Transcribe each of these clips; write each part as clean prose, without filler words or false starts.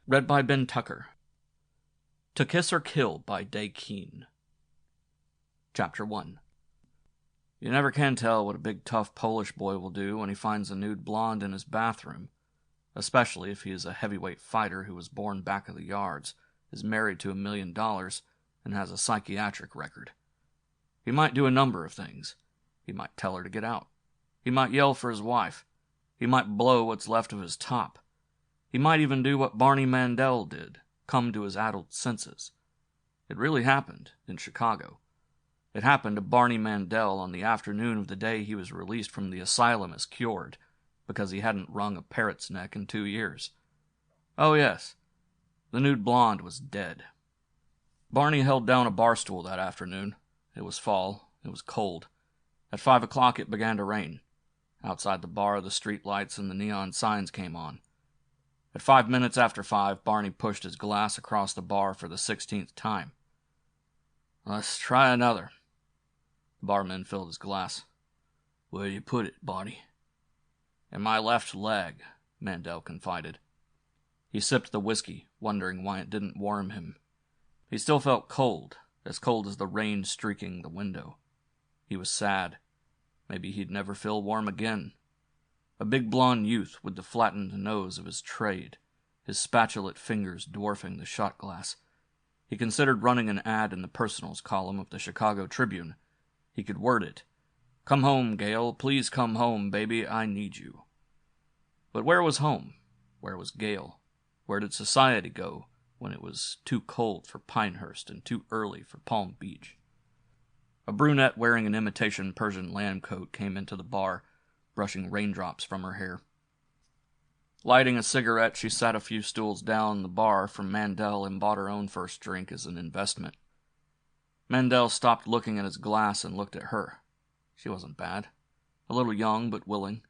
Read by Ben Tucker. To Kiss or Kill by Keene. Chapter 1. You never can tell what a big tough Polish boy will do when he finds a nude blonde in his bathroom, especially if he is a heavyweight fighter who was born back of the yards, is married to $1 million, and has a psychiatric record. He might do a number of things. He might tell her to get out. He might yell for his wife. He might blow what's left of his top. He might even do what Barney Mandel did, come to his adult senses. It really happened in Chicago. It happened to Barney Mandel on the afternoon of the day he was released from the asylum as cured, because he hadn't wrung a parrot's neck in 2 years. Oh yes, the nude blonde was dead. Barney held down a bar stool that afternoon. It was fall. It was cold. At 5 o'clock it began to rain. Outside the bar, the street lights and the neon signs came on. At 5 minutes after 5, Barney pushed his glass across the bar for the 16th time. Let's try another. The barman filled his glass. Where do you put it, Barney? In my left leg, Mandel confided. He sipped the whiskey, wondering why it didn't warm him. He still felt cold as the rain streaking the window. He was sad. Maybe he'd never feel warm again. A big blond youth with the flattened nose of his trade, his spatulate fingers dwarfing the shot glass. He considered running an ad in the personals column of the Chicago Tribune. He could word it. Come home, Gail. Please come home, baby. I need you. But where was home? Where was Gail? Where did society go when it was too cold for Pinehurst and too early for Palm Beach? A brunette wearing an imitation Persian lamb coat came into the bar, brushing raindrops from her hair. Lighting a cigarette, she sat a few stools down the bar from Mandel and bought her own first drink as an investment. Mandel stopped looking at his glass and looked at her. She wasn't bad. A little young, but willing.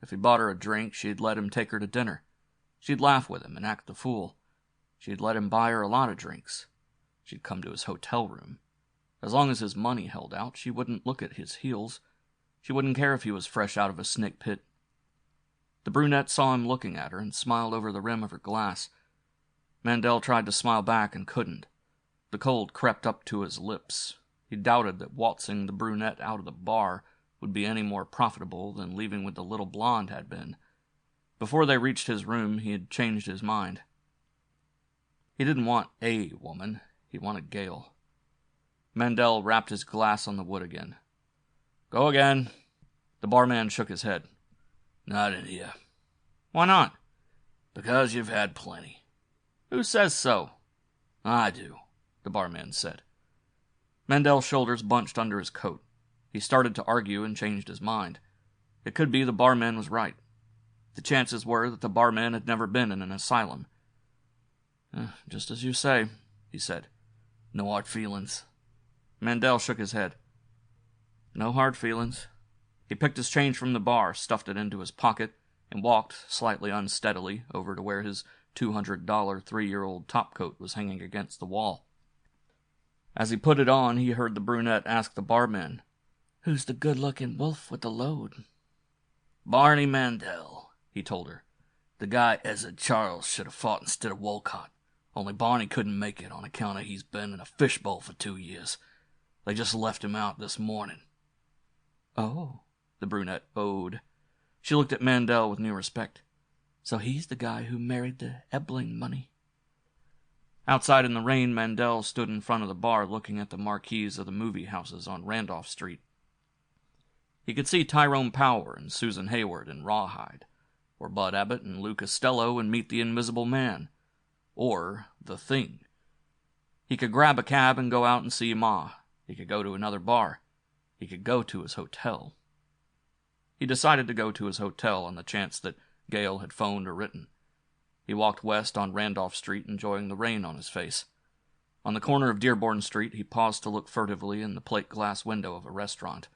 If he bought her a drink, she'd let him take her to dinner. She'd laugh with him and act the fool. She'd let him buy her a lot of drinks. She'd come to his hotel room. As long as his money held out, she wouldn't look at his heels. She wouldn't care if he was fresh out of a snake pit. The brunette saw him looking at her and smiled over the rim of her glass. Mandel tried to smile back and couldn't. The cold crept up to his lips. He doubted that waltzing the brunette out of the bar would be any more profitable than leaving with the little blonde had been. Before they reached his room, he had changed his mind. He didn't want a woman. He wanted Gail. Mandel rapped his glass on the wood again. Go again. The barman shook his head. Not in here. Why not? Because you've had plenty. Who says so? I do, the barman said. Mandel's shoulders bunched under his coat. He started to argue and changed his mind. It could be the barman was right. The chances were that the barman had never been in an asylum. Just as you say, he said. No hard feelings. Mandel shook his head. No hard feelings. He picked his change from the bar, stuffed it into his pocket, and walked, slightly unsteadily, over to where his $200 3-year-old topcoat was hanging against the wall. As he put it on, he heard the brunette ask the barman, Who's the good-looking wolf with the load? Barney Mandel, he told her. The guy Ezra Charles should have fought instead of Wolcott. Only Barney couldn't make it on account of he's been in a fishbowl for 2 years. They just left him out this morning. Oh, the brunette owed. She looked at Mandel with new respect. So he's the guy who married the Ebling money. Outside in the rain, Mandel stood in front of the bar looking at the marquees of the movie houses on Randolph Street. He could see Tyrone Power and Susan Hayward in Rawhide, or Bud Abbott and Lou Costello in Meet the Invisible Man, or The Thing. He could grab a cab and go out and see Ma. He could go to another bar. He could go to his hotel. He decided to go to his hotel on the chance that Gail had phoned or written. He walked west on Randolph Street, enjoying the rain on his face. On the corner of Dearborn Street, he paused to look furtively in the plate glass window of a restaurant.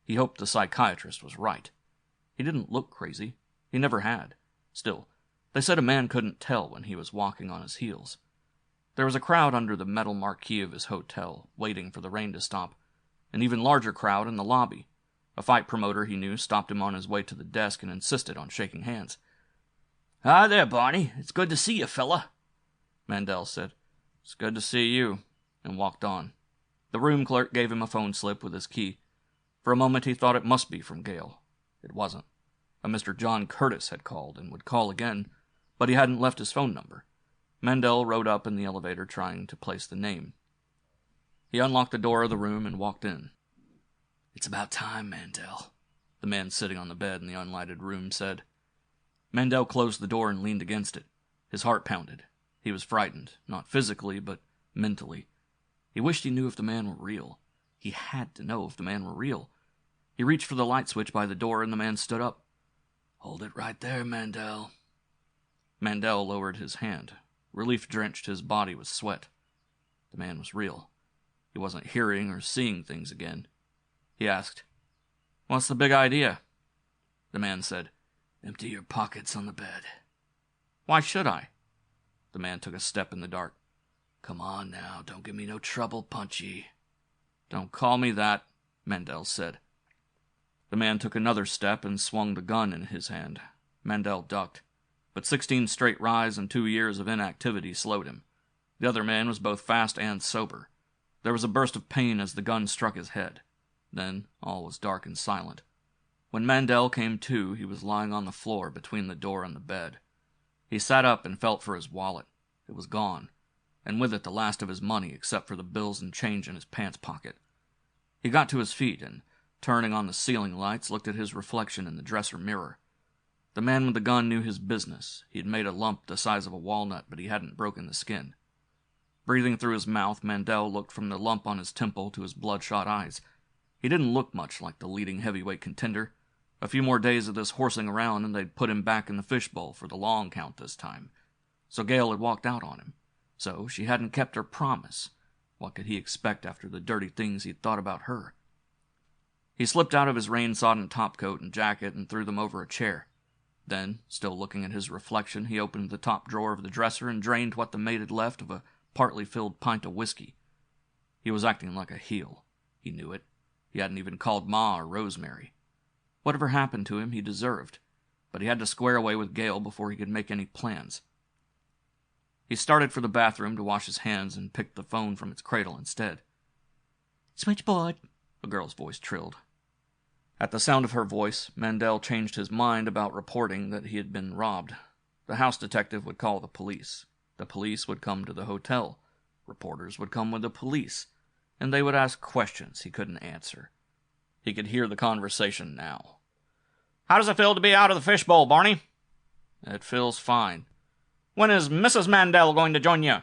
He hoped the psychiatrist was right. He didn't look crazy. He never had. Still, they said a man couldn't tell when he was walking on his heels. There was a crowd under the metal marquee of his hotel, waiting for the rain to stop. An even larger crowd in the lobby. A fight promoter he knew stopped him on his way to the desk and insisted on shaking hands. Hi there, Barney. It's good to see you, fella. Mandel said. "It's good to see you," and walked on. The room clerk gave him a phone slip with his key. For a moment he thought it must be from Gale. It wasn't. A Mr. John Curtis had called and would call again, but he hadn't left his phone number. Mandel rode up in the elevator trying to place the name. He unlocked the door of the room and walked in. "It's about time, Mandel," the man sitting on the bed in the unlighted room said. Mandel closed the door and leaned against it. His heart pounded. He was frightened, not physically, but mentally. He wished he knew if the man were real. He had to know if the man were real. He reached for the light switch by the door, and the man stood up. "Hold it right there, Mandel." Mandel lowered his hand. Relief drenched his body with sweat. The man was real. He wasn't hearing or seeing things again. He asked, "What's the big idea?" The man said, "Empty your pockets on the bed." "Why should I?" The man took a step in the dark. "Come on now, don't give me no trouble, Punchy." "Don't call me that," Mandel said. The man took another step and swung the gun in his hand. Mandel ducked, but 16 straight rides and 2 years of inactivity slowed him. The other man was both fast and sober. There was a burst of pain as the gun struck his head. Then all was dark and silent. When Mandel came to, he was lying on the floor between the door and the bed. He sat up and felt for his wallet. It was gone, and with it the last of his money except for the bills and change in his pants pocket. He got to his feet and, turning on the ceiling lights, looked at his reflection in the dresser mirror. The man with the gun knew his business. He had made a lump the size of a walnut, but he hadn't broken the skin. Breathing through his mouth, Mandel looked from the lump on his temple to his bloodshot eyes. He didn't look much like the leading heavyweight contender. A few more days of this horsing around and they'd put him back in the fishbowl for the long count this time. So Gale had walked out on him. So she hadn't kept her promise. What could he expect after the dirty things he'd thought about her? He slipped out of his rain-sodden topcoat and jacket and threw them over a chair. Then, still looking at his reflection, he opened the top drawer of the dresser and drained what the maid had left of a partly filled pint of whiskey. He was acting like a heel. He knew it. He hadn't even called Ma or Rosemary. Whatever happened to him, he deserved, but he had to square away with Gale before he could make any plans. He started for the bathroom to wash his hands and picked the phone from its cradle instead. "Switchboard," a girl's voice trilled. At the sound of her voice, Mandel changed his mind about reporting that he had been robbed. The house detective would call the police. The police would come to the hotel. Reporters would come with the police, and they would ask questions he couldn't answer. He could hear the conversation now. "How does it feel to be out of the fishbowl, Barney?" "It feels fine." "When is Mrs. Mandel going to join you?"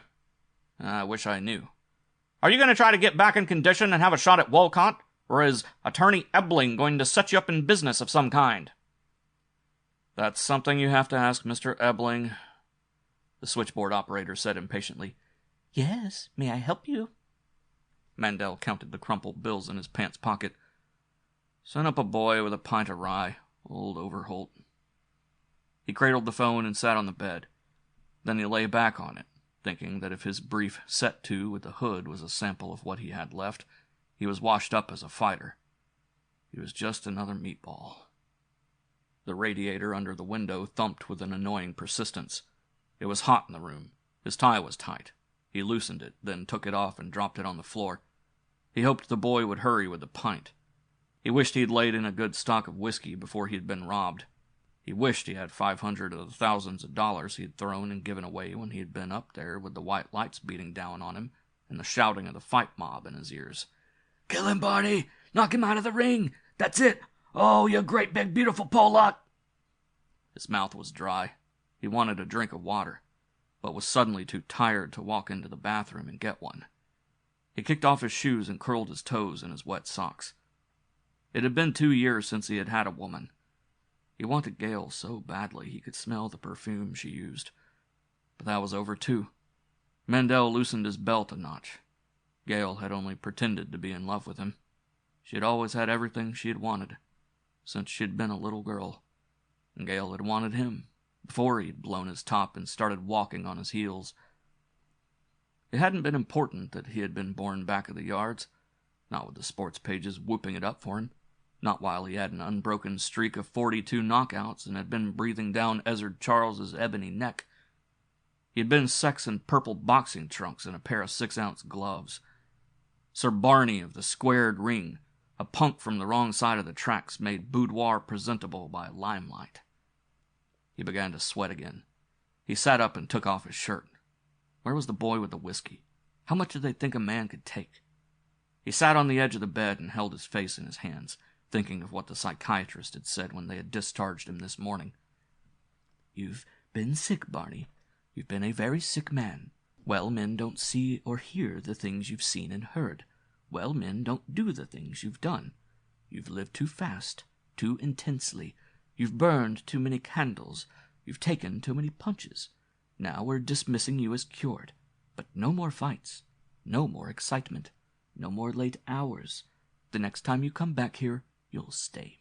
"I wish I knew." "Are you going to try to get back in condition and have a shot at Wolcott? Or is Attorney Ebling going to set you up in business of some kind?" "That's something you have to ask Mr. Ebling," the switchboard operator said impatiently. "Yes, may I help you?" Mandel counted the crumpled bills in his pants pocket. "Send up a boy with a pint of rye, old Overholt." He cradled the phone and sat on the bed. Then he lay back on it, thinking that if his brief set-to with the hood was a sample of what he had left, he was washed up as a fighter. He was just another meatball. The radiator under the window thumped with an annoying persistence. It was hot in the room. His tie was tight. He loosened it, then took it off and dropped it on the floor. He hoped the boy would hurry with the pint. He wished he'd laid in a good stock of whiskey before he'd been robbed. He wished he had 500 of the thousands of dollars he'd thrown and given away when he'd been up there with the white lights beating down on him and the shouting of the fight mob in his ears. "Kill him, Barney! Knock him out of the ring! That's it! Oh, you great big beautiful Pollock!" His mouth was dry. He wanted a drink of water, but was suddenly too tired to walk into the bathroom and get one. He kicked off his shoes and curled his toes in his wet socks. It had been 2 years since he had had a woman. He wanted Gale so badly he could smell the perfume she used. But that was over too. Mandel loosened his belt a notch. Gale had only pretended to be in love with him. She had always had everything she had wanted, since she had been a little girl. And Gale had wanted him, before he'd blown his top and started walking on his heels. It hadn't been important that he had been born back of the yards, not with the sports pages whooping it up for him, not while he had an unbroken streak of 42 knockouts and had been breathing down Ezzard Charles's ebony neck. He had been sex in purple boxing trunks and a pair of 6-ounce gloves. Sir Barney of the squared ring, a punk from the wrong side of the tracks, made boudoir presentable by limelight. He began to sweat again. He sat up and took off his shirt. Where was the boy with the whiskey? How much did they think a man could take? He sat on the edge of the bed and held his face in his hands, thinking of what the psychiatrist had said when they had discharged him this morning. "You've been sick, Barney. You've been a very sick man. Well men don't see or hear the things you've seen and heard. Well men don't do the things you've done. You've lived too fast, too intensely. You've burned too many candles. You've taken too many punches. Now we're dismissing you as cured. But no more fights. No more excitement. No more late hours. The next time you come back here, you'll stay."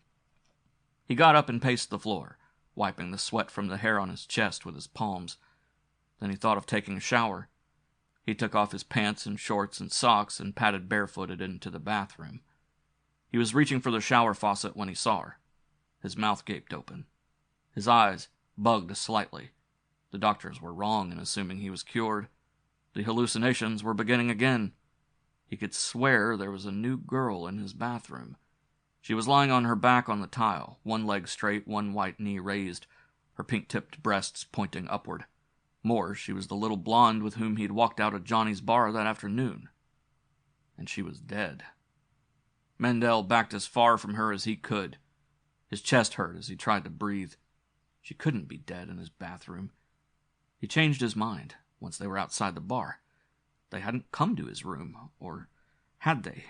He got up and paced the floor, wiping the sweat from the hair on his chest with his palms. Then he thought of taking a shower. He took off his pants and shorts and socks and padded barefooted into the bathroom. He was reaching for the shower faucet when he saw her. His mouth gaped open. His eyes bugged slightly. The doctors were wrong in assuming he was cured. The hallucinations were beginning again. He could swear there was a new girl in his bathroom. She was lying on her back on the tile, one leg straight, one white knee raised, her pink-tipped breasts pointing upward. More, she was the little blonde with whom he'd walked out of Johnny's bar that afternoon. And she was dead. Mandel backed as far from her as he could. His chest hurt as he tried to breathe. She couldn't be dead in his bathroom. He changed his mind once they were outside the bar. They hadn't come to his room, or had they?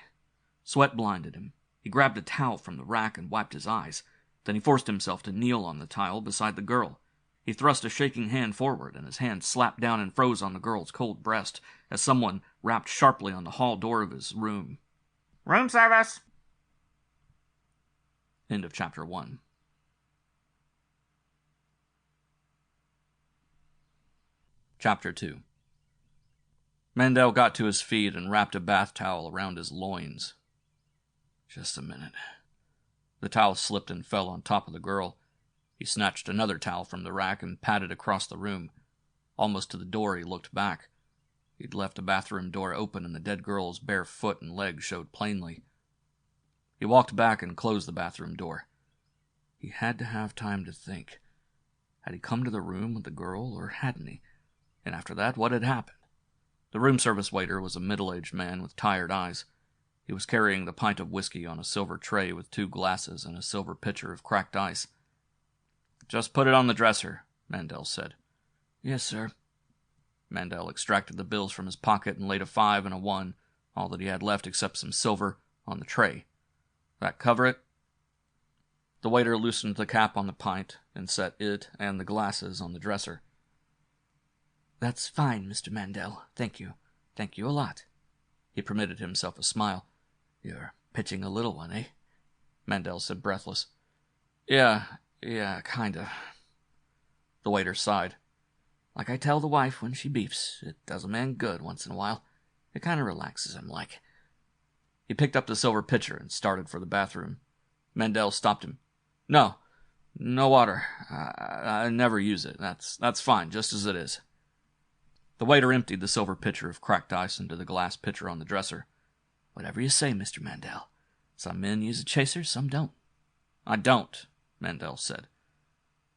Sweat blinded him. He grabbed a towel from the rack and wiped his eyes. Then he forced himself to kneel on the tile beside the girl. He thrust a shaking hand forward, and his hand slapped down and froze on the girl's cold breast as someone rapped sharply on the hall door of his room. "Room service!" End of chapter 1. Chapter 2. Mandel got to his feet and wrapped a bath towel around his loins. Just a minute. The towel slipped and fell on top of the girl. He snatched another towel from the rack and padded across the room. Almost to the door, he looked back. He'd left the bathroom door open and the dead girl's bare foot and leg showed plainly. He walked back and closed the bathroom door. He had to have time to think. Had he come to the room with the girl, or hadn't he? And after that, what had happened? The room service waiter was a middle-aged man with tired eyes. He was carrying the pint of whiskey on a silver tray with 2 glasses and a silver pitcher of cracked ice. "Just put it on the dresser," Mandel said. "Yes, sir." Mandel extracted the bills from his pocket and laid a 5 and a 1, all that he had left except some silver, on the tray. "That cover it?" The waiter loosened the cap on the pint and set it and the glasses on the dresser. "That's fine, Mr. Mandel. Thank you. Thank you a lot." He permitted himself a smile. "You're pitching a little one, eh?" Mandel said, breathless. Yeah, kinda." The waiter sighed. "Like I tell the wife when she beefs, it does a man good once in a while. It kinda relaxes him, like." He picked up the silver pitcher and started for the bathroom. Mandel stopped him. No water. I never use it. That's fine, just as it is." The waiter emptied the silver pitcher of cracked ice into the glass pitcher on the dresser. "Whatever you say, Mr. Mandel. Some men use a chaser, some don't." "I don't," Mandel said.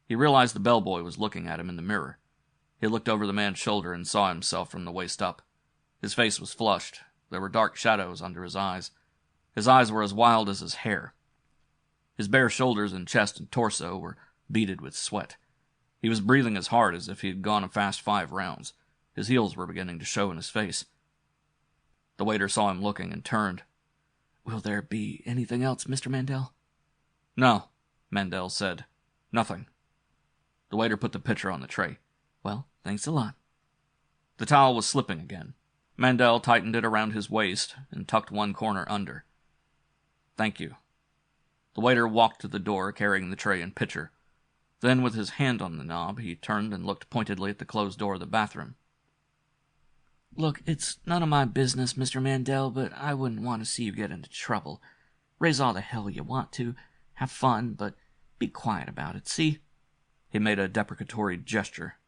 He realized the bellboy was looking at him in the mirror. He looked over the man's shoulder and saw himself from the waist up. His face was flushed. There were dark shadows under his eyes. His eyes were as wild as his hair. His bare shoulders and chest and torso were beaded with sweat. He was breathing as hard as if he had gone a fast 5 rounds. His heels were beginning to show in his face. The waiter saw him looking and turned. "Will there be anything else, Mr. Mandel?" "No," Mandel said. "Nothing." The waiter put the pitcher on the tray. "Well, thanks a lot." The towel was slipping again. Mandel tightened it around his waist and tucked one corner under. "Thank you." The waiter walked to the door, carrying the tray and pitcher. Then, with his hand on the knob, he turned and looked pointedly at the closed door of the bathroom. "Look, it's none of my business, Mr. Mandel, but I wouldn't want to see you get into trouble. Raise all the hell you want to. Have fun, but be quiet about it, see?" He made a deprecatory gesture.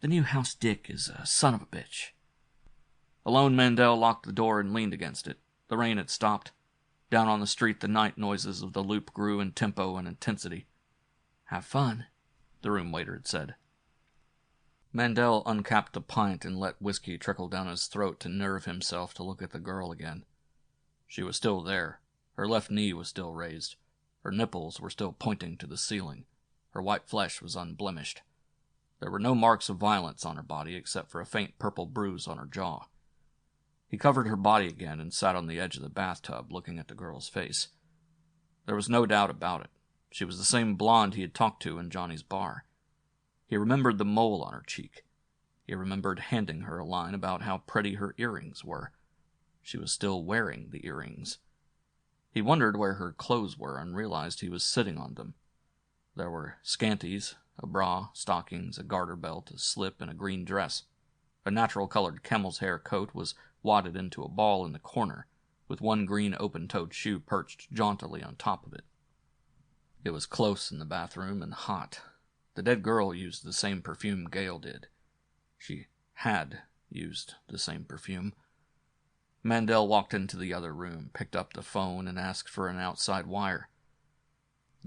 The new house dick is a son of a bitch. Alone, Mandel locked the door and leaned against it. The rain had stopped. Down on the street, the night noises of the loop grew in tempo and intensity. "Have fun," the room waiter had said. Mandel uncapped the pint and let whiskey trickle down his throat to nerve himself to look at the girl again. She was still there. Her left knee was still raised. Her nipples were still pointing to the ceiling. Her white flesh was unblemished. There were no marks of violence on her body except for a faint purple bruise on her jaw. He covered her body again and sat on the edge of the bathtub, looking at the girl's face. There was no doubt about it. She was the same blonde he had talked to in Johnny's bar. He remembered the mole on her cheek. He remembered handing her a line about how pretty her earrings were. She was still wearing the earrings. He wondered where her clothes were and realized he was sitting on them. There were scanties, a bra, stockings, a garter belt, a slip, and a green dress. A natural-colored camel's hair coat was wadded into a ball in the corner, with one green open-toed shoe perched jauntily on top of it. It was close in the bathroom and hot. The dead girl used the same perfume Gale did. She had used the same perfume. Mandel walked into the other room, picked up the phone, and asked for an outside wire.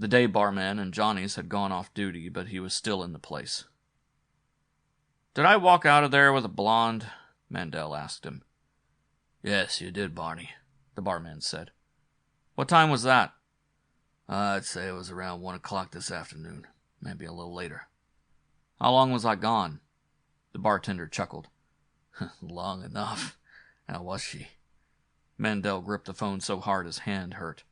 The day barman and Johnny's had gone off duty, but he was still in the place. "Did I walk out of there with a blonde?" Mandel asked him. "Yes, you did, Barney," the barman said. "What time was that?" "I'd say it was around 1 o'clock this afternoon, maybe a little later." "How long was I gone?" The bartender chuckled. "Long enough. How was she?" Mandel gripped the phone so hard his hand hurt.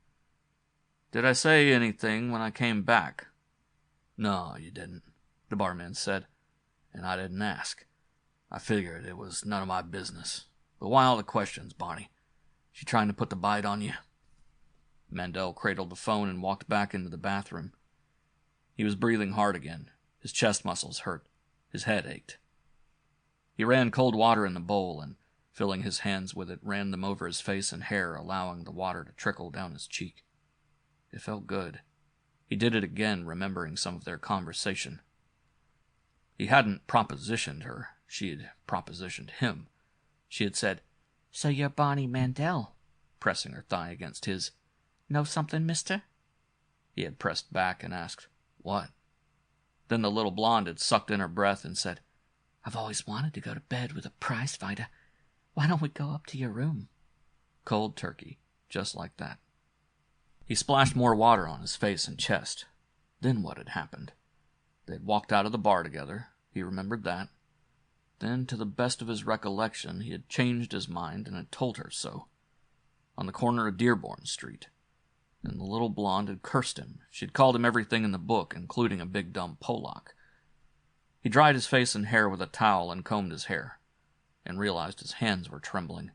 "Did I say anything when I came back?" "No, you didn't," the barman said. "And I didn't ask. I figured it was none of my business. But why all the questions, Barney? She trying to put the bite on you?" Mandel cradled the phone and walked back into the bathroom. He was breathing hard again. His chest muscles hurt. His head ached. He ran cold water in the bowl and, filling his hands with it, ran them over his face and hair, allowing the water to trickle down his cheek. It felt good. He did it again, remembering some of their conversation. He hadn't propositioned her. She had propositioned him. She had said, "So you're Barney Mandel," pressing her thigh against his. "Know something, mister?" He had pressed back and asked, "What?" Then the little blonde had sucked in her breath and said, "I've always wanted to go to bed with a prize fighter. Why don't we go up to your room?" Cold turkey, just like that. He splashed more water on his face and chest. Then what had happened? They had walked out of the bar together. He remembered that. Then, to the best of his recollection, he had changed his mind and had told her so. On the corner of Dearborn Street. And the little blonde had cursed him. She had called him everything in the book, including a big dumb Pollock. He dried his face and hair with a towel and combed his hair, and realized his hands were trembling.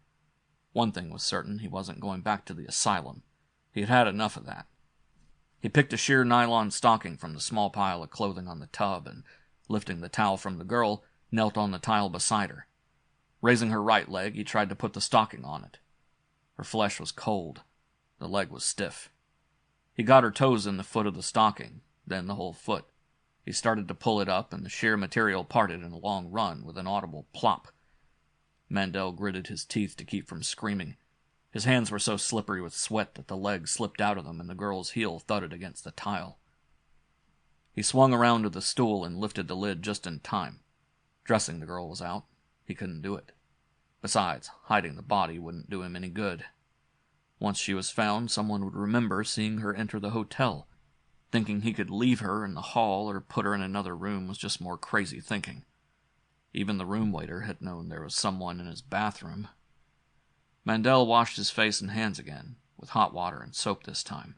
One thing was certain, he wasn't going back to the asylum. He had had enough of that. He picked a sheer nylon stocking from the small pile of clothing on the tub and, lifting the towel from the girl, knelt on the tile beside her. Raising her right leg, he tried to put the stocking on it. Her flesh was cold. The leg was stiff. He got her toes in the foot of the stocking, then the whole foot. He started to pull it up, and the sheer material parted in a long run with an audible plop. Mandel gritted his teeth to keep from screaming. His hands were so slippery with sweat that the leg slipped out of them and the girl's heel thudded against the tile. He swung around to the stool and lifted the lid just in time. Dressing the girl was out. He couldn't do it. Besides, hiding the body wouldn't do him any good. Once she was found, someone would remember seeing her enter the hotel. Thinking he could leave her in the hall or put her in another room was just more crazy thinking. Even the room waiter had known there was someone in his bathroom. Mandel washed his face and hands again, with hot water and soap this time.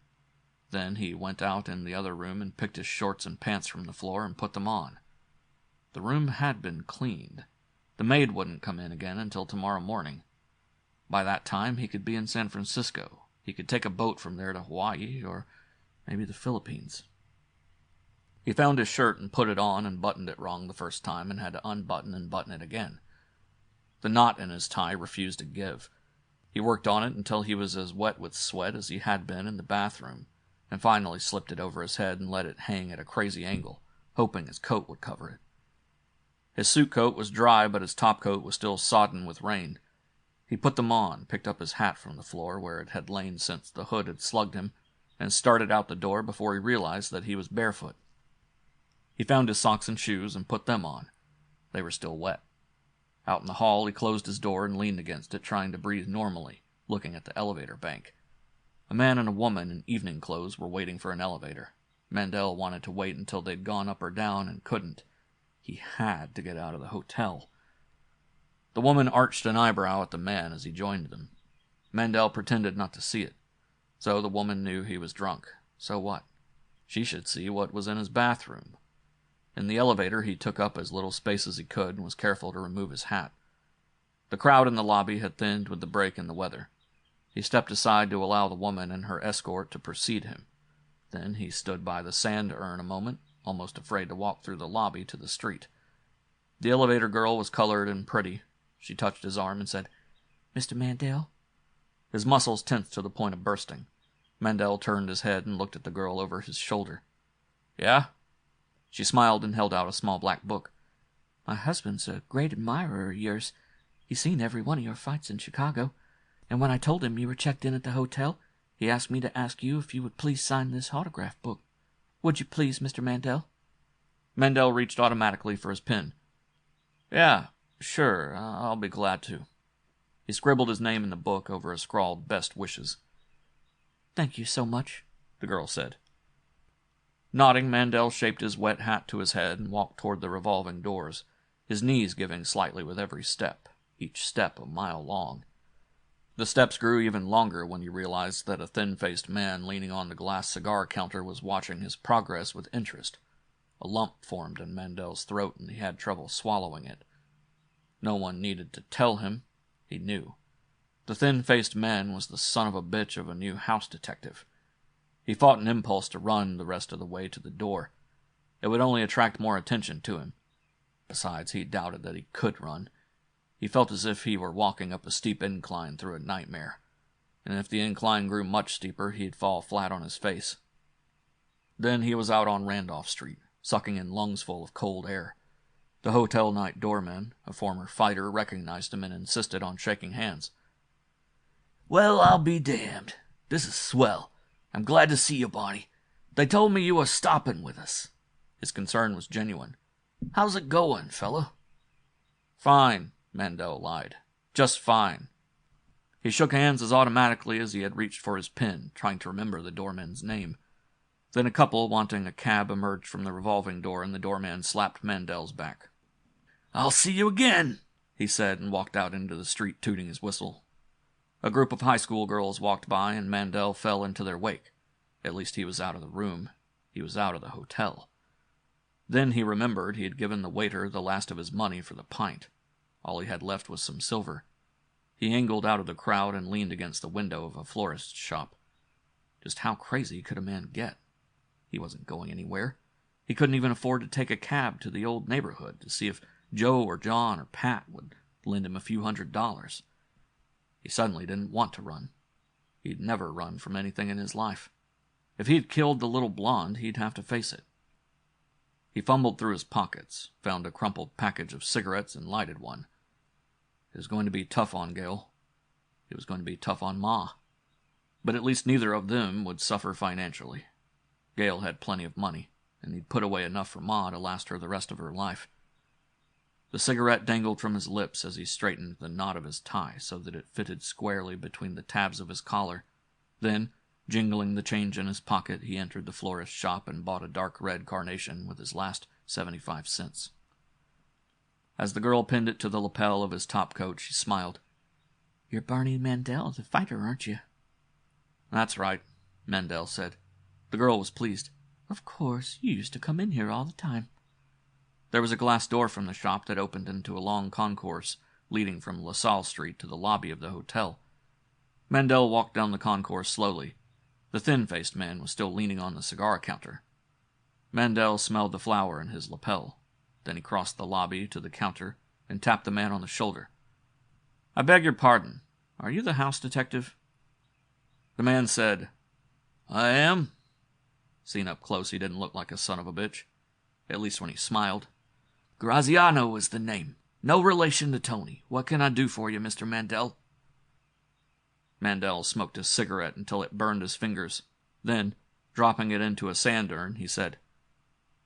Then he went out in the other room and picked his shorts and pants from the floor and put them on. The room had been cleaned. The maid wouldn't come in again until tomorrow morning. By that time, he could be in San Francisco. He could take a boat from there to Hawaii, or maybe the Philippines. He found his shirt and put it on and buttoned it wrong the first time and had to unbutton and button it again. The knot in his tie refused to give. He worked on it until he was as wet with sweat as he had been in the bathroom, and finally slipped it over his head and let it hang at a crazy angle, hoping his coat would cover it. His suit coat was dry, but his top coat was still sodden with rain. He put them on, picked up his hat from the floor where it had lain since the hood had slugged him, and started out the door before he realized that he was barefoot. He found his socks and shoes and put them on. They were still wet. Out in the hall, he closed his door and leaned against it, trying to breathe normally, looking at the elevator bank. A man and a woman in evening clothes were waiting for an elevator. Mandel wanted to wait until they'd gone up or down and couldn't. He had to get out of the hotel. The woman arched an eyebrow at the man as he joined them. Mandel pretended not to see it. So the woman knew he was drunk. So what? She should see what was in his bathroom. In the elevator, he took up as little space as he could and was careful to remove his hat. The crowd in the lobby had thinned with the break in the weather. He stepped aside to allow the woman and her escort to precede him. Then he stood by the sand urn a moment, almost afraid to walk through the lobby to the street. The elevator girl was colored and pretty. She touched his arm and said, "Mr. Mandel?" His muscles tensed to the point of bursting. Mandel turned his head and looked at the girl over his shoulder. "Yeah?" She smiled and held out a small black book. "My husband's a great admirer of yours. He's seen every one of your fights in Chicago. And when I told him you were checked in at the hotel, he asked me to ask you if you would please sign this autograph book. Would you please, Mr. Mandel?" Mandel reached automatically for his pen. "Yeah, sure, I'll be glad to." He scribbled his name in the book over a scrawled best wishes. "Thank you so much," the girl said. Nodding, Mandel shaped his wet hat to his head and walked toward the revolving doors, his knees giving slightly with every step, each step a mile long. The steps grew even longer when he realized that a thin-faced man leaning on the glass cigar counter was watching his progress with interest. A lump formed in Mandel's throat and he had trouble swallowing it. No one needed to tell him. He knew. The thin-faced man was the son of a bitch of a new house detective. He fought an impulse to run the rest of the way to the door. It would only attract more attention to him. Besides, he doubted that he could run. He felt as if he were walking up a steep incline through a nightmare, and if the incline grew much steeper, he'd fall flat on his face. Then he was out on Randolph Street, sucking in lungs full of cold air. The hotel night doorman, a former fighter, recognized him and insisted on shaking hands. "Well, I'll be damned. This is swell. I'm glad to see you, Barney. They told me you were stopping with us." His concern was genuine. "How's it going, fellow?" "Fine," Mandel lied. "Just fine." He shook hands as automatically as he had reached for his pen, trying to remember the doorman's name. Then a couple wanting a cab emerged from the revolving door, and the doorman slapped Mandel's back. "I'll see you again," he said, and walked out into the street tooting his whistle. A group of high school girls walked by, and Mandel fell into their wake. At least he was out of the room. He was out of the hotel. Then he remembered he had given the waiter the last of his money for the pint. All he had left was some silver. He angled out of the crowd and leaned against the window of a florist's shop. Just how crazy could a man get? He wasn't going anywhere. He couldn't even afford to take a cab to the old neighborhood to see if Joe or John or Pat would lend him a few $100s. He suddenly didn't want to run. He'd never run from anything in his life. If he'd killed the little blonde, he'd have to face it. He fumbled through his pockets, found a crumpled package of cigarettes, and lighted one. It was going to be tough on Gail. It was going to be tough on Ma. But at least neither of them would suffer financially. Gail had plenty of money, and he'd put away enough for Ma to last her the rest of her life. The cigarette dangled from his lips as he straightened the knot of his tie so that it fitted squarely between the tabs of his collar. Then, jingling the change in his pocket, he entered the florist's shop and bought a dark red carnation with his last 75 cents. As the girl pinned it to the lapel of his top coat, she smiled. "You're Barney Mandel, the fighter, aren't you?" "That's right," Mandel said. The girl was pleased. "Of course, you used to come in here all the time." There was a glass door from the shop that opened into a long concourse leading from LaSalle Street to the lobby of the hotel. Mandel walked down the concourse slowly. The thin-faced man was still leaning on the cigar counter. Mandel smelled the flower in his lapel. Then he crossed the lobby to the counter and tapped the man on the shoulder. "I beg your pardon. Are you the house detective?" The man said, "I am." Seen up close, he didn't look like a son of a bitch. At least when he smiled. Graziano was the name. No relation to Tony. What can I do for you, Mr. Mandel?" Mandel smoked his cigarette until it burned his fingers. Then, dropping it into a sand urn, he said,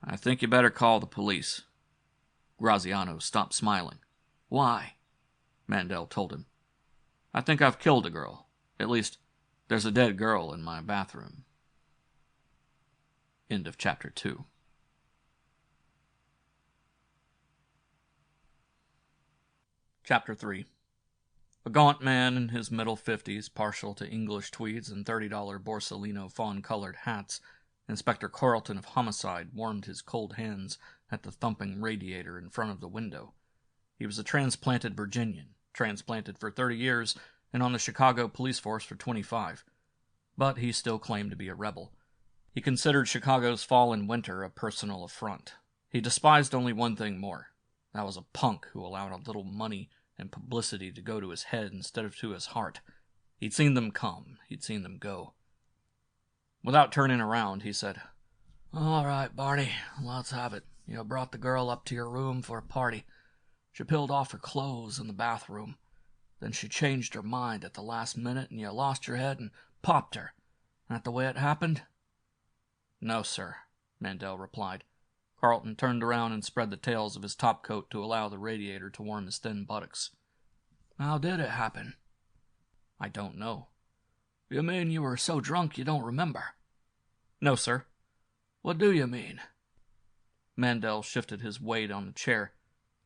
"I think you better call the police." Graziano stopped smiling. "Why?" Mandel told him. "I think I've killed a girl. At least, there's a dead girl in my bathroom." End of chapter 2. Chapter 3. A gaunt man in his middle 50s, partial to English tweeds and $30 Borsalino fawn-colored hats, Inspector Carlton of Homicide warmed his cold hands at the thumping radiator in front of the window. He was a transplanted Virginian, transplanted for 30 years and on the Chicago police force for 25. But he still claimed to be a rebel. He considered Chicago's fall and winter a personal affront. He despised only one thing more. That was a punk who allowed a little money and publicity to go to his head instead of to his heart. He'd seen them come. He'd seen them go. Without turning around, he said, "All right, Barney, let's have it. You brought the girl up to your room for a party. She peeled off her clothes in the bathroom. Then she changed her mind at the last minute, and you lost your head and popped her. That the way it happened?" "No, sir," Mandel replied. Carlton turned around and spread the tails of his topcoat to allow the radiator to warm his thin buttocks. "How did it happen?" "I don't know." "You mean you were so drunk you don't remember?" "No, sir." "What do you mean?" Mandel shifted his weight on the chair.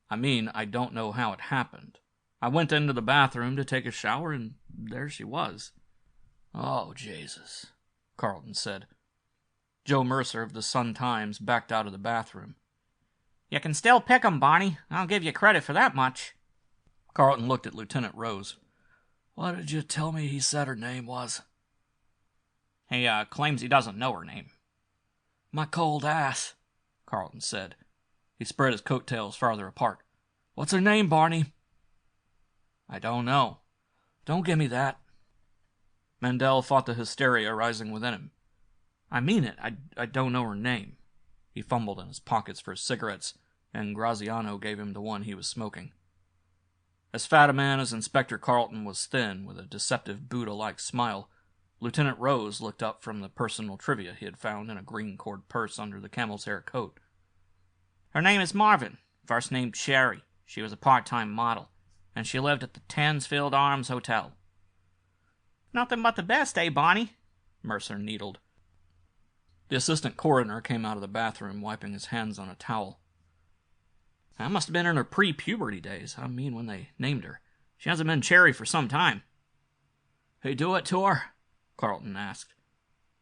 "I mean, I don't know how it happened. I went into the bathroom to take a shower, and there she was." "Oh, Jesus," Carlton said. Joe Mercer of the Sun-Times backed out of the bathroom. "You can still pick 'em, Barney. I'll give you credit for that much." Carlton looked at Lieutenant Rose. "What did you tell me he said her name was?" "He claims he doesn't know her name." "My cold ass," Carlton said. He spread his coattails farther apart. "What's her name, Barney?" "I don't know." "Don't give me that." Mandel fought the hysteria rising within him. "I mean it. I don't know her name." He fumbled in his pockets for cigarettes, and Graziano gave him the one he was smoking. As fat a man as Inspector Carlton was thin, with a deceptive Buddha-like smile, Lieutenant Rose looked up from the personal trivia he had found in a green cord purse under the camel's hair coat. "Her name is Marvin, first name Cherry. She was a part-time model, and she lived at the Tansfield Arms Hotel." "Nothing but the best, eh, Barney?" Mercer needled. The assistant coroner came out of the bathroom, wiping his hands on a towel. "That must have been in her pre-puberty days. I mean, when they named her. She hasn't been Cherry for some time." "He do it to her?" Carlton asked.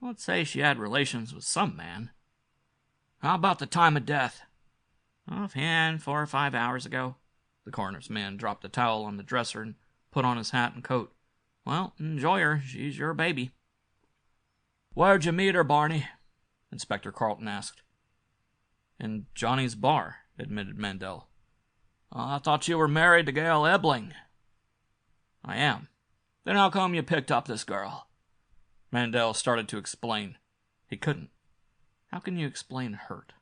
"Let's say she had relations with some man." "How about the time of death?" "Offhand, 4 or 5 hours ago." The coroner's man dropped the towel on the dresser and put on his hat and coat. "Well, enjoy her. She's your baby." "Where'd you meet her, Barney?" Inspector Carlton asked. "In Johnny's bar," admitted Mandel. "I thought you were married to Gail Ebling." "I am." "Then how come you picked up this girl?" Mandel started to explain. He couldn't. How can you explain hurt?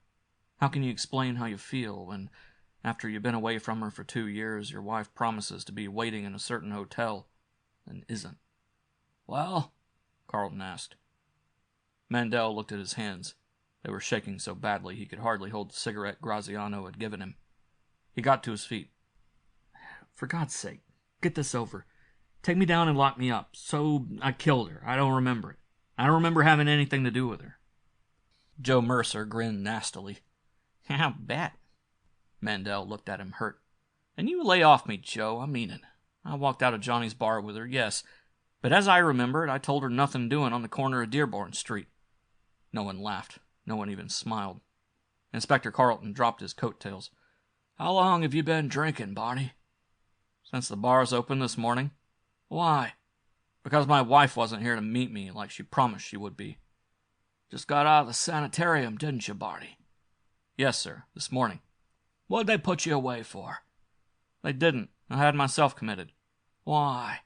How can you explain how you feel when, after you've been away from her for 2 years, your wife promises to be waiting in a certain hotel and isn't? "Well?" Carlton asked. Mandel looked at his hands. They were shaking so badly he could hardly hold the cigarette Graziano had given him. He got to his feet. "For God's sake, get this over. Take me down and lock me up. So I killed her. I don't remember it. I don't remember having anything to do with her." Joe Mercer grinned nastily. "I'll bet." Mandel looked at him hurt. "And you lay off me, Joe. I mean it. I walked out of Johnny's bar with her, yes. But as I remember it, I told her nothing doing on the corner of Dearborn Street." No one laughed. No one even smiled. Inspector Carlton dropped his coattails. "How long have you been drinking, Barney?" "Since the bars opened this morning." "Why?" "Because my wife wasn't here to meet me like she promised she would be." "Just got out of the sanitarium, didn't you, Barney?" "Yes, sir, this morning." "What'd they put you away for?" "They didn't. I had myself committed." "Why?"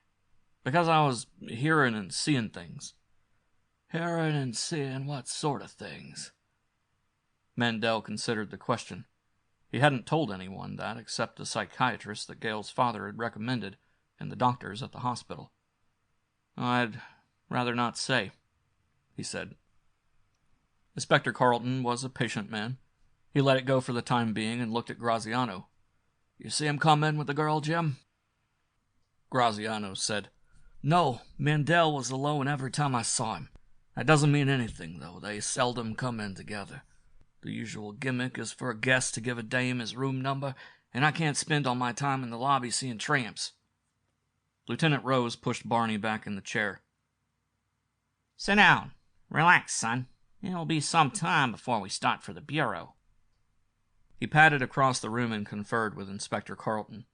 "Because I was hearing and seeing things." "Hearing and seeing what sort of things?" Mandel considered the question. He hadn't told anyone that except the psychiatrist that Gail's father had recommended and the doctors at the hospital. "I'd rather not say," he said. Inspector Carlton was a patient man. He let it go for the time being and looked at Graziano. "You see him come in with the girl, Jim?" Graziano said, "No, Mandel was alone every time I saw him. That doesn't mean anything, though. They seldom come in together. The usual gimmick is for a guest to give a dame his room number, and I can't spend all my time in the lobby seeing tramps." Lieutenant Rose pushed Barney back in the chair. "Sit down. Relax, son. It'll be some time before we start for the bureau." He padded across the room and conferred with Inspector Carlton.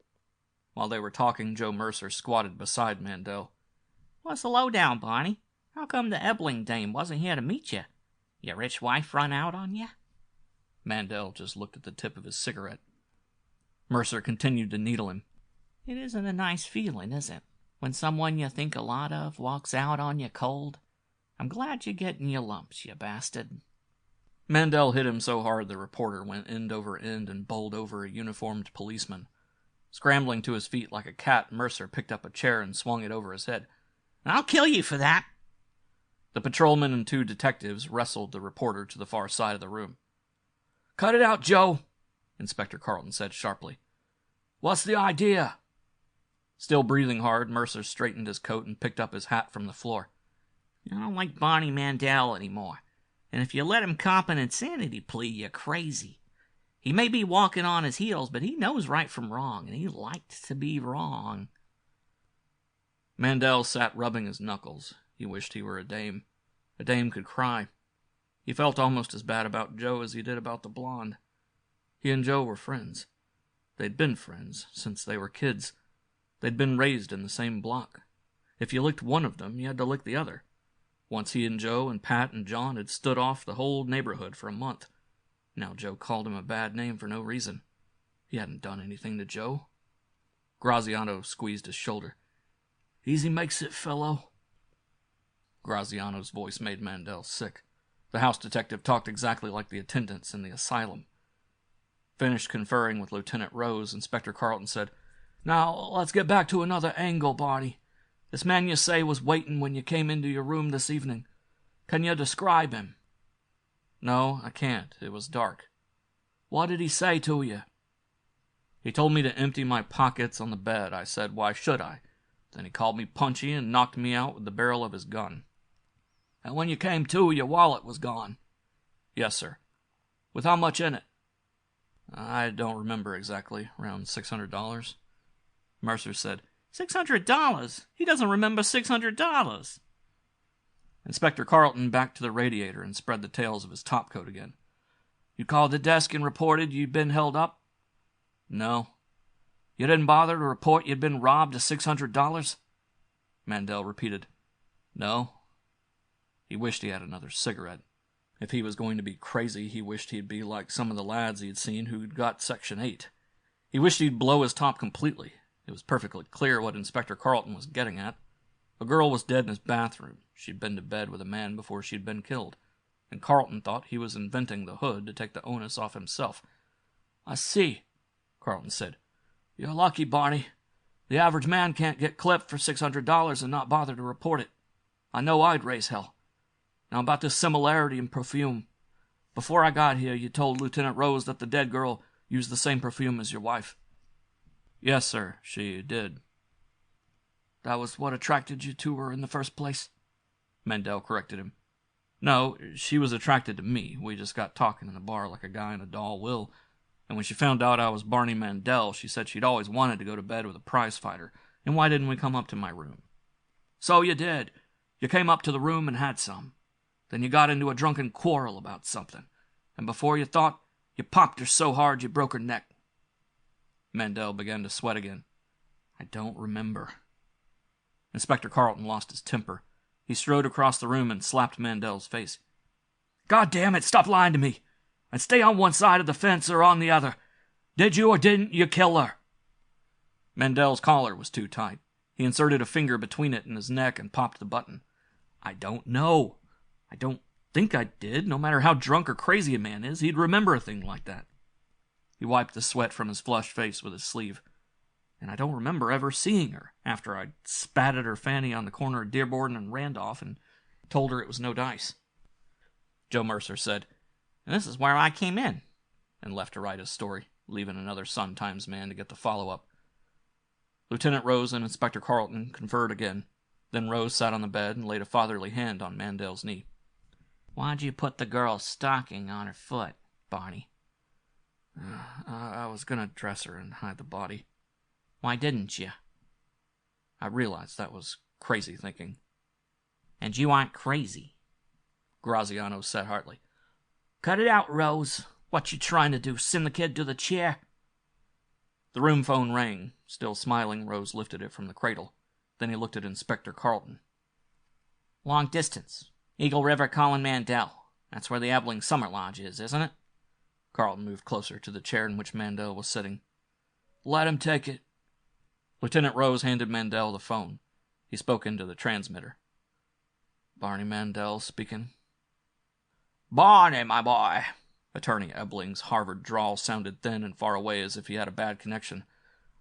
While they were talking, Joe Mercer squatted beside Mandel. "What's the lowdown, Barney? How come the Ebling dame wasn't here to meet you? Your rich wife run out on you?" Mandel just looked at the tip of his cigarette. Mercer continued to needle him. "It isn't a nice feeling, is it, when someone you think a lot of walks out on you cold? I'm glad you're getting your lumps, you bastard." Mandel hit him so hard the reporter went end over end and bowled over a uniformed policeman. Scrambling to his feet like a cat, Mercer picked up a chair and swung it over his head. "I'll kill you for that." The patrolman and 2 detectives wrestled the reporter to the far side of the room. "Cut it out, Joe," Inspector Carlton said sharply. "What's the idea?" Still breathing hard, Mercer straightened his coat and picked up his hat from the floor. "I don't like Barney Mandel anymore, and if you let him cop an insanity plea, you're crazy. He may be walking on his heels, but he knows right from wrong, and he liked to be wrong." Mandel sat rubbing his knuckles. He wished he were a dame. A dame could cry. He felt almost as bad about Joe as he did about the blonde. He and Joe were friends. They'd been friends since they were kids. They'd been raised in the same block. If you licked one of them, you had to lick the other. Once he and Joe and Pat and John had stood off the whole neighborhood for a month. Now Joe called him a bad name for no reason. He hadn't done anything to Joe. Graziano squeezed his shoulder. "Easy makes it, fellow." Graziano's voice made Mandel sick. The house detective talked exactly like the attendants in the asylum. Finished conferring with Lieutenant Rose, Inspector Carlton said, "Now, let's get back to another angle, Barney. This man you say was waiting when you came into your room this evening. Can you describe him?" "No, I can't. It was dark." "What did he say to you?" "He told me to empty my pockets on the bed. I said, why should I? Then he called me punchy and knocked me out with the barrel of his gun." "And when you came to, your wallet was gone?" "Yes, sir." "With how much in it?" "I don't remember exactly. Around $600. Mercer said, $600? He doesn't remember $600. Inspector Carlton backed to the radiator and spread the tails of his topcoat again. "You called the desk and reported you'd been held up?" "No." "You didn't bother to report you'd been robbed of $600? Mandel repeated, "No." He wished he had another cigarette. If he was going to be crazy, he wished he'd be like some of the lads he'd seen who'd got Section 8. He wished he'd blow his top completely. It was perfectly clear what Inspector Carlton was getting at. A girl was dead in his bathroom. She'd been to bed with a man before she'd been killed. And Carlton thought he was inventing the hood to take the onus off himself. "I see," Carlton said. "You're lucky, Barney. The average man can't get clipped for $600 and not bother to report it. I know I'd raise hell. Now about this similarity in perfume. Before I got here, you told Lieutenant Rose that the dead girl used the same perfume as your wife." "Yes, sir, she did." "That was what attracted you to her in the first place?" Mandel corrected him. "No, she was attracted to me. We just got talking in the bar like a guy and a doll will. And when she found out I was Barney Mandel, she said she'd always wanted to go to bed with a prize fighter, and why didn't we come up to my room?" "So you did. You came up to the room and had some. Then you got into a drunken quarrel about something, and before you thought, you popped her so hard you broke her neck." Mandel began to sweat again. "I don't remember." Inspector Carlton lost his temper. He strode across the room and slapped Mandel's face. "God damn it, stop lying to me, and stay on one side of the fence or on the other. Did you or didn't you kill her?" Mandel's collar was too tight. He inserted a finger between it and his neck and popped the button. "I don't know. I don't think I did. No matter how drunk or crazy a man is, he'd remember a thing like that." He wiped the sweat from his flushed face with his sleeve. "And I don't remember ever seeing her after I spat at her fanny on the corner of Dearborn and Randolph and told her it was no dice." Joe Mercer said, "And this is where I came in," and left to write his story, leaving another Sun-Times man to get the follow-up. Lieutenant Rose and Inspector Carlton conferred again. Then Rose sat on the bed and laid a fatherly hand on Mandel's knee. "Why'd you put the girl's stocking on her foot, Barney?" I was going to dress her and hide the body." "Why didn't you?" I realized that was crazy thinking. "And you aren't crazy," Graziano said heartily. "Cut it out, Rose. What you trying to do, send the kid to the chair?" The room phone rang. Still smiling, Rose lifted it from the cradle. Then he looked at Inspector Carlton. "Long distance. Eagle River calling Mandel. That's where the Ebbling Summer Lodge is, isn't it?" Carlton moved closer to the chair in which Mandel was sitting. "Let him take it." Lieutenant Rose handed Mandel the phone. He spoke into the transmitter. "Barney Mandel speaking." "Barney, my boy." Attorney Ebbling's Harvard drawl sounded thin and far away as if he had a bad connection.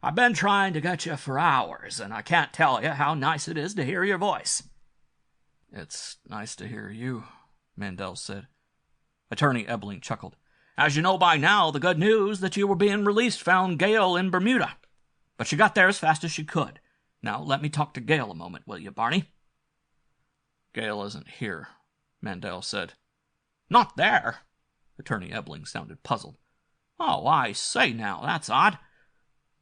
"I've been trying to get you for hours, and I can't tell you how nice it is to hear your voice." "It's nice to hear you," Mandel said. Attorney Ebbling chuckled. "As you know by now, the good news that you were being released found Gail in Bermuda. But she got there as fast as she could. Now let me talk to Gail a moment, will you, Barney?" "Gail isn't here," Mandel said. "Not there?" Attorney Ebbling sounded puzzled. "Oh, I say now, that's odd.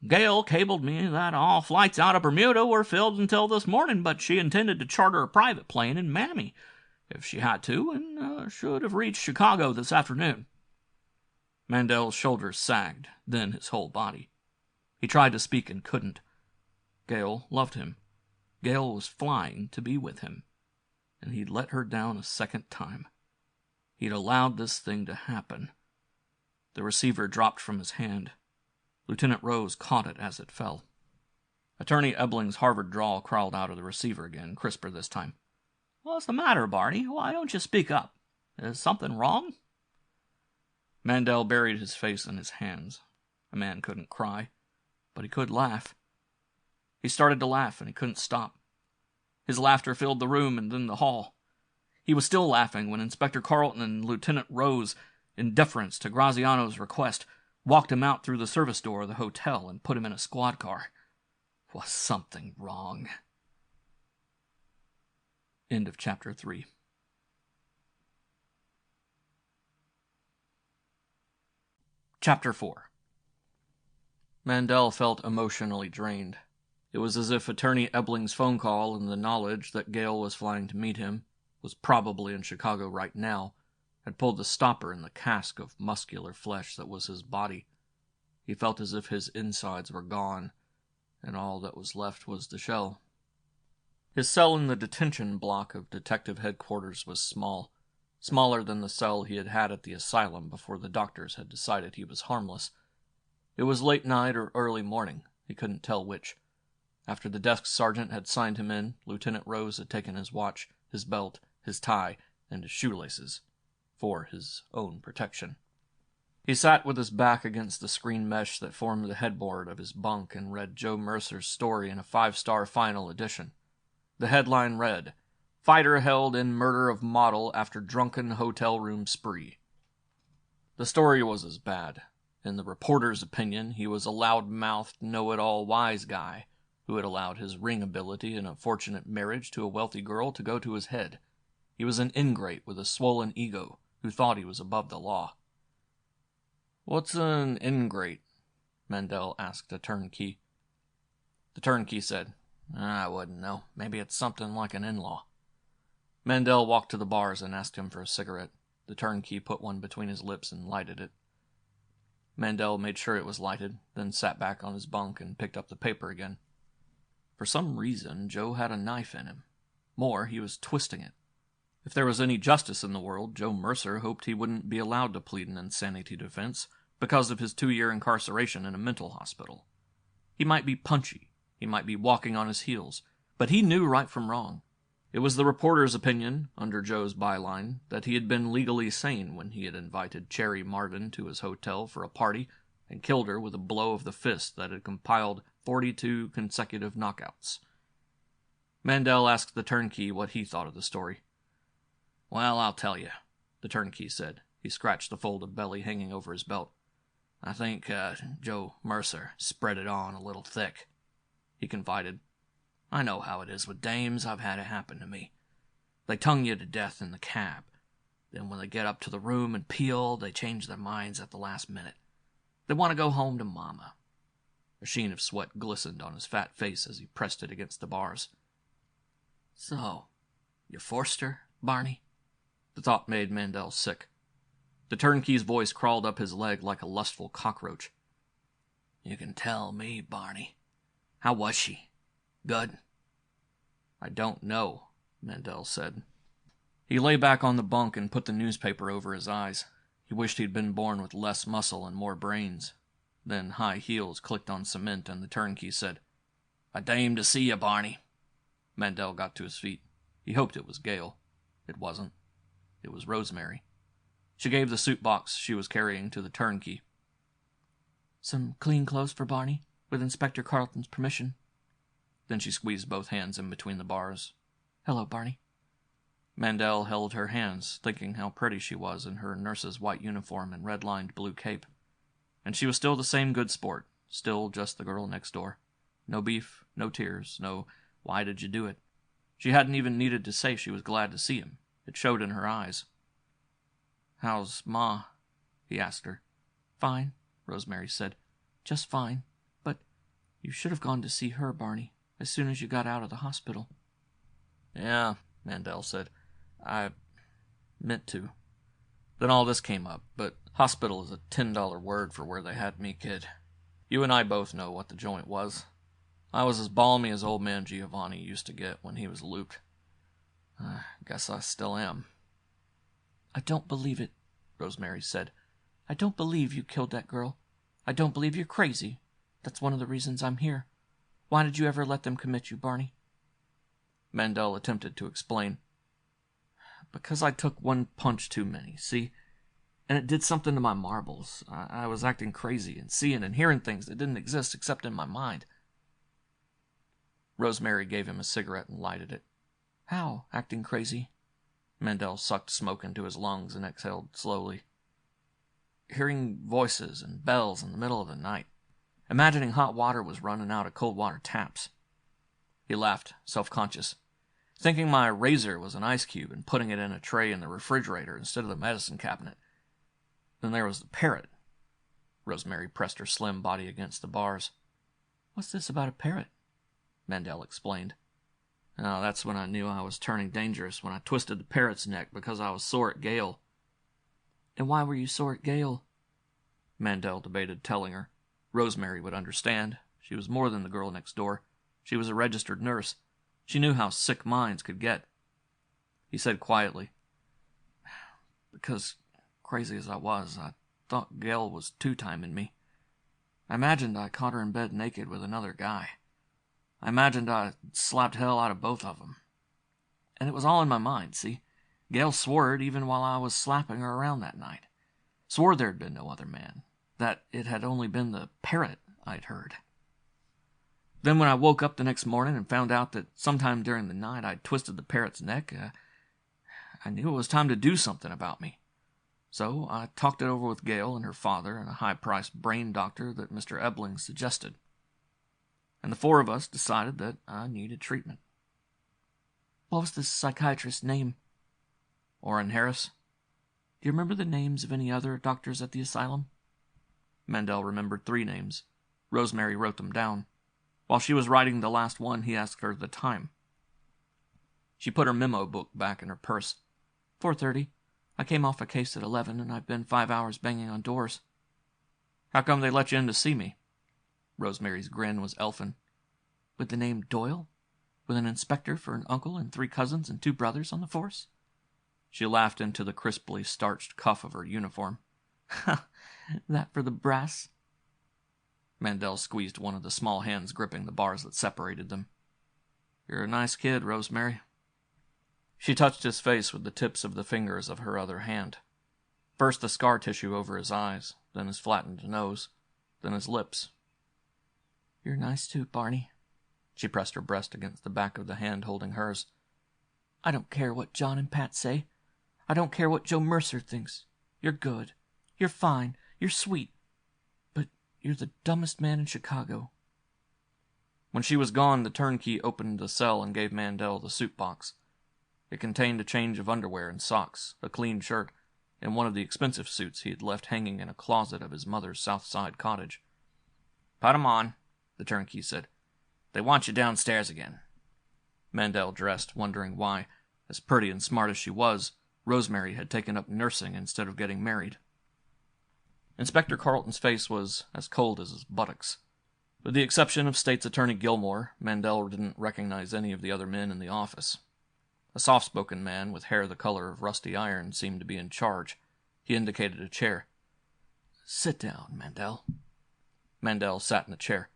Gail cabled me that all flights out of Bermuda were filled until this morning, but she intended to charter a private plane in Miami if she had to, and should have reached Chicago this afternoon." Mandel's shoulders sagged, then his whole body. He tried to speak and couldn't. Gail loved him. Gail was flying to be with him. And he'd let her down a second time. He'd allowed this thing to happen. The receiver dropped from his hand. Lieutenant Rose caught it as it fell. Attorney Ebbling's Harvard drawl crawled out of the receiver again, crisper this time. "What's the matter, Barney? Why don't you speak up? Is something wrong?" Mandel buried his face in his hands. A man couldn't cry, but he could laugh. He started to laugh, and he couldn't stop. His laughter filled the room and then the hall. He was still laughing when Inspector Carlton and Lieutenant Rose, in deference to Graziano's request, walked him out through the service door of the hotel and put him in a squad car. Was something wrong? End of Chapter 3. Chapter 4. Mandel felt emotionally drained. It was as if Attorney Ebbling's phone call and the knowledge that Gail was flying to meet him, was probably in Chicago right now, had pulled the stopper in the cask of muscular flesh that was his body. He felt as if his insides were gone, and all that was left was the shell. His cell in the detention block of detective headquarters was small, smaller than the cell he had had at the asylum before the doctors had decided he was harmless. It was late night or early morning, he couldn't tell which. After the desk sergeant had signed him in, Lieutenant Rose had taken his watch, his belt, his tie, and his shoelaces, for his own protection. He sat with his back against the screen mesh that formed the headboard of his bunk and read Joe Mercer's story in a 5-star final edition. The headline read, "Fighter held in murder of model after drunken hotel room spree." The story was as bad. In the reporter's opinion, he was a loud-mouthed, know-it-all wise guy who had allowed his ring ability and a fortunate marriage to a wealthy girl to go to his head. He was an ingrate with a swollen ego who thought he was above the law. "What's an ingrate?" Mandel asked a turnkey. The turnkey said, "I wouldn't know. Maybe it's something like an in-law." Mandel walked to the bars and asked him for a cigarette. The turnkey put one between his lips and lighted it. Mandel made sure it was lighted, then sat back on his bunk and picked up the paper again. For some reason, Joe had a knife in him. More, he was twisting it. If there was any justice in the world, Joe Mercer hoped he wouldn't be allowed to plead an insanity defense because of his 2-year incarceration in a mental hospital. He might be punchy, he might be walking on his heels, but he knew right from wrong. It was the reporter's opinion, under Joe's byline, that he had been legally sane when he had invited Cherry Marvin to his hotel for a party and killed her with a blow of the fist that had compiled 42 consecutive knockouts. Mandel asked the turnkey what he thought of the story. "Well, I'll tell you," the turnkey said. He scratched the fold of belly hanging over his belt. "I think Joe Mercer spread it on a little thick," he confided. "I know how it is with dames. I've had it happen to me. They tongue you to death in the cab. Then when they get up to the room and peel, they change their minds at the last minute. They want to go home to Mama." A sheen of sweat glistened on his fat face as he pressed it against the bars. "So, you forced her, Barney?" The thought made Mandel sick. The turnkey's voice crawled up his leg like a lustful cockroach. "You can tell me, Barney. How was she? Good?" "I don't know," Mandel said. He lay back on the bunk and put the newspaper over his eyes. He wished he'd been born with less muscle and more brains. Then high heels clicked on cement and the turnkey said, "A dame to see you, Barney." Mandel got to his feet. He hoped it was Gail. It wasn't. It was Rosemary. She gave the suit box she was carrying to the turnkey. "Some clean clothes for Barney, with Inspector Carlton's permission." Then she squeezed both hands in between the bars. "Hello, Barney." Mandel held her hands, thinking how pretty she was in her nurse's white uniform and red-lined blue cape. And she was still the same good sport, still just the girl next door. No beef, no tears, no "why did you do it?" She hadn't even needed to say she was glad to see him. It showed in her eyes. "How's Ma?" he asked her. "Fine," Rosemary said. "Just fine. But you should have gone to see her, Barney, as soon as you got out of the hospital." "Yeah," Mandel said. "I meant to. Then all this came up, but hospital is a $10 word for where they had me, kid. You and I both know what the joint was. I was as balmy as old man Giovanni used to get when he was looped. I guess I still am." "I don't believe it," Rosemary said. "I don't believe you killed that girl. I don't believe you're crazy. That's one of the reasons I'm here. Why did you ever let them commit you, Barney?" Mandel attempted to explain. "Because I took one punch too many, see? And it did something to my marbles. I was acting crazy and seeing and hearing things that didn't exist except in my mind." Rosemary gave him a cigarette and lighted it. "How, acting crazy?" Mandel sucked smoke into his lungs and exhaled slowly. "Hearing voices and bells in the middle of the night. Imagining hot water was running out of cold water taps." He laughed, self-conscious. "Thinking my razor was an ice cube and putting it in a tray in the refrigerator instead of the medicine cabinet. Then there was the parrot." Rosemary pressed her slim body against the bars. "What's this about a parrot?" Mandel explained. "Oh, that's when I knew I was turning dangerous, when I twisted the parrot's neck because I was sore at Gail." "And why were you sore at Gail?" Mandel debated telling her. Rosemary would understand. She was more than the girl next door. She was a registered nurse. She knew how sick minds could get. He said quietly, "Because, crazy as I was, I thought Gail was two-timing me. I imagined I caught her in bed naked with another guy. I imagined I slapped hell out of both of them. And it was all in my mind, see? Gail swore it even while I was slapping her around that night. Swore there'd been no other man. That it had only been the parrot I'd heard. Then when I woke up the next morning and found out that sometime during the night I'd twisted the parrot's neck, I knew it was time to do something about me. So I talked it over with Gail and her father and a high-priced brain doctor that Mr. Ebling suggested. And the four of us decided that I needed treatment." "What was the psychiatrist's name?" "Orrin Harris." "Do you remember the names of any other doctors at the asylum?" Mandel remembered 3 names. Rosemary wrote them down. While she was writing the last one, he asked her the time. She put her memo book back in her purse. 4:30. I came off a case at 11, and I've been 5 hours banging on doors." "How come they let you in to see me?" Rosemary's grin was elfin. "With the name Doyle? With an inspector for an uncle and 3 cousins and 2 brothers on the force?" She laughed into the crisply starched cuff of her uniform. "Ha! That for the brass?" Mandel squeezed one of the small hands gripping the bars that separated them. "You're a nice kid, Rosemary." She touched his face with the tips of the fingers of her other hand. First the scar tissue over his eyes, then his flattened nose. then his lips. "You're nice too, Barney." She pressed her breast against the back of the hand holding hers. "I don't care what John and Pat say. I don't care what Joe Mercer thinks. You're good. You're fine. You're sweet. But you're the dumbest man in Chicago." When she was gone, the turnkey opened the cell and gave Mandel the suit box. It contained a change of underwear and socks, a clean shirt, and one of the expensive suits he had left hanging in a closet of his mother's South Side cottage. "Put 'em on," the turnkey said. "They want you downstairs again." Mandel dressed, wondering why, as pretty and smart as she was, Rosemary had taken up nursing instead of getting married. Inspector Carlton's face was as cold as his buttocks. With the exception of State's Attorney Gilmore, Mandel didn't recognize any of the other men in the office. A soft-spoken man with hair the color of rusty iron seemed to be in charge. He indicated a chair. "Sit down, Mandel." Mandel sat in the chair.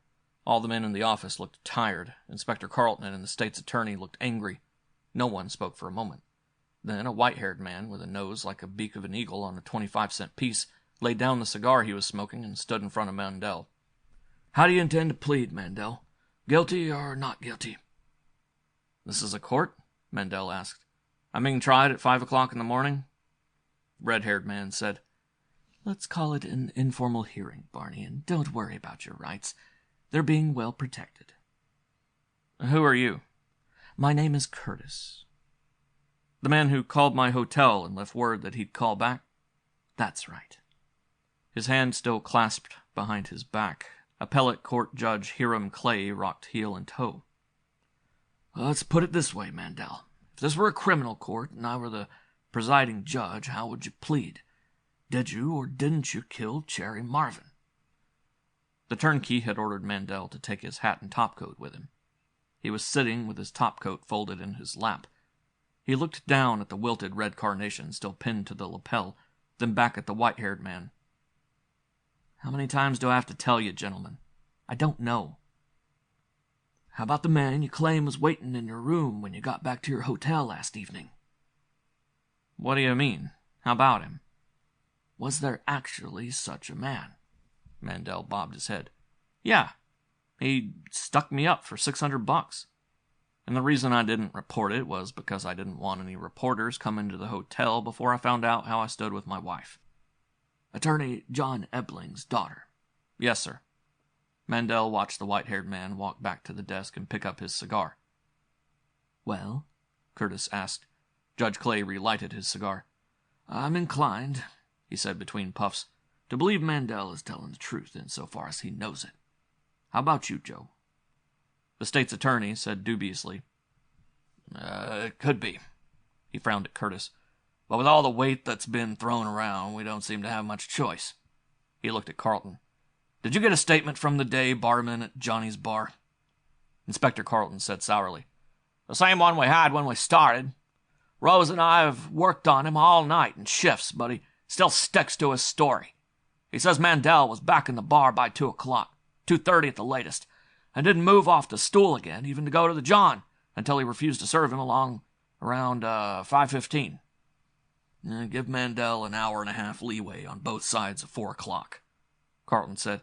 All the men in the office looked tired. Inspector Carlton and the State's Attorney looked angry. No one spoke for a moment. Then a white-haired man with a nose like a beak of an eagle on a 25-cent piece laid down the cigar he was smoking and stood in front of Mandel. "How do you intend to plead, Mandel? Guilty or not guilty?" "This is a court?" Mandel asked. "I'm being tried at 5 o'clock in the morning?" The red-haired man said, "Let's call it an informal hearing, Barney, and don't worry about your rights. They're being well protected." "Who are you?" "My name is Curtis." "The man who called my hotel and left word that he'd call back?" "That's right." His hand still clasped behind his back. Appellate Court Judge Hiram Clay rocked heel and toe. "Let's put it this way, Mandel. If this were a criminal court and I were the presiding judge, how would you plead? Did you or didn't you kill Cherry Marvin?" The turnkey had ordered Mandel to take his hat and topcoat with him. He was sitting with his topcoat folded in his lap. He looked down at the wilted red carnation still pinned to the lapel, then back at the white-haired man. "How many times do I have to tell you, gentlemen? I don't know." "How about the man you claim was waiting in your room when you got back to your hotel last evening?" "What do you mean? How about him?" "Was there actually such a man?" Mandel bobbed his head. "Yeah. He stuck me up for $600. And the reason I didn't report it was because I didn't want any reporters coming to the hotel before I found out how I stood with my wife." "Attorney John Ebling's daughter?" "Yes, sir." Mandel watched the white-haired man walk back to the desk and pick up his cigar. "Well?" Curtis asked. Judge Clay relighted his cigar. "I'm inclined," he said between puffs, "to believe Mandel is telling the truth insofar as he knows it. How about you, Joe?" The state's attorney said dubiously, It could be." He frowned at Curtis. "But with all the weight that's been thrown around, we don't seem to have much choice." He looked at Carlton. "Did you get a statement from the day barman at Johnny's bar?" Inspector Carlton said sourly, "The same one we had when we started. Rose and I have worked on him all night in shifts, but he still sticks to his story. He says Mandel was back in the bar by 2 o'clock, 2:30 at the latest, and didn't move off the stool again, even to go to the John, until he refused to serve him along around 5:15. Give Mandel an hour and a half leeway on both sides of 4 o'clock, Carlton said.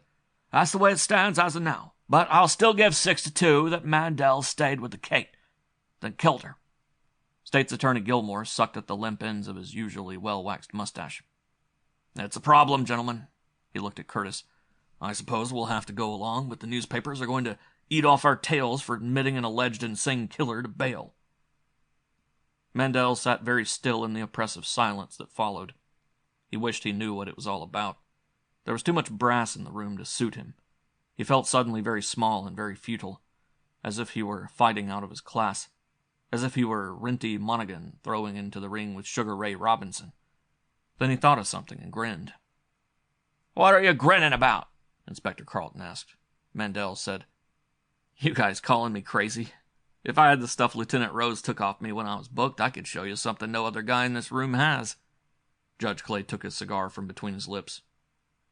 "That's the way it stands as of now, but I'll still give 6-2 that Mandel stayed with the Kate, then killed her." State's Attorney Gilmore sucked at the limp ends of his usually well-waxed mustache. "It's a problem, gentlemen." He looked at Curtis. "I suppose we'll have to go along, but the newspapers are going to eat off our tails for admitting an alleged insane killer to bail." Mandel sat very still in the oppressive silence that followed. He wished he knew what it was all about. There was too much brass in the room to suit him. He felt suddenly very small and very futile, as if he were fighting out of his class, as if he were Rinty Monaghan throwing into the ring with Sugar Ray Robinson. Then he thought of something and grinned. "What are you grinning about?" Inspector Carlton asked. Mandel said, "You guys calling me crazy? If I had the stuff Lieutenant Rose took off me when I was booked, I could show you something no other guy in this room has." Judge Clay took his cigar from between his lips.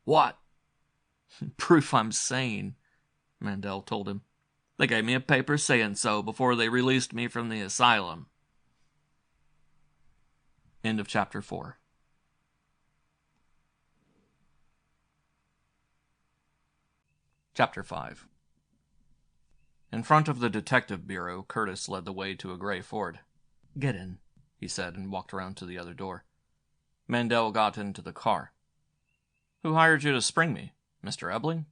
"What?" "Proof I'm sane," Mandel told him. "They gave me a paper saying so before they released me from the asylum." End of chapter 4. Chapter 5. In front of the detective bureau, Curtis led the way to a gray Ford. Get in, he said, and walked around to the other door. Mandel got into the car. Who hired you to spring me? Mr. Ebling?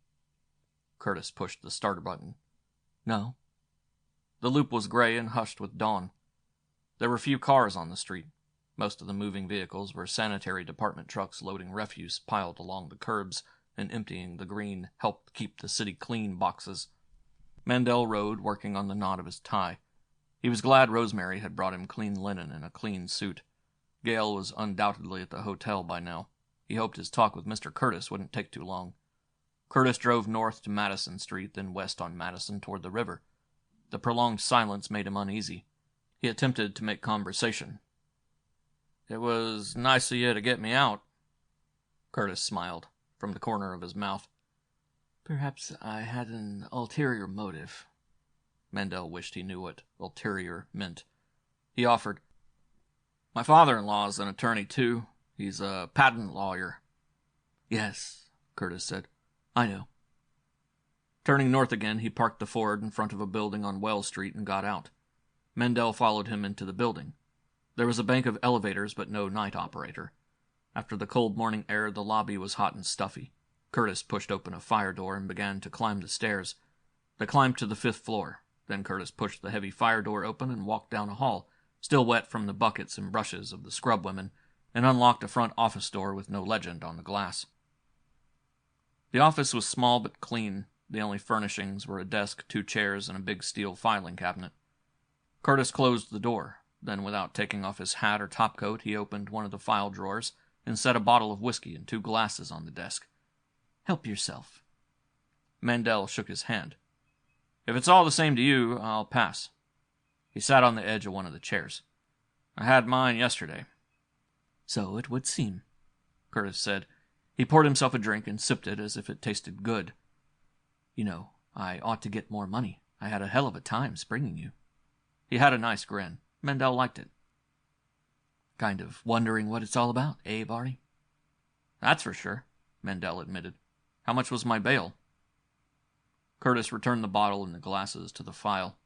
Curtis pushed the starter button. No. The loop was gray and hushed with dawn. There were few cars on the street. Most of the moving vehicles were sanitary department trucks loading refuse piled along the curbs and emptying the green help keep the city clean boxes. Mandel rode, working on the knot of his tie. He was glad Rosemary had brought him clean linen and a clean suit. Gale was undoubtedly at the hotel by now. He hoped his talk with Mr. Curtis wouldn't take too long. Curtis drove north to Madison Street, then west on Madison toward the river. The prolonged silence made him uneasy. He attempted to make conversation. It was nice of you to get me out. Curtis smiled from the corner of his mouth. Perhaps I had an ulterior motive. Mandel wished he knew what ulterior meant. He offered, My father-in-law's an attorney, too. He's a patent lawyer. Yes, Curtis said. I know. Turning north again, he parked the Ford in front of a building on Wells Street and got out. Mandel followed him into the building. There was a bank of elevators, but no night operator. After the cold morning air, the lobby was hot and stuffy. Curtis pushed open a fire door and began to climb the stairs. They climbed to the 5th floor. Then Curtis pushed the heavy fire door open and walked down a hall, still wet from the buckets and brushes of the scrub women, and unlocked a front office door with no legend on the glass. The office was small but clean. The only furnishings were a desk, 2 chairs, and a big steel filing cabinet. Curtis closed the door. Then, without taking off his hat or topcoat, he opened one of the file drawers and set a bottle of whiskey and 2 glasses on the desk. Help yourself. Mandel shook his hand. If it's all the same to you, I'll pass. He sat on the edge of one of the chairs. I had mine yesterday. So it would seem, Curtis said. He poured himself a drink and sipped it as if it tasted good. You know, I ought to get more money. I had a hell of a time springing you. He had a nice grin. Mandel liked it. Kind of wondering what it's all about, eh, Barney? That's for sure, Mandel admitted. How much was my bail? Curtis returned the bottle and the glasses to the file.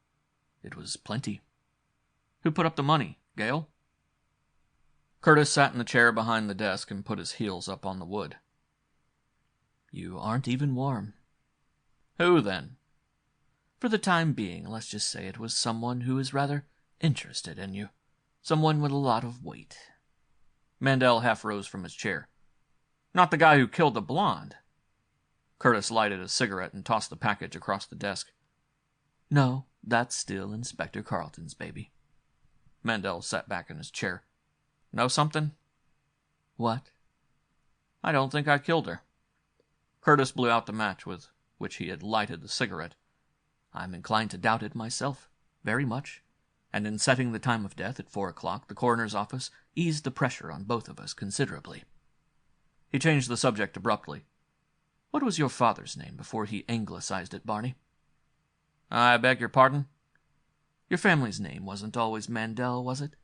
It was plenty. Who put up the money, Gale? Curtis sat in the chair behind the desk and put his heels up on the wood. You aren't even warm. Who, then? For the time being, let's just say it was someone who is rather interested in you. Someone with a lot of weight. Mandel half rose from his chair. Not the guy who killed the blonde. Curtis lighted a cigarette and tossed the package across the desk. No, that's still Inspector Carlton's baby. Mandel sat back in his chair. Know something? What? I don't think I killed her. Curtis blew out the match with which he had lighted the cigarette. I'm inclined to doubt it myself, very much. And in setting the time of death at 4 o'clock, the coroner's office eased the pressure on both of us considerably. He changed the subject abruptly. What was your father's name before he anglicized it, Barney? I beg your pardon? Your family's name wasn't always Mandel, was it?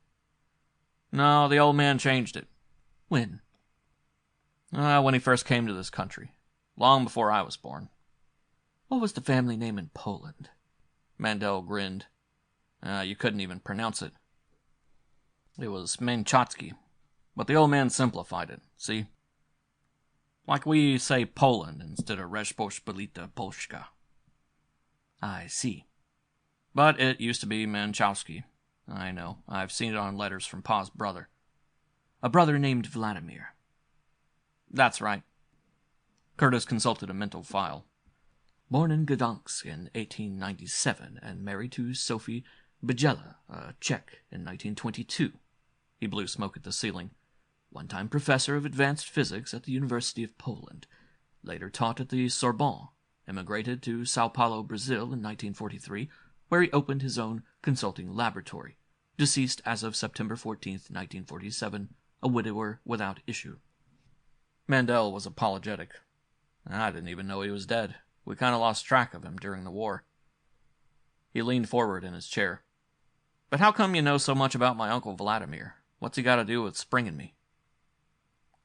No, the old man changed it. When? When he first came to this country. Long before I was born. What was the family name in Poland? Mandel grinned. You couldn't even pronounce it. It was Menchatsky, but the old man simplified it, see? Like we say Poland instead of Rzeczpospolita Polska. I see. But it used to be Menchowski. I know. I've seen it on letters from Pa's brother. A brother named Vladimir. That's right. Curtis consulted a mental file. Born in Gdansk in 1897 and married to Sophie Bajela, a Czech, in 1922. He blew smoke at the ceiling. One-time professor of advanced physics at the University of Poland. Later taught at the Sorbonne. Emigrated to Sao Paulo, Brazil in 1943, where he opened his own consulting laboratory. Deceased as of September 14, 1947, a widower without issue. Mandel was apologetic. I didn't even know he was dead. We kind of lost track of him during the war. He leaned forward in his chair. But how come you know so much about my Uncle Vladimir? What's he got to do with springing me?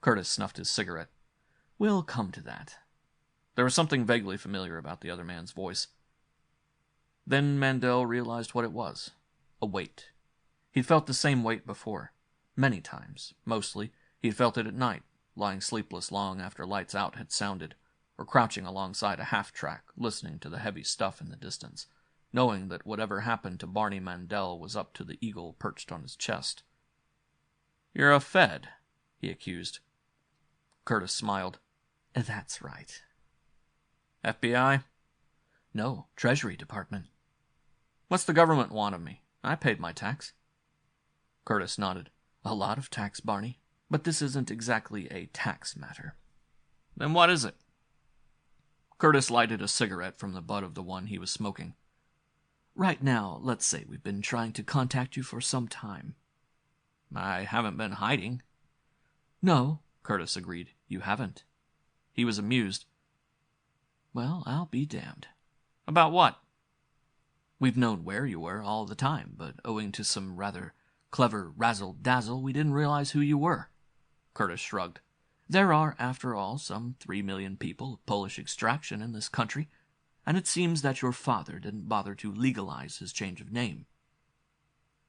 Curtis snuffed his cigarette. We'll come to that. There was something vaguely familiar about the other man's voice. Then Mandel realized what it was. A weight. He'd felt the same weight before. Many times. Mostly, he'd felt it at night, lying sleepless long after lights out had sounded, or crouching alongside a half-track, listening to the heavy stuff in the distance, knowing that whatever happened to Barney Mandel was up to the eagle perched on his chest. "You're a Fed," he accused. Curtis smiled. "That's right." "FBI?" "No, Treasury Department." "What's the government want of me? I paid my tax." Curtis nodded. "A lot of tax, Barney, but this isn't exactly a tax matter." "Then what is it?" Curtis lighted a cigarette from the butt of the one he was smoking. "Right now, let's say we've been trying to contact you for some time." "I haven't been hiding." "No," Curtis agreed, "you haven't." He was amused. "Well, I'll be damned." "About what?" "We've known where you were all the time, but owing to some rather clever razzle-dazzle, we didn't realize who you were." Curtis shrugged. "There are, after all, some 3 million people of Polish extraction in this country, and it seems that your father didn't bother to legalize his change of name."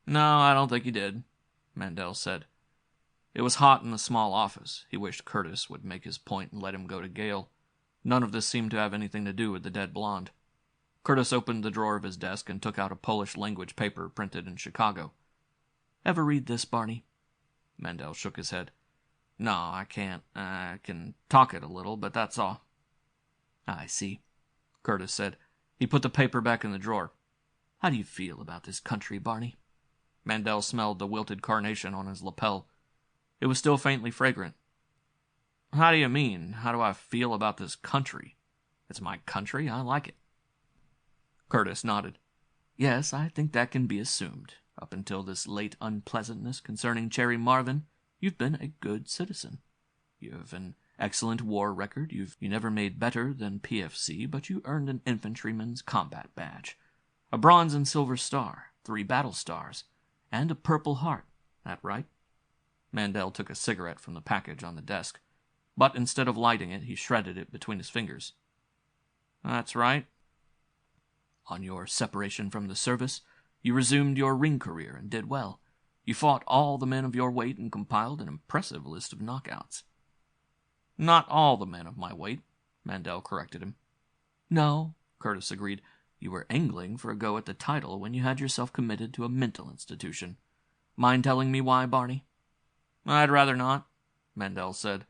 "No, I don't think he did," Mandel said. It was hot in the small office. He wished Curtis would make his point and let him go to Gale. None of this seemed to have anything to do with the dead blonde. Curtis opened the drawer of his desk and took out a Polish-language paper printed in Chicago. "Ever read this, Barney?" Mandel shook his head. "No, I can't. I can talk it a little, but that's all." "I see," Curtis said. He put the paper back in the drawer. "How do you feel about this country, Barney?" Mandel smelled the wilted carnation on his lapel. It was still faintly fragrant. "How do you mean? How do I feel about this country? It's my country. I like it." Curtis nodded. "Yes, I think that can be assumed. Up until this late unpleasantness concerning Cherry Marvin, you've been a good citizen. You have an excellent war record. You never made better than PFC, but you earned an infantryman's combat badge, a bronze and silver star, 3 battle stars, and a Purple Heart. That right?" Mandel took a cigarette from the package on the desk, but instead of lighting it, he shredded it between his fingers. "That's right." "On your separation from the service, you resumed your ring career and did well. You fought all the men of your weight and compiled an impressive list of knockouts." "Not all the men of my weight," Mandel corrected him. "No," Curtis agreed. "You were angling for a go at the title when you had yourself committed to a mental institution. Mind telling me why, Barney?" "I'd rather not," Mandel said.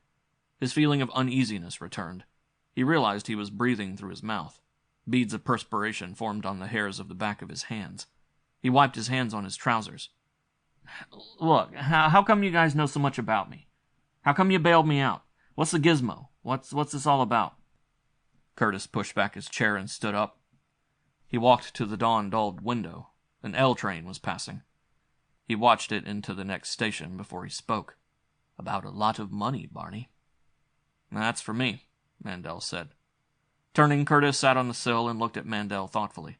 His feeling of uneasiness returned. He realized he was breathing through his mouth. Beads of perspiration formed on the hairs of the back of his hands. He wiped his hands on his trousers. "Look, how come you guys know so much about me? How come you bailed me out? What's the gizmo? What's this all about?" Curtis pushed back his chair and stood up. He walked to the dawn-dulled window. An L train was passing. He watched it into the next station before he spoke. "About a lot of money, Barney." "That's for me," Mandel said. Turning, Curtis sat on the sill and looked at Mandel thoughtfully.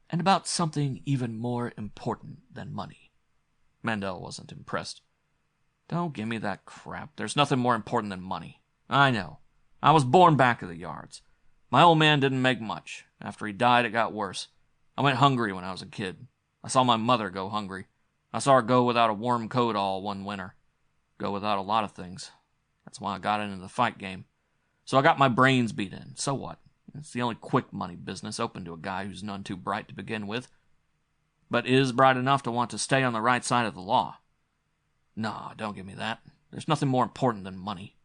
"And about something even more important than money." Mandel wasn't impressed. "Don't give me that crap. There's nothing more important than money. I know. I was born back of the yards. My old man didn't make much. After he died, it got worse. I went hungry when I was a kid. I saw my mother go hungry. I saw her go without a warm coat all one winter. Go without a lot of things. That's why I got into the fight game. So I got my brains beat in. So what? It's the only quick money business open to a guy who's none too bright to begin with, but is bright enough to want to stay on the right side of the law. No, don't give me that. There's nothing more important than money."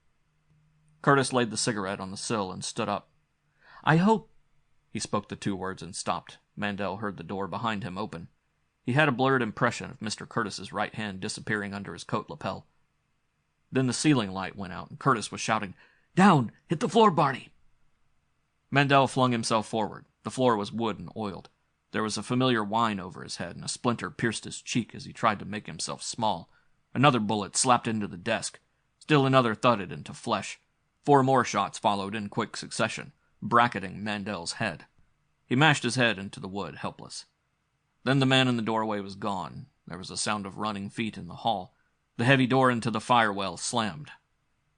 Curtis laid the cigarette on the sill and stood up. "I hope—" He spoke the 2 words and stopped. Mandel heard the door behind him open. He had a blurred impression of Mr. Curtis's right hand disappearing under his coat lapel. Then the ceiling light went out, and Curtis was shouting, "Down! Hit the floor, Barney!" Mandel flung himself forward. The floor was wood and oiled. There was a familiar whine over his head, and a splinter pierced his cheek as he tried to make himself small. Another bullet slapped into the desk. Still another thudded into flesh. 4 more shots followed in quick succession, bracketing Mandel's head. He mashed his head into the wood, helpless. Then the man in the doorway was gone. There was a sound of running feet in the hall. The heavy door into the firewell slammed.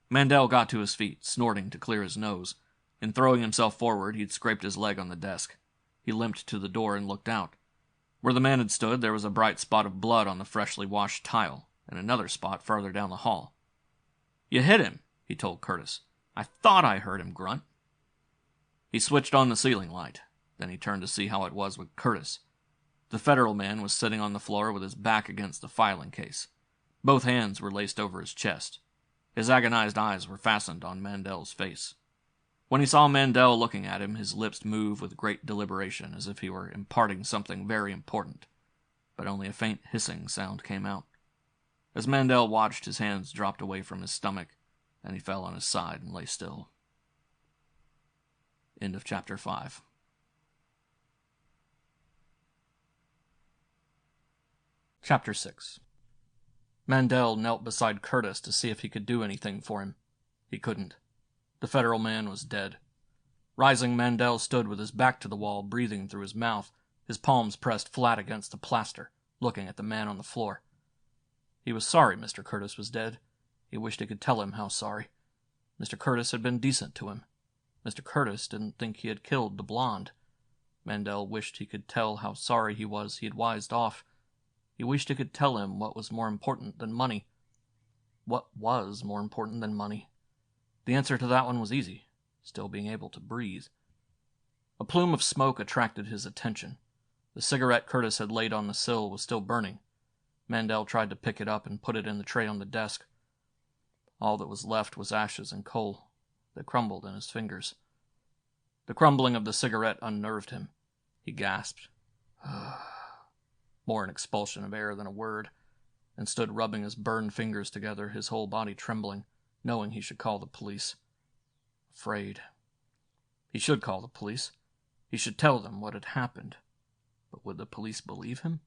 Mandel got to his feet, snorting to clear his nose. In throwing himself forward, he'd scraped his leg on the desk. He limped to the door and looked out. Where the man had stood, there was a bright spot of blood on the freshly washed tile, and another spot farther down the hall. "You hit him," he told Curtis. "I thought I heard him grunt." He switched on the ceiling light. Then he turned to see how it was with Curtis. The federal man was sitting on the floor with his back against the filing case. Both hands were laced over his chest. His agonized eyes were fastened on Mandel's face. When he saw Mandel looking at him, his lips moved with great deliberation, as if he were imparting something very important, but only a faint hissing sound came out. As Mandel watched, his hands dropped away from his stomach, and he fell on his side and lay still. End of Chapter 5. Chapter 6. Mandel knelt beside Curtis to see if he could do anything for him. He couldn't. The federal man was dead. Rising, Mandel stood with his back to the wall, breathing through his mouth, his palms pressed flat against the plaster, looking at the man on the floor. He was sorry Mr. Curtis was dead. He wished he could tell him how sorry. Mr. Curtis had been decent to him. Mr. Curtis didn't think he had killed the blonde. Mandel wished he could tell how sorry he was he had wised off. He wished he could tell him what was more important than money. What was more important than money? The answer to that one was easy, still being able to breathe. A plume of smoke attracted his attention. The cigarette Curtis had laid on the sill was still burning. Mandel tried to pick it up and put it in the tray on the desk. All that was left was ashes and coal. They crumbled in his fingers. The crumbling of the cigarette unnerved him. He gasped. More an expulsion of air than a word, and stood rubbing his burned fingers together, his whole body trembling, knowing he should call the police. Afraid. He should call the police. He should tell them what had happened. But would the police believe him?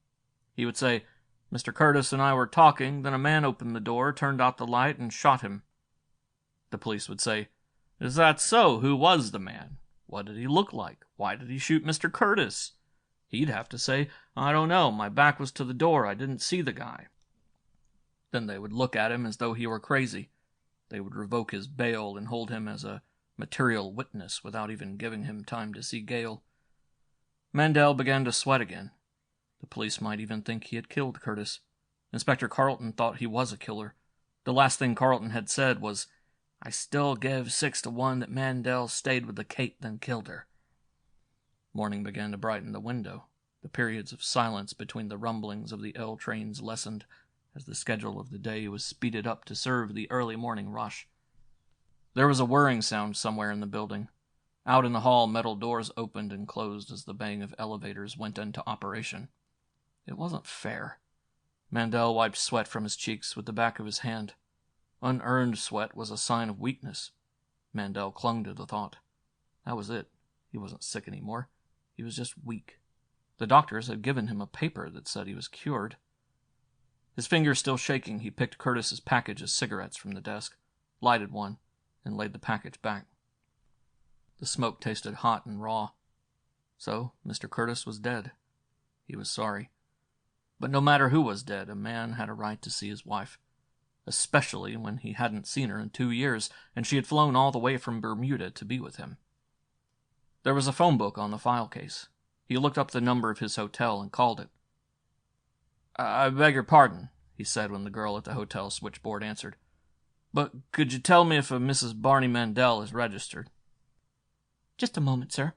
He would say, "Mr. Curtis and I were talking, then a man opened the door, turned out the light, and shot him." The police would say, "Is that so? Who was the man? What did he look like? Why did he shoot Mr. Curtis?" He'd have to say, "I don't know. My back was to the door. I didn't see the guy." Then they would look at him as though he were crazy. They would revoke his bail and hold him as a material witness without even giving him time to see Gale. Mandel began to sweat again. The police might even think he had killed Curtis. Inspector Carlton thought he was a killer. The last thing Carlton had said was, "I still give 6-1 that Mandel stayed with the Kate than killed her." Morning began to brighten the window. The periods of silence between the rumblings of the L trains lessened as the schedule of the day was speeded up to serve the early morning rush. There was a whirring sound somewhere in the building. Out in the hall, metal doors opened and closed as the bang of elevators went into operation. It wasn't fair. Mandel wiped sweat from his cheeks with the back of his hand. Unearned sweat was a sign of weakness. Mandel clung to the thought. That was it. He wasn't sick anymore. He was just weak. The doctors had given him a paper that said he was cured. His fingers still shaking, he picked Curtis's package of cigarettes from the desk, lighted one, and laid the package back. The smoke tasted hot and raw. So, Mr. Curtis was dead. He was sorry. But no matter who was dead, a man had a right to see his wife, especially when he hadn't seen her in 2 years, and she had flown all the way from Bermuda to be with him. There was a phone book on the file case. He looked up the number of his hotel and called it. "I beg your pardon," he said when the girl at the hotel switchboard answered. "But could you tell me if a Mrs. Barney Mandel is registered?" "Just a moment, sir."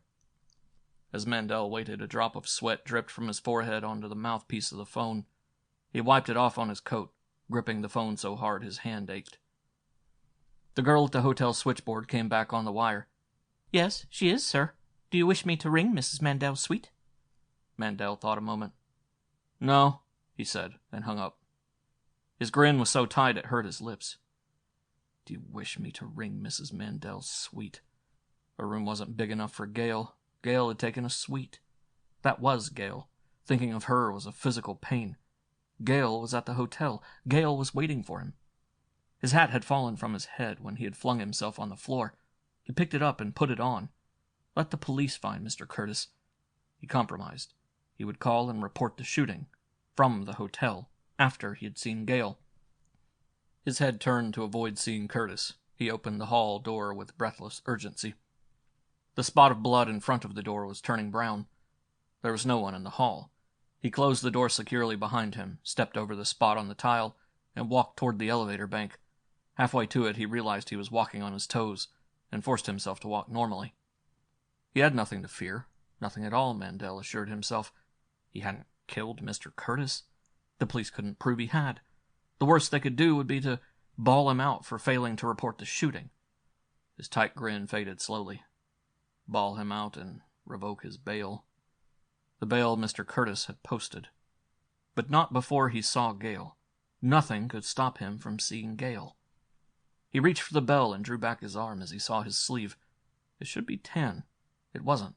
As Mandel waited, a drop of sweat dripped from his forehead onto the mouthpiece of the phone. He wiped it off on his coat, gripping the phone so hard his hand ached. The girl at the hotel switchboard came back on the wire. "Yes, she is, sir. Do you wish me to ring Mrs. Mandel's suite?" Mandel thought a moment. "No," he said, and hung up. His grin was so tight it hurt his lips. Do you wish me to ring Mrs. Mandel's suite? Her room wasn't big enough for Gale. Gale had taken a suite. That was Gale. Thinking of her was a physical pain. Gale was at the hotel. Gale was waiting for him. His hat had fallen from his head when he had flung himself on the floor. He picked it up and put it on. Let the police find Mr. Curtis. He compromised. He would call and report the shooting from the hotel after he had seen Gale. His head turned to avoid seeing Curtis. He opened the hall door with breathless urgency. The spot of blood in front of the door was turning brown. There was no one in the hall. He closed the door securely behind him, stepped over the spot on the tile, and walked toward the elevator bank. Halfway to it, he realized he was walking on his toes, and forced himself to walk normally. He had nothing to fear. Nothing at all, Mandel assured himself. He hadn't killed Mr. Curtis. The police couldn't prove he had. The worst they could do would be to bawl him out for failing to report the shooting. His tight grin faded slowly. Bawl him out and revoke his bail. The bail Mr. Curtis had posted. But not before he saw Gale. Nothing could stop him from seeing Gale. He reached for the bell and drew back his arm as he saw his sleeve. It should be tan. It wasn't.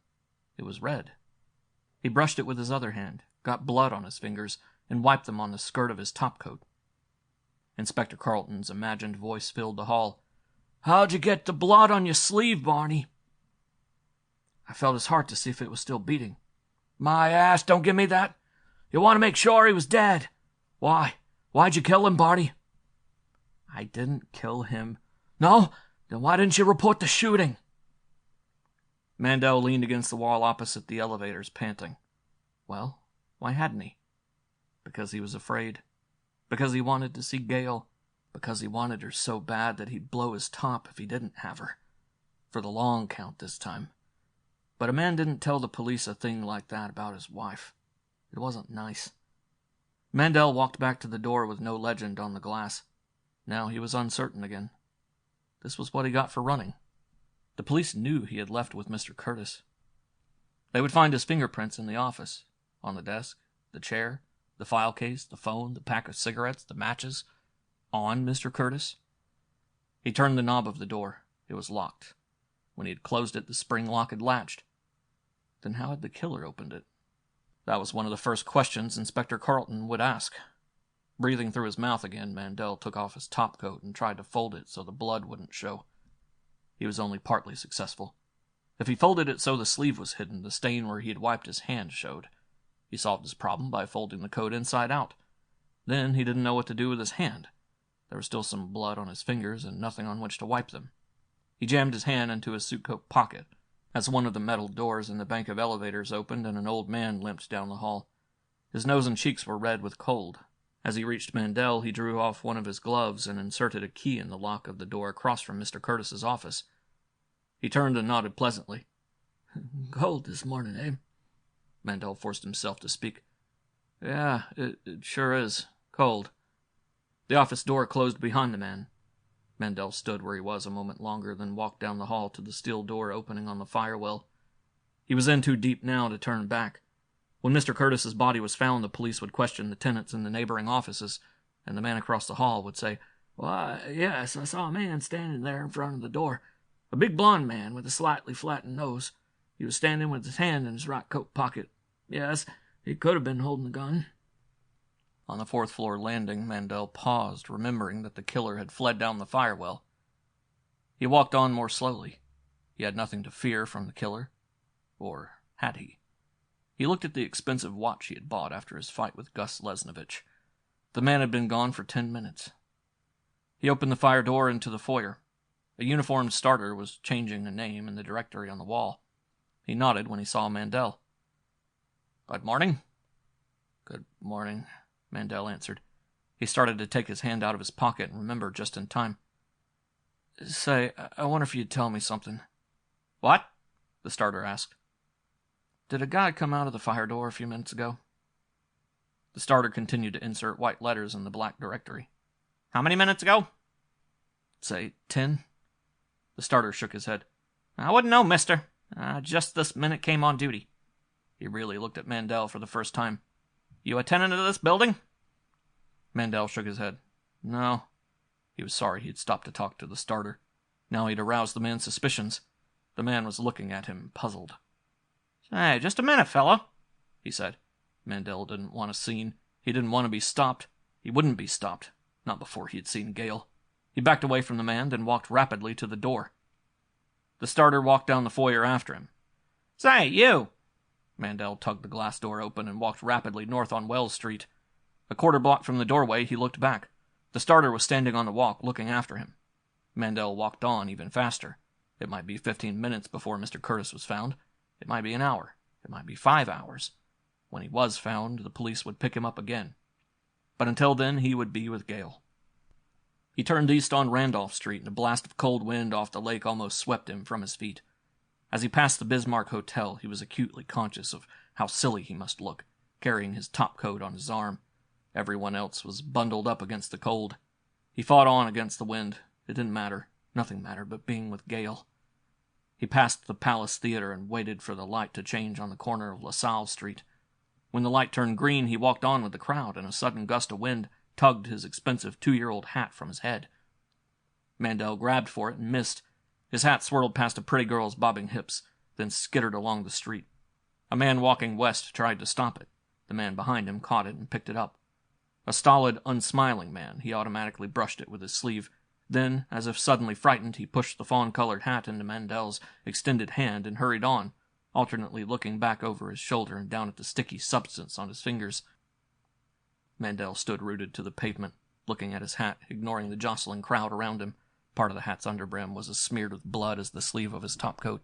It was red. He brushed it with his other hand, got blood on his fingers, and wiped them on the skirt of his topcoat. Inspector Carlton's imagined voice filled the hall. "How'd you get the blood on your sleeve, Barney?" "I felt his heart to see if it was still beating." "My ass, don't give me that. You want to make sure he was dead. Why? Why'd you kill him, Barney?" "I didn't kill him." "No? Then why didn't you report the shooting?" Mandel leaned against the wall opposite the elevators, panting. Well, why hadn't he? Because he was afraid. Because he wanted to see Gale. Because he wanted her so bad that he'd blow his top if he didn't have her. For the long count this time. But a man didn't tell the police a thing like that about his wife. It wasn't nice. Mandel walked back to the door with no legend on the glass. Now he was uncertain again. This was what he got for running. The police knew he had left with Mr. Curtis. They would find his fingerprints in the office, on the desk, the chair, the file case, the phone, the pack of cigarettes, the matches, on Mr. Curtis. He turned the knob of the door. It was locked. When he had closed it, the spring lock had latched. Then how had the killer opened it? That was one of the first questions Inspector Carlton would ask. Breathing through his mouth again, Mandel took off his topcoat and tried to fold it so the blood wouldn't show. He was only partly successful. If he folded it so the sleeve was hidden, the stain where he had wiped his hand showed. He solved his problem by folding the coat inside out. Then he didn't know what to do with his hand. There was still some blood on his fingers and nothing on which to wipe them. He jammed his hand into his suit coat pocket as one of the metal doors in the bank of elevators opened and an old man limped down the hall. His nose and cheeks were red with cold. As he reached Mandel, he drew off one of his gloves and inserted a key in the lock of the door across from Mr. Curtis's office. He turned and nodded pleasantly. "Cold this morning, eh?" Mandel forced himself to speak. "Yeah, it sure is. Cold." The office door closed behind the man. Mandel stood where he was a moment longer, then walked down the hall to the steel door opening on the firewell. He was in too deep now to turn back. When Mr. Curtis's body was found, the police would question the tenants in the neighboring offices, and the man across the hall would say, "Why, yes, I saw a man standing there in front of the door. A big blond man with a slightly flattened nose. He was standing with his hand in his right coat pocket. Yes, he could have been holding the gun." On the fourth-floor landing, Mandel paused, remembering that the killer had fled down the firewell. He walked on more slowly. He had nothing to fear from the killer. Or had he? He looked at the expensive watch he had bought after his fight with Gus Lesnovich. The man had been gone for 10 minutes. He opened the fire door into the foyer. A uniformed starter was changing a name in the directory on the wall. He nodded when he saw Mandel. "Good morning." "Good morning," Mandel answered. He started to take his hand out of his pocket and remembered just in time. "Say, I wonder if you'd tell me something." "What?" the starter asked. "Did a guy come out of the fire door a few minutes ago?" The starter continued to insert white letters in the black directory. "How many minutes ago?" "Say, 10. The starter shook his head. "I wouldn't know, mister. Just this minute came on duty." He really looked at Mandel for the first time. "You a tenant of this building?" Mandel shook his head. "No." He was sorry he had stopped to talk to the starter. Now he'd aroused the man's suspicions. The man was looking at him, puzzled. "Say, just a minute, fellow," he said. Mandel didn't want a scene. He didn't want to be stopped. He wouldn't be stopped. Not before he had seen Gale. He backed away from the man, then walked rapidly to the door. The starter walked down the foyer after him. "Say, you!" Mandel tugged the glass door open and walked rapidly north on Wells Street. A quarter block from the doorway, he looked back. The starter was standing on the walk, looking after him. Mandel walked on even faster. It might be 15 minutes before Mr. Curtis was found. It might be an hour. It might be 5 hours. When he was found, the police would pick him up again. But until then, he would be with Gale. He turned east on Randolph Street, and a blast of cold wind off the lake almost swept him from his feet. As he passed the Bismarck Hotel, he was acutely conscious of how silly he must look, carrying his topcoat on his arm. Everyone else was bundled up against the cold. He fought on against the wind. It didn't matter. Nothing mattered but being with Gale. He passed the Palace Theater and waited for the light to change on the corner of LaSalle Street. When the light turned green, he walked on with the crowd, and a sudden gust of wind tugged his expensive 2-year-old hat from his head. Mandel grabbed for it and missed. His hat swirled past a pretty girl's bobbing hips, then skittered along the street. A man walking west tried to stop it. The man behind him caught it and picked it up. A stolid, unsmiling man, he automatically brushed it with his sleeve. Then, as if suddenly frightened, he pushed the fawn-colored hat into Mandel's extended hand and hurried on, alternately looking back over his shoulder and down at the sticky substance on his fingers. Mandel stood rooted to the pavement, looking at his hat, ignoring the jostling crowd around him. Part of the hat's underbrim was as smeared with blood as the sleeve of his topcoat.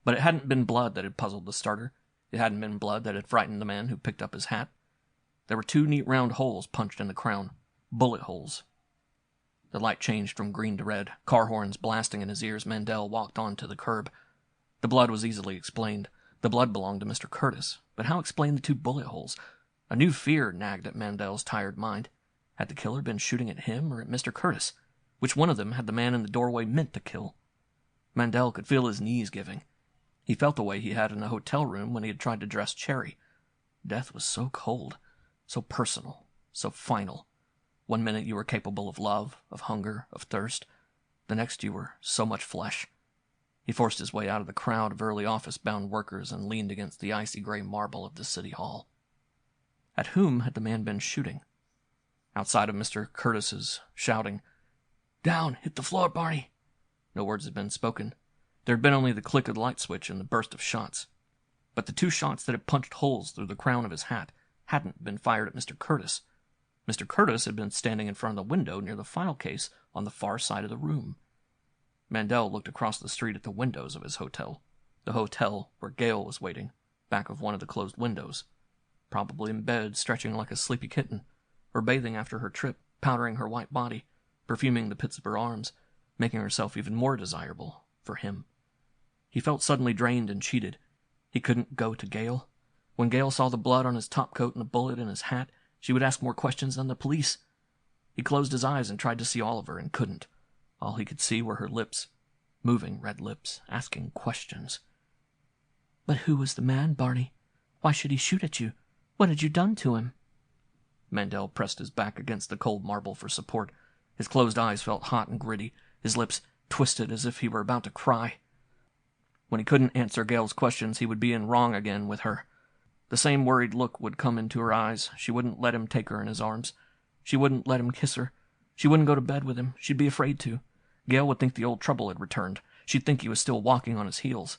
But it hadn't been blood that had puzzled the starter. It hadn't been blood that had frightened the man who picked up his hat. There were 2 neat round holes punched in the crown. Bullet holes. The light changed from green to red. Car horns blasting in his ears, Mandel walked on to the curb. The blood was easily explained. The blood belonged to Mr. Curtis. But how explain the 2 bullet holes? A new fear nagged at Mandel's tired mind. Had the killer been shooting at him or at Mr. Curtis? Which one of them had the man in the doorway meant to kill? Mandel could feel his knees giving. He felt the way he had in the hotel room when he had tried to dress Cherry. Death was so cold, so personal, so final. One minute you were capable of love, of hunger, of thirst. The next you were so much flesh. He forced his way out of the crowd of early office-bound workers and leaned against the icy gray marble of the city hall. At whom had the man been shooting? Outside of Mr. Curtis's, shouting, "Down! Hit the floor, Barney!" No words had been spoken. There had been only the click of the light switch and the burst of shots. But the 2 shots that had punched holes through the crown of his hat hadn't been fired at Mr. Curtis. Mr. Curtis had been standing in front of the window near the file case on the far side of the room. Mandel looked across the street at the windows of his hotel, the hotel where Gale was waiting, back of one of the closed windows, probably in bed, stretching like a sleepy kitten, or bathing after her trip, powdering her white body, perfuming the pits of her arms, making herself even more desirable for him. He felt suddenly drained and cheated. He couldn't go to Gale. When Gale saw the blood on his topcoat and the bullet in his hat, she would ask more questions than the police. He closed his eyes and tried to see Oliver and couldn't. All he could see were her lips, moving red lips, asking questions. "But who was the man, Barney? Why should he shoot at you? What had you done to him?" Mandel pressed his back against the cold marble for support. His closed eyes felt hot and gritty, his lips twisted as if he were about to cry. When he couldn't answer Gale's questions, he would be in wrong again with her. The same worried look would come into her eyes. She wouldn't let him take her in his arms. She wouldn't let him kiss her. She wouldn't go to bed with him. She'd be afraid to. Gale would think the old trouble had returned. She'd think he was still walking on his heels.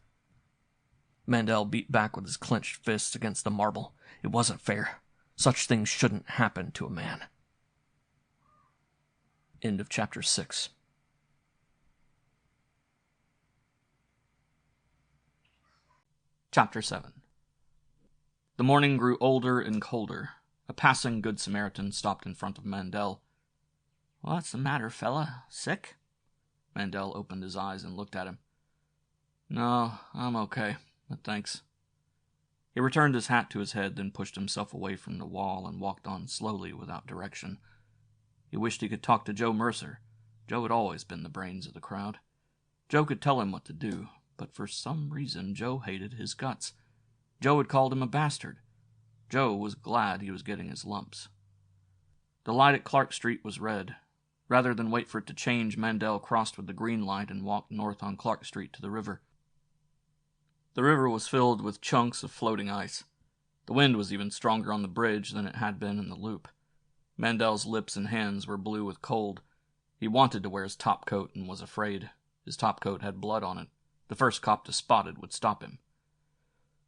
Mandel beat back with his clenched fists against the marble. It wasn't fair. Such things shouldn't happen to a man. End of chapter 6. Chapter 7. The morning grew older and colder. A passing Good Samaritan stopped in front of Mandel. "What's the matter, fella? Sick?" Mandel opened his eyes and looked at him. "No, I'm okay, but thanks." He returned his hat to his head, then pushed himself away from the wall and walked on slowly without direction. He wished he could talk to Joe Mercer. Joe had always been the brains of the crowd. Joe could tell him what to do, but for some reason Joe hated his guts. Joe had called him a bastard. Joe was glad he was getting his lumps. The light at Clark Street was red. Rather than wait for it to change, Mandel crossed with the green light and walked north on Clark Street to the river. The river was filled with chunks of floating ice. The wind was even stronger on the bridge than it had been in the loop. Mandel's lips and hands were blue with cold. He wanted to wear his topcoat and was afraid. His topcoat had blood on it. The first cop to spot it would stop him.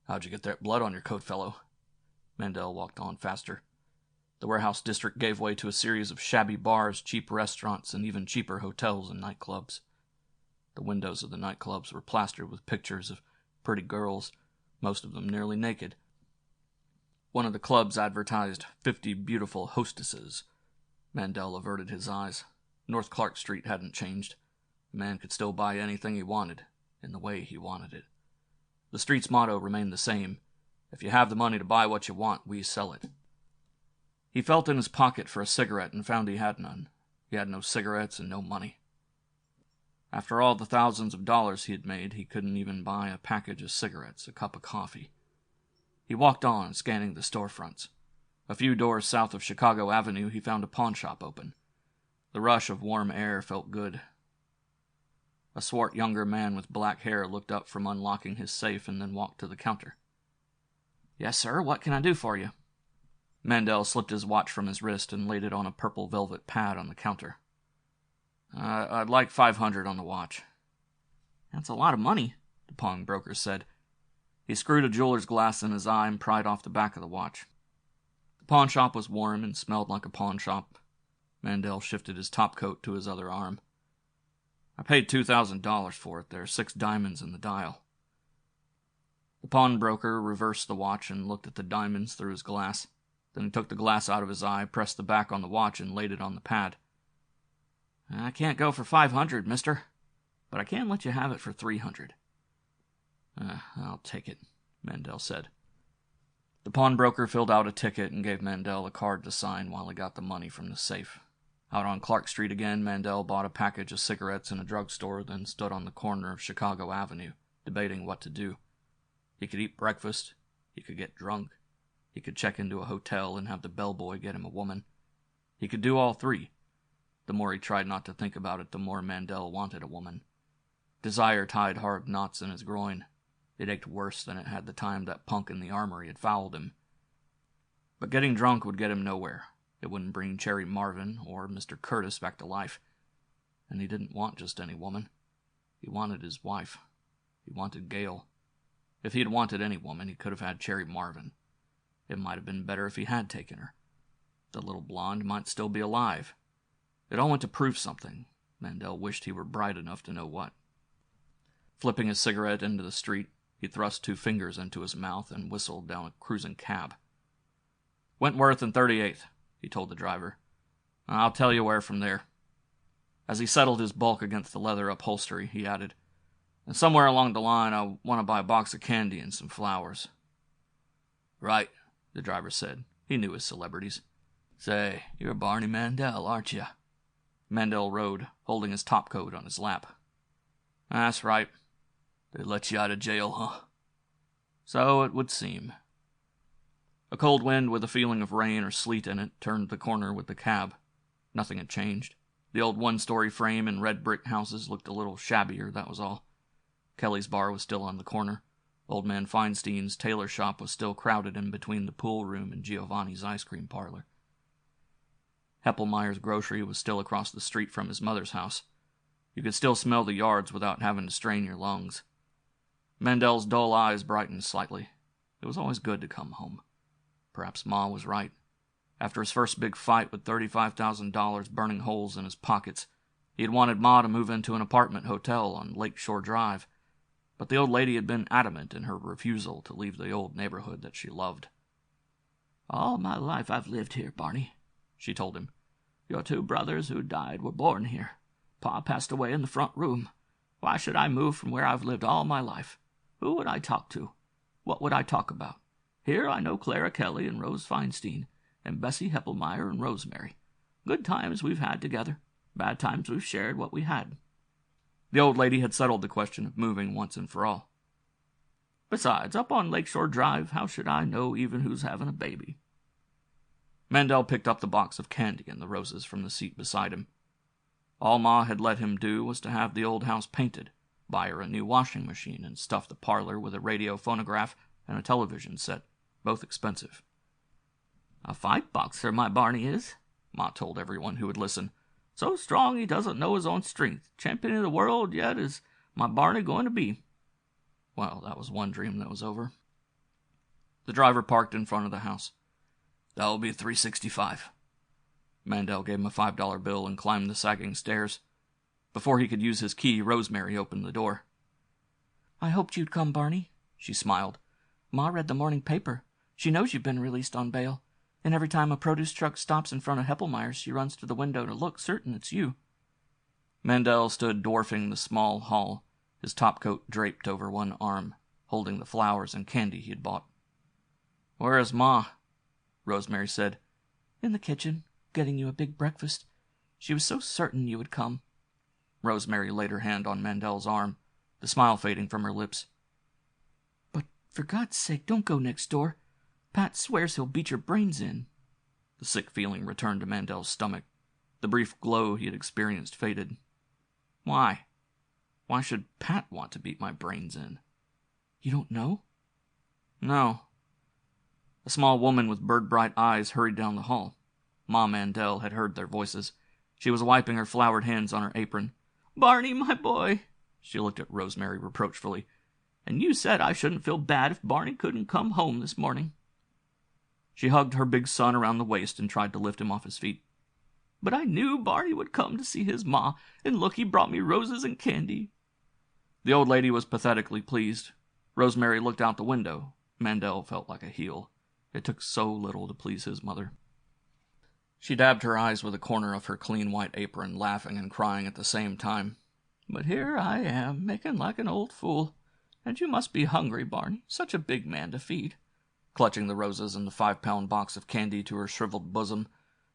"How'd you get that blood on your coat, fellow?" Mandel walked on faster. The warehouse district gave way to a series of shabby bars, cheap restaurants, and even cheaper hotels and nightclubs. The windows of the nightclubs were plastered with pictures of pretty girls, most of them nearly naked. One of the clubs advertised 50 beautiful hostesses. Mandel averted his eyes. North Clark Street hadn't changed. A man could still buy anything he wanted, in the way he wanted it. The street's motto remained the same: if you have the money to buy what you want, we sell it. He felt in his pocket for a cigarette and found he had none. He had no cigarettes and no money. After all the thousands of dollars he had made, he couldn't even buy a package of cigarettes, a cup of coffee. He walked on, scanning the storefronts. A few doors south of Chicago Avenue, he found a pawn shop open. The rush of warm air felt good. A swart younger man with black hair looked up from unlocking his safe and then walked to the counter. "Yes, sir, what can I do for you?" Mandel slipped his watch from his wrist and laid it on a purple velvet pad on the counter. I'd like $500 on the watch." "That's a lot of money," the pawnbroker said. He screwed a jeweler's glass in his eye and pried off the back of the watch. The pawn shop was warm and smelled like a pawn shop. Mandel shifted his topcoat to his other arm. "I paid $2,000 for it. There are 6 diamonds in the dial." The pawnbroker reversed the watch and looked at the diamonds through his glass. Then he took the glass out of his eye, pressed the back on the watch, and laid it on the pad. "I can't go for $500, mister, but I can let you have it for $300. I'll take it," Mandel said. The pawnbroker filled out a ticket and gave Mandel a card to sign while he got the money from the safe. Out on Clark Street again, Mandel bought a package of cigarettes in a drugstore, then stood on the corner of Chicago Avenue, debating what to do. He could eat breakfast, he could get drunk, he could check into a hotel and have the bellboy get him a woman. He could do all 3. The more he tried not to think about it, the more Mandel wanted a woman. Desire tied hard knots in his groin. It ached worse than it had the time that punk in the armory had fouled him. But getting drunk would get him nowhere. It wouldn't bring Cherry Marvin or Mr. Curtis back to life. And he didn't want just any woman. He wanted his wife. He wanted Gail. If he had wanted any woman, he could have had Cherry Marvin. It might have been better if he had taken her. The little blonde might still be alive. It all went to prove something. Mandel wished he were bright enough to know what. Flipping his cigarette into the street, he thrust 2 fingers into his mouth and whistled down a cruising cab. "Wentworth and 38th, he told the driver. "I'll tell you where from there." As he settled his bulk against the leather upholstery, he added, "And somewhere along the line, I want to buy a box of candy and some flowers." "Right," the driver said. He knew his celebrities. "Say, you're Barney Mandel, aren't you?" Mandel rode, holding his topcoat on his lap. "That's right. They let you out of jail, huh?" "So it would seem." A cold wind with a feeling of rain or sleet in it turned the corner with the cab. Nothing had changed. The old 1-story frame and red brick houses looked a little shabbier, that was all. Kelly's bar was still on the corner. Old man Feinstein's tailor shop was still crowded in between the pool room and Giovanni's ice cream parlor. Heppelmeyer's grocery was still across the street from his mother's house. You could still smell the yards without having to strain your lungs. Mandel's dull eyes brightened slightly. It was always good to come home. Perhaps Ma was right. After his first big fight with $35,000 burning holes in his pockets, he had wanted Ma to move into an apartment hotel on Lakeshore Drive, but the old lady had been adamant in her refusal to leave the old neighborhood that she loved. "All my life I've lived here, Barney," she told him. "Your 2 brothers who died were born here. Pa passed away in the front room. Why should I move from where I've lived all my life? Who would I talk to? What would I talk about? Here I know Clara Kelly and Rose Feinstein, and Bessie Heppelmeyer and Rosemary. Good times we've had together. Bad times we've shared what we had." The old lady had settled the question of moving once and for all. "Besides, up on Lakeshore Drive, how should I know even who's having a baby?" Mandel picked up the box of candy and the roses from the seat beside him. All Ma had let him do was to have the old house painted, buy her a new washing machine, and stuff the parlor with a radio phonograph and a television set, both expensive. "A fight boxer, my Barney is," Ma told everyone who would listen. "So strong he doesn't know his own strength. Champion of the world yet is my Barney going to be." Well, that was one dream that was over. The driver parked in front of the house. "That'll be $365. Mandel gave him a $5 bill and climbed the sagging stairs. Before he could use his key, Rosemary opened the door. "I hoped you'd come, Barney," she smiled. "Ma read the morning paper. She knows you've been released on bail, and every time a produce truck stops in front of Heppelmeyer's, she runs to the window to look certain it's you." Mandel stood dwarfing the small hall, his topcoat draped over one arm, holding the flowers and candy he had bought. "Where is Ma?" Rosemary said. "In the kitchen, getting you a big breakfast. She was so certain you would come." Rosemary laid her hand on Mandel's arm, the smile fading from her lips. "But for God's sake, don't go next door. Pat swears he'll beat your brains in." The sick feeling returned to Mandel's stomach. The brief glow he had experienced faded. Why? Why should Pat want to beat my brains in? "You don't know?" No. A small woman with bird-bright eyes hurried down the hall. Ma Mandel had heard their voices. She was wiping her floured hands on her apron. "Barney, my boy," she looked at Rosemary reproachfully. "and you said I shouldn't feel bad if Barney couldn't come home this morning." She hugged her big son around the waist and tried to lift him off his feet. "But I knew Barney would come to see his ma, and look, he brought me roses and candy." The old lady was pathetically pleased. Rosemary looked out the window. Mandel felt like a heel. It took so little to please his mother. She dabbed her eyes with a corner of her clean white apron, laughing and crying at the same time. "But here I am, making like an old fool. And you must be hungry, Barney. Such a big man to feed." Clutching the roses and the 5-pound box of candy to her shriveled bosom,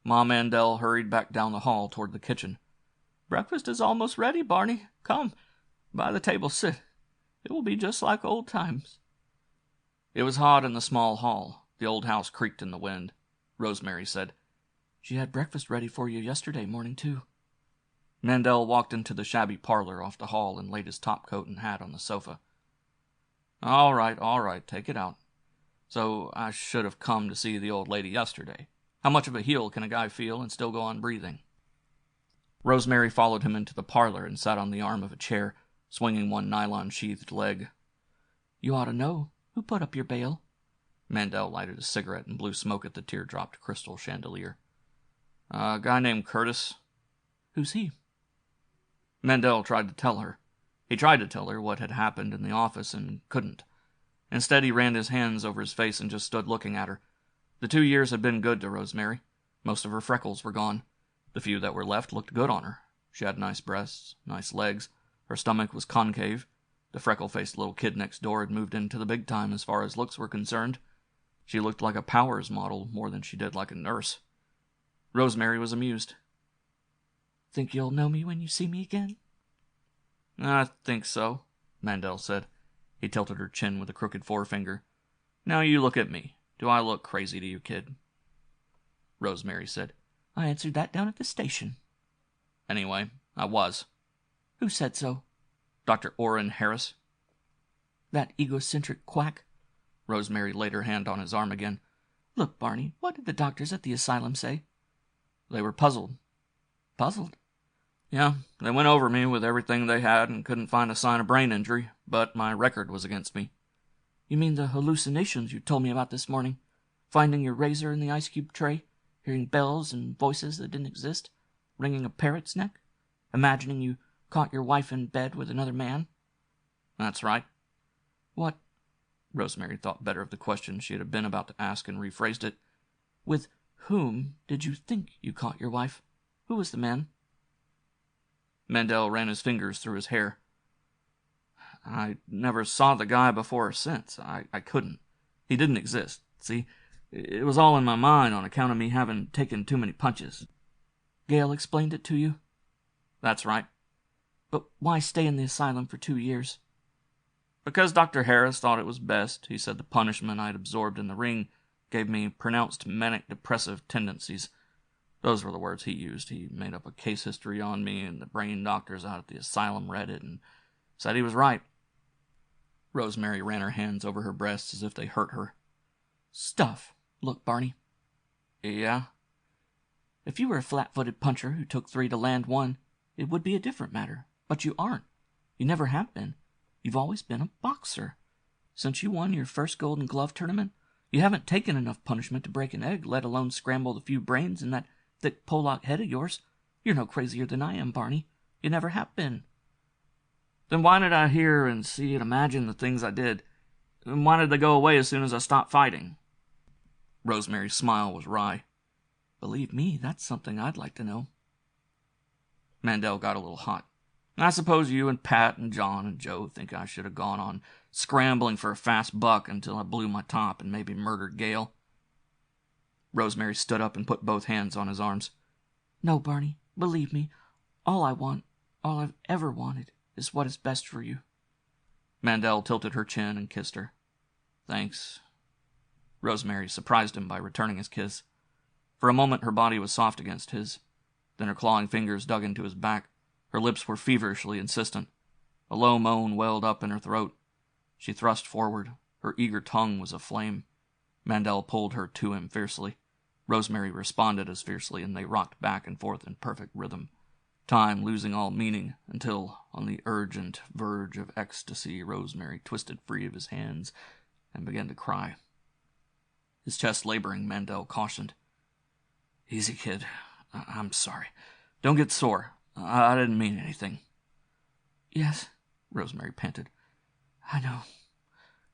Ma Mandel hurried back down the hall toward the kitchen. "Breakfast is almost ready, Barney. Come, by the table sit. It will be just like old times." It was hot in the small hall. The old house creaked in the wind. Rosemary said, "She had breakfast ready for you yesterday morning, too." Mandel walked into the shabby parlor off the hall and laid his topcoat and hat on the sofa. All right, take it out. So I should have come to see the old lady yesterday. How much of a heel can a guy feel and still go on breathing?" Rosemary followed him into the parlor and sat on the arm of a chair, swinging one nylon-sheathed leg. "You ought to know. Who put up your bail?" Mandel lighted a cigarette and blew smoke at the teardropped crystal chandelier. "A guy named Curtis." "Who's he?" Mandel tried to tell her. He tried to tell her what had happened in the office and couldn't. Instead, he ran his hands over his face and just stood looking at her. The 2 years had been good to Rosemary. Most of her freckles were gone. The few that were left looked good on her. She had nice breasts, nice legs. Her stomach was concave. The freckle-faced little kid next door had moved into the big time as far as looks were concerned. She looked like a Powers model more than she did like a nurse. Rosemary was amused. "Think you'll know me when you see me again?" "I think so," Mandel said. He tilted her chin with a crooked forefinger. "Now you look at me. Do I look crazy to you, kid?" Rosemary said, "I answered that down at the station." "Anyway, I was." "Who said so?" "Dr. Orrin Harris." "That egocentric quack?" Rosemary laid her hand on his arm again. "Look, Barney, what did the doctors at the asylum say?" They were puzzled. "Puzzled?" "Yeah, they went over me with everything they had and couldn't find a sign of brain injury, but my record was against me." "You mean the hallucinations you told me about this morning? Finding your razor in the ice cube tray? Hearing bells and voices that didn't exist? Wringing a parrot's neck? Imagining you caught your wife in bed with another man?" "That's right." "What?" Rosemary thought better of the question she had been about to ask and rephrased it. "With whom did you think you caught your wife? Who was the man?" Mandel ran his fingers through his hair. "I never saw the guy before or since. I couldn't. He didn't exist. See, it was all in my mind on account of me having taken too many punches." "Gail explained it to you?" "That's right." "But why stay in the asylum for 2 years?" "Because Dr. Harris thought it was best. He said the punishment I'd absorbed in the ring gave me pronounced manic-depressive tendencies. Those were the words he used. He made up a case history on me, and the brain doctors out at the asylum read it and said he was right." Rosemary ran her hands over her breasts as if they hurt her. "Stuff. Look, Barney." "Yeah?" "If you were a flat-footed puncher who took 3 to land 1, it would be a different matter. But you aren't. You never have been. You've always been a boxer. Since you won your first Golden Glove tournament, you haven't taken enough punishment to break an egg, let alone scramble the few brains in that thick Pollock head of yours. You're no crazier than I am, Barney. You never have been. Then why did I hear and see and imagine the things I did? And why did they go away as soon as I stopped fighting? Rosemary's smile was wry. Believe me, that's something I'd like to know. Mandel got a little hot. I suppose you and Pat and John and Joe think I should have gone on scrambling for a fast buck until I blew my top and maybe murdered Gale. Rosemary stood up and put both hands on his arms. No, Barney, believe me, all I've ever wanted, is what is best for you. Mandel tilted her chin and kissed her. Thanks. Rosemary surprised him by returning his kiss. For a moment her body was soft against his. Then her clawing fingers dug into his back. Her lips were feverishly insistent. A low moan welled up in her throat. She thrust forward. Her eager tongue was aflame. Mandel pulled her to him fiercely. Rosemary responded as fiercely, and they rocked back and forth in perfect rhythm, time losing all meaning, until, on the urgent verge of ecstasy, Rosemary twisted free of his hands and began to cry. His chest laboring, Mandel cautioned. Easy, kid. I'm sorry. Don't get sore. I didn't mean anything. Yes, Rosemary panted. I know.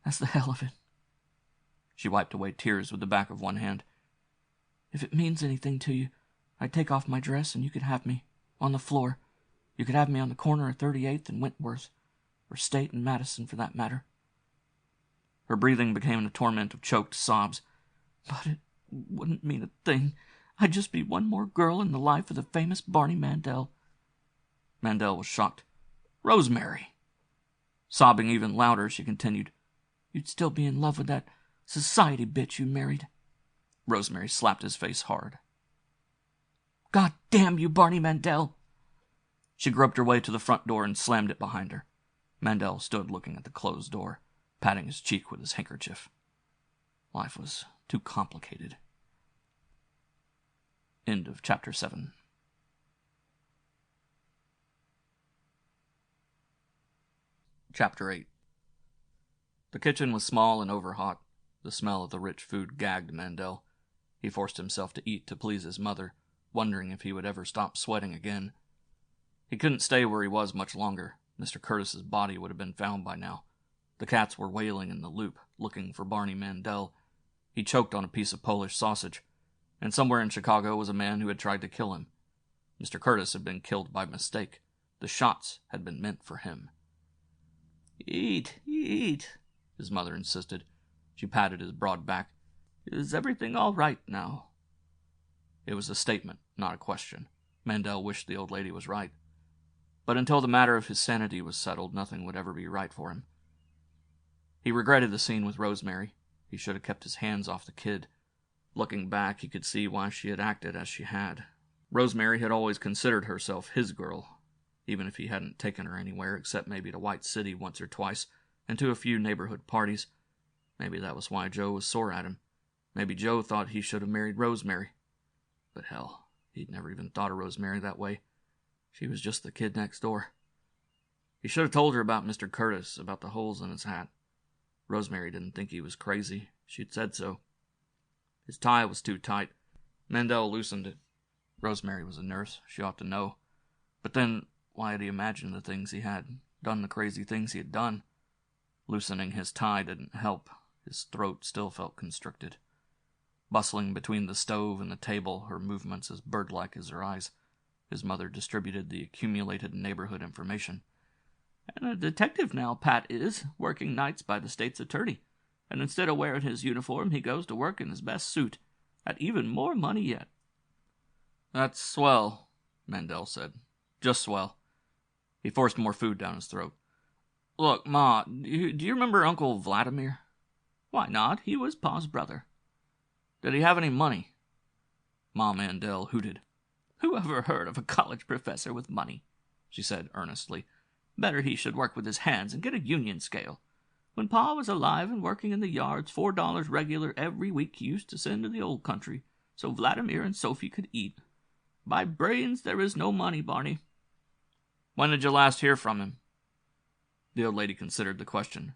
That's the hell of it. She wiped away tears with the back of one hand. If it means anything to you, I'd take off my dress and you could have me. On the floor. You could have me on the corner of 38th and Wentworth. Or State and Madison, for that matter. Her breathing became a torment of choked sobs. But it wouldn't mean a thing. I'd just be one more girl in the life of the famous Barney Mandel. Mandel was shocked. Rosemary! Sobbing even louder, she continued. You'd still be in love with that society bitch you married. Rosemary slapped his face hard. God damn you, Barney Mandel! She groped her way to the front door and slammed it behind her. Mandel stood looking at the closed door, patting his cheek with his handkerchief. Life was too complicated. End of Chapter 7. Chapter 8. The kitchen was small and overhot. The smell of the rich food gagged Mandel. He forced himself to eat to please his mother, wondering if he would ever stop sweating again. He couldn't stay where he was much longer. Mr. Curtis's body would have been found by now. The cats were wailing in the loop, looking for Barney Mandel. He choked on a piece of Polish sausage, and somewhere in Chicago was a man who had tried to kill him. Mr. Curtis had been killed by mistake. The shots had been meant for him. Eat, eat, his mother insisted. She patted his broad back. Is everything all right now? It was a statement, not a question. Mandel wished the old lady was right. But until the matter of his sanity was settled, nothing would ever be right for him. He regretted the scene with Rosemary. He should have kept his hands off the kid. Looking back, he could see why she had acted as she had. Rosemary had always considered herself his girl, even if he hadn't taken her anywhere except maybe to White City once or twice, and to a few neighborhood parties. Maybe that was why Joe was sore at him. Maybe Joe thought he should have married Rosemary. But hell, he'd never even thought of Rosemary that way. She was just the kid next door. He should have told her about Mr. Curtis, about the holes in his hat. Rosemary didn't think he was crazy. She'd said so. His tie was too tight. Mandel loosened it. Rosemary was a nurse. She ought to know. But then, why had he imagined the things he had, done the crazy things he had done? Loosening his tie didn't help. His throat still felt constricted. Bustling between the stove and the table, her movements as bird-like as her eyes, his mother distributed the accumulated neighborhood information. And a detective now, Pat is, working nights by the state's attorney. And instead of wearing his uniform, he goes to work in his best suit, at even more money yet. That's swell, Mandel said. Just swell. He forced more food down his throat. Look, Ma, do you remember Uncle Vladimir? Why not? He was Pa's brother. Did he have any money? Ma Mandel hooted. Who ever heard of a college professor with money? She said earnestly. Better he should work with his hands and get a union scale. When Pa was alive and working in the yards, $4 regular every week he used to send to the old country, so Vladimir and Sophie could eat. By brains, there is no money, Barney. When did you last hear from him? The old lady considered the question.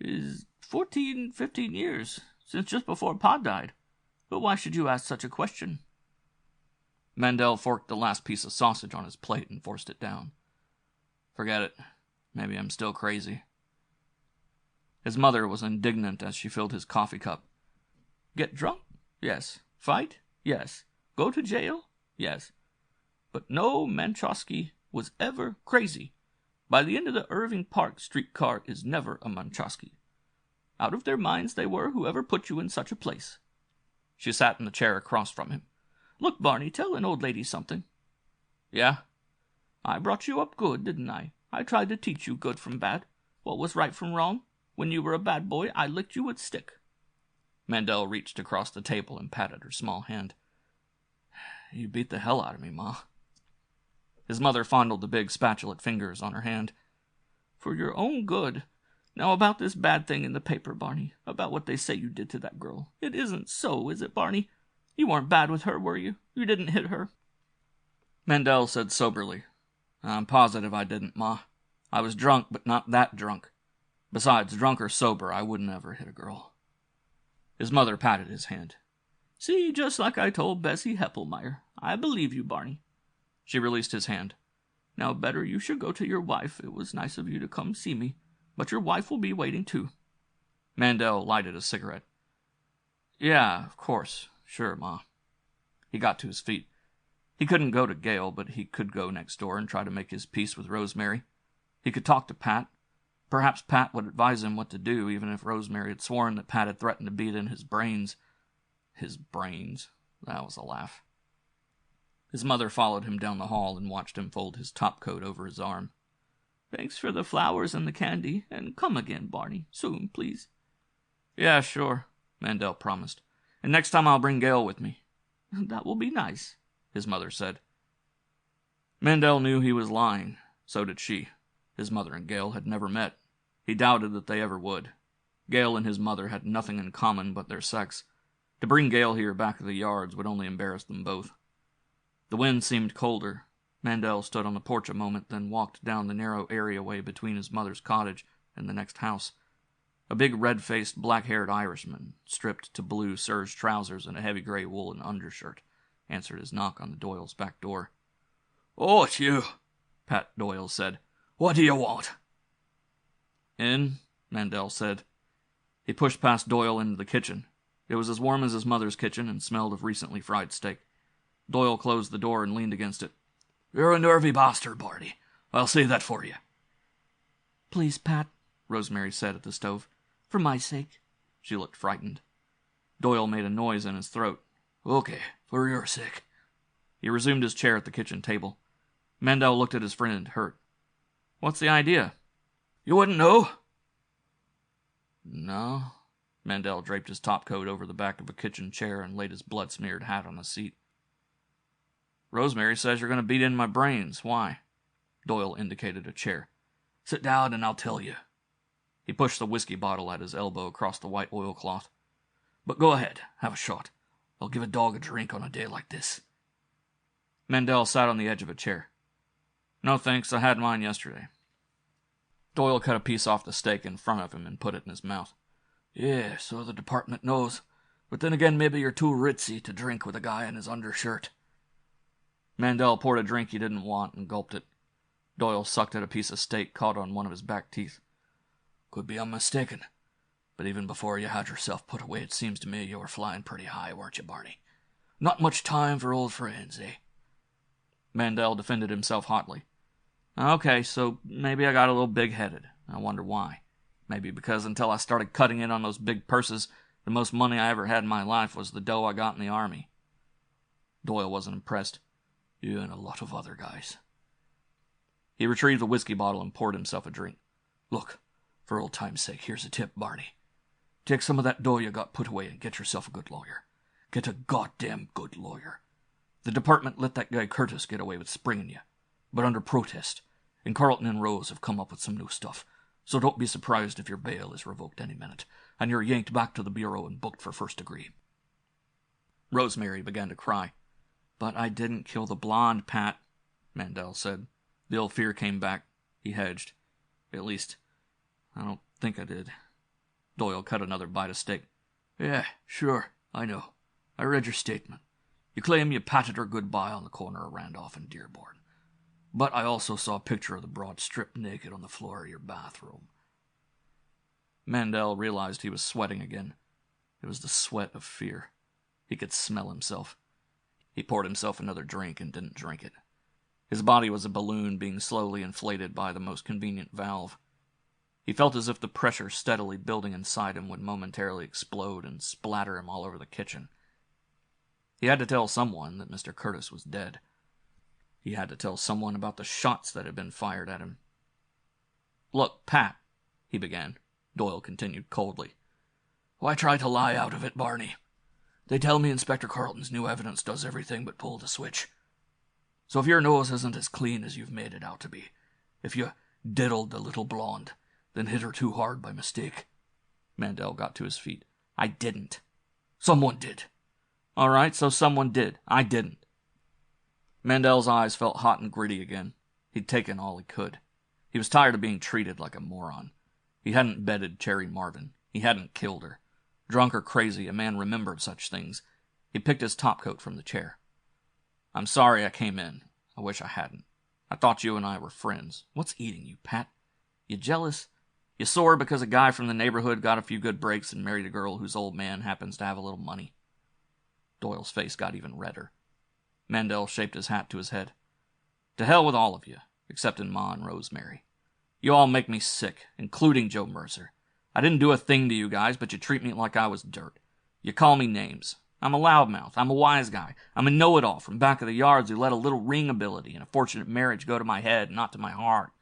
Is 15 years, since just before Pa died. But why should you ask such a question? Mandel forked the last piece of sausage on his plate and forced it down. Forget it. Maybe I'm still crazy. His mother was indignant as she filled his coffee cup. Get drunk? Yes. Fight? Yes. Go to jail? Yes. But no Manchowski was ever crazy. By the end of the Irving Park streetcar is never a Manchowski. Out of their minds they were, whoever put you in such a place. She sat in the chair across from him. Look, Barney, tell an old lady something. Yeah? I brought you up good, didn't I? I tried to teach you good from bad. What was right from wrong? When you were a bad boy, I licked you with stick. Mandel reached across the table and patted her small hand. You beat the hell out of me, Ma. His mother fondled the big spatulate fingers on her hand. For your own good. Now about this bad thing in the paper, Barney, about what they say you did to that girl. It isn't so, is it, Barney? You weren't bad with her, were you? You didn't hit her? Mandel said soberly, I'm positive I didn't, Ma. I was drunk, but not that drunk. Besides, drunk or sober, I wouldn't ever hit a girl. His mother patted his hand. See, just like I told Bessie Heppelmeyer. I believe you, Barney. She released his hand. Now, better you should go to your wife. It was nice of you to come see me. But your wife will be waiting, too. Mandel lighted a cigarette. Yeah, of course. Sure, Ma. He got to his feet. He couldn't go to Gail, but he could go next door and try to make his peace with Rosemary. He could talk to Pat. Perhaps Pat would advise him what to do, even if Rosemary had sworn that Pat had threatened to beat in his brains. His brains. That was a laugh. His mother followed him down the hall and watched him fold his topcoat over his arm. Thanks for the flowers and the candy, and come again, Barney. Soon, please. Yeah, sure, Mandel promised. And next time I'll bring Gail with me. That will be nice, his mother said. Mandel knew he was lying. So did she. His mother and Gail had never met. He doubted that they ever would. Gail and his mother had nothing in common but their sex. To bring Gail here back to the yards would only embarrass them both. The wind seemed colder. Mandel stood on the porch a moment, then walked down the narrow areaway between his mother's cottage and the next house. A big red-faced, black-haired Irishman, stripped to blue serge trousers and a heavy gray woolen undershirt, answered his knock on the Doyles' back door. Oh, it's you, Pat Doyle said. What do you want? In, Mandel said. He pushed past Doyle into the kitchen. It was as warm as his mother's kitchen and smelled of recently fried steak. Doyle closed the door and leaned against it. You're a nervy bastard, Barney. I'll say that for you. Please, Pat, Rosemary said at the stove. For my sake. She looked frightened. Doyle made a noise in his throat. Okay, for your sake. He resumed his chair at the kitchen table. Mandel looked at his friend, hurt. What's the idea? You wouldn't know? No. Mandel draped his topcoat over the back of a kitchen chair and laid his blood-smeared hat on the seat. Rosemary says you're going to beat in my brains. Why? Doyle indicated a chair. Sit down and I'll tell you. He pushed the whiskey bottle at his elbow across the white oilcloth. But go ahead, have a shot. I'll give a dog a drink on a day like this. Mandel sat on the edge of a chair. No thanks, I had mine yesterday. Doyle cut a piece off the steak in front of him and put it in his mouth. Yeah, so the department knows. But then again, maybe you're too ritzy to drink with a guy in his undershirt. Mandel poured a drink he didn't want and gulped it. Doyle sucked at a piece of steak caught on one of his back teeth. Could be I'm mistaken. But even before you had yourself put away, it seems to me you were flying pretty high, weren't you, Barney? Not much time for old friends, eh? Mandel defended himself hotly. Okay, so maybe I got a little big-headed. I wonder why. Maybe because until I started cutting in on those big purses, the most money I ever had in my life was the dough I got in the Army. Doyle wasn't impressed. You and a lot of other guys. He retrieved the whiskey bottle and poured himself a drink. Look, for old time's sake, here's a tip, Barney. Take some of that dough you got put away and get yourself a good lawyer. Get a goddamn good lawyer. The department let that guy Curtis get away with springing you, but under protest, and Carlton and Rose have come up with some new stuff, so don't be surprised if your bail is revoked any minute, and you're yanked back to the bureau and booked for first degree. Rosemary began to cry. But I didn't kill the blonde, Pat, Mandel said. The old fear came back. He hedged. At least, I don't think I did. Doyle cut another bite of steak. Yeah, sure, I know. I read your statement. You claim you patted her goodbye on the corner of Randolph and Dearborn. But I also saw a picture of the broad stripped naked on the floor of your bathroom." Mandel realized he was sweating again. It was the sweat of fear. He could smell himself. He poured himself another drink and didn't drink it. His body was a balloon being slowly inflated by the most convenient valve. He felt as if the pressure steadily building inside him would momentarily explode and splatter him all over the kitchen. He had to tell someone that Mr. Curtis was dead. He had to tell someone about the shots that had been fired at him. "Look, Pat," he began. Doyle continued coldly. "Why try to lie out of it, Barney? They tell me Inspector Carlton's new evidence does everything but pull the switch. So if your nose isn't as clean as you've made it out to be, if you diddled the little blonde, then hit her too hard by mistake." Mandel got to his feet. "I didn't." "Someone did." "All right, so someone did. I didn't." Mandel's eyes felt hot and gritty again. He'd taken all he could. He was tired of being treated like a moron. He hadn't bedded Cherry Marvin. He hadn't killed her. Drunk or crazy, a man remembered such things. He picked his topcoat from the chair. "I'm sorry I came in. I wish I hadn't. I thought you and I were friends. What's eating you, Pat? You jealous? You sore because a guy from the neighborhood got a few good breaks and married a girl whose old man happens to have a little money?" Doyle's face got even redder. Mandel shaped his hat to his head. "To hell with all of you, excepting Ma and Rosemary. You all make me sick, including Joe Mercer. I didn't do a thing to you guys, but you treat me like I was dirt. You call me names. I'm a loudmouth. I'm a wise guy. I'm a know-it-all from back of the yards who let a little ring ability and a fortunate marriage go to my head, not to my heart.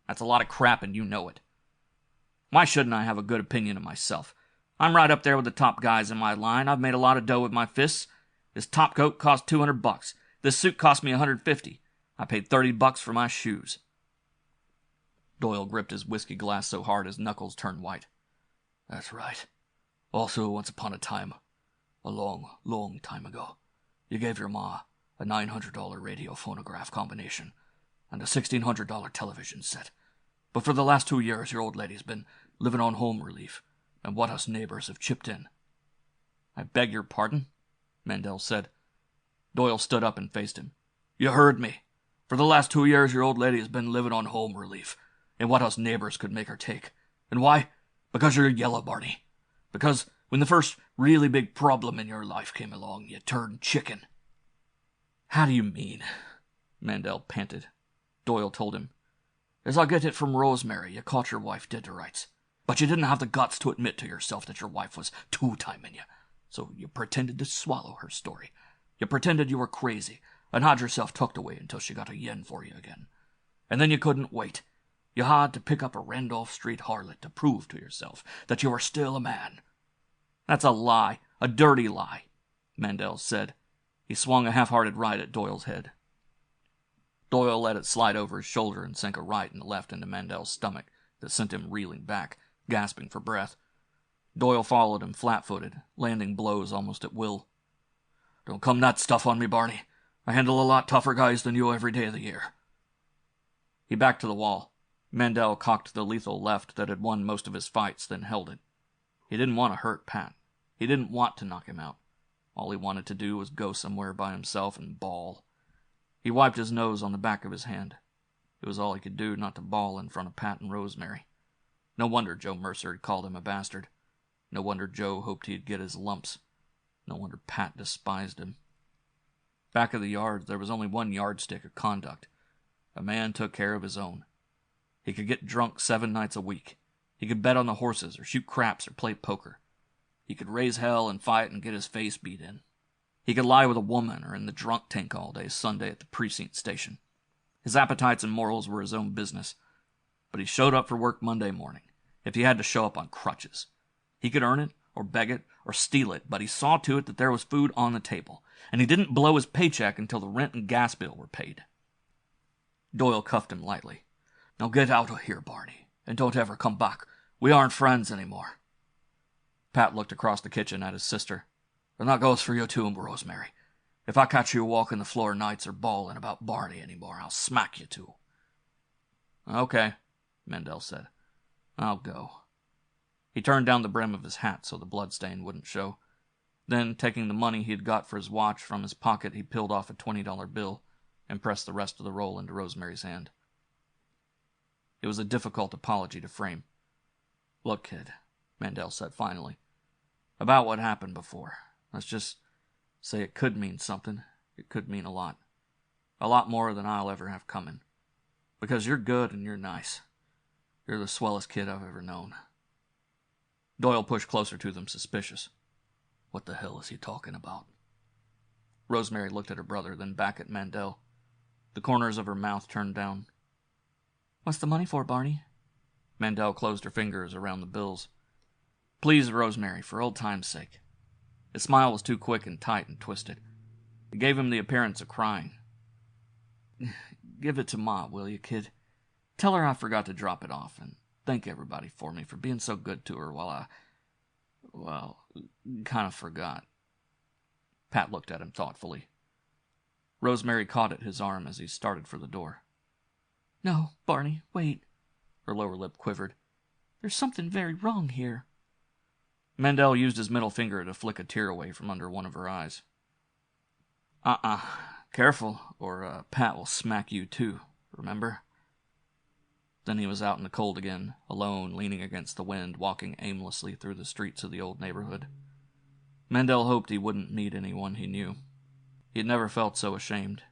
That's a lot of crap, and you know it. Why shouldn't I have a good opinion of myself? I'm right up there with the top guys in my line. I've made a lot of dough with my fists. This topcoat cost $200. This suit cost me $150. I paid $30 for my shoes." Doyle gripped his whiskey glass so hard his knuckles turned white. "That's right. Also, once upon a time, a long, long time ago, you gave your ma a $900 radio phonograph combination and a $1,600 television set. But for the last 2 years, your old lady's been living on home relief, and what us neighbors have chipped in." "I beg your pardon?" Mandel said. Doyle stood up and faced him. "You heard me. For the last 2 years, your old lady has been living on home relief, and what us neighbors could make her take. And why? Because you're yellow, Barney. Because when the first really big problem in your life came along, you turned chicken." "How do you mean?" Mandel panted. Doyle told him. "As I get it from Rosemary, you caught your wife dead to rights. But you didn't have the guts to admit to yourself that your wife was two-timing you. So you pretended to swallow her story. You pretended you were crazy and had yourself tucked away until she got a yen for you again. And then you couldn't wait. You had to pick up a Randolph Street harlot to prove to yourself that you were still a man." "That's a lie, a dirty lie," Mandel said. He swung a half-hearted right at Doyle's head. Doyle let it slide over his shoulder and sank a right and a left into Mandel's stomach that sent him reeling back, gasping for breath. Doyle followed him flat-footed, landing blows almost at will. "Don't come that stuff on me, Barney. I handle a lot tougher guys than you every day of the year." He backed to the wall. Mandel cocked the lethal left that had won most of his fights, then held it. He didn't want to hurt Pat. He didn't want to knock him out. All he wanted to do was go somewhere by himself and bawl. He wiped his nose on the back of his hand. It was all he could do not to bawl in front of Pat and Rosemary. No wonder Joe Mercer had called him a bastard. No wonder Joe hoped he'd get his lumps. No wonder Pat despised him. Back of the yard, there was only one yardstick of conduct. A man took care of his own. He could get drunk 7 nights a week. He could bet on the horses or shoot craps or play poker. He could raise hell and fight and get his face beat in. He could lie with a woman or in the drunk tank all day Sunday at the precinct station. His appetites and morals were his own business. But he showed up for work Monday morning, if he had to show up on crutches. He could earn it, or beg it, or steal it, but he saw to it that there was food on the table, and he didn't blow his paycheck until the rent and gas bill were paid. Doyle cuffed him lightly. "Now get out of here, Barney, and don't ever come back. We aren't friends anymore." Pat looked across the kitchen at his sister. "And that goes for you too, Rosemary. If I catch you walking the floor nights or bawling about Barney anymore, I'll smack you too." "Okay," Mandel said. "I'll go." He turned down the brim of his hat so the bloodstain wouldn't show. Then, taking the money he had got for his watch from his pocket, he peeled off a $20 bill and pressed the rest of the roll into Rosemary's hand. It was a difficult apology to frame. "Look, kid," Mandel said finally, "about what happened before. Let's just say it could mean something. It could mean a lot. A lot more than I'll ever have coming. Because you're good and you're nice. You're the swellest kid I've ever known." Doyle pushed closer to them, suspicious. "What the hell is he talking about?" Rosemary looked at her brother, then back at Mandel. The corners of her mouth turned down. "What's the money for, Barney?" Mandel closed her fingers around the bills. "Please, Rosemary, for old time's sake." His smile was too quick and tight and twisted. It gave him the appearance of crying. "Give it to Ma, will you, kid? Tell her I forgot to drop it off, and thank everybody for me for being so good to her while kind of forgot." Pat looked at him thoughtfully. Rosemary caught at his arm as he started for the door. "No, Barney, wait." Her lower lip quivered. "There's something very wrong here." Mandel used his middle finger to flick a tear away from under one of her eyes. Careful, or Pat will smack you too, remember?" Then he was out in the cold again, alone, leaning against the wind, walking aimlessly through the streets of the old neighborhood. Mandel hoped he wouldn't meet anyone he knew. He had never felt so ashamed.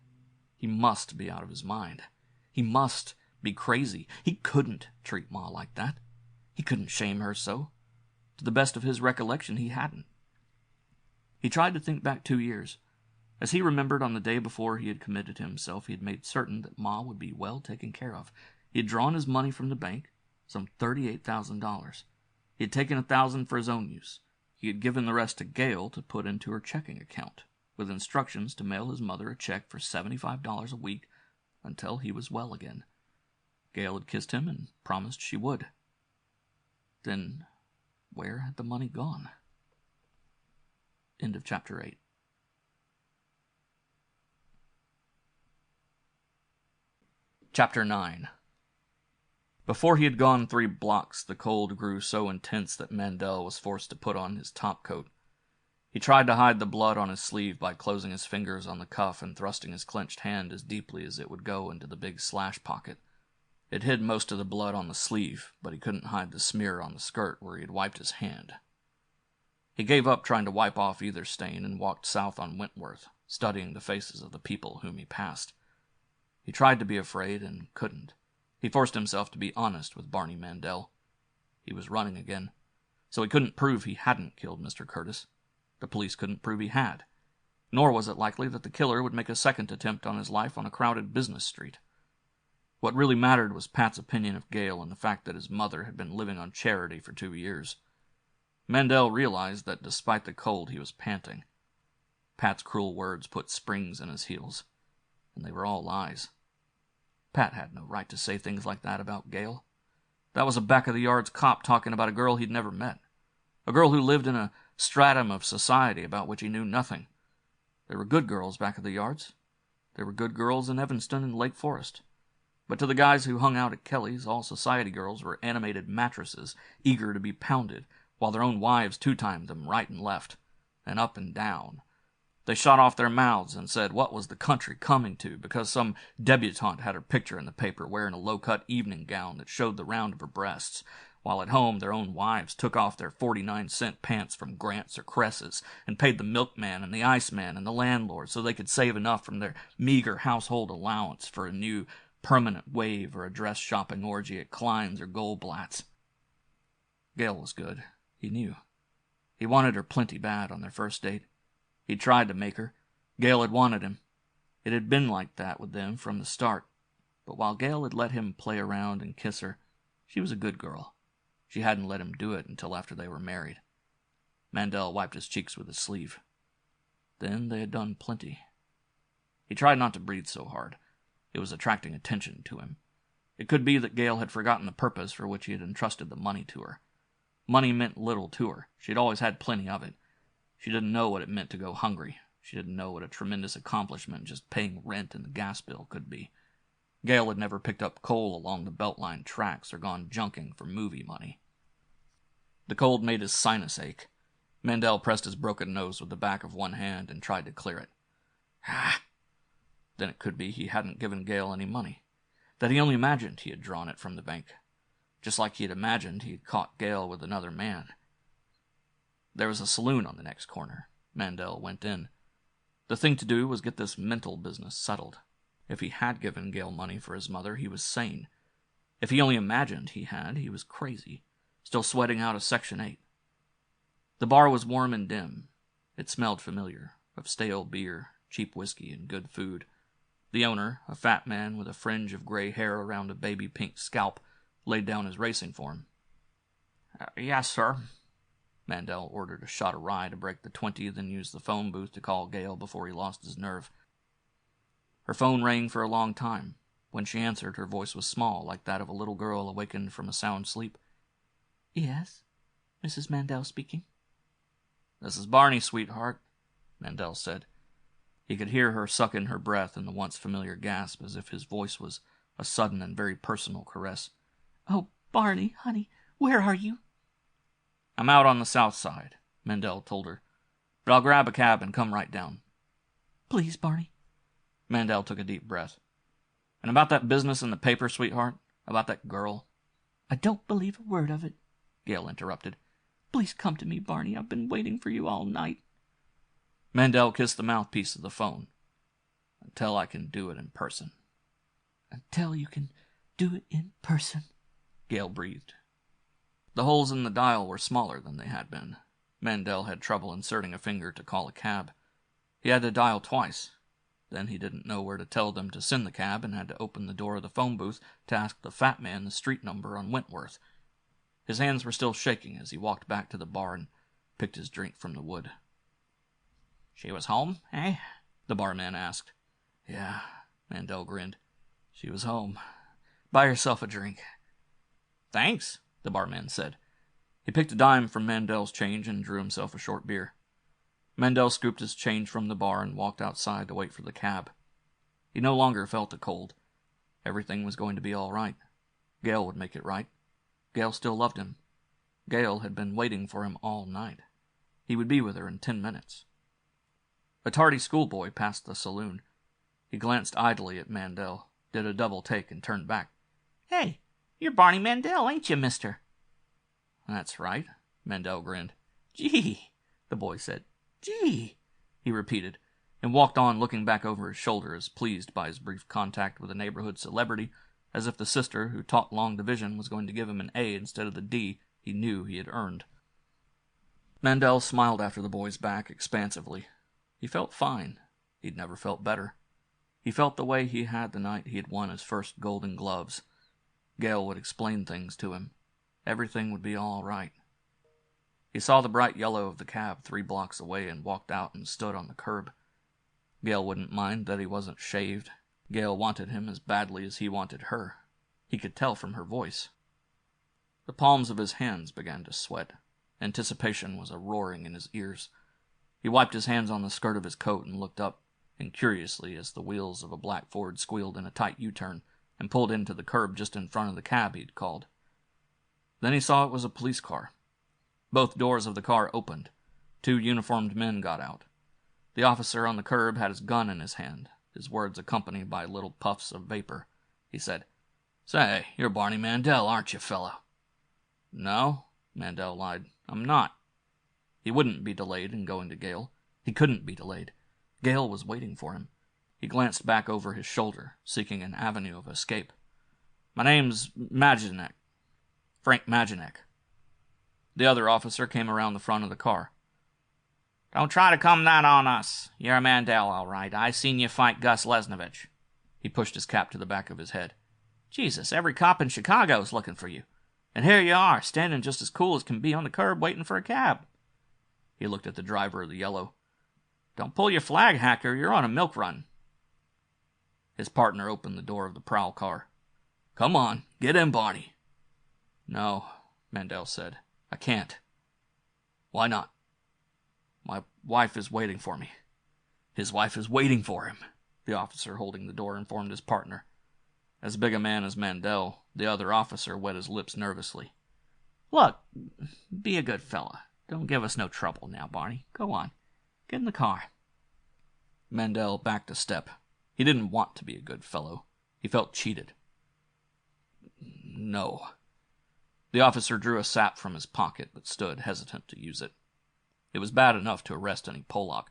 He must be out of his mind. He must be crazy. He couldn't treat Ma like that. He couldn't shame her so. To the best of his recollection, he hadn't. He tried to think back 2 years. As he remembered, on the day before he had committed himself, he had made certain that Ma would be well taken care of. He had drawn his money from the bank, some $38,000. He had taken $1,000 for his own use. He had given the rest to Gail to put into her checking account, with instructions to mail his mother a check for $75 a week until he was well again. Gail had kissed him and promised she would. Then, where had the money gone? End of chapter 8. Chapter 9. Before he had gone 3 blocks, the cold grew so intense that Mandel was forced to put on his topcoat. He tried to hide the blood on his sleeve by closing his fingers on the cuff and thrusting his clenched hand as deeply as it would go into the big slash pocket. It hid most of the blood on the sleeve, but he couldn't hide the smear on the skirt where he had wiped his hand. He gave up trying to wipe off either stain and walked south on Wentworth, studying the faces of the people whom he passed. He tried to be afraid and couldn't. He forced himself to be honest with Barney Mandel. He was running again, so he couldn't prove he hadn't killed Mr. Curtis. The police couldn't prove he had. Nor was it likely that the killer would make a second attempt on his life on a crowded business street. What really mattered was Pat's opinion of Gail and the fact that his mother had been living on charity for 2 years. Mandel realized that despite the cold he was panting. Pat's cruel words put springs in his heels, and they were all lies. Pat had no right to say things like that about Gail. That was a back-of-the-yards cop talking about a girl he'd never met. A girl who lived in a stratum of society about which he knew nothing. There were good girls back of the yards. There were good girls in Evanston and Lake Forest. But to the guys who hung out at Kelly's, all society girls were animated mattresses, eager to be pounded, while their own wives two-timed them right and left, and up and down. They shot off their mouths and said what was the country coming to because some debutante had her picture in the paper wearing a low-cut evening gown that showed the round of her breasts, while at home their own wives took off their 49-cent pants from Grant's or Cress's and paid the milkman and the iceman and the landlord so they could save enough from their meager household allowance for a new permanent wave or a dress shopping orgy at Klein's or Goldblatt's. Gail was good, he knew. He wanted her plenty bad on their first date. He'd tried to make her. Gail had wanted him. It had been like that with them from the start. But while Gail had let him play around and kiss her, she was a good girl. She hadn't let him do it until after they were married. Mandel wiped his cheeks with his sleeve. Then they had done plenty. He tried not to breathe so hard. It was attracting attention to him. It could be that Gail had forgotten the purpose for which he had entrusted the money to her. Money meant little to her. She had always had plenty of it. She didn't know what it meant to go hungry. She didn't know what a tremendous accomplishment just paying rent and the gas bill could be. Gail had never picked up coal along the Beltline tracks or gone junking for movie money. The cold made his sinus ache. Mandel pressed his broken nose with the back of one hand and tried to clear it. Then it could be he hadn't given Gale any money, that he only imagined he had drawn it from the bank, just like he had imagined he had caught Gale with another man. There was a saloon on the next corner. Mandel went in. The thing to do was get this mental business settled. If he had given Gale money for his mother, he was sane. If he only imagined he had, he was crazy, still sweating out of Section 8. The bar was warm and dim. It smelled familiar, of stale beer, cheap whiskey, and good food. The owner, a fat man with a fringe of gray hair around a baby-pink scalp, laid down his racing form. Yes, sir. Mandel ordered a shot of rye to break the 20, then used the phone booth to call Gale before he lost his nerve. Her phone rang for a long time. When she answered, her voice was small, like that of a little girl awakened from a sound sleep. Yes, Mrs. Mandel speaking. "This is Barney, sweetheart," Mandel said. He could hear her suck in her breath in the once familiar gasp, as if his voice was a sudden and very personal caress. "Oh, Barney, honey, where are you?" "I'm out on the south side," Mandel told her. "But I'll grab a cab and come right down." "Please, Barney." Mandel took a deep breath. "And about that business in the paper, sweetheart? About that girl?" "I don't believe a word of it," Gale interrupted. "Please come to me, Barney. I've been waiting for you all night." Mandel kissed the mouthpiece of the phone. "Until I can do it in person." "Until you can do it in person," Gale breathed. The holes in the dial were smaller than they had been. Mandel had trouble inserting a finger to call a cab. He had to dial twice. Then he didn't know where to tell them to send the cab and had to open the door of the phone booth to ask the fat man the street number on Wentworth. His hands were still shaking as he walked back to the bar and picked his drink from the wood. "She was home, eh?" the barman asked. "Yeah," Mandel grinned. "She was home. Buy herself a drink." "Thanks," the barman said. He picked a dime from Mandel's change and drew himself a short beer. Mandel scooped his change from the bar and walked outside to wait for the cab. He no longer felt the cold. Everything was going to be all right. Gale would make it right. Gale still loved him. Gale had been waiting for him all night. He would be with her in 10 minutes. A tardy schoolboy passed the saloon. He glanced idly at Mandel, did a double take, and turned back. "Hey, you're Barney Mandel, ain't you, mister?" "That's right," Mandel grinned. "Gee," the boy said. "Gee," he repeated, and walked on looking back over his shoulder as pleased by his brief contact with a neighborhood celebrity as if the sister who taught long division was going to give him an A instead of the D he knew he had earned. Mandel smiled after the boy's back expansively. He felt fine. He'd never felt better. He felt the way he had the night he had won his first Golden Gloves. Gale would explain things to him. Everything would be all right. He saw the bright yellow of the cab 3 blocks away and walked out and stood on the curb. Gale wouldn't mind that he wasn't shaved. Gale wanted him as badly as he wanted her. He could tell from her voice. The palms of his hands began to sweat. Anticipation was a roaring in his ears. He wiped his hands on the skirt of his coat and looked up, incuriously, as the wheels of a black Ford squealed in a tight U-turn and pulled into the curb just in front of the cab he'd called. Then he saw it was a police car. Both doors of the car opened. 2 uniformed men got out. The officer on the curb had his gun in his hand, his words accompanied by little puffs of vapor. He said, "Say, you're Barney Mandel, aren't you, fellow?" "No," Mandel lied. "I'm not." He wouldn't be delayed in going to Gale. He couldn't be delayed. Gale was waiting for him. He glanced back over his shoulder, seeking an avenue of escape. "My name's Majinek. Frank Majinek." The other officer came around the front of the car. "Don't try to come that on us. You're a Mandel, all right. I seen you fight Gus Lesnovich." He pushed his cap to the back of his head. "Jesus, every cop in Chicago's looking for you. And here you are, standing just as cool as can be on the curb waiting for a cab." He looked at the driver of the yellow. "Don't pull your flag, hacker. You're on a milk run." His partner opened the door of the prowl car. "Come on, get in, Barney." "No," Mandel said. "I can't." "Why not?" "My wife is waiting for me." "His wife is waiting for him," the officer holding the door informed his partner. As big a man as Mandel, the other officer wet his lips nervously. "Look, be a good fella. Don't give us no trouble now, Barney. Go on. Get in the car. Mandel backed a step. He didn't want to be a good fellow. He felt cheated. No. The officer drew a sap from his pocket, but stood hesitant to use it. It was bad enough to arrest any Polak,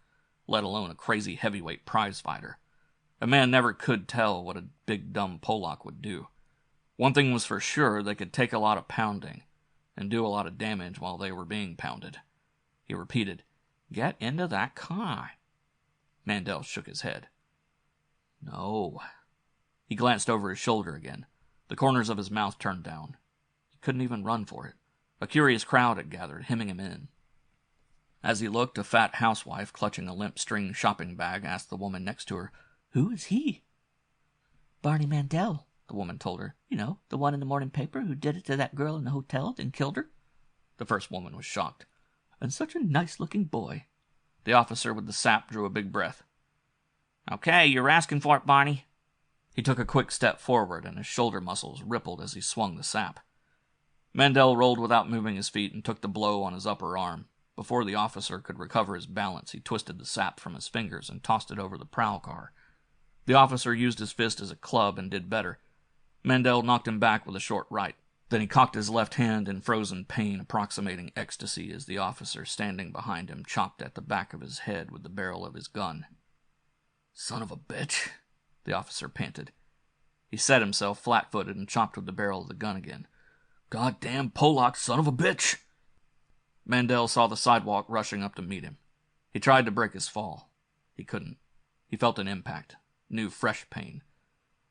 let alone a crazy heavyweight prizefighter. A man never could tell what a big dumb Polak would do. One thing was for sure, they could take a lot of pounding, and do a lot of damage while they were being pounded. He repeated, "Get into that car." Mandel shook his head. No. He glanced over his shoulder again. The corners of his mouth turned down. He couldn't even run for it. A curious crowd had gathered, hemming him in. As he looked, a fat housewife clutching a limp string shopping bag asked the woman next to her, "Who is he?" "Barney Mandel," the woman told her. "You know, the one in the morning paper who did it to that girl in the hotel and killed her." The first woman was shocked. "And such a nice-looking boy." The officer with the sap drew a big breath. "Okay, you're asking for it, Barney." He took a quick step forward, and his shoulder muscles rippled as he swung the sap. Mandel rolled without moving his feet and took the blow on his upper arm. Before the officer could recover his balance, he twisted the sap from his fingers and tossed it over the prowl car. The officer used his fist as a club and did better. Mandel knocked him back with a short right. Then he cocked his left hand in frozen pain, approximating ecstasy, as the officer standing behind him chopped at the back of his head with the barrel of his gun. "Son of a bitch," the officer panted. He set himself flat-footed and chopped with the barrel of the gun again. "Goddamn Polak son of a bitch!" Mandel saw the sidewalk rushing up to meet him. He tried to break his fall. He couldn't. He felt an impact, new fresh pain.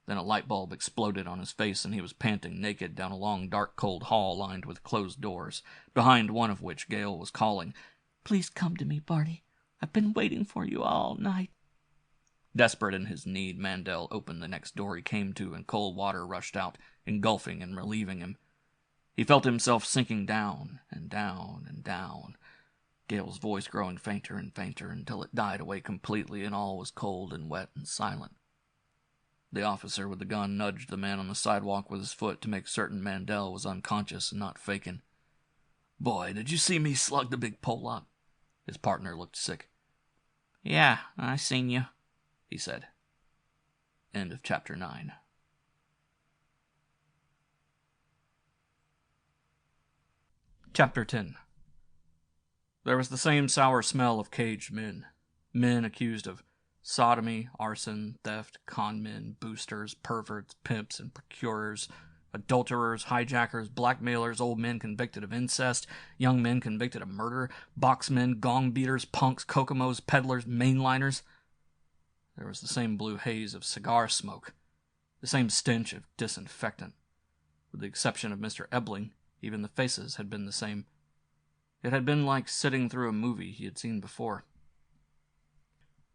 Then a light bulb exploded on his face, and he was panting naked down a long, dark, cold hall lined with closed doors, behind one of which Gale was calling, "Please come to me, Barney. I've been waiting for you all night." Desperate in his need, Mandel opened the next door he came to, and cold water rushed out, engulfing and relieving him. He felt himself sinking down and down and down, Gale's voice growing fainter and fainter until it died away completely and all was cold and wet and silent. The officer with the gun nudged the man on the sidewalk with his foot to make certain Mandel was unconscious and not faking. "Boy, did you see me slug the big Polak?" His partner looked sick. "Yeah, I seen you," he said. End of chapter 9. Chapter 10. There was the same sour smell of caged men. Men accused of sodomy, arson, theft, conmen, boosters, perverts, pimps, and procurers, adulterers, hijackers, blackmailers, old men convicted of incest, young men convicted of murder, boxmen, gong beaters, punks, kokomos, peddlers, mainliners. There was the same blue haze of cigar smoke, the same stench of disinfectant. With the exception of Mr. Ebling, even the faces had been the same. It had been like sitting through a movie he had seen before.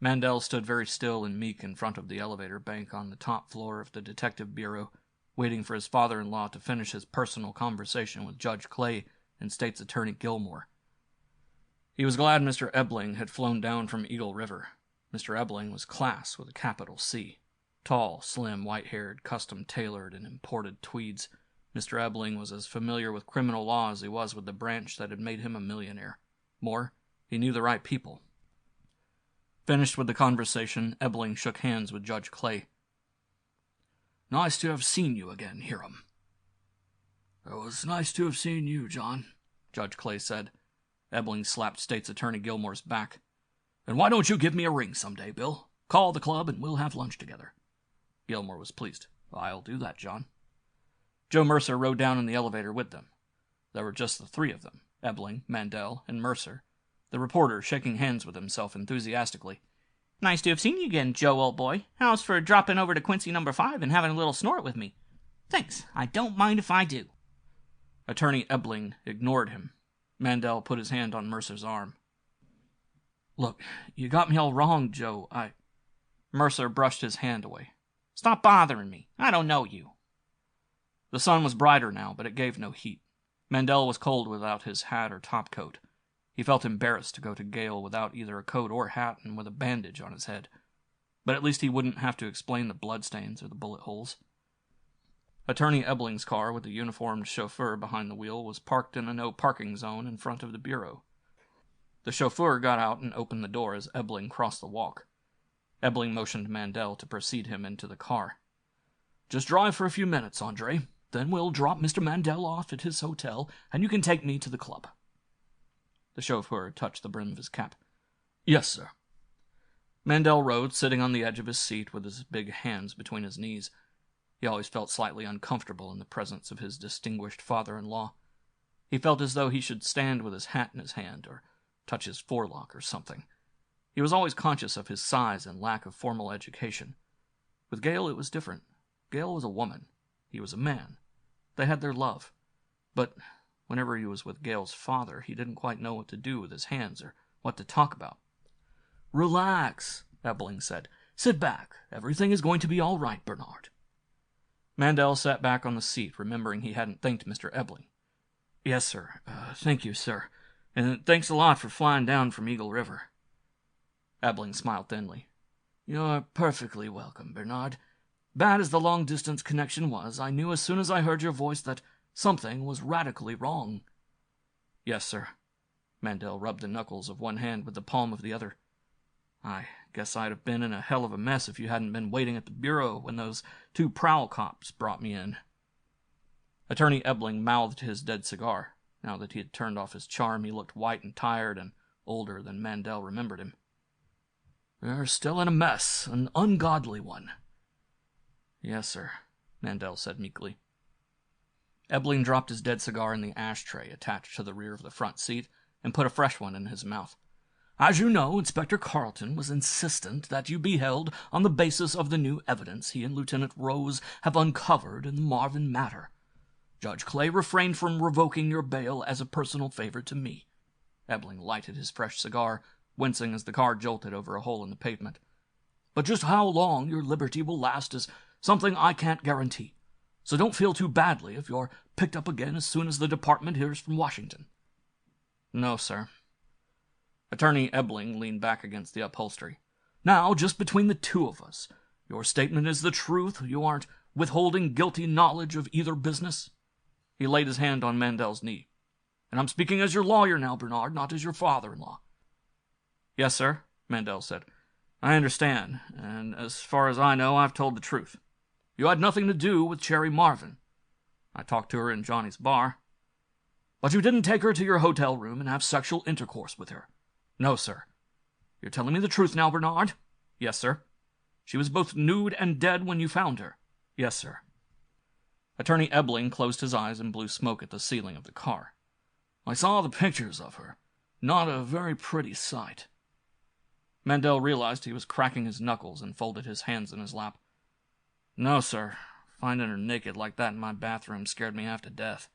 Mandel stood very still and meek in front of the elevator bank on the top floor of the detective bureau, waiting for his father-in-law to finish his personal conversation with Judge Clay and State's Attorney Gilmore. He was glad Mr. Ebling had flown down from Eagle River. Mr. Ebling was class with a capital C. Tall, slim, white-haired, custom-tailored, and imported tweeds. Mr. Ebling was as familiar with criminal law as he was with the branch that had made him a millionaire. More, he knew the right people. Finished with the conversation, Ebling shook hands with Judge Clay. "Nice to have seen you again, Hiram." "It was nice to have seen you, John," Judge Clay said. Ebling slapped State's Attorney Gilmore's back. "And why don't you give me a ring someday, Bill? Call the club and we'll have lunch together." Gilmore was pleased. "I'll do that, John." Joe Mercer rode down in the elevator with them. There were just the three of them, Ebling, Mandel, and Mercer, the reporter shaking hands with himself enthusiastically. "Nice to have seen you again, Joe, old boy. How's for dropping over to Quincy No. 5 and having a little snort with me?" "Thanks. I don't mind if I do." Attorney Ebling ignored him. Mandel put his hand on Mercer's arm. "Look, you got me all wrong, Joe. Mercer brushed his hand away. "Stop bothering me. I don't know you." The sun was brighter now, but it gave no heat. Mandel was cold without his hat or topcoat. He felt embarrassed to go to Gale without either a coat or hat and with a bandage on his head. But at least he wouldn't have to explain the bloodstains or the bullet holes. Attorney Ebling's car with the uniformed chauffeur behind the wheel was parked in a no-parking zone in front of the bureau. The chauffeur got out and opened the door as Ebling crossed the walk. Ebling motioned Mandel to precede him into the car. "Just drive for a few minutes, Andre. Then we'll drop Mr. Mandel off at his hotel, and you can take me to the club." The chauffeur touched the brim of his cap. "Yes, sir." Mandel rode, sitting on the edge of his seat with his big hands between his knees. He always felt slightly uncomfortable in the presence of his distinguished father-in-law. He felt as though he should stand with his hat in his hand, or touch his forelock or something. He was always conscious of his size and lack of formal education. With Gale it was different. Gale was a woman. He was a man. They had their love. But whenever he was with Gale's father, he didn't quite know what to do with his hands or what to talk about. "Relax," Ebling said. "Sit back. Everything is going to be all right, Bernard." Mandel sat back on the seat, remembering he hadn't thanked Mr. Ebling. "Yes, sir. Thank you, sir. And thanks a lot for flying down from Eagle River." Ebling smiled thinly. "You're perfectly welcome, Bernard. Bad as the long-distance connection was, I knew as soon as I heard your voice that something was radically wrong." "Yes, sir." Mandel rubbed the knuckles of one hand with the palm of the other. "I guess I'd have been in a hell of a mess if you hadn't been waiting at the bureau when those 2 prowl cops brought me in." Attorney Ebling mouthed his dead cigar. Now that he had turned off his charm, he looked white and tired and older than Mandel remembered him. "We're still in a mess, an ungodly one." "Yes, sir," Mandel said meekly. Ebling dropped his dead cigar in the ashtray attached to the rear of the front seat and put a fresh one in his mouth. "As you know, Inspector Carleton was insistent that you be held on the basis of the new evidence he and Lieutenant Rose have uncovered in the Marvin matter. Judge Clay refrained from revoking your bail as a personal favor to me." Ebling lighted his fresh cigar, wincing as the car jolted over a hole in the pavement. "But just how long your liberty will last is something I can't guarantee, so don't feel too badly if you're picked up again as soon as the department hears from Washington." "No, sir." Attorney Ebling leaned back against the upholstery. "Now, just between the two of us, your statement is the truth? You aren't withholding guilty knowledge of either business?" He laid his hand on Mandel's knee. "And I'm speaking as your lawyer now, Bernard, not as your father-in-law." "Yes, sir," Mandel said. "I understand, and as far as I know, I've told the truth. You had nothing to do with Cherry Marvin. I talked to her in Johnny's bar." "But you didn't take her to your hotel room and have sexual intercourse with her?" "No, sir." "You're telling me the truth now, Bernard?" "Yes, sir." "She was both nude and dead when you found her?" "Yes, sir." Attorney Ebling closed his eyes and blew smoke at the ceiling of the car. "I saw the pictures of her. Not a very pretty sight." Mandel realized he was cracking his knuckles and folded his hands in his lap. "No, sir. Finding her naked like that in my bathroom scared me half to death."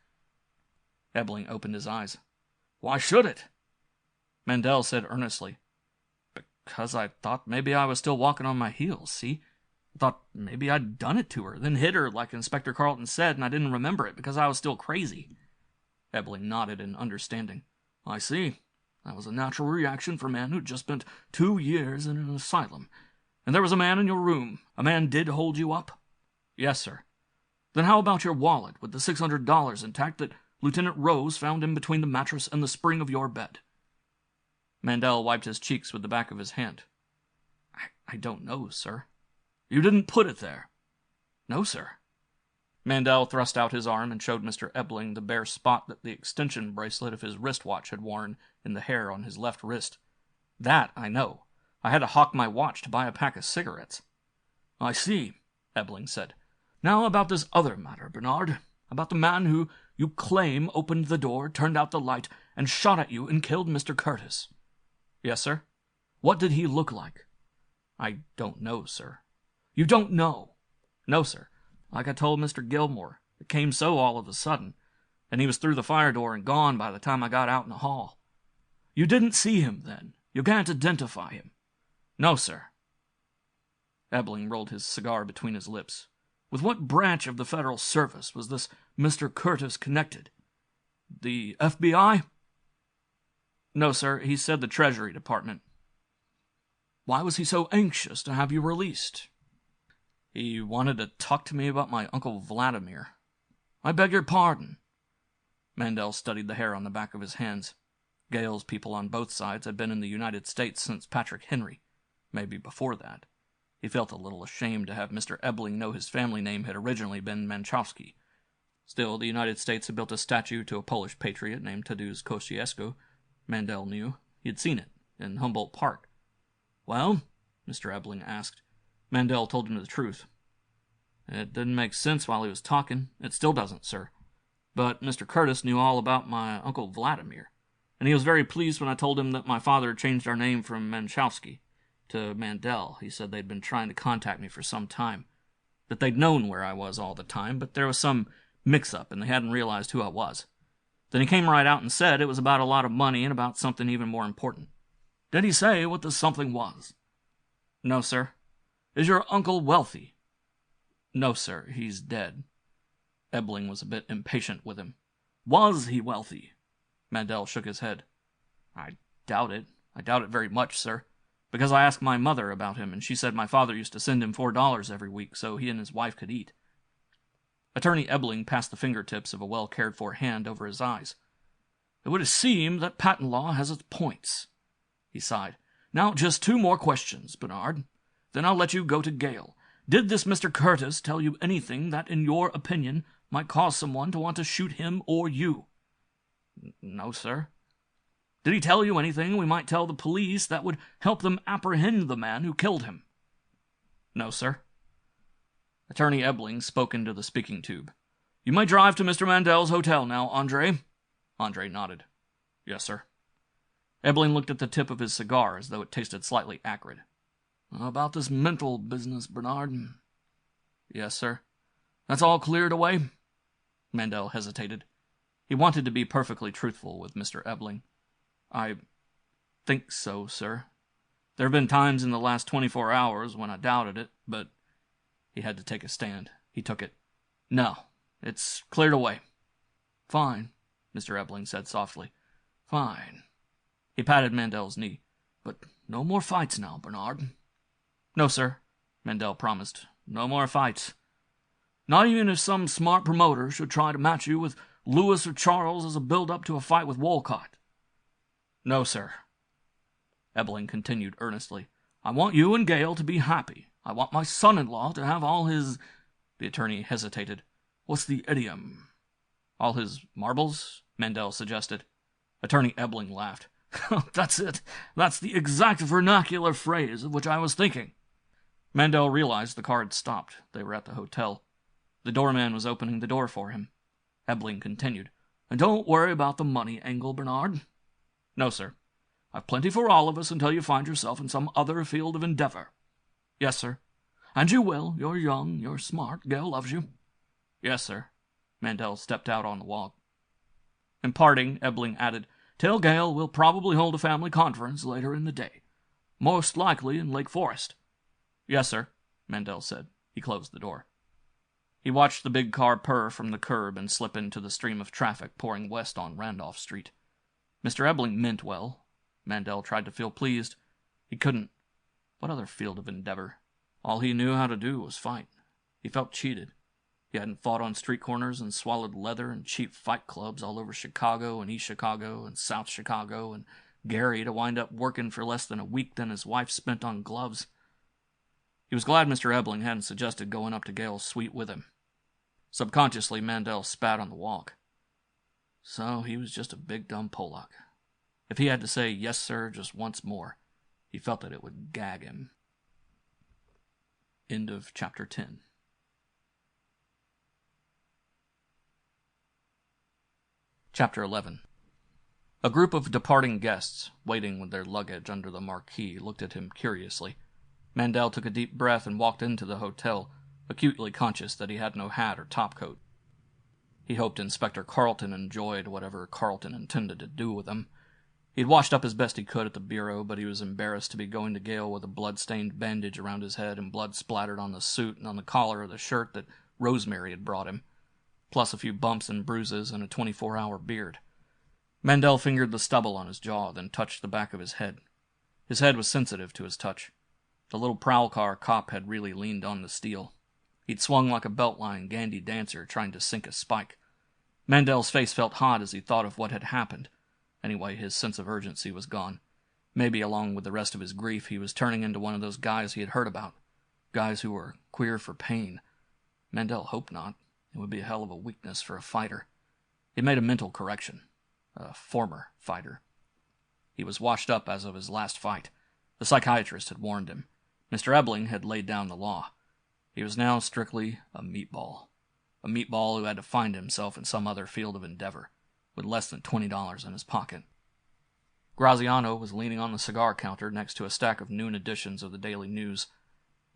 Ebling opened his eyes. "Why should it?" Mandel said earnestly, "Because I thought maybe I was still walking on my heels, see? I thought maybe I'd done it to her, then hit her like Inspector Carleton said, and I didn't remember it because I was still crazy." Ebling nodded in understanding. "I see. That was a natural reaction for a man who'd just spent 2 years in an asylum. And there was a man in your room. A man did hold you up?" "Yes, sir." "Then how about your wallet with the $600 intact that Lieutenant Rose found in between the mattress and the spring of your bed?" Mandel wiped his cheeks with the back of his hand. I don't know, sir." "You didn't put it there?" "No, sir." Mandel thrust out his arm and showed Mr. Ebling the bare spot that the extension bracelet of his wristwatch had worn in the hair on his left wrist. "That I know. I had to hawk my watch to buy a pack of cigarettes." "I see," Ebling said. "Now about this other matter, Bernard. About the man who you claim opened the door, turned out the light, and shot at you and killed Mr. Curtis." "Yes, sir." "What did he look like?" "I don't know, sir." "You don't know?" "No, sir. Like I told Mr. Gilmore, it came so all of a sudden, and he was through the fire door and gone by the time I got out in the hall." "You didn't see him, then? You can't identify him?" "No, sir." Ebling rolled his cigar between his lips. "With what branch of the Federal Service was this Mr. Curtis connected? The FBI?" "No, sir. He said the Treasury Department." "Why was he so anxious to have you released?" "He wanted to talk to me about my Uncle Vladimir." "I beg your pardon." Mandel studied the hair on the back of his hands. Gale's people on both sides had been in the United States since Patrick Henry, maybe before that. He felt a little ashamed to have Mr. Ebling know his family name had originally been Manchowski. Still, the United States had built a statue to a Polish patriot named Tadeusz Kościuszko. Mandel knew. He had seen it in Humboldt Park. "Well?" Mr. Ebling asked. Mandel told him the truth. "It didn't make sense while he was talking. It still doesn't, sir. But Mr. Curtis knew all about my Uncle Vladimir, and he was very pleased when I told him that my father had changed our name from Manchowski to Mandel. He said they'd been trying to contact me for some time, that they'd known where I was all the time, but there was some mix-up and they hadn't realized who I was. Then he came right out and said it was about a lot of money and about something even more important." "Did he say what the something was?" "No, sir." "Is your uncle wealthy?" "No, sir. He's dead." Ebling was a bit impatient with him. "Was he wealthy?" Mandel shook his head. "I doubt it. I doubt it very much, sir, because I asked my mother about him, and she said my father used to send him $4 every week so he and his wife could eat." Attorney Ebling passed the fingertips of a well-cared-for hand over his eyes. "It would seem that patent law has its points," he sighed. "Now, just 2 more questions, Bernard. Then I'll let you go to Gale. Did this Mr. Curtis tell you anything that, in your opinion, might cause someone to want to shoot him or you?" "No, sir." "Did he tell you anything we might tell the police that would help them apprehend the man who killed him?" "No, sir." Attorney Ebling spoke into the speaking tube. "You may drive to Mr. Mandel's hotel now, Andre." Andre nodded. "Yes, sir." Ebling looked at the tip of his cigar as though it tasted slightly acrid. "About this mental business, Bernard?" "Yes, sir." "That's all cleared away?" Mandel hesitated. He wanted to be perfectly truthful with Mr. Ebling. "I think so, sir. There have been times in the last 24 hours when I doubted it, but—" He had to take a stand. He took it. "No, it's cleared away." "Fine," Mr. Ebling said softly. "Fine." He patted Mandel's knee. "But no more fights now, Bernard." "No, sir," Mandel promised. "No more fights. Not even if some smart promoter should try to match you with Lewis or Charles as a build-up to a fight with Wolcott." "No, sir." Ebling continued earnestly. "I want you and Gale to be happy. I want my son-in-law to have all his—" The attorney hesitated. "What's the idiom?" "All his marbles?" Mandel suggested. Attorney Ebling laughed. "That's it. That's the exact vernacular phrase of which I was thinking." Mandel realized the car had stopped. They were at the hotel. The doorman was opening the door for him. Ebling continued. "And don't worry about the money angle, Bernard." "No, sir." "I've plenty for all of us until you find yourself in some other field of endeavor." "Yes, sir." "And you will. You're young. You're smart. Gale loves you." "Yes, sir." Mandel stepped out on the walk. In parting, Ebling added, "Tell Gale we'll probably hold a family conference later in the day. Most likely in Lake Forest." "Yes, sir," Mandel said. He closed the door. He watched the big car purr from the curb and slip into the stream of traffic pouring west on Randolph Street. Mr. Ebling meant well. Mandel tried to feel pleased. He couldn't. What other field of endeavor? All he knew how to do was fight. He felt cheated. He hadn't fought on street corners and swallowed leather and cheap fight clubs all over Chicago and East Chicago and South Chicago and Gary to wind up working for less than a week than his wife spent on gloves. He was glad Mr. Ebling hadn't suggested going up to Gale's suite with him. Subconsciously, Mandel spat on the walk. So he was just a big dumb Pollock. If he had to say yes, sir, just once more, he felt that it would gag him. End of chapter 10. Chapter 11. A group of departing guests, waiting with their luggage under the marquee, looked at him curiously. Mandel took a deep breath and walked into the hotel, acutely conscious that he had no hat or topcoat. He hoped Inspector Carleton enjoyed whatever Carleton intended to do with him. He'd washed up as best he could at the bureau, but he was embarrassed to be going to Gale with a blood-stained bandage around his head and blood splattered on the suit and on the collar of the shirt that Rosemary had brought him, plus a few bumps and bruises and a 24-hour beard. Mandel fingered the stubble on his jaw, then touched the back of his head. His head was sensitive to his touch. The little prowl car cop had really leaned on the steel. He'd swung like a belt-line Gandy dancer trying to sink a spike. Mandel's face felt hot as he thought of what had happened, Anyway, his sense of urgency was gone. Maybe, along with the rest of his grief, he was turning into one of those guys he had heard about. Guys who were queer for pain. Mandel hoped not. It would be a hell of a weakness for a fighter. He made a mental correction. A former fighter. He was washed up as of his last fight. The psychiatrist had warned him. Mr. Ebling had laid down the law. He was now strictly a meatball. A meatball who had to find himself in some other field of endeavor, with less than $20 in his pocket. Graziano was leaning on the cigar counter next to a stack of noon editions of the Daily News.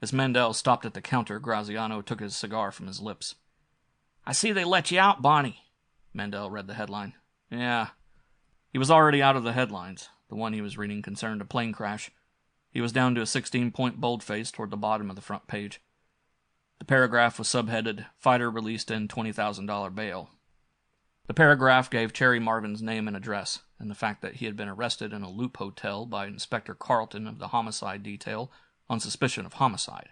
As Mandel stopped at the counter, Graziano took his cigar from his lips. "I see they let you out, Barney." Mandel read the headline. Yeah. He was already out of the headlines. The one he was reading concerned a plane crash. He was down to a 16-point boldface toward the bottom of the front page. The paragraph was subheaded, "Fighter Released in $20,000 Bail." The paragraph gave Cherry Marvin's name and address, and the fact that he had been arrested in a Loop Hotel by Inspector Carlton of the Homicide Detail on suspicion of homicide.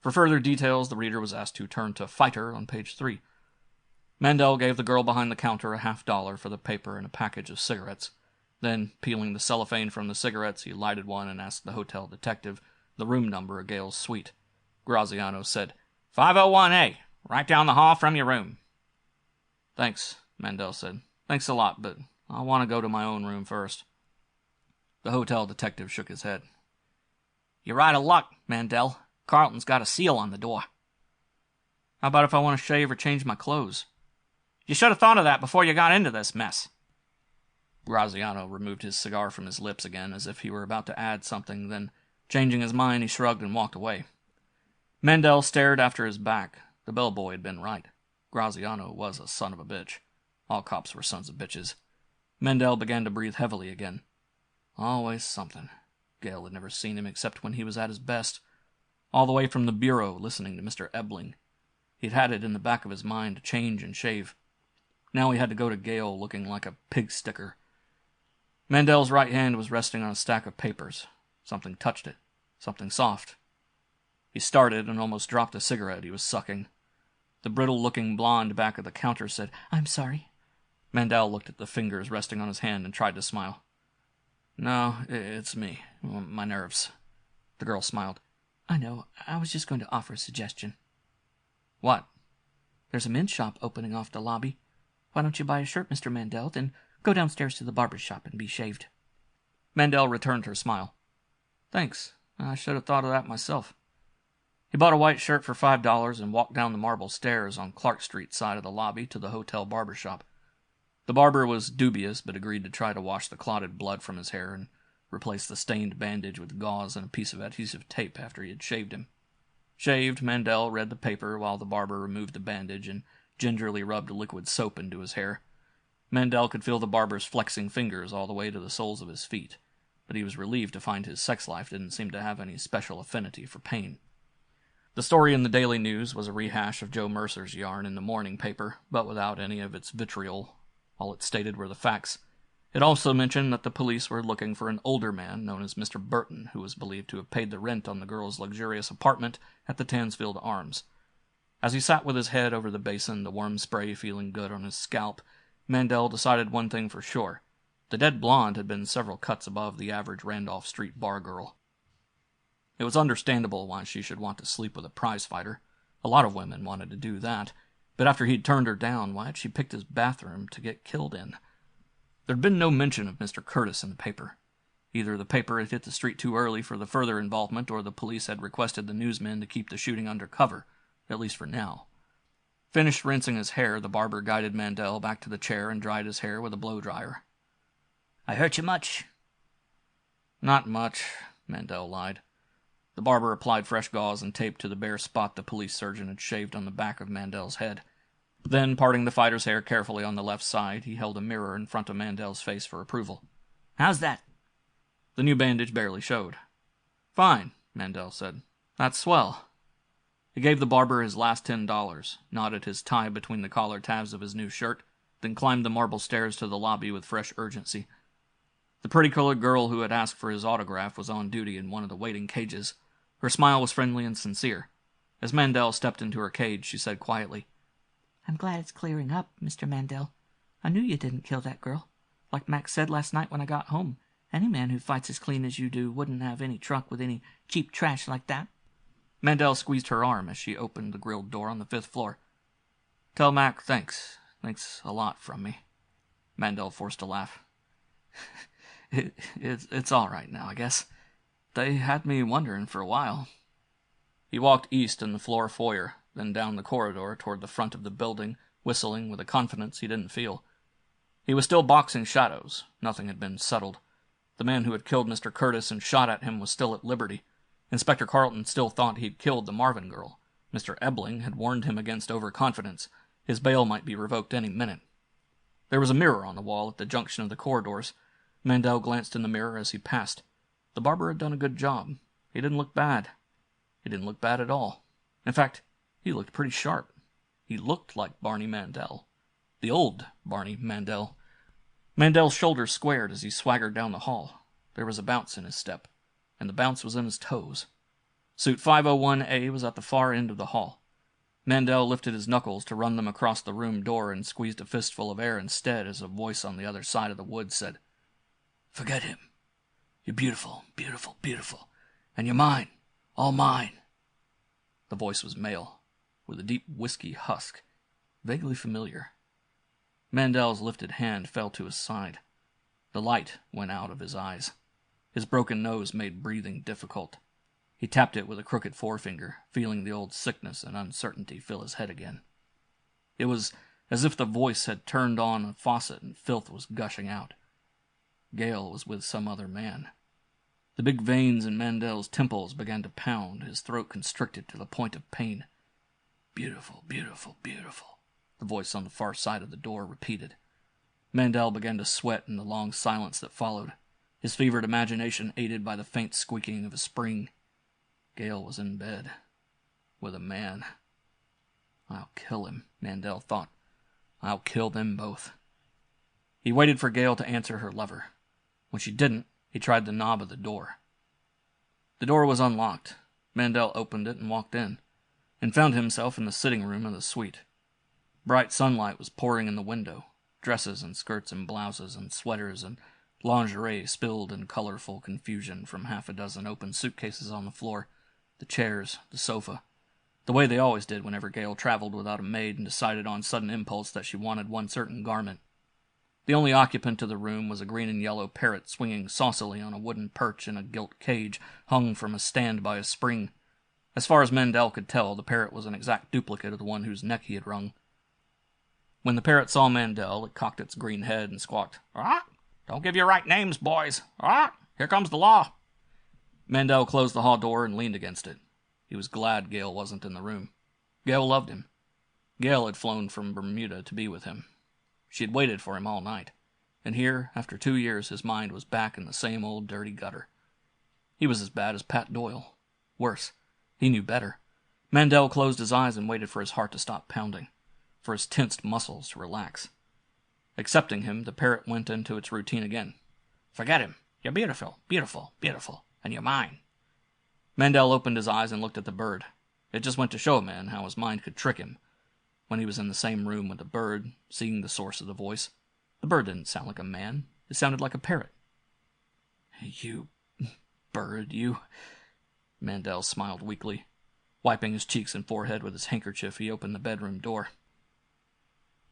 For further details, the reader was asked to turn to Fighter on page 3. Mandel gave the girl behind the counter a $50 for the paper and a package of cigarettes. Then, peeling the cellophane from the cigarettes, he lighted one and asked the hotel detective the room number of Gale's suite. Graziano said, 501A, right down the hall from your room. Thanks, Mandel said. Thanks a lot, but I want to go to my own room first. The hotel detective shook his head. You're out of luck, Mandel. Carlton's got a seal on the door. How about if I want to shave or change my clothes? You should have thought of that before you got into this mess. Graziano removed his cigar from his lips again as if he were about to add something, then, changing his mind, he shrugged and walked away. Mandel stared after his back. The bellboy had been right. Graziano was a son of a bitch. All cops were sons of bitches. Mandel began to breathe heavily again. Always something. Gale had never seen him except when he was at his best. All the way from the bureau, listening to Mr. Ebling. He'd had it in the back of his mind to change and shave. Now he had to go to Gale looking like a pig sticker. Mandel's right hand was resting on a stack of papers. Something touched it. Something soft. He started and almost dropped the cigarette he was sucking. The brittle-looking blonde back of the counter said, "I'm sorry." Mandel looked at the fingers resting on his hand and tried to smile. "No, it's me. My nerves." The girl smiled. "I know. I was just going to offer a suggestion." "What?" "There's a men's shop opening off the lobby. Why don't you buy a shirt, Mr. Mandel, then go downstairs to the barber's shop and be shaved?" Mandel returned her smile. "Thanks. I should have thought of that myself." He bought a white shirt for $5 and walked down the marble stairs on Clark Street side of the lobby to the hotel barber shop. The barber was dubious, but agreed to try to wash the clotted blood from his hair and replace the stained bandage with gauze and a piece of adhesive tape after he had shaved him. Shaved, Mandel read the paper while the barber removed the bandage and gingerly rubbed liquid soap into his hair. Mandel could feel the barber's flexing fingers all the way to the soles of his feet, but he was relieved to find his sex life didn't seem to have any special affinity for pain. The story in the Daily News was a rehash of Joe Mercer's yarn in the morning paper, but without any of its vitriol. All it stated were the facts. It also mentioned that the police were looking for an older man known as Mr. Burton, who was believed to have paid the rent on the girl's luxurious apartment at the Tansfield Arms. As he sat with his head over the basin, the warm spray feeling good on his scalp, Mandel decided one thing for sure. The dead blonde had been several cuts above the average Randolph Street bar girl. It was understandable why she should want to sleep with a prizefighter. A lot of women wanted to do that. But after he'd turned her down, why had she picked his bathroom to get killed in? There'd been no mention of Mr. Curtis in the paper. Either the paper had hit the street too early for the further involvement, or the police had requested the newsmen to keep the shooting under cover, at least for now. Finished rinsing his hair, the barber guided Mandel back to the chair and dried his hair with a blow-dryer. "I hurt you much?" "Not much," Mandel lied. The barber applied fresh gauze and tape to the bare spot the police surgeon had shaved on the back of Mandel's head. Then, parting the fighter's hair carefully on the left side, he held a mirror in front of Mandel's face for approval. "How's that?" The new bandage barely showed. "Fine," Mandel said. "That's swell." He gave the barber his last $10, knotted his tie between the collar tabs of his new shirt, then climbed the marble stairs to the lobby with fresh urgency. The pretty-colored girl who had asked for his autograph was on duty in one of the waiting cages. Her smile was friendly and sincere. As Mandel stepped into her cage, she said quietly, "I'm glad it's clearing up, Mr. Mandel. I knew you didn't kill that girl. Like Max said last night when I got home, any man who fights as clean as you do wouldn't have any truck with any cheap trash like that. Mandel squeezed her arm as she opened the grilled door on the 5th floor. Tell Mac thanks. Thanks a lot from me. Mandel forced a laugh. It's all right now, I guess. They had me wondering for a while. He walked east in the floor foyer, then down the corridor toward the front of the building, whistling with a confidence he didn't feel. He was still boxing shadows. Nothing had been settled. The man who had killed Mr. Curtis and shot at him was still at liberty. Inspector Carlton still thought he'd killed the Marvin girl. Mr. Ebling had warned him against overconfidence. His bail might be revoked any minute. There was a mirror on the wall at the junction of the corridors. Mandel glanced in the mirror as he passed. The barber had done a good job. He didn't look bad. He didn't look bad at all. In fact, he looked pretty sharp. He looked like Barney Mandel. The old Barney Mandel. Mandel's shoulders squared as he swaggered down the hall. There was a bounce in his step, and the bounce was in his toes. Suite 501A was at the far end of the hall. Mandel lifted his knuckles to run them across the room door and squeezed a fistful of air instead as a voice on the other side of the wood said, "Forget him. You're beautiful, beautiful, beautiful. And you're mine. All mine." The voice was male, with a deep whiskey husk, vaguely familiar. Mandel's lifted hand fell to his side. The light went out of his eyes. His broken nose made breathing difficult. He tapped it with a crooked forefinger, feeling the old sickness and uncertainty fill his head again. It was as if the voice had turned on a faucet and filth was gushing out. Gale was with some other man. The big veins in Mandel's temples began to pound, his throat constricted to the point of pain. "Beautiful, beautiful, beautiful," the voice on the far side of the door repeated. Mandel began to sweat in the long silence that followed, his fevered imagination aided by the faint squeaking of a spring. Gale was in bed. With a man. "I'll kill him," Mandel thought. "I'll kill them both." He waited for Gale to answer her lover. When she didn't, he tried the knob of the door. The door was unlocked. Mandel opened it and walked in, and found himself in the sitting room of the suite. Bright sunlight was pouring in the window. Dresses and skirts and blouses and sweaters and lingerie spilled in colorful confusion from half a dozen open suitcases on the floor, the chairs, the sofa, the way they always did whenever Gale traveled without a maid and decided on sudden impulse that she wanted one certain garment. The only occupant of the room was a green and yellow parrot swinging saucily on a wooden perch in a gilt cage hung from a stand by a spring. As far as Mandel could tell, the parrot was an exact duplicate of the one whose neck he had wrung. When the parrot saw Mandel, it cocked its green head and squawked, "Ah! Don't give your right names, boys! Ah! Here comes the law!" Mandel closed the hall door and leaned against it. He was glad Gale wasn't in the room. Gale loved him. Gale had flown from Bermuda to be with him. She had waited for him all night, and here, after 2 years, his mind was back in the same old dirty gutter. He was as bad as Pat Doyle. Worse. He knew better. Mandel closed his eyes and waited for his heart to stop pounding, for his tensed muscles to relax. Accepting him, the parrot went into its routine again. "Forget him. You're beautiful, beautiful, beautiful, and you're mine." Mandel opened his eyes and looked at the bird. It just went to show a man how his mind could trick him. When he was in the same room with the bird, seeing the source of the voice, the bird didn't sound like a man. It sounded like a parrot. "You bird, you..." Mandel smiled weakly. Wiping his cheeks and forehead with his handkerchief, he opened the bedroom door.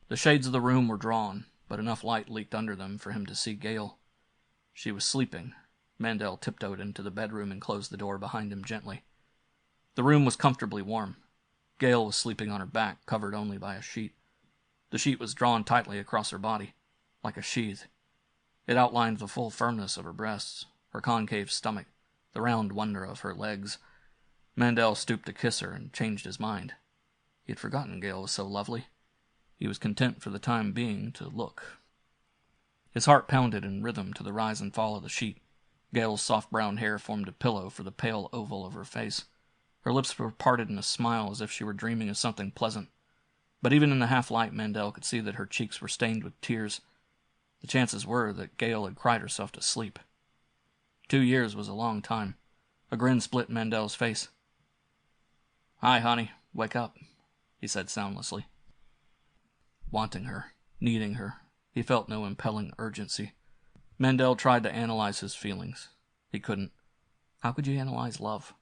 The shades of the room were drawn, but enough light leaked under them for him to see Gale. She was sleeping. Mandel tiptoed into the bedroom and closed the door behind him gently. The room was comfortably warm. Gale was sleeping on her back, covered only by a sheet. The sheet was drawn tightly across her body, like a sheath. It outlined the full firmness of her breasts, her concave stomach, the round wonder of her legs. Mandel stooped to kiss her and changed his mind. He had forgotten Gale was so lovely. He was content for the time being to look. His heart pounded in rhythm to the rise and fall of the sheet. Gale's soft brown hair formed a pillow for the pale oval of her face. Her lips were parted in a smile as if she were dreaming of something pleasant. But even in the half-light, Mandel could see that her cheeks were stained with tears. The chances were that Gale had cried herself to sleep. 2 years was a long time. A grin split Mandel's face. "Hi, honey. Wake up," he said soundlessly. Wanting her, needing her, He felt no impelling urgency. Mandel tried to analyze his feelings. He couldn't. How could you analyze love?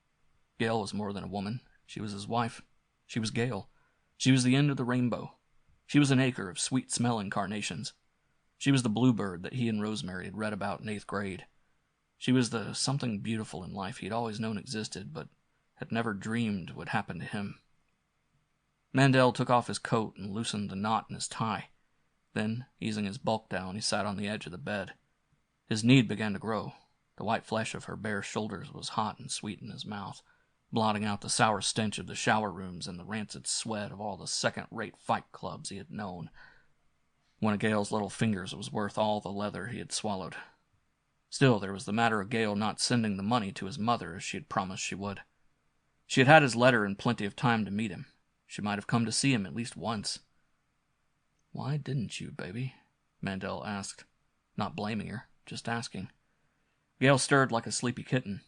Gail was more than a woman. She was his wife. She was Gail. She was the end of the rainbow. She was an acre of sweet-smelling carnations. She was the bluebird that he and Rosemary had read about in 8th grade. She was the something beautiful in life he'd always known existed, but had never dreamed would happen to him. Mandel took off his coat and loosened the knot in his tie. Then, easing his bulk down, he sat on the edge of the bed. His need began to grow. The white flesh of her bare shoulders was hot and sweet in his mouth, blotting out the sour stench of the shower rooms and the rancid sweat of all the second-rate fight clubs he had known. One of Gail's little fingers was worth all the leather he had swallowed. Still, there was the matter of Gail not sending the money to his mother as she had promised she would. She had had his letter and plenty of time to meet him. She might have come to see him at least once. "Why didn't you, baby?" Mandel asked, not blaming her, just asking. Gail stirred like a sleepy kitten.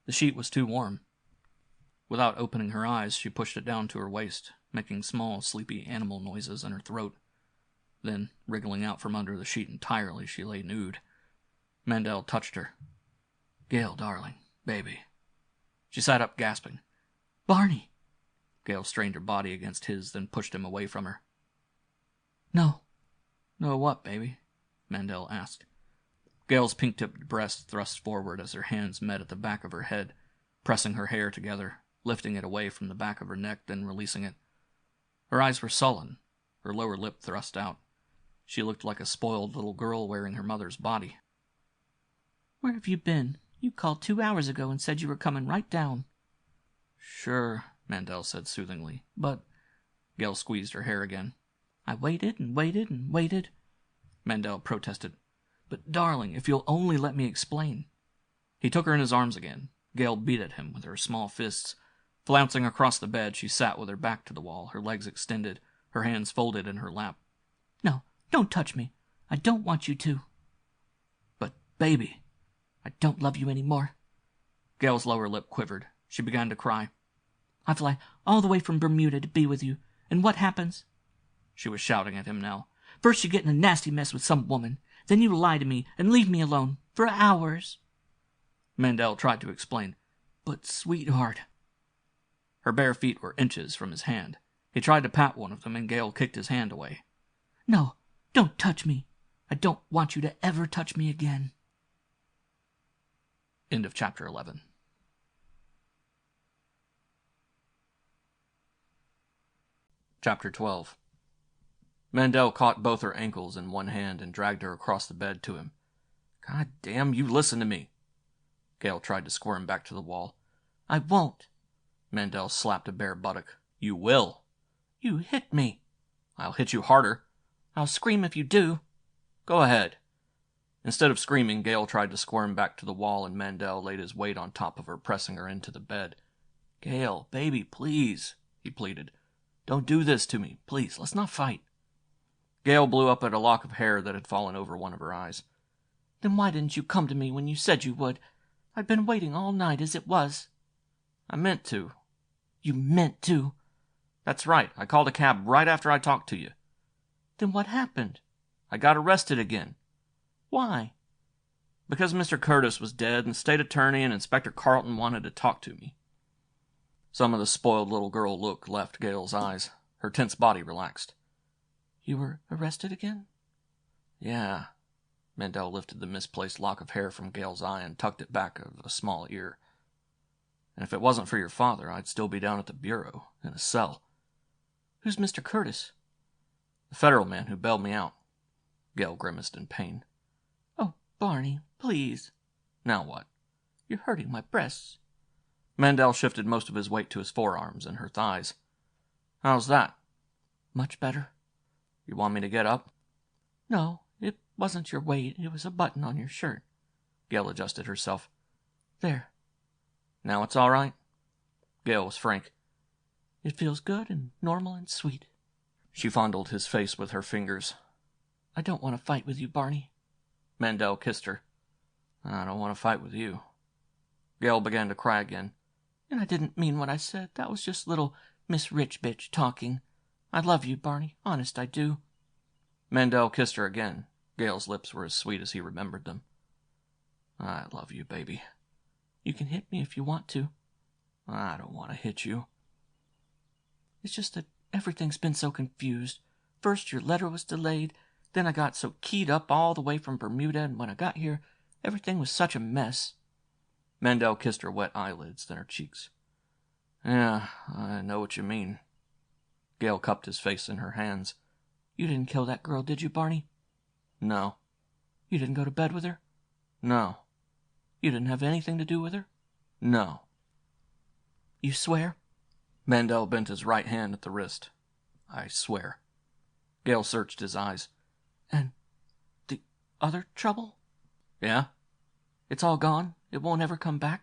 The sheet was too warm. Without opening her eyes, she pushed it down to her waist, making small, sleepy animal noises in her throat. Then, wriggling out from under the sheet entirely, she lay nude. Mandel touched her. "Gail, darling, baby." She sat up, gasping. "Barney!" Gail strained her body against his, then pushed him away from her. "No." "No what, baby?" Mandel asked. Gail's pink-tipped breast thrust forward as her hands met at the back of her head, pressing her hair together, lifting it away from the back of her neck, then releasing it. Her eyes were sullen, her lower lip thrust out. She looked like a spoiled little girl wearing her mother's body. "Where have you been? You called 2 hours ago and said you were coming right down." "Sure," Mandel said soothingly, "but—" Gail squeezed her hair again. "I waited and waited and waited." Mandel protested. "But, darling, if you'll only let me explain." He took her in his arms again. Gail beat at him with her small fists. Flouncing across the bed, she sat with her back to the wall, her legs extended, her hands folded in her lap. "No, don't touch me. I don't want you to." "But, baby—" "I don't love you any more." Gail's lower lip quivered. She began to cry. "I fly all the way from Bermuda to be with you, and what happens?" She was shouting at him now. "First you get in a nasty mess with some woman. Then you lie to me and leave me alone for hours." Mandel tried to explain. "But, sweetheart—" Her bare feet were inches from his hand. He tried to pat one of them, and Gail kicked his hand away. "No, don't touch me. I don't want you to ever touch me again." End of chapter 11. Chapter 12. Mandel caught both her ankles in one hand and dragged her across the bed to him. "God damn, you listen to me." Gail tried to squirm back to the wall. "I won't." Mandel slapped a bare buttock. "You will." "You hit me." "I'll hit you harder." "I'll scream if you do." "Go ahead." Instead of screaming, Gail tried to squirm back to the wall, and Mandel laid his weight on top of her, pressing her into the bed. "Gail, baby, please," he pleaded. "Don't do this to me. Please, let's not fight." Gail blew up at a lock of hair that had fallen over one of her eyes. "Then why didn't you come to me when you said you would? I've been waiting all night as it was." "I meant to." "You meant to." "That's right. I called a cab right after I talked to you." "Then what happened?" "I got arrested again." "Why?" "Because Mr. Curtis was dead, and the state attorney and Inspector Carlton wanted to talk to me." Some of the spoiled little girl look left Gail's eyes. Her tense body relaxed. "You were arrested again?" "Yeah." Mandel lifted the misplaced lock of hair from Gail's eye and tucked it back of a small ear. "And if it wasn't for your father, I'd still be down at the bureau, in a cell." "Who's Mr. Curtis?" "The federal man who bailed me out." Gail grimaced in pain. "Oh, Barney, please." "Now what?" "You're hurting my breasts." Mandel shifted most of his weight to his forearms and her thighs. "How's that?" "Much better." "You want me to get up?" "No, it wasn't your weight. It was a button on your shirt." Gail adjusted herself. "There." "Now it's all right?" Gail was frank. "It feels good and normal and sweet." She fondled his face with her fingers. "I don't want to fight with you, Barney." Mandel kissed her. "I don't want to fight with you." Gail began to cry again. "And I didn't mean what I said. That was just little Miss Rich Bitch talking. I love you, Barney. Honest, I do." Mandel kissed her again, Gail's lips were as sweet as he remembered them. I love you, baby. You can hit me if you want to. I don't want to hit you. It's just that everything's been so confused. First, your letter was delayed. Then I got so keyed up all the way from Bermuda, and when I got here, everything was such a mess. Mandel kissed her wet eyelids, then her cheeks. Yeah, I know what you mean. Gail cupped his face in her hands. You didn't kill that girl, did you, Barney? No. You didn't go to bed with her? No. You didn't have anything to do with her? No. You swear? Mandel bent his right hand at the wrist. I swear. Gail searched his eyes. And the other trouble? Yeah? It's all gone? It won't ever come back?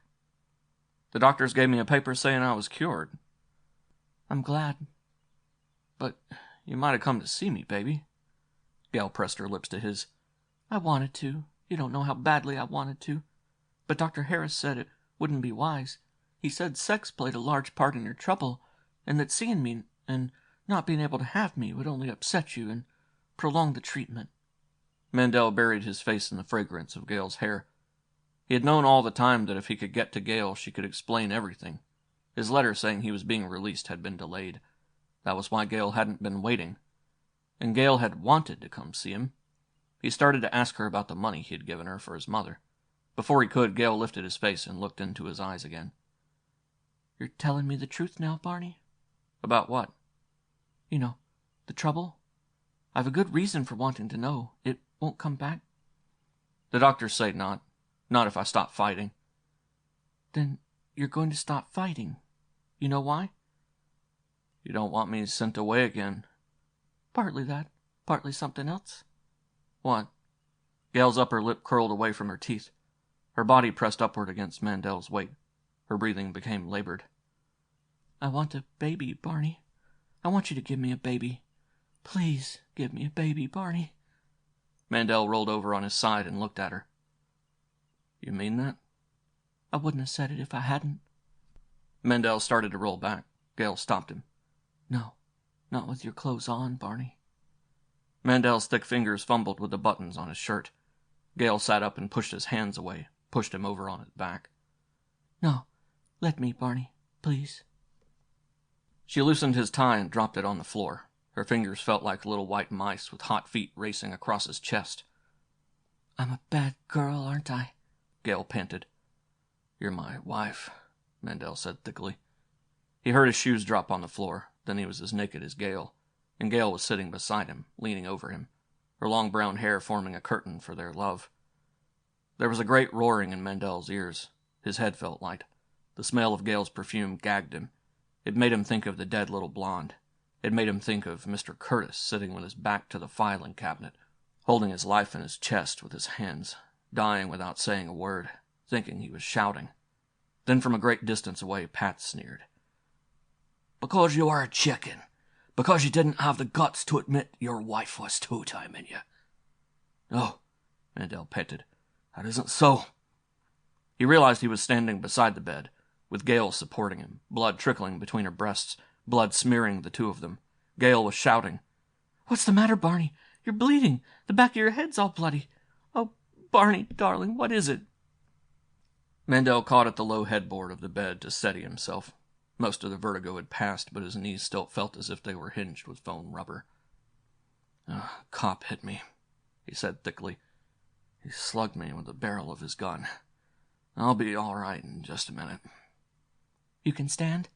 The doctors gave me a paper saying I was cured. I'm glad. But you might have come to see me, baby. Gail pressed her lips to his. I wanted to. You don't know how badly I wanted to. But Dr. Harris said it wouldn't be wise. He said sex played a large part in your trouble, and that seeing me and not being able to have me would only upset you and prolong the treatment. Mandel buried his face in the fragrance of Gail's hair. He had known all the time that if he could get to Gail, she could explain everything. His letter saying he was being released had been delayed. That was why Gail hadn't been waiting. And Gail had wanted to come see him. He started to ask her about the money he had given her for his mother. Before he could, Gail lifted his face and looked into his eyes again. You're telling me the truth now, Barney? About what? You know, the trouble. I've a good reason for wanting to know. It won't come back? The doctors say not. Not if I stop fighting. Then you're going to stop fighting. You know why? You don't want me sent away again. Partly that. Partly something else. What? Gail's upper lip curled away from her teeth. Her body pressed upward against Mandel's weight. Her breathing became labored. I want a baby, Barney. I want you to give me a baby. Please give me a baby, Barney. Mandel rolled over on his side and looked at her. You mean that? I wouldn't have said it if I hadn't. Mandel started to roll back. Gail stopped him. No, not with your clothes on, Barney. Mandel's thick fingers fumbled with the buttons on his shirt. Gail sat up and pushed his hands away, pushed him over on his back. No, let me, Barney, please. She loosened his tie and dropped it on the floor. Her fingers felt like little white mice with hot feet racing across his chest. I'm a bad girl, aren't I? Gail panted. You're my wife, Mandel said thickly. He heard his shoes drop on the floor. Then he was as naked as Gail, and Gail was sitting beside him, leaning over him, her long brown hair forming a curtain for their love. There was a great roaring in Mandel's ears. His head felt light. The smell of Gail's perfume gagged him. It made him think of the dead little blonde. It made him think of Mr. Curtis sitting with his back to the filing cabinet, holding his life in his chest with his hands, dying without saying a word, thinking he was shouting. Then from a great distance away, Pat sneered. Because you are a chicken. Because you didn't have the guts to admit your wife was two-timing you. Oh, Mandel panted. That isn't so. He realized he was standing beside the bed, with Gail supporting him, blood trickling between her breasts, blood smearing the two of them. Gail was shouting. What's the matter, Barney? You're bleeding. The back of your head's all bloody. Oh, Barney, darling, what is it? Mandel caught at the low headboard of the bed to steady himself. Most of the vertigo had passed, but his knees still felt as if they were hinged with foam rubber. Cop hit me, he said thickly. He slugged me with the barrel of his gun. I'll be all right in just a minute. You can stand?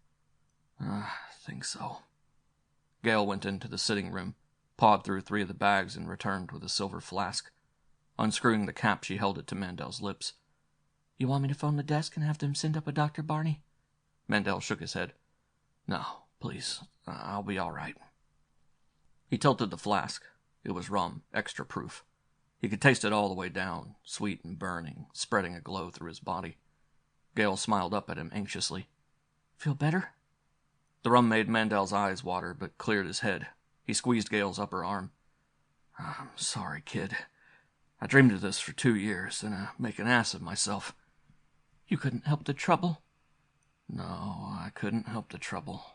I think so. Gail went into the sitting room, pawed through 3 of the bags, and returned with a silver flask. Unscrewing the cap, she held it to Mandel's lips. You want me to phone the desk and have them send up a doctor, Barney? Mandel shook his head. No, please. I'll be all right. He tilted the flask. It was rum, extra proof. He could taste it all the way down, sweet and burning, spreading a glow through his body. Gail smiled up at him anxiously. Feel better? The rum made Mandel's eyes water, but cleared his head. He squeezed Gail's upper arm. I'm sorry, kid. I dreamed of this for 2 years, and I make an ass of myself. You couldn't help the trouble? No, I couldn't help the trouble.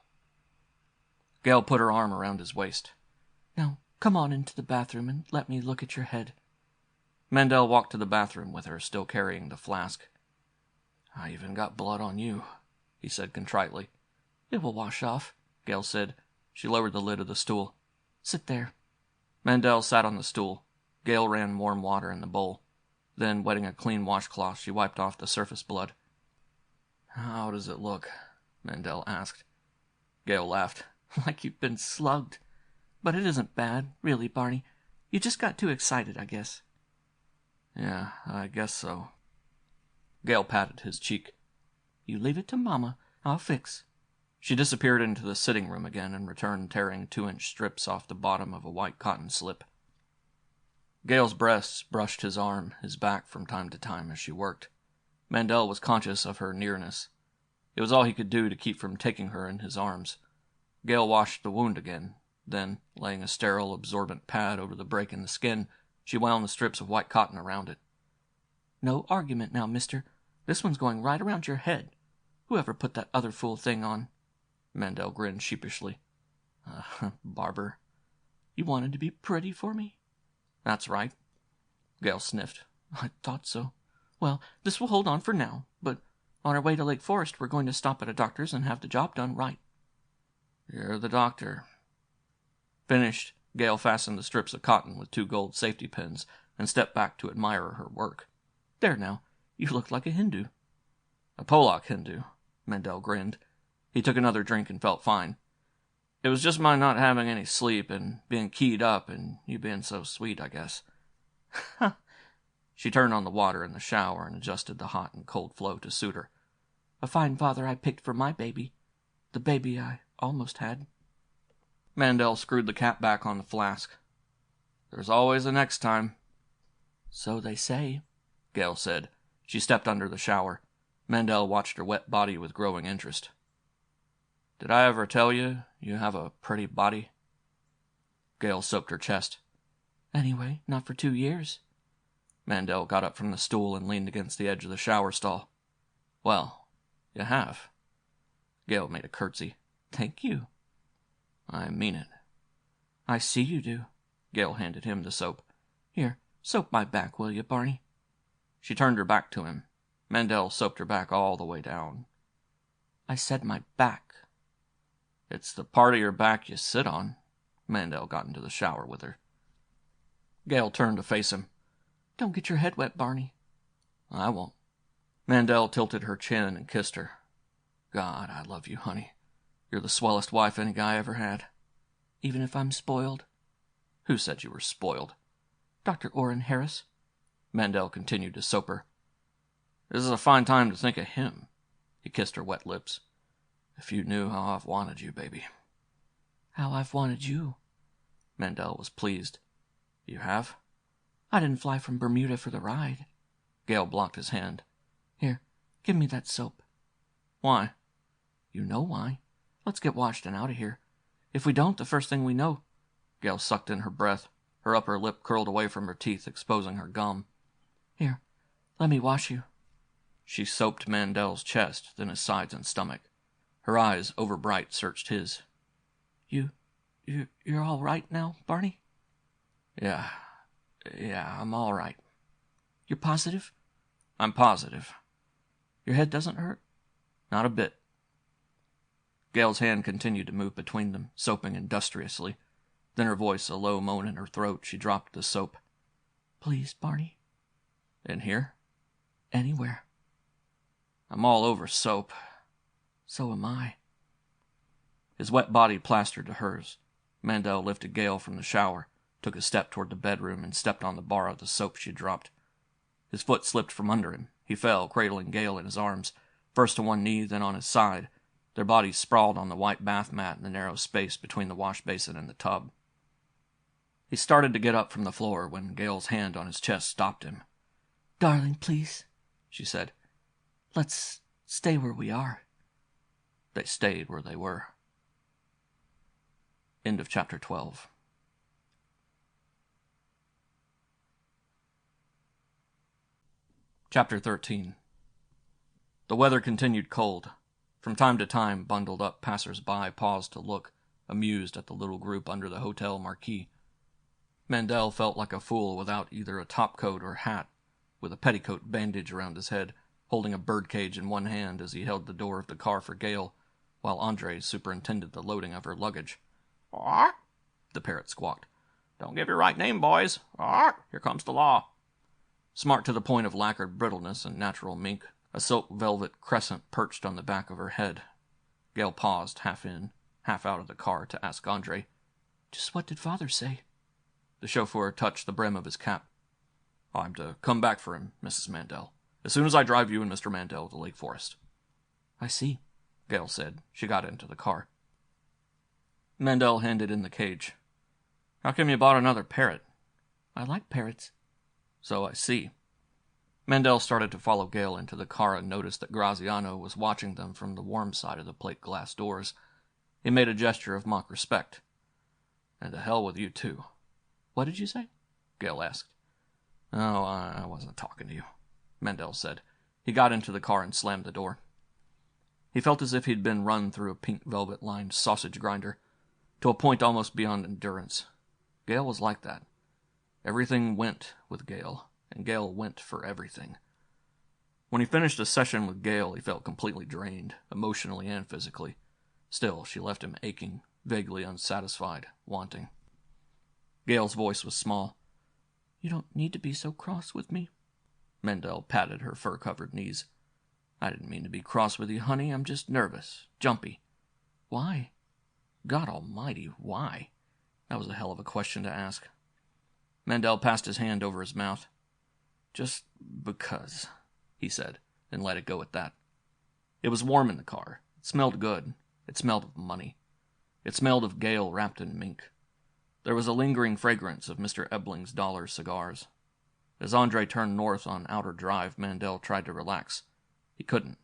Gail put her arm around his waist. Now, come on into the bathroom and let me look at your head. Mandel walked to the bathroom with her, still carrying the flask. "I even got blood on you," he said contritely. "It will wash off," Gail said. She lowered the lid of the stool. "Sit there." Mandel sat on the stool. Gail ran warm water in the bowl. Then, wetting a clean washcloth, she wiped off the surface blood. "How does it look?" Mandel asked. Gail laughed. "Like you've been slugged. But it isn't bad, really, Barney. You just got too excited, I guess." "Yeah, I guess so." Gail patted his cheek. "You leave it to Mama. I'll fix." She disappeared into the sitting room again and returned tearing 2-inch strips off the bottom of a white cotton slip. Gail's breasts brushed his arm, his back from time to time as she worked. Mandel was conscious of her nearness. It was all he could do to keep from taking her in his arms. Gail washed the wound again. Then, laying a sterile, absorbent pad over the break in the skin, she wound the strips of white cotton around it. "No argument now, mister. This one's going right around your head. Whoever put that other fool thing on?" Mandel grinned sheepishly. Barber." "You wanted to be pretty for me?" "That's right." Gail sniffed. "I thought so. Well, this will hold on for now, but on our way to Lake Forest, we're going to stop at a doctor's and have the job done right." "You're the doctor." Finished, Gail fastened the strips of cotton with 2 gold safety pins and stepped back to admire her work. "There now, you look like a Hindu." "A Polak Hindu," Mandel grinned. He took another drink and felt fine. "It was just my not having any sleep and being keyed up and you being so sweet, I guess." She turned on the water in the shower and adjusted the hot and cold flow to suit her. "A fine father I picked for my baby. The baby I almost had." Mandel screwed the cap back on the flask. "There's always a next time." "So they say," Gail said. She stepped under the shower. Mandel watched her wet body with growing interest. "Did I ever tell you you have a pretty body?" Gail soaped her chest. "Anyway, not for 2 years." Mandel got up from the stool and leaned against the edge of the shower stall. "Well, you have." Gail made a curtsy. "Thank you." "I mean it." "I see you do." Gail handed him the soap. "Here, soap my back, will you, Barney?" She turned her back to him. Mandel soaped her back all the way down. "I said my back." "It's the part of your back you sit on." Mandel got into the shower with her. Gail turned to face him. "Don't get your head wet, Barney." "I won't." Mandel tilted her chin and kissed her. "God, I love you, honey. You're the swellest wife any guy ever had." "Even if I'm spoiled?" "Who said you were spoiled?" "Dr. Orrin Harris." Mandel continued to soap her. "This is a fine time to think of him." He kissed her wet lips. "If you knew how I've wanted you, baby." "How I've wanted you." Mandel was pleased. "You have?" "I didn't fly from Bermuda for the ride." Gail blocked his hand. "Here, give me that soap." "Why?" "You know why. Let's get washed and out of here. If we don't, the first thing we know—" Gail sucked in her breath. Her upper lip curled away from her teeth, exposing her gum. "Here, let me wash you." She soaped Mandel's chest, then his sides and stomach. Her eyes, overbright, searched his. You're all right now, Barney?" Yeah, I'm all right." "You're positive?" "I'm positive." "Your head doesn't hurt?" "Not a bit." Gail's hand continued to move between them, soaping industriously. Then her voice a low moan in her throat, she dropped the soap. "Please, Barney." "In here?" "Anywhere." "I'm all over soap." "So am I." His wet body plastered to hers. Mandel lifted Gail from the shower, took a step toward the bedroom, and stepped on the bar of the soap she dropped. His foot slipped from under him. He fell, cradling Gail in his arms, first to one knee, then on his side. Their bodies sprawled on the white bath mat in the narrow space between the wash basin and the tub. He started to get up from the floor when Gail's hand on his chest stopped him. "Darling, please," she said. "Let's stay where we are." They stayed where they were. End of chapter 12. Chapter 13. The weather continued cold. From time to time, bundled up passers-by paused to look, amused at the little group under the hotel marquee. Mandel felt like a fool without either a topcoat or hat, with a petticoat bandage around his head, holding a birdcage in one hand as he held the door of the car for Gail, while Andre superintended the loading of her luggage. "Arr!" the parrot squawked. "Don't give your right name, boys. Arr! Here comes the law." Smart to the point of lacquered brittleness and natural mink, a silk velvet crescent perched on the back of her head. Gail paused, half in, half out of the car, to ask Andre, "Just what did Father say?" The chauffeur touched the brim of his cap. "I'm to come back for him, Mrs. Mandel, as soon as I drive you and Mr. Mandel to Lake Forest." "I see," Gail said. She got into the car. Mandel handed in the cage. "How come you bought another parrot?" "I like parrots." "So I see." Mandel started to follow Gail into the car and noticed that Graziano was watching them from the warm side of the plate glass doors. He made a gesture of mock respect. "And to hell with you, too." "What did you say?" Gail asked. "Oh, I wasn't talking to you," Mandel said. He got into the car and slammed the door. He felt as if he'd been run through a pink velvet-lined sausage grinder, to a point almost beyond endurance. Gail was like that. Everything went with Gail, and Gail went for everything. When he finished a session with Gail, he felt completely drained, emotionally and physically. Still, she left him aching, vaguely unsatisfied, wanting. Gail's voice was small. "You don't need to be so cross with me." Mandel patted her fur-covered knees. "I didn't mean to be cross with you, honey. I'm just nervous, jumpy." "Why?" God almighty, why? That was a hell of a question to ask. Mandel passed his hand over his mouth. "Just because," he said, and let it go at that. It was warm in the car. It smelled good. It smelled of money. It smelled of Gail wrapped in mink. There was a lingering fragrance of Mr. Ebling's dollar cigars. As Andre turned north on Outer Drive, Mandel tried to relax. He couldn't.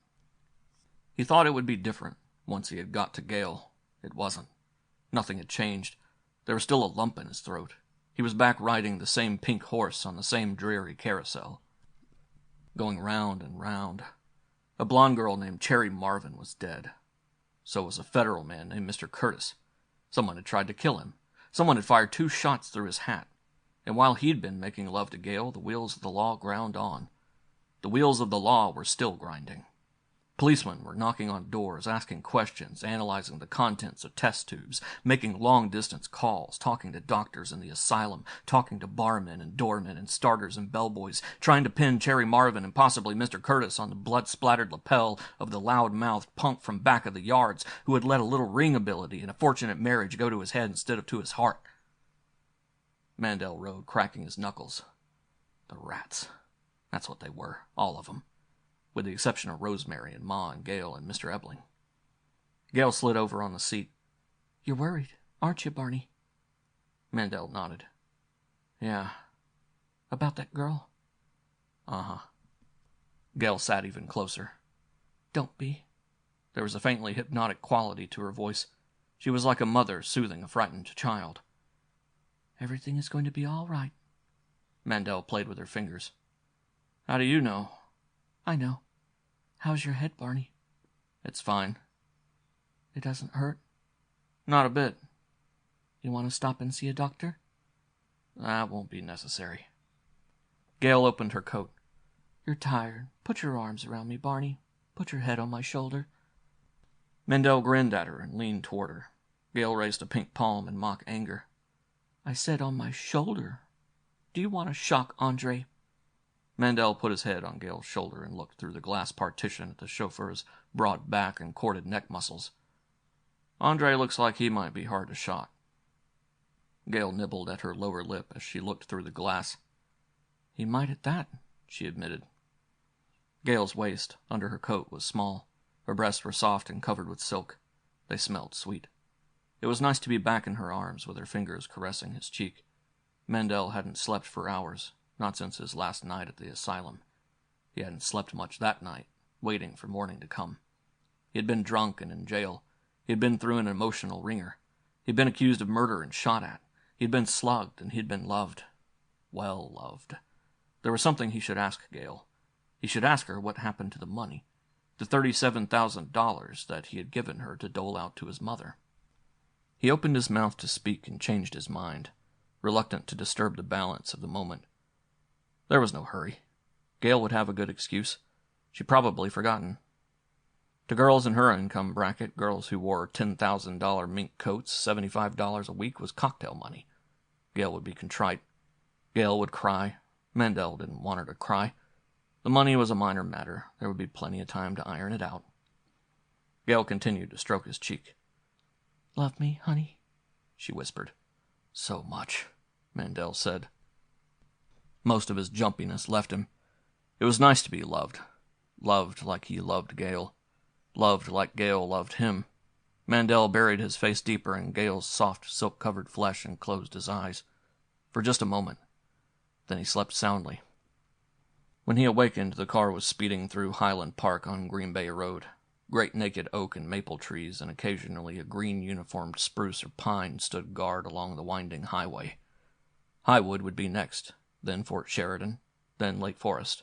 He thought it would be different once he had got to Gail. It wasn't. Nothing had changed. There was still a lump in his throat. He was back riding the same pink horse on the same dreary carousel. Going round and round. A blonde girl named Cherry Marvin was dead. So was a federal man named Mr. Curtis. Someone had tried to kill him. Someone had fired 2 shots through his hat. And while he'd been making love to Gail, the wheels of the law ground on. The wheels of the law were still grinding. Policemen were knocking on doors, asking questions, analyzing the contents of test tubes, making long-distance calls, talking to doctors in the asylum, talking to barmen and doormen and starters and bellboys, trying to pin Cherry Marvin and possibly Mr. Curtis on the blood-splattered lapel of the loud-mouthed punk from back of the yards who had let a little ring ability and a fortunate marriage go to his head instead of to his heart. Mandel rode, cracking his knuckles. The rats. That's what they were, all of them, with the exception of Rosemary and Ma and Gail and Mr. Ebling. Gail slid over on the seat. "You're worried, aren't you, Barney?" Mandel nodded. "Yeah." "About that girl?" "Uh-huh." Gail sat even closer. "Don't be." There was a faintly hypnotic quality to her voice. She was like a mother soothing a frightened child. "Everything is going to be all right." Mandel played with her fingers. "How do you know?" "I know. How's your head, Barney?" "It's fine." "It doesn't hurt?" "Not a bit." "You want to stop and see a doctor?" "That won't be necessary." Gail opened her coat. "You're tired. Put your arms around me, Barney. Put your head on my shoulder." Mandel grinned at her and leaned toward her. Gail raised a pink palm in mock anger. "I said on my shoulder. Do you want to shock Andre?" Mandel put his head on Gail's shoulder and looked through the glass partition at the chauffeur's broad back and corded neck muscles. "Andre looks like he might be hard to shock." Gail nibbled at her lower lip as she looked through the glass. "He might at that," she admitted. Gail's waist, under her coat, was small. Her breasts were soft and covered with silk. They smelled sweet. It was nice to be back in her arms with her fingers caressing his cheek. Mandel hadn't slept for hours, not since his last night at the asylum. He hadn't slept much that night, waiting for morning to come. He had been drunk and in jail. He had been through an emotional ringer. He had been accused of murder and shot at. He had been slugged, and he had been loved. Well loved. There was something he should ask Gail. He should ask her what happened to the money, the $37,000 that he had given her to dole out to his mother. He opened his mouth to speak and changed his mind. reluctant to disturb the balance of the moment. There was no hurry. Gale would have a good excuse. She'd probably forgotten. To girls in her income bracket, girls who wore $10,000 mink coats, $75 a week was cocktail money. Gale would be contrite. Gale would cry. Mandel didn't want her to cry. The money was a minor matter. There would be plenty of time to iron it out. Gale continued to stroke his cheek. "Love me, honey?" she whispered. "So much," Mandel said. Most of his jumpiness left him. It was nice to be loved. Loved like he loved Gale. Loved like Gale loved him. Mandel buried his face deeper in Gale's soft, silk-covered flesh and closed his eyes. For just a moment. Then he slept soundly. When he awakened, the car was speeding through Highland Park on Green Bay Road. Great naked oak and maple trees and occasionally a green-uniformed spruce or pine stood guard along the winding highway. Highwood would be next, then Fort Sheridan, then Lake Forest.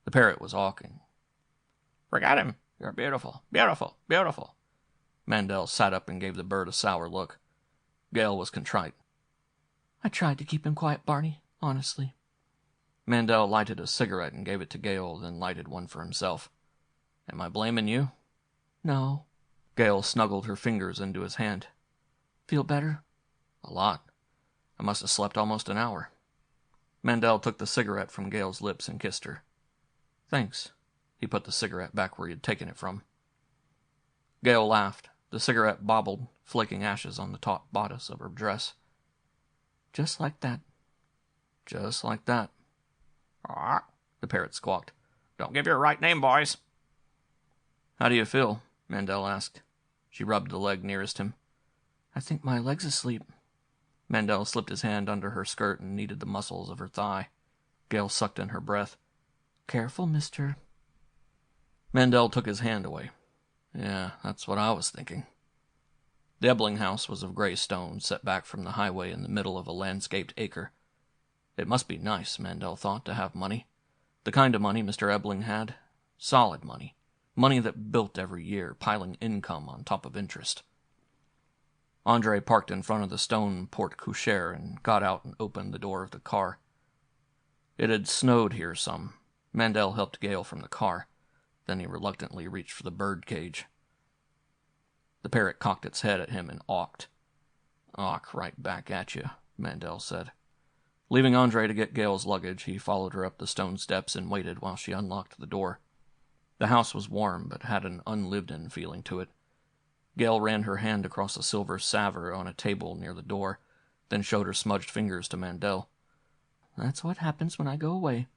The parrot was awking. "Forget him. You're beautiful, beautiful, beautiful." Mandel sat up and gave the bird a sour look. Gale was contrite. "I tried to keep him quiet, Barney, honestly." Mandel lighted a cigarette and gave it to Gale, then lighted one for himself. "Am I blaming you?" "No." Gale snuggled her fingers into his hand. "Feel better?" "A lot. I must have slept almost an hour." Mandel took the cigarette from Gale's lips and kissed her. "Thanks." He put the cigarette back where he had taken it from. Gale laughed. The cigarette bobbled, flaking ashes on the taut bodice of her dress. "Just like that." "Just like that." "Ah," the parrot squawked. "Don't give your right name, boys." "How do you feel?" Mandel asked. She rubbed the leg nearest him. "I think my leg's asleep." Mandel slipped his hand under her skirt and kneaded the muscles of her thigh. Gale sucked in her breath. "Careful, mister." Mandel took his hand away. "Yeah, that's what I was thinking." The Ebling house was of gray stone, set back from the highway in the middle of a landscaped acre. It must be nice, Mandel thought, to have money. The kind of money Mr. Ebling had. Solid money. Money that built every year, piling income on top of interest. Andre parked in front of the stone porte-cochere and got out and opened the door of the car. It had snowed here some. Mandel helped Gale from the car. Then he reluctantly reached for the bird cage. The parrot cocked its head at him and awked. "Awk right back at you," Mandel said. Leaving Andre to get Gale's luggage, he followed her up the stone steps and waited while she unlocked the door. The house was warm, but had an unlived-in feeling to it. Gale ran her hand across a silver salver on a table near the door, then showed her smudged fingers to Mandel. "That's what happens when I go away.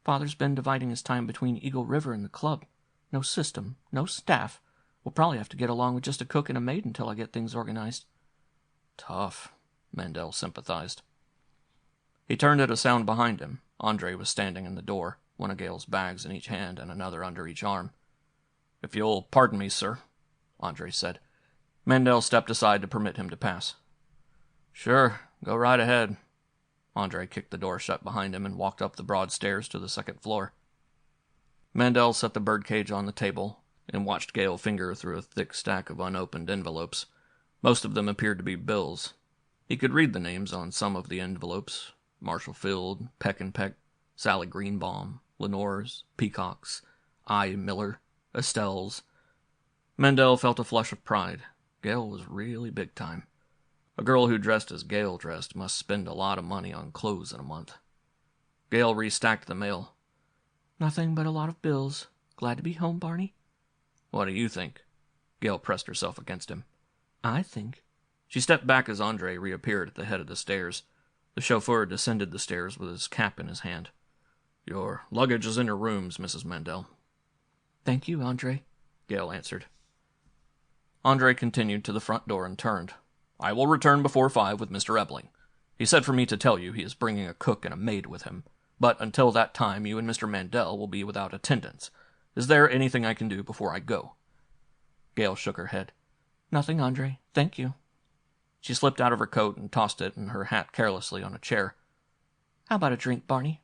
Father's been dividing his time between Eagle River and the club. No system, no staff. We'll probably have to get along with just a cook and a maid until I get things organized." "Tough," Mandel sympathized. He turned at a sound behind him. Andre was standing in the door, one of Gale's bags in each hand and another under each arm. "If you'll pardon me, sir," Andre said. Mandel stepped aside to permit him to pass. "Sure, go right ahead." Andre kicked the door shut behind him and walked up the broad stairs to the second floor. Mandel set the birdcage on the table and watched Gale finger through a thick stack of unopened envelopes. Most of them appeared to be bills. He could read the names on some of the envelopes: Marshall Field, Peck and Peck, Sally Greenbaum, Lenore's, Peacock's, I. Miller, Estelle's. Mandel felt a flush of pride. Gale was really big time. A girl who dressed as Gale dressed must spend a lot of money on clothes in a month. Gale restacked the mail. "Nothing but a lot of bills. Glad to be home, Barney?" "What do you think?" Gale pressed herself against him. "I think." She stepped back as Andre reappeared at the head of the stairs. The chauffeur descended the stairs with his cap in his hand. "Your luggage is in your rooms, Mrs. Mandel." "Thank you, Andre," Gale answered. Andre continued to the front door and turned. "I will return before 5 with Mr. Ebling. He said for me to tell you he is bringing a cook and a maid with him. But until that time, you and Mr. Mandel will be without attendance. Is there anything I can do before I go?" Gale shook her head. "Nothing, Andre. Thank you." She slipped out of her coat and tossed it and her hat carelessly on a chair. "How about a drink, Barney?"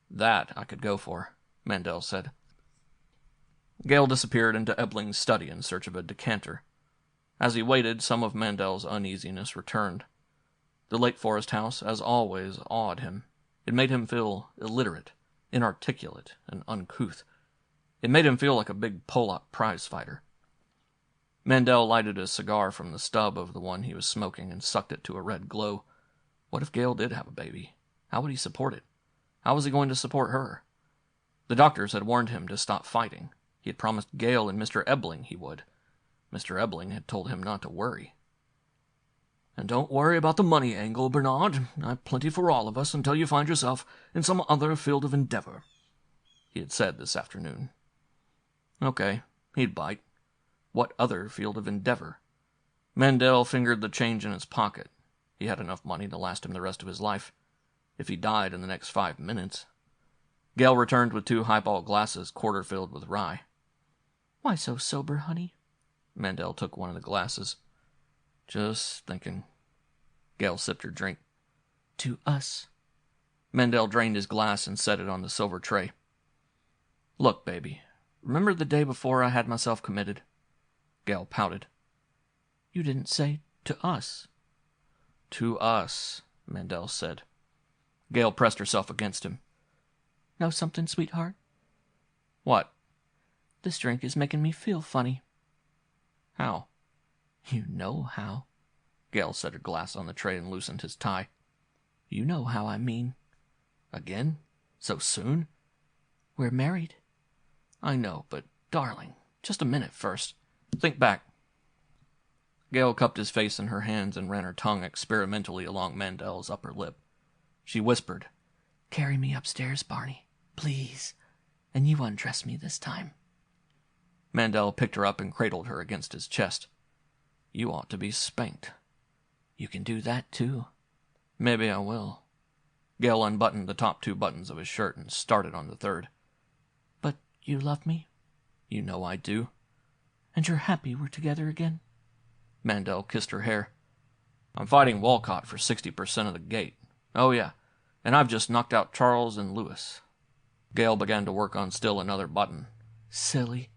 "That I could go for," Mandel said. Gale disappeared into Ebling's study in search of a decanter. As he waited, some of Mandel's uneasiness returned. The Lake Forest house, as always, awed him. It made him feel illiterate, inarticulate, and uncouth. It made him feel like a big Pollock prize fighter. Mandel lighted a cigar from the stub of the one he was smoking and sucked it to a red glow. What if Gale did have a baby? How would he support it? How was he going to support her? The doctors had warned him to stop fighting. He had promised Gale and Mr. Ebling he would. Mr. Ebling had told him not to worry. "And don't worry about the money angle, Bernard. I've plenty for all of us until you find yourself in some other field of endeavor," he had said this afternoon. Okay, he'd bite. What other field of endeavor? Mandel fingered the change in his pocket. He had enough money to last him the rest of his life, if he died in the next 5 minutes. Gale returned with 2 highball glasses quarter-filled with rye. "Why so sober, honey?" Mandel took one of the glasses. "Just thinking." Gale sipped her drink. "To us." Mandel drained his glass and set it on the silver tray. "Look, baby, remember the day before I had myself committed?" Gale pouted. "You didn't say to us." "To us," Mandel said. Gale pressed herself against him. "Know something, sweetheart? "What?" This drink is making me feel funny." "How?" "You know how." Gale set her glass on the tray and loosened his tie. "You know how I mean." "Again? So soon?" "We're married." "I know, but, darling, just a minute first. Think back." Gale cupped his face in her hands and ran her tongue experimentally along Mandel's upper lip. She whispered, "Carry me upstairs, Barney, please, and you undress me this time." Mandel picked her up and cradled her against his chest. "You ought to be spanked." "You can do that, too." "Maybe I will." Gale unbuttoned the top 2 buttons of his shirt and started on the 3rd. "But you love me?" "You know I do." "And you're happy we're together again?" Mandel kissed her hair. "I'm fighting Walcott for 60% of the gate. Oh, yeah, and I've just knocked out Charles and Lewis." Gale began to work on still another button. "Silly.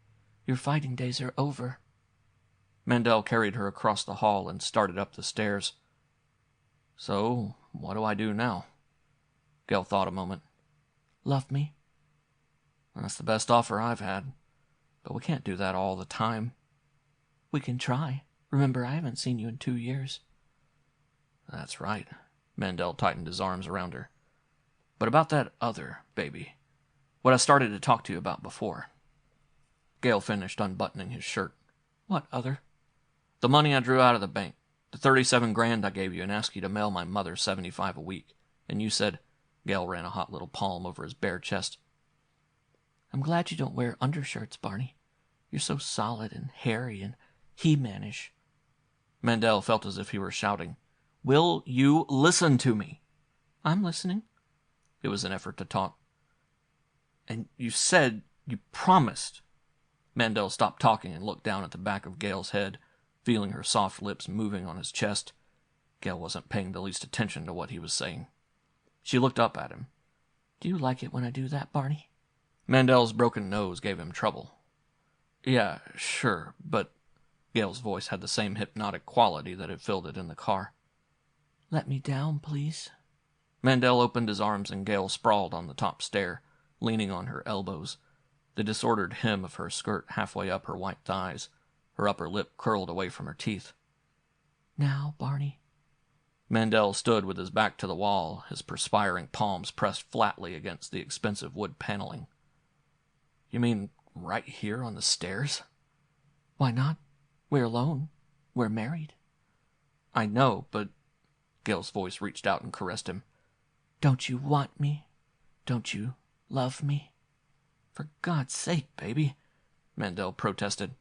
Your fighting days are over." Mandel carried her across the hall and started up the stairs. "So, what do I do now?" Gale thought a moment. "Love me?" "That's the best offer I've had. But we can't do that all the time." "We can try. Remember, I haven't seen you in 2 years." "That's right." Mandel tightened his arms around her. "But about that other, baby. What I started to talk to you about before." Gale finished unbuttoning his shirt. "What other?" "The money I drew out of the bank. The 37 grand I gave you and asked you to mail my mother 75 a week. And you said..." Gale ran a hot little palm over his bare chest. "I'm glad you don't wear undershirts, Barney. You're so solid and hairy and he-manish." Mandel felt as if he were shouting, "Will you listen to me?" "I'm listening." It was an effort to talk. "And you said you promised." Mandel stopped talking and looked down at the back of Gale's head, feeling her soft lips moving on his chest. Gale wasn't paying the least attention to what he was saying. She looked up at him. "Do you like it when I do that, Barney?" Mandel's broken nose gave him trouble. "Yeah, sure, but..." Gale's voice had the same hypnotic quality that had filled it in the car. "Let me down, please." Mandel opened his arms and Gale sprawled on the top stair, leaning on her elbows, the disordered hem of her skirt halfway up her white thighs, her upper lip curled away from her teeth. "Now, Barney." Mandel stood with his back to the wall, his perspiring palms pressed flatly against the expensive wood paneling. "You mean right here on the stairs?" "Why not? We're alone. We're married." "I know, but..." Gale's voice reached out and caressed him. "Don't you want me? Don't you love me?" "For God's sake, baby," Mandel protested.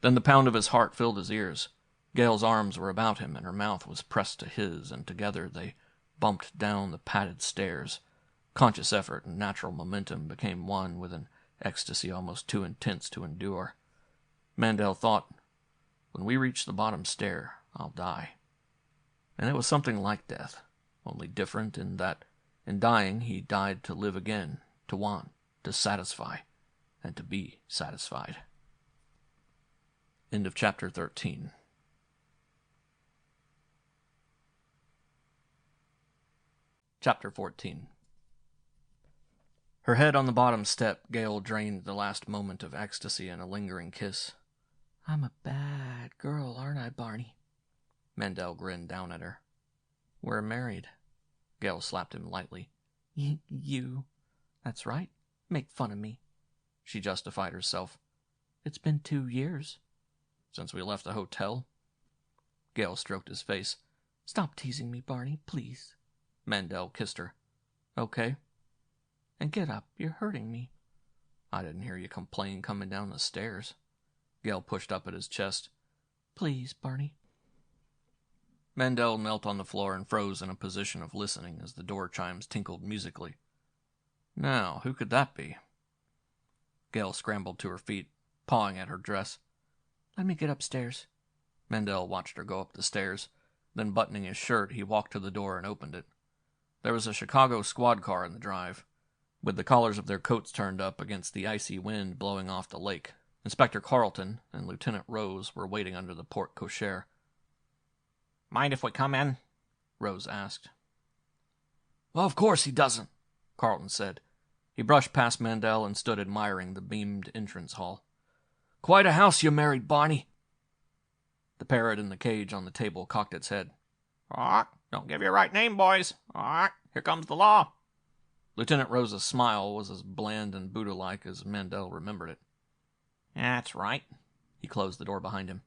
Then the pound of his heart filled his ears. Gale's arms were about him and her mouth was pressed to his, and together they bumped down the padded stairs. Conscious effort and natural momentum became one with an ecstasy almost too intense to endure. Mandel thought, "When we reach the bottom stair, I'll die." And it was something like death, only different in that, in dying, he died to live again, to want, to satisfy, and to be satisfied. End of chapter 13. Chapter 14. Her head on the bottom step, Gale drained the last moment of ecstasy in a lingering kiss. I'm a bad girl, aren't I, Barney? Mandel grinned down at her. We're married. Gale slapped him lightly. You. That's right. Make fun of me. She justified herself. It's been 2 years. Since we left the hotel? Gale stroked his face. Stop teasing me, Barney, please. Mandel kissed her. Okay. And get up. You're hurting me. I didn't hear you complain coming down the stairs. Gale pushed up at his chest. Please, Barney. Mandel knelt on the floor and froze in a position of listening as the door chimes tinkled musically. Now, who could that be? Gale scrambled to her feet, pawing at her dress. Let me get upstairs. Mandel watched her go up the stairs. Then, buttoning his shirt, he walked to the door and opened it. There was a Chicago squad car in the drive, with the collars of their coats turned up against the icy wind blowing off the lake. Inspector Carleton and Lieutenant Rose were waiting under the porte cochere. Mind if we come in? Rose asked. Well, of course he doesn't, Carleton said. He brushed past Mandel and stood admiring the beamed entrance hall. Quite a house you married, Barney. The parrot in the cage on the table cocked its head. Don't give your right name, boys. Here comes the law. Lieutenant Rose's smile was as bland and Buddha-like as Mandel remembered it. That's right. He closed the door behind him.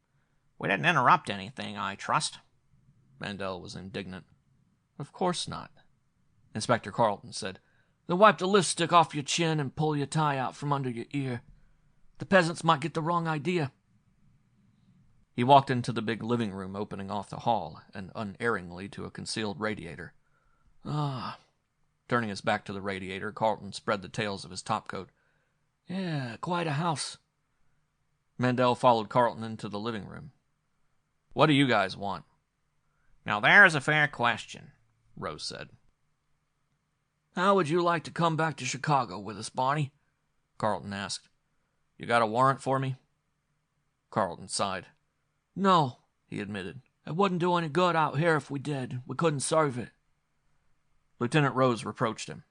We didn't interrupt anything, I trust. Mandel was indignant. Of course not. Inspector Carleton said. Then wipe the lipstick off your chin and pull your tie out from under your ear. The peasants might get the wrong idea. He walked into the big living room opening off the hall and unerringly to a concealed radiator. Turning his back to the radiator, Carleton spread the tails of his topcoat. Yeah, quite a house. Mandel followed Carleton into the living room. What do you guys want? Now there's a fair question, Rose said. How would you like to come back to Chicago with us, Barney? Carleton asked. You got a warrant for me? Carleton sighed. No, he admitted. It wouldn't do any good out here if we did. We couldn't serve it. Lieutenant Rose reproached him.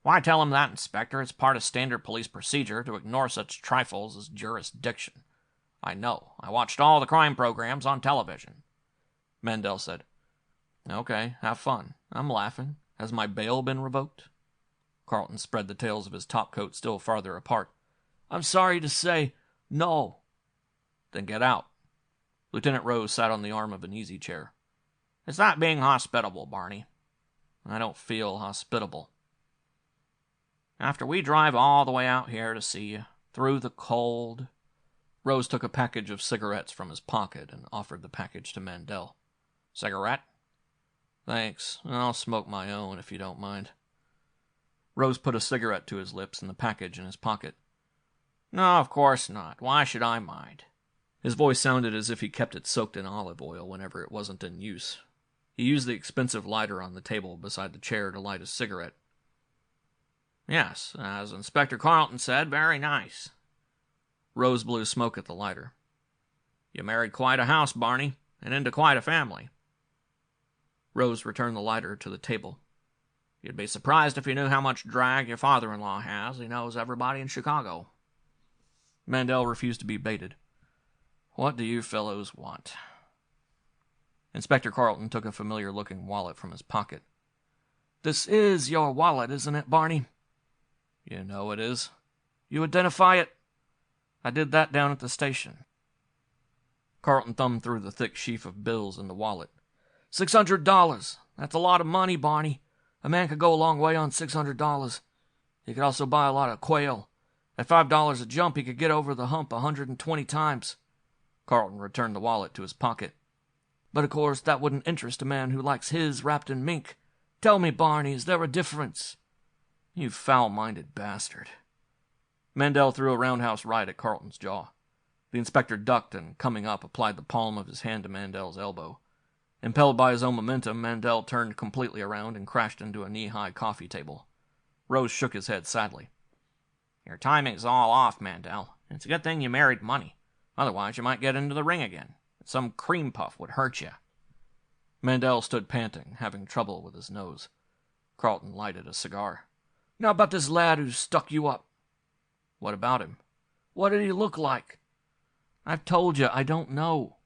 Why tell him that, Inspector? It's part of standard police procedure to ignore such trifles as jurisdiction. I know. I watched all the crime programs on television. Mandel said. Okay, have fun. I'm laughing. Has my bail been revoked? Carleton spread the tails of his topcoat still farther apart. I'm sorry to say, no. Then get out. Lieutenant Rose sat on the arm of an easy chair. Is that being hospitable, Barney? I don't feel hospitable. After we drive all the way out here to see you, through the cold... Rose took a package of cigarettes from his pocket and offered the package to Mandel. Cigarette? Thanks. I'll smoke my own if you don't mind. Rose put a cigarette to his lips and the package in his pocket. No, of course not. Why should I mind? His voice sounded as if he kept it soaked in olive oil whenever it wasn't in use. He used the expensive lighter on the table beside the chair to light a cigarette. Yes, as Inspector Carleton said, very nice. Rose blew smoke at the lighter. You married quite a house, Barney, and into quite a family. Rose returned the lighter to the table. You'd be surprised if you knew how much drag your father-in-law has. He knows everybody in Chicago. Mandel refused to be baited. What do you fellows want? Inspector Carleton took a familiar-looking wallet from his pocket. This is your wallet, isn't it, Barney? You know it is. You identify it? I did that down at the station. Carleton thumbed through the thick sheaf of bills in the wallet. $600. That's a lot of money, Barney. A man could go a long way on $600. He could also buy a lot of quail. At $5 a jump, he could get over the hump 120 times. Carleton returned the wallet to his pocket. But of course, that wouldn't interest a man who likes his wrapped in mink. Tell me, Barney, is there a difference? You foul-minded bastard. Mandel threw a roundhouse right at Carleton's jaw. The inspector ducked and, coming up, applied the palm of his hand to Mandel's elbow. Impelled by his own momentum, Mandel turned completely around and crashed into a knee-high coffee table. Rose shook his head sadly. Your timing's all off, Mandel. It's a good thing you married money. Otherwise, you might get into the ring again. Some cream puff would hurt you. Mandel stood panting, having trouble with his nose. Carlton lighted a cigar. Now about this lad who stuck you up. What about him? What did he look like? I've told you, I don't know.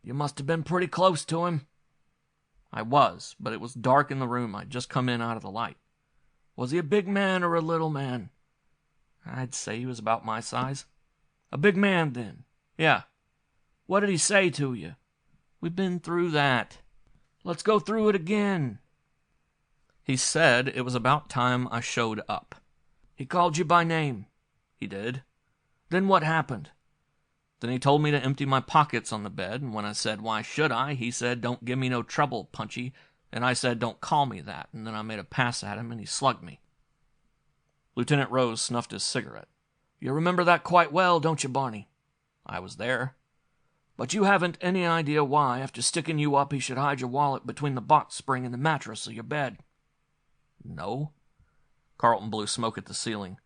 You must have been pretty close to him. I was, but it was dark in the room. I'd just come in out of the light. Was he a big man or a little man? I'd say he was about my size. A big man, then? Yeah. What did he say to you? We've been through that. Let's go through it again. He said it was about time I showed up. He called you by name? He did. Then what happened? Then he told me to empty my pockets on the bed, and when I said, why should I, he said, don't give me no trouble, Punchy, and I said, don't call me that, and then I made a pass at him, and he slugged me. Lieutenant Rose snuffed his cigarette. You remember that quite well, don't you, Barney? I was there. But you haven't any idea why, after sticking you up, he should hide your wallet between the box spring and the mattress of your bed? No. Carlton blew smoke at the ceiling.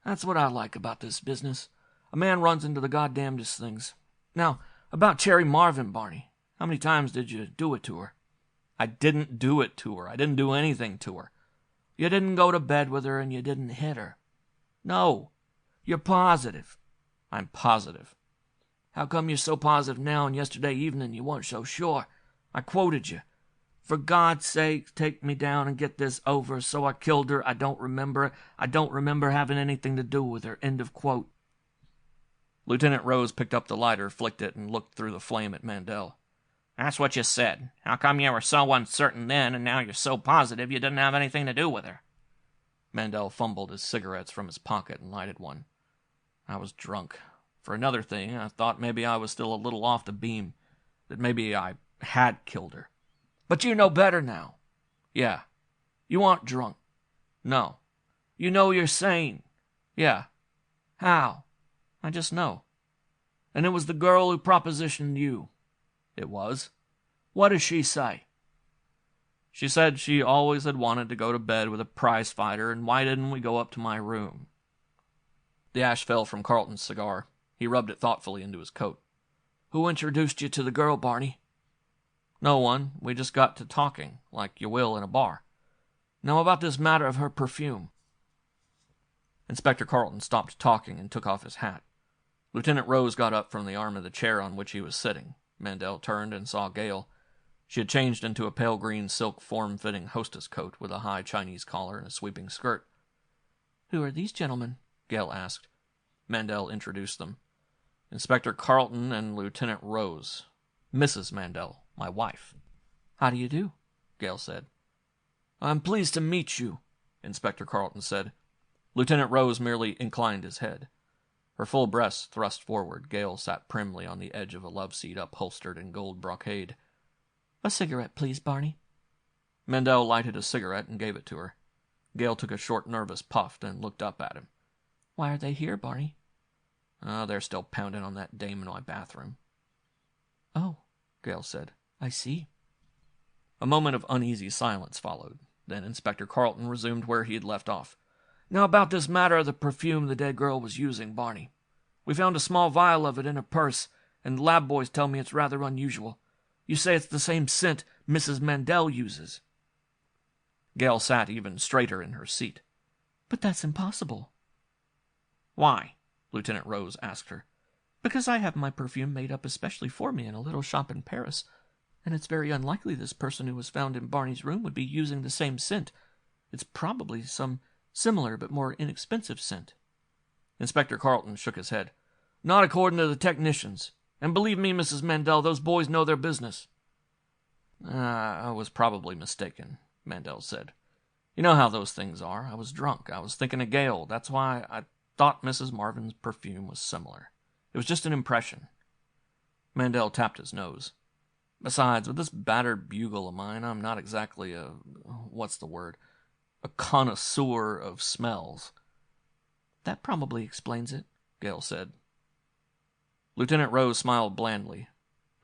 That's what I like about this business. A man runs into the goddamnedest things. Now, about Cherry Marvin, Barney. How many times did you do it to her? I didn't do it to her. I didn't do anything to her. You didn't go to bed with her and you didn't hit her? No. You're positive? I'm positive. How come you're so positive now and yesterday evening you weren't so sure? I quoted you. For God's sake, take me down and get this over. So I killed her. I don't remember. I don't remember having anything to do with her. End of quote. Lieutenant Rose picked up the lighter, flicked it, and looked through the flame at Mandel. That's what you said. How come you were so uncertain then, and now you're so positive you didn't have anything to do with her? Mandel fumbled his cigarettes from his pocket and lighted one. I was drunk. For another thing, I thought maybe I was still a little off the beam, that maybe I had killed her. But you know better now. Yeah. You aren't drunk. No. You know you're sane. Yeah. How? I just know. And it was the girl who propositioned you? It was. What does she say? She said she always had wanted to go to bed with a prize fighter, and why didn't we go up to my room? The ash fell from Carlton's cigar. He rubbed it thoughtfully into his coat. Who introduced you to the girl, Barney? No one. We just got to talking, like you will in a bar. Now about this matter of her perfume. Inspector Carlton stopped talking and took off his hat. Lieutenant Rose got up from the arm of the chair on which he was sitting. Mandel turned and saw Gale. She had changed into a pale green silk form-fitting hostess coat with a high Chinese collar and a sweeping skirt. Who are these gentlemen? Gale asked. Mandel introduced them. Inspector Carlton and Lieutenant Rose. Mrs. Mandel, my wife. How do you do? Gale said. I'm pleased to meet you, Inspector Carlton said. Lieutenant Rose merely inclined his head. Her full breasts thrust forward, Gale sat primly on the edge of a love-seat upholstered in gold brocade. A cigarette, please, Barney. Mandel lighted a cigarette and gave it to her. Gale took a short, nervous puff, then looked up at him. Why are they here, Barney? Oh, they're still pounding on that dame in my bathroom. Oh, Gale said. I see. A moment of uneasy silence followed. Then Inspector Carlton resumed where he had left off. Now about this matter of the perfume the dead girl was using, Barney. We found a small vial of it in her purse, and the lab boys tell me it's rather unusual. You say it's the same scent Mrs. Mandel uses. Gale sat even straighter in her seat. But that's impossible. Why? Lieutenant Rose asked her. Because I have my perfume made up especially for me in a little shop in Paris, and it's very unlikely this person who was found in Barney's room would be using the same scent. It's probably some similar but more inexpensive scent. Inspector Carlton shook his head. Not according to the technicians. And believe me, Mrs. Mandel, those boys know their business. I was probably mistaken, Mandel said. You know how those things are. I was drunk. I was thinking of Gale. That's why I thought Mrs. Marvin's perfume was similar. It was just an impression. Mandel tapped his nose. Besides, with this battered bugle of mine, I'm not exactly a connoisseur of smells. That probably explains it, Gale said. Lieutenant Rose smiled blandly.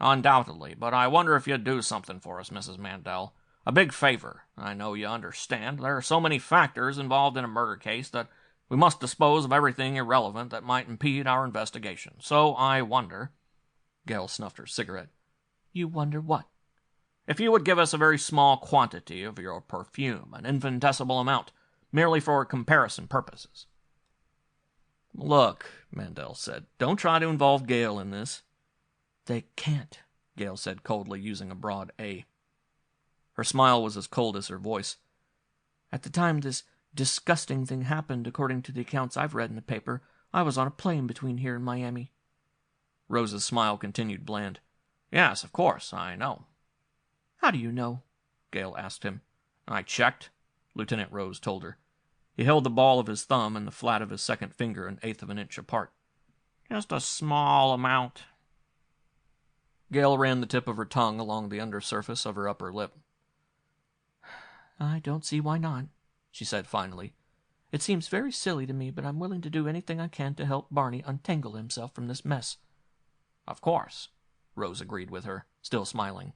Undoubtedly, but I wonder if you'd do something for us, Mrs. Mandel. A big favor. I know you understand. There are so many factors involved in a murder case that we must dispose of everything irrelevant that might impede our investigation. So I wonder... Gale snuffed her cigarette. You wonder what? If you would give us a very small quantity of your perfume, an infinitesimal amount, merely for comparison purposes." "Look," Mandel said, "don't try to involve Gale in this." "They can't," Gale said coldly, using a broad A. Her smile was as cold as her voice. "At the time this disgusting thing happened, according to the accounts I've read in the paper, I was on a plane between here and Miami." Rose's smile continued bland. "Yes, of course, I know." "How do you know?" Gale asked him. "I checked," Lieutenant Rose told her. He held the ball of his thumb and the flat of his second finger an eighth of an inch apart. "Just a small amount." Gale ran the tip of her tongue along the undersurface of her upper lip. "I don't see why not," she said finally. "It seems very silly to me, but I'm willing to do anything I can to help Barney untangle himself from this mess." "Of course," Rose agreed with her, still smiling.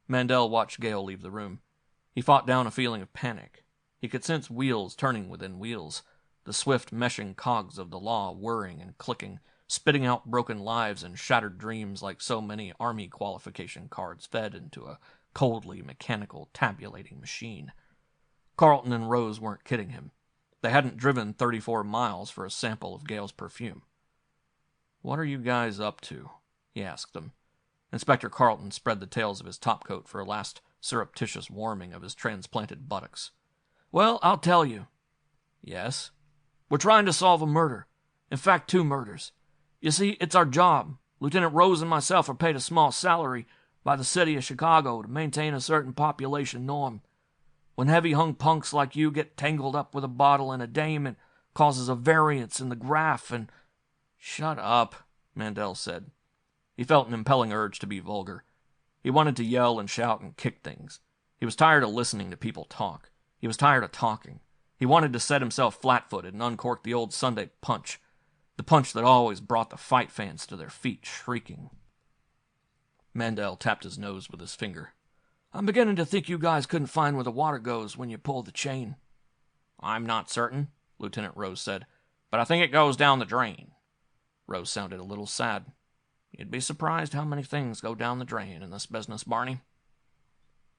Mandel watched Gale leave the room. He fought down a feeling of panic. He could sense wheels turning within wheels, the swift meshing cogs of the law whirring and clicking, spitting out broken lives and shattered dreams like so many army qualification cards fed into a coldly mechanical tabulating machine. Carlton and Rose weren't kidding him. They hadn't driven 34 miles for a sample of Gale's perfume. "What are you guys up to?" he asked them. Inspector Carlton spread the tails of his topcoat for a last surreptitious warming of his transplanted buttocks. "Well, I'll tell you." "Yes?" "We're trying to solve a murder. In fact, 2 murders. You see, it's our job. Lieutenant Rose and myself are paid a small salary by the city of Chicago to maintain a certain population norm. When heavy-hung punks like you get tangled up with a bottle and a dame, it causes a variance in the graph and—" "Shut up," Mandel said. He felt an impelling urge to be vulgar. He wanted to yell and shout and kick things. He was tired of listening to people talk. He was tired of talking. He wanted to set himself flat-footed and uncork the old Sunday punch, the punch that always brought the fight fans to their feet shrieking. Mandel tapped his nose with his finger. "I'm beginning to think you guys couldn't find where the water goes when you pull the chain." "I'm not certain," Lieutenant Rose said, "but I think it goes down the drain." Rose sounded a little sad. "You'd be surprised how many things go down the drain in this business, Barney."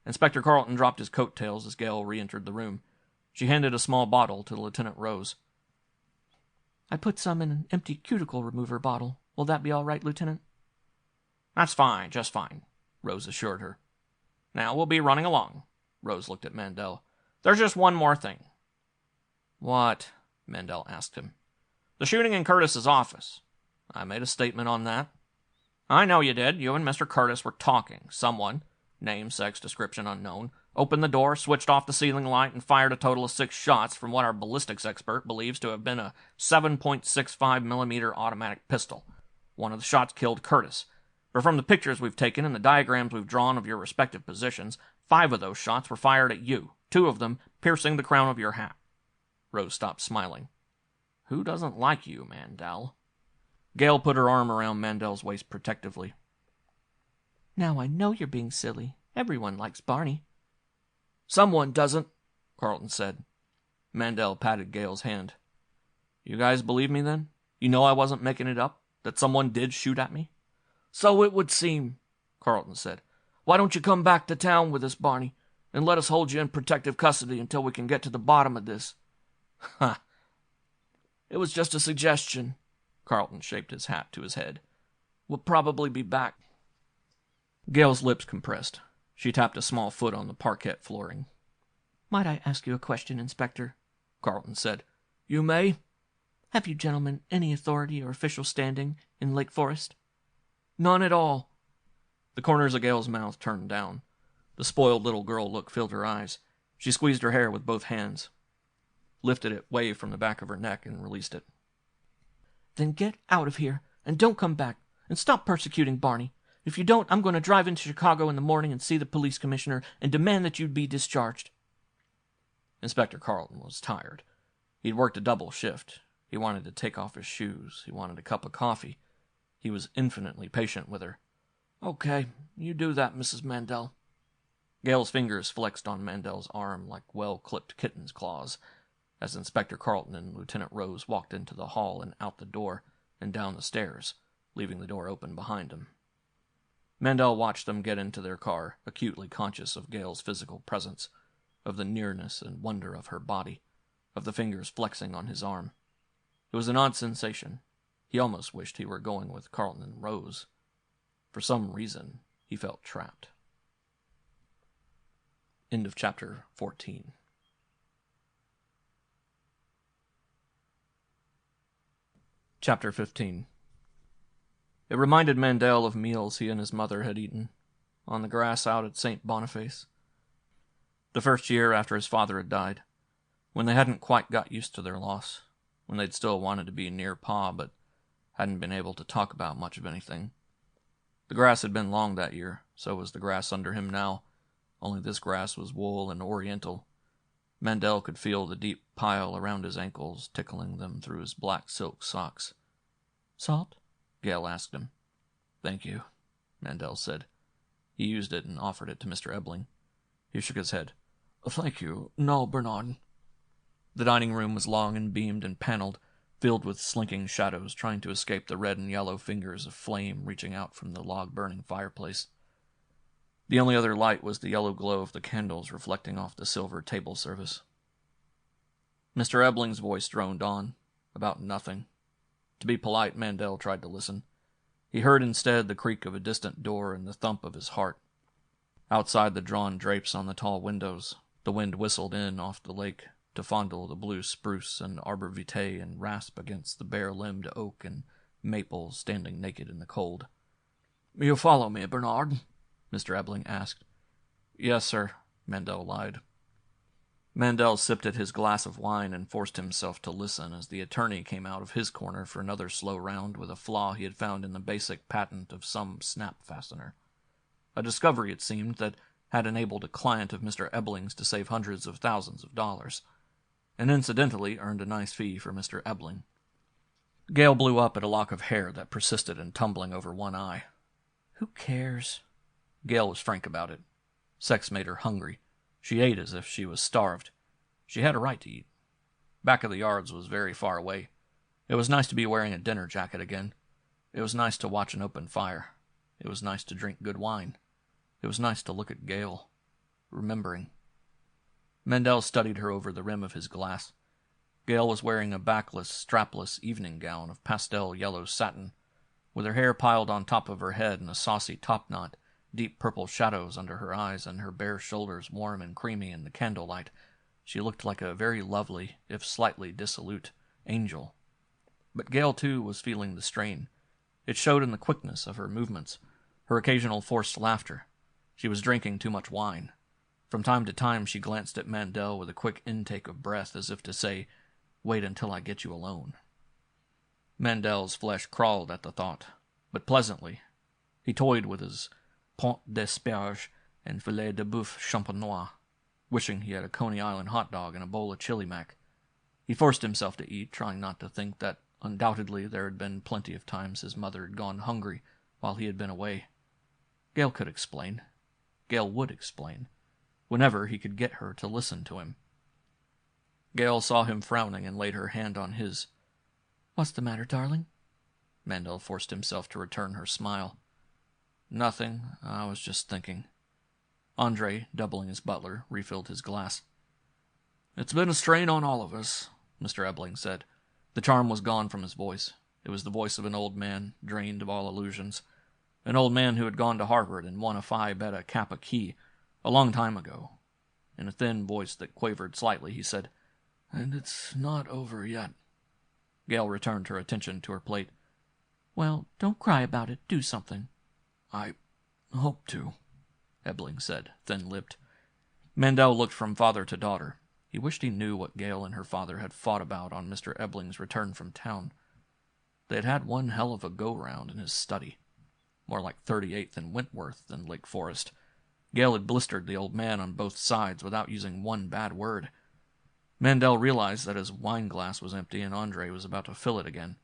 Inspector Carlton dropped his coattails as Gale re-entered the room. She handed a small bottle to Lieutenant Rose. "I put some in an empty cuticle remover bottle. Will that be all right, Lieutenant?" "That's fine, just fine," Rose assured her. "Now we'll be running along." Rose looked at Mandel. "There's just one more thing." "What?" Mandel asked him. "The shooting in Curtis's office. I made a statement on that." "I know you did. You and Mr. Curtis were talking. Someone, name, sex, description unknown, opened the door, switched off the ceiling light, and fired a total of 6 shots from what our ballistics expert believes to have been a 7.65 millimeter automatic pistol. One of the shots killed Curtis. But from the pictures we've taken and the diagrams we've drawn of your respective positions, 5 of those shots were fired at you, 2 of them piercing the crown of your hat." Rose stopped smiling. "Who doesn't like you, Mandel?" Gale put her arm around Mandel's waist protectively. "Now I know you're being silly. Everyone likes Barney." "Someone doesn't," Carlton said. Mandel patted Gale's hand. "You guys believe me, then? You know I wasn't making it up? That someone did shoot at me?" "So it would seem," Carlton said. "Why don't you come back to town with us, Barney, and let us hold you in protective custody until we can get to the bottom of this?" "Ha!" "It was just a suggestion." Carlton shaped his hat to his head. "We'll probably be back." Gale's lips compressed. She tapped a small foot on the parquet flooring. "Might I ask you a question, Inspector?" Carlton said. "You may." "Have you gentlemen any authority or official standing in Lake Forest?" "None at all." The corners of Gale's mouth turned down. The spoiled little girl look filled her eyes. She squeezed her hair with both hands, lifted it way from the back of her neck, and released it. "Then get out of here, and don't come back, and stop persecuting Barney. If you don't, I'm going to drive into Chicago in the morning and see the police commissioner and demand that you be discharged." Inspector Carlton was tired. He'd worked a double shift. He wanted to take off his shoes. He wanted a cup of coffee. He was infinitely patient with her. "Okay, you do that, Mrs. Mandel." Gale's fingers flexed on Mandel's arm like well-clipped kitten's claws as Inspector Carlton and Lieutenant Rose walked into the hall and out the door and down the stairs, leaving the door open behind him. Mandel watched them get into their car, acutely conscious of Gale's physical presence, of the nearness and wonder of her body, of the fingers flexing on his arm. It was an odd sensation. He almost wished he were going with Carlton and Rose. For some reason, he felt trapped. End of chapter 14. Chapter 15. It reminded Mandel of meals he and his mother had eaten, on the grass out at St. Boniface. The first year after his father had died, when they hadn't quite got used to their loss, when they'd still wanted to be near Pa, but hadn't been able to talk about much of anything. The grass had been long that year, so was the grass under him now, only this grass was wool and oriental. Mandel could feel the deep pile around his ankles, tickling them through his black silk socks. "Salt?" Gale asked him. "Thank you," Mandel said. He used it and offered it to Mr. Ebling. He shook his head. "Thank you. No, Bernard." The dining room was long and beamed and paneled, filled with slinking shadows trying to escape the red and yellow fingers of flame reaching out from the log-burning fireplace. The only other light was the yellow glow of the candles reflecting off the silver table service. Mr. Ebling's voice droned on, about nothing. To be polite, Mandel tried to listen. He heard instead the creak of a distant door and the thump of his heart. Outside the drawn drapes on the tall windows, the wind whistled in off the lake to fondle the blue spruce and arbor vitae and rasp against the bare-limbed oak and maple standing naked in the cold. "You follow me, Bernard?" Mr. Ebling asked. "Yes, sir," Mandel lied. Mandel sipped at his glass of wine and forced himself to listen as the attorney came out of his corner for another slow round with a flaw he had found in the basic patent of some snap fastener. A discovery, it seemed, that had enabled a client of Mr. Ebling's to save hundreds of thousands of dollars, and incidentally earned a nice fee for Mr. Ebling. Gale blew up at a lock of hair that persisted in tumbling over one eye. "Who cares?" Gale was frank about it. Sex made her hungry. She ate as if she was starved. She had a right to eat. Back of the yards was very far away. It was nice to be wearing a dinner jacket again. It was nice to watch an open fire. It was nice to drink good wine. It was nice to look at Gale, remembering. Mandel studied her over the rim of his glass. Gale was wearing a backless, strapless evening gown of pastel yellow satin, with her hair piled on top of her head in a saucy topknot, deep purple shadows under her eyes, and her bare shoulders warm and creamy in the candlelight. She looked like a very lovely, if slightly dissolute, angel. But Gale, too, was feeling the strain. It showed in the quickness of her movements, her occasional forced laughter. She was drinking too much wine. From time to time she glanced at Mandel with a quick intake of breath, as if to say, "Wait until I get you alone." Mandel's flesh crawled at the thought, but pleasantly. He toyed with his pont d'asperge and filet de boeuf champenois, wishing he had a Coney Island hot dog and a bowl of chili mac. He forced himself to eat, trying not to think that undoubtedly there had been plenty of times his mother had gone hungry while he had been away. Gale could explain. Gale would explain, whenever he could get her to listen to him. Gale saw him frowning and laid her hand on his. "What's the matter, darling?" Mandel forced himself to return her smile. "Nothing. I was just thinking." Andre, doubling as butler, refilled his glass. "It's been a strain on all of us," Mr. Ebling said. The charm was gone from his voice. It was the voice of an old man, drained of all illusions. An old man who had gone to Harvard and won a Phi Beta Kappa key a long time ago. In a thin voice that quavered slightly, he said, "And it's not over yet." Gale returned her attention to her plate. "Well, don't cry about it. Do something." "I hope to," Ebling said, thin-lipped. Mandel looked from father to daughter. He wished he knew what Gale and her father had fought about on Mr. Ebling's return from town. They had had one hell of a go-round in his study. More like 38th and Wentworth than Lake Forest. Gale had blistered the old man on both sides without using one bad word. Mandel realized that his wine glass was empty and Andre was about to fill it again.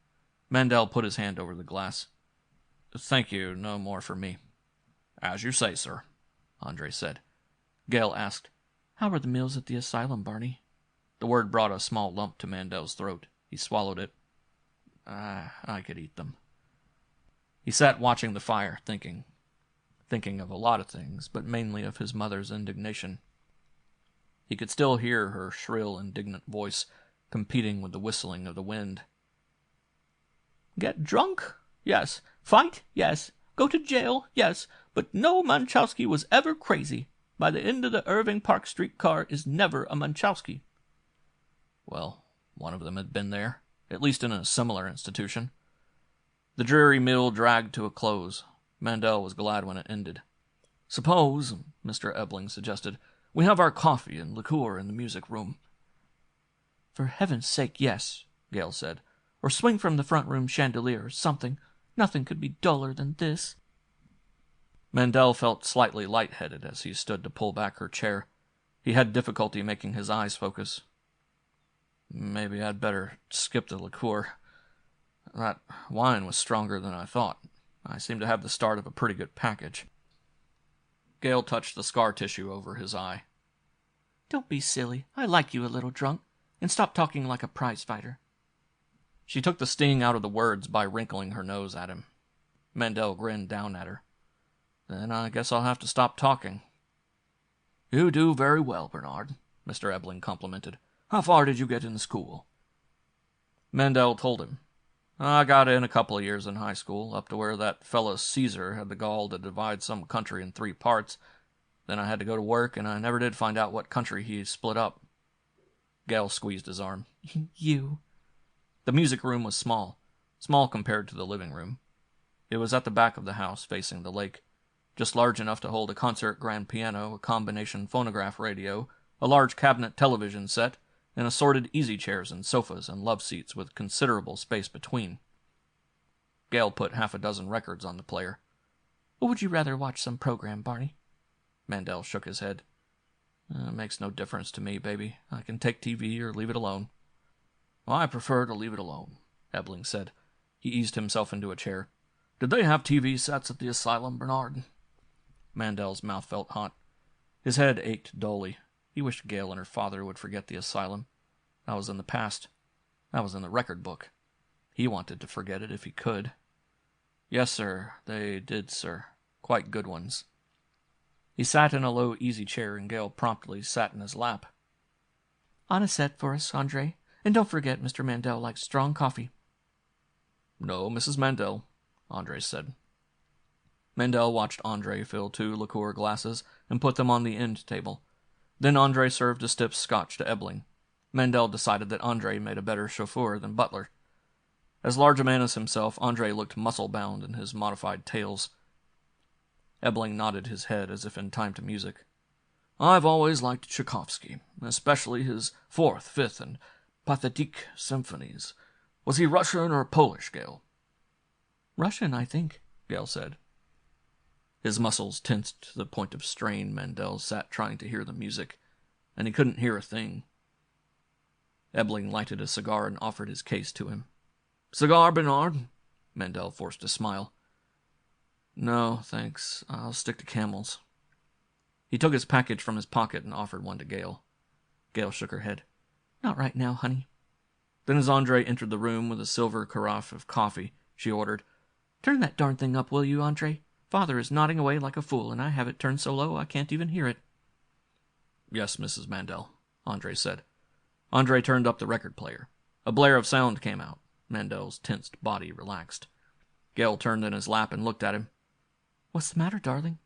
Mandel put his hand over the glass. "Thank you, no more for me." "As you say, sir," Andre said. Gale asked, "How are the meals at the asylum, Barney?" The word brought a small lump to Mandel's throat. He swallowed it. I could eat them." He sat watching the fire, thinking. thinking of a lot of things, but mainly of his mother's indignation. He could still hear her shrill, indignant voice competing with the whistling of the wind. Get drunk? Yes. Fight? Yes. Go to jail? Yes. But no Munchausen was ever crazy. By the end of the Irving Park streetcar is never a Munchausen. Well, one of them had been there, at least in a similar institution. The dreary meal dragged to a close. Mandel was glad when it ended. Suppose, Mr. Ebling suggested, we have our coffee and liqueur in the music room. For heaven's sake, yes, Gale said. Or swing from the front room chandelier or something. Nothing could be duller than this. Mandel felt slightly lightheaded as he stood to pull back her chair. He had difficulty making his eyes focus. Maybe I'd better skip the liqueur. That wine was stronger than I thought. I seem to have the start of a pretty good package. Gale touched the scar tissue over his eye. Don't be silly. I like you a little drunk. And stop talking like a prize fighter. She took the sting out of the words by wrinkling her nose at him. Mandel grinned down at her. Then I guess I'll have to stop talking. You do very well, Bernard, Mr. Ebling complimented. How far did you get in school? Mandel told him. I got in a couple of years in high school, up to where that fellow Caesar had the gall to divide some country in 3 parts. Then I had to go to work, and I never did find out what country he split up. Gale squeezed his arm. You. The music room was small compared to the living room. It was at the back of the house, facing the lake, just large enough to hold a concert grand piano, a combination phonograph radio, a large cabinet television set, and assorted easy chairs and sofas and love seats with considerable space between. Gale put 6 records on the player. Or would you rather watch some program, Barney? Mandel shook his head. It makes no difference to me, baby. I can take TV or leave it alone. I prefer to leave it alone, Ebling said. He eased himself into a chair. Did they have TV sets at the asylum, Bernard? Mandel's mouth felt hot. His head ached dully. He wished Gale and her father would forget the asylum. That was in the past. That was in the record book. He wanted to forget it if he could. Yes, sir, they did, sir. Quite good ones. He sat in a low easy chair, and Gale promptly sat in his lap. On a set for us, Andre. And don't forget, Mr. Mandel likes strong coffee. No, Mrs. Mandel, Andre said. Mandel watched Andre fill 2 liqueur glasses and put them on the end table. Then Andre served a stiff scotch to Ebling. Mandel decided that Andre made a better chauffeur than butler. As large a man as himself, Andre looked muscle-bound in his modified tails. Ebling nodded his head as if in time to music. I've always liked Tchaikovsky, especially his 4th, 5th, and Pathétique symphonies. Was he Russian or Polish, Gale? Russian, I think, Gale said. His muscles tensed to the point of strain. Mandel sat trying to hear the music, and he couldn't hear a thing. Ebling lighted a cigar and offered his case to him. Cigar, Bernard? Mandel forced a smile. No, thanks. I'll stick to Camels. He took his package from his pocket and offered one to Gale. Gale shook her head. Not right now, honey. Then as Andre entered the room with a silver carafe of coffee, she ordered, Turn that darn thing up, will you, Andre? Father is nodding away like a fool, and I have it turned so low I can't even hear it. Yes, Mrs. Mandel, Andre said. Andre turned up the record player. A blare of sound came out. Mandel's tensed body relaxed. Gale turned in his lap and looked at him. What's the matter, darling?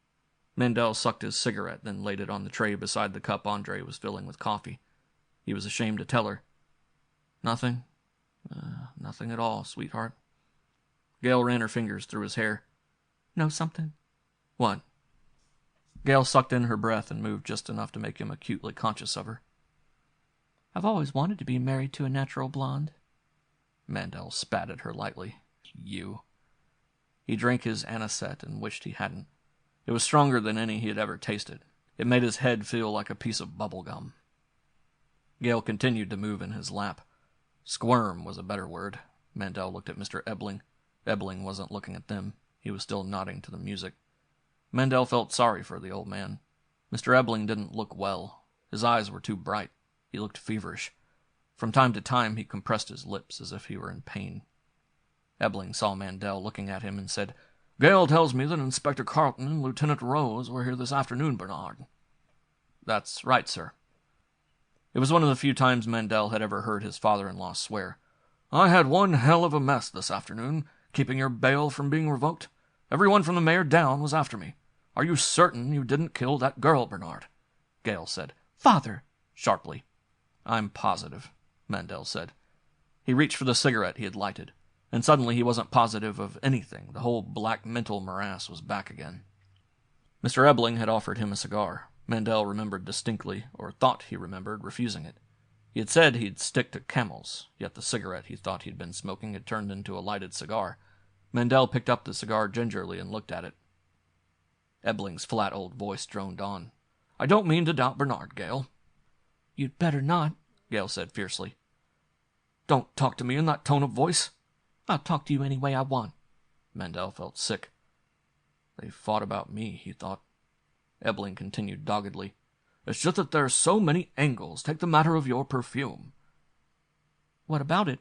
Mandel sucked his cigarette, then laid it on the tray beside the cup Andre was filling with coffee. He was ashamed to tell her. Nothing. Nothing at all, sweetheart. Gale ran her fingers through his hair. Know something? What? Gale sucked in her breath and moved just enough to make him acutely conscious of her. I've always wanted to be married to a natural blonde. Mandel spat at her lightly. You. He drank his anisette and wished he hadn't. It was stronger than any he had ever tasted. It made his head feel like a piece of bubble gum. Gale continued to move in his lap. Squirm was a better word. Mandel looked at Mr. Ebling. Ebling wasn't looking at them. He was still nodding to the music. Mandel felt sorry for the old man. Mr. Ebling didn't look well. His eyes were too bright. He looked feverish. From time to time he compressed his lips as if he were in pain. Ebling saw Mandel looking at him and said, Gale tells me that Inspector Carlton and Lieutenant Rose were here this afternoon, Bernard. That's right, sir. It was one of the few times Mandel had ever heard his father-in-law swear. I had one hell of a mess this afternoon, keeping your bail from being revoked. Everyone from the mayor down was after me. Are you certain you didn't kill that girl, Bernard? Gale said. Father! Sharply. I'm positive, Mandel said. He reached for the cigarette he had lighted, and suddenly he wasn't positive of anything. The whole black mental morass was back again. Mr. Ebling had offered him a cigar. Mandel remembered distinctly, or thought he remembered, refusing it. He had said he'd stick to Camels, yet the cigarette he thought he'd been smoking had turned into a lighted cigar. Mandel picked up the cigar gingerly and looked at it. Ebling's flat old voice droned on. I don't mean to doubt Bernard, Gale. You'd better not, Gale said fiercely. Don't talk to me in that tone of voice. I'll talk to you any way I want. Mandel felt sick. They fought about me, he thought. Ebling continued doggedly. It's just that there's so many angles. Take the matter of your perfume. What about it?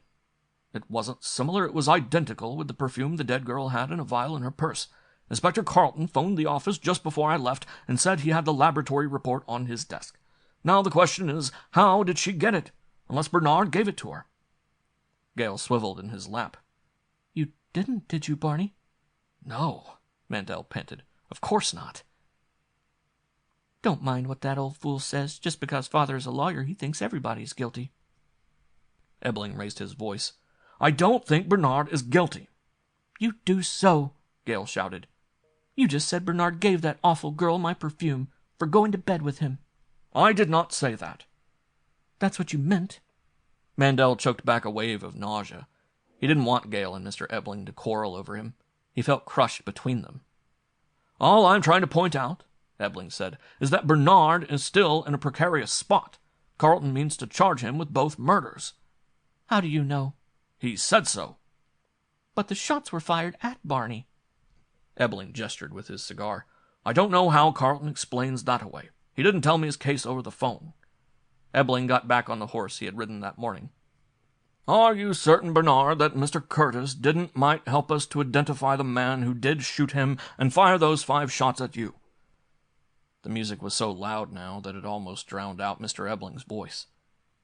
It wasn't similar. It was identical with the perfume the dead girl had in a vial in her purse. Inspector Carlton phoned the office just before I left and said he had the laboratory report on his desk. Now the question is, how did she get it? Unless Bernard gave it to her. Gale swiveled in his lap. You didn't, did you, Barney? No, Mandel panted. Of course not. Don't mind what that old fool says. Just because Father is a lawyer, he thinks everybody's guilty. Ebling raised his voice. I don't think Bernard is guilty. You do so, Gale shouted. You just said Bernard gave that awful girl my perfume for going to bed with him. I did not say that. That's what you meant. Mandel choked back a wave of nausea. He didn't want Gale and Mr. Ebling to quarrel over him. He felt crushed between them. All I'm trying to point out, Ebling said, is that Bernard is still in a precarious spot. Carlton means to charge him with both murders. How do you know? He said so. But the shots were fired at Barney. Ebling gestured with his cigar. I don't know how Carlton explains that away. He didn't tell me his case over the phone. Ebling got back on the horse he had ridden that morning. Are you certain, Bernard, that Mr. Curtis might help us to identify the man who did shoot him and fire those 5 shots at you? The music was so loud now that it almost drowned out Mr. Ebling's voice.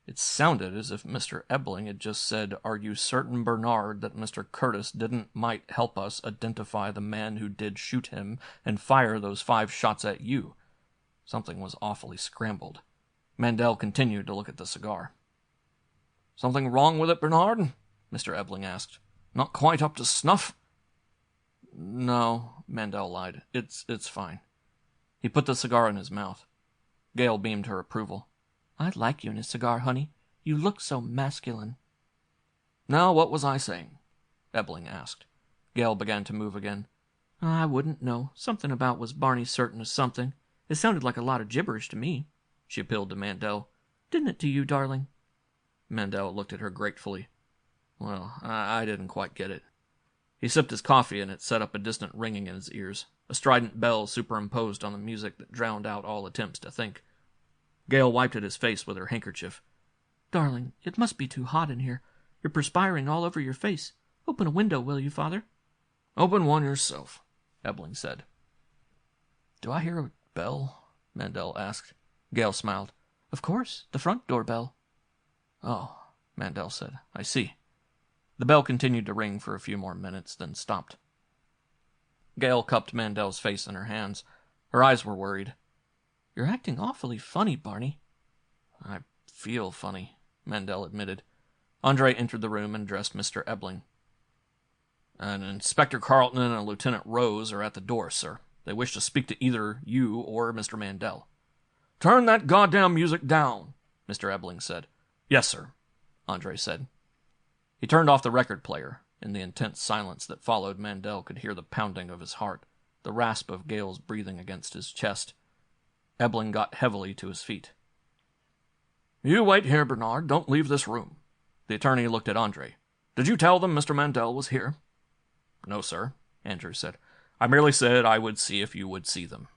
It sounded as if Mr. Ebling had just said, Are you certain, Bernard, that Mr. Curtis might help us identify the man who did shoot him and fire those 5 shots at you? Something was awfully scrambled. Mandel continued to look at the cigar. Something wrong with it, Bernard? Mr. Ebling asked. Not quite up to snuff? No, Mandel lied. It's fine. He put the cigar in his mouth. Gale beamed her approval. I like you in a cigar, honey. You look so masculine. Now, what was I saying? Ebling asked. Gale began to move again. I wouldn't know. Something about was Barney certain of something. It sounded like a lot of gibberish to me. She appealed to Mandel. Didn't it to you, darling? Mandel looked at her gratefully. Well, I didn't quite get it. He sipped his coffee, and it set up a distant ringing in his ears, a strident bell superimposed on the music that drowned out all attempts to think. Gale wiped at his face with her handkerchief. Darling, it must be too hot in here. You're perspiring all over your face. Open a window, will you, Father? Open one yourself, Ebling said. Do I hear a bell? Mandel asked. Gale smiled. Of course, the front door bell. Oh, Mandel said. I see. The bell continued to ring for a few more minutes, then stopped. Gale cupped Mandel's face in her hands. Her eyes were worried. You're acting awfully funny, Barney. I feel funny, Mandel admitted. Andre entered the room and addressed Mr. Ebling. An Inspector Carlton and a Lieutenant Rose are at the door, sir. They wish to speak to either you or Mr. Mandel. Turn that goddamn music down, Mr. Ebling said. Yes, sir, Andre said. He turned off the record player. In the intense silence that followed, Mandel could hear the pounding of his heart, the rasp of Gale's breathing against his chest. Ebling got heavily to his feet. You wait here, Bernard. Don't leave this room. The attorney looked at Andre. Did you tell them Mr. Mandel was here? No, sir, Andrew said. I merely said I would see if you would see them.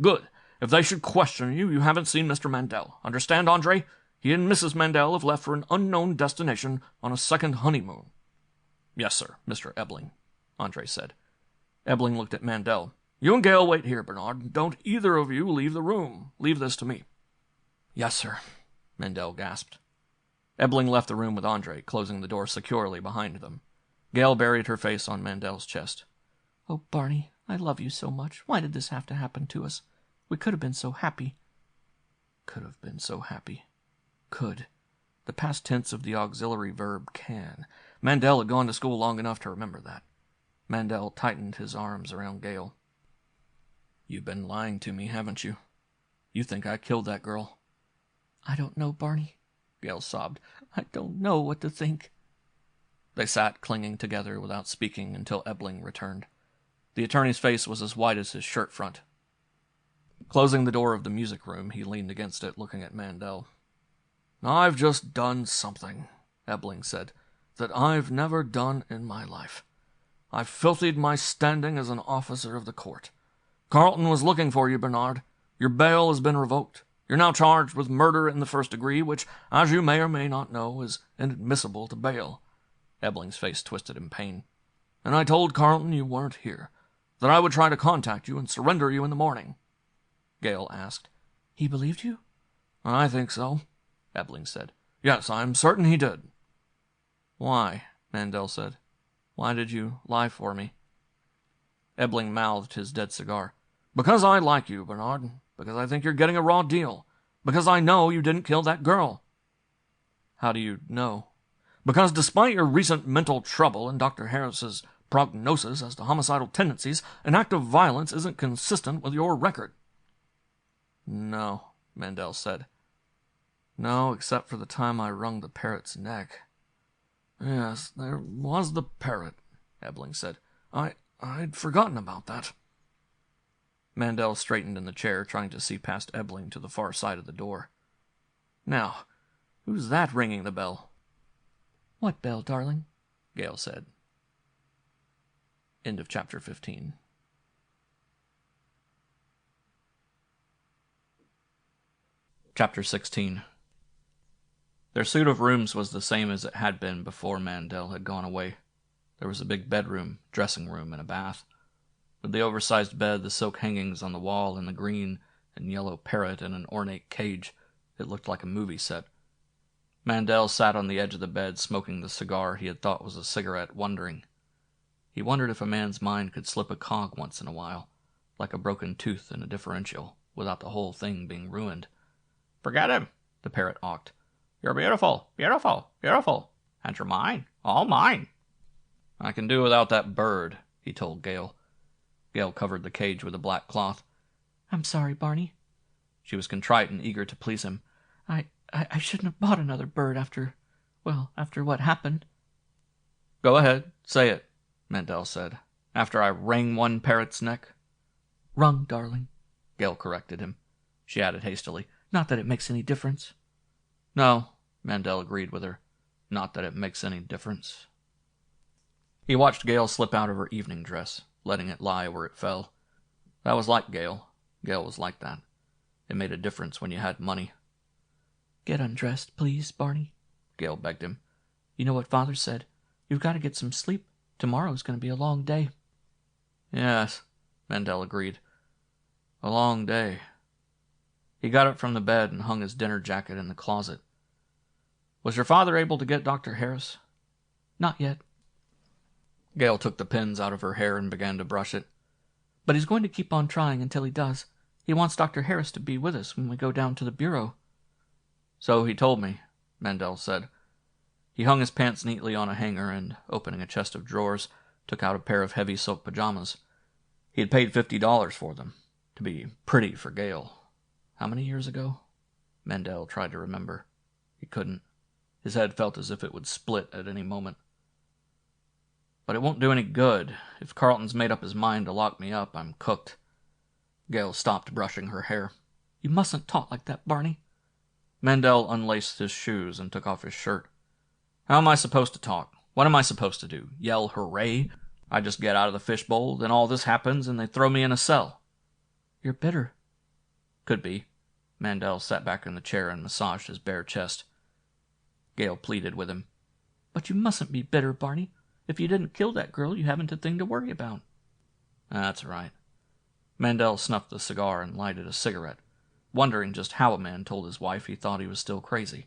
Good. If they should question you, you haven't seen Mr. Mandel. Understand, Andre? He and Mrs. Mandel have left for an unknown destination on a second honeymoon. Yes, sir, Mr. Ebling, Andre said. Ebling looked at Mandel. "You and Gale wait here, Bernard. Don't either of you leave the room. Leave this to me." "Yes, sir," Mandel gasped. Ebling left the room with Andre, closing the door securely behind them. Gale buried her face on Mandel's chest. "Oh, Barney, I love you so much. Why did this have to happen to us? We could have been so happy." Could have been so happy. Could. The past tense of the auxiliary verb can. Mandel had gone to school long enough to remember that. Mandel tightened his arms around Gale. "You've been lying to me, haven't you? You think I killed that girl?" "I don't know, Barney," Gale sobbed. "I don't know what to think." They sat clinging together without speaking until Ebling returned. The attorney's face was as white as his shirt front. Closing the door of the music room, he leaned against it, looking at Mandel. "I've just done something," Ebling said, "that I've never done in my life. I've filthied my standing as an officer of the court. Carlton was looking for you, Bernard. Your bail has been revoked. You're now charged with murder in the first degree, which, as you may or may not know, is inadmissible to bail." Ebling's face twisted in pain. "And I told Carlton you weren't here, that I would try to contact you and surrender you in the morning." Gale asked. "He believed you?" "I think so," Ebling said. "Yes, I'm certain he did." "Why?" Mandel said. "Why did you lie for me?" Ebling mouthed his dead cigar. "Because I like you, Bernard. Because I think you're getting a raw deal. Because I know you didn't kill that girl." "How do you know?" "Because despite your recent mental trouble and Dr. Harris's prognosis as to homicidal tendencies, an act of violence isn't consistent with your record." "No," Mandel said. "No, except for the time I wrung the parrot's neck." "Yes, there was the parrot," Ebling said. I'd forgotten about that." Mandel straightened in the chair, trying to see past Ebling to the far side of the door. "Now, who's that ringing the bell?" "What bell, darling?" Gale said. End of chapter 15. Chapter 16. Their suite of rooms was the same as it had been before Mandel had gone away. There was a big bedroom, dressing room, and a bath. With the oversized bed, the silk hangings on the wall, and the green and yellow parrot in an ornate cage, it looked like a movie set. Mandel sat on the edge of the bed, smoking the cigar he had thought was a cigarette, wondering. He wondered if a man's mind could slip a cog once in a while, like a broken tooth in a differential, without the whole thing being ruined. "Forget him," the parrot awked. "You're beautiful, beautiful, beautiful, and you're mine, all mine." "I can do without that bird," he told Gale. Gale covered the cage with a black cloth. "I'm sorry, Barney." She was contrite and eager to please him. I shouldn't have bought another bird after what happened." "Go ahead, say it," Mandel said. "After I wring one parrot's neck?" "Wrung, darling," Gale corrected him. She added hastily, "Not that it makes any difference." "No," Mandel agreed with her. "Not that it makes any difference." He watched Gale slip out of her evening dress, letting it lie where it fell. That was like Gale. Gale was like that. It made a difference when you had money. "Get undressed, please, Barney," Gale begged him. "You know what Father said. You've got to get some sleep. Tomorrow's going to be a long day." "Yes," Mandel agreed. "A long day." He got up from the bed and hung his dinner jacket in the closet. "Was your father able to get Dr. Harris?" "Not yet." Gale took the pins out of her hair and began to brush it. "But he's going to keep on trying until he does. He wants Dr. Harris to be with us when we go down to the bureau." "So he told me," Mandel said. He hung his pants neatly on a hanger and, opening a chest of drawers, took out a pair of heavy silk pajamas. He had paid $50 for them, to be pretty for Gale. How many years ago? Mandel tried to remember. He couldn't. His head felt as if it would split at any moment. "But it won't do any good. If Carlton's made up his mind to lock me up, I'm cooked." Gale stopped brushing her hair. "You mustn't talk like that, Barney." Mandel unlaced his shoes and took off his shirt. "How am I supposed to talk? What am I supposed to do? Yell hooray? I just get out of the fishbowl, then all this happens, and they throw me in a cell." "You're bitter." "Could be." Mandel sat back in the chair and massaged his bare chest. Gale pleaded with him. "But you mustn't be bitter, Barney. If you didn't kill that girl, you haven't a thing to worry about." That's right. Mandel snuffed the cigar and lighted a cigarette, wondering just how a man told his wife he thought he was still crazy.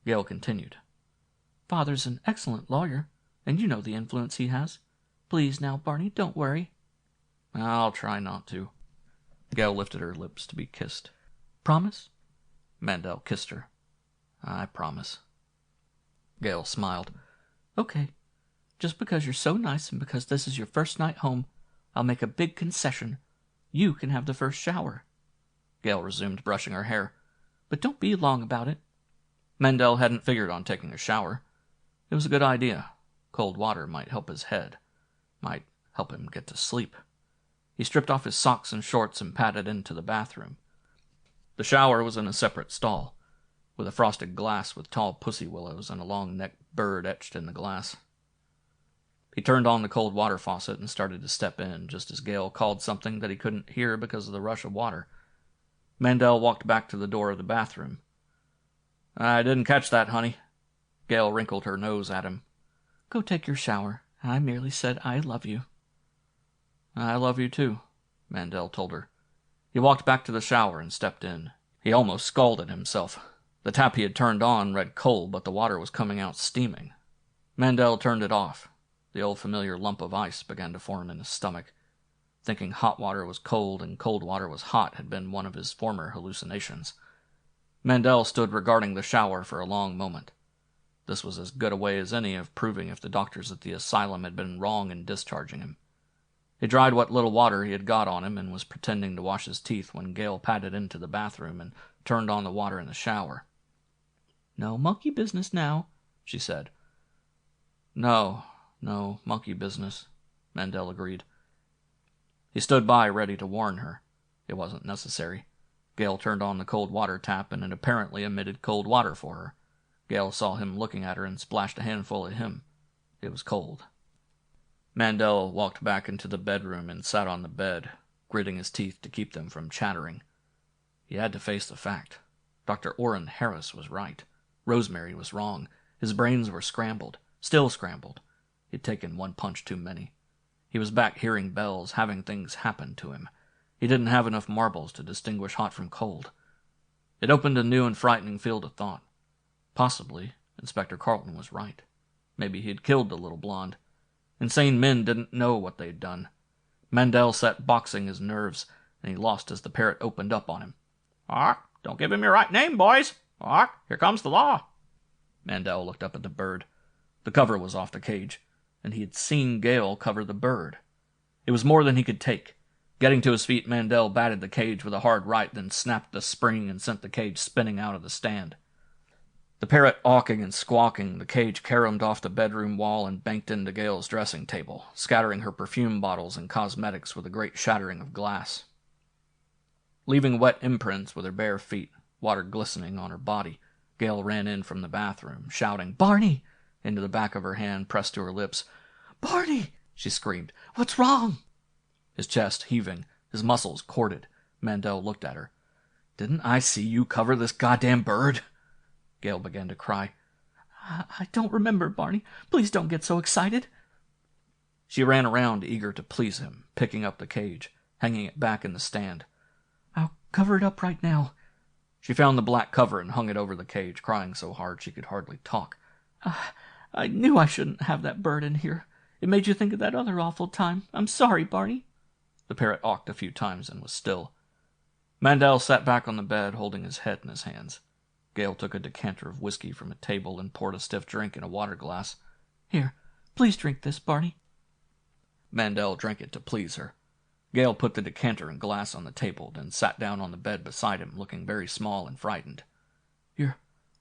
Gale continued. Father's an excellent lawyer, and you know the influence he has. Please now, Barney, don't worry. I'll try not to. Gale lifted her lips to be kissed. Promise? Mandel kissed her. I promise. Gale smiled. Okay. Just because you're so nice and because this is your first night home, I'll make a big concession. You can have the first shower. Gale resumed brushing her hair. But don't be long about it. Mandel hadn't figured on taking a shower. It was a good idea. Cold water might help his head. Might help him get to sleep. He stripped off his socks and shorts and padded into the bathroom. The shower was in a separate stall, with a frosted glass with tall pussy willows and a long-necked bird etched in the glass. He turned on the cold water faucet and started to step in, just as Gale called something that he couldn't hear because of the rush of water. Mandel walked back to the door of the bathroom. I didn't catch that, honey. Gale wrinkled her nose at him. Go take your shower. I merely said I love you. I love you too, Mandel told her. He walked back to the shower and stepped in. He almost scalded himself. The tap he had turned on read cold, but the water was coming out steaming. Mandel turned it off. The old familiar lump of ice began to form in his stomach. Thinking hot water was cold and cold water was hot had been one of his former hallucinations. Mandel stood regarding the shower for a long moment. This was as good a way as any of proving if the doctors at the asylum had been wrong in discharging him. He dried what little water he had got on him and was pretending to wash his teeth when Gale padded into the bathroom and turned on the water in the shower. No monkey business now, she said. No monkey business, Mandel agreed. He stood by ready to warn her. It wasn't necessary. Gale turned on the cold water tap and it apparently emitted cold water for her. Gale saw him looking at her and splashed a handful at him. It was cold. Mandel walked back into the bedroom and sat on the bed, gritting his teeth to keep them from chattering. He had to face the fact. Dr. Orrin Harris was right. Rosemary was wrong. His brains were scrambled, still scrambled. He'd taken one punch too many. He was back hearing bells, having things happen to him. He didn't have enough marbles to distinguish hot from cold. It opened a new and frightening field of thought. Possibly, Inspector Carlton was right. Maybe he'd killed the little blonde. Insane men didn't know what they'd done. Mandel sat boxing his nerves, and he lost as the parrot opened up on him. Don't give him your right name, boys. Here comes the law. Mandel looked up at the bird. The cover was off the cage, and he had seen Gale cover the bird. It was more than he could take. Getting to his feet, Mandel batted the cage with a hard right, then snapped the spring and sent the cage spinning out of the stand. The parrot awking and squawking, the cage caromed off the bedroom wall and banked into Gale's dressing table, scattering her perfume bottles and cosmetics with a great shattering of glass. Leaving wet imprints with her bare feet, water glistening on her body, Gale ran in from the bathroom, shouting, "Barney!" into the back of her hand pressed to her lips. "Barney!" she screamed. "What's wrong?" His chest heaving, his muscles corded, Mandel looked at her. "Didn't I see you cover this goddamn bird?" Gale began to cry. I don't remember, Barney. Please don't get so excited. She ran around, eager to please him, picking up the cage, hanging it back in the stand. I'll cover it up right now. She found the black cover and hung it over the cage, crying so hard she could hardly talk. I knew I shouldn't have that bird in here. It made you think of that other awful time. I'm sorry, Barney. The parrot awked a few times and was still. Mandel sat back on the bed, holding his head in his hands. Gale took a decanter of whiskey from a table and poured a stiff drink in a water glass. Here, please drink this, Barney. Mandel drank it to please her. Gale put the decanter and glass on the table, then sat down on the bed beside him, looking very small and frightened. You're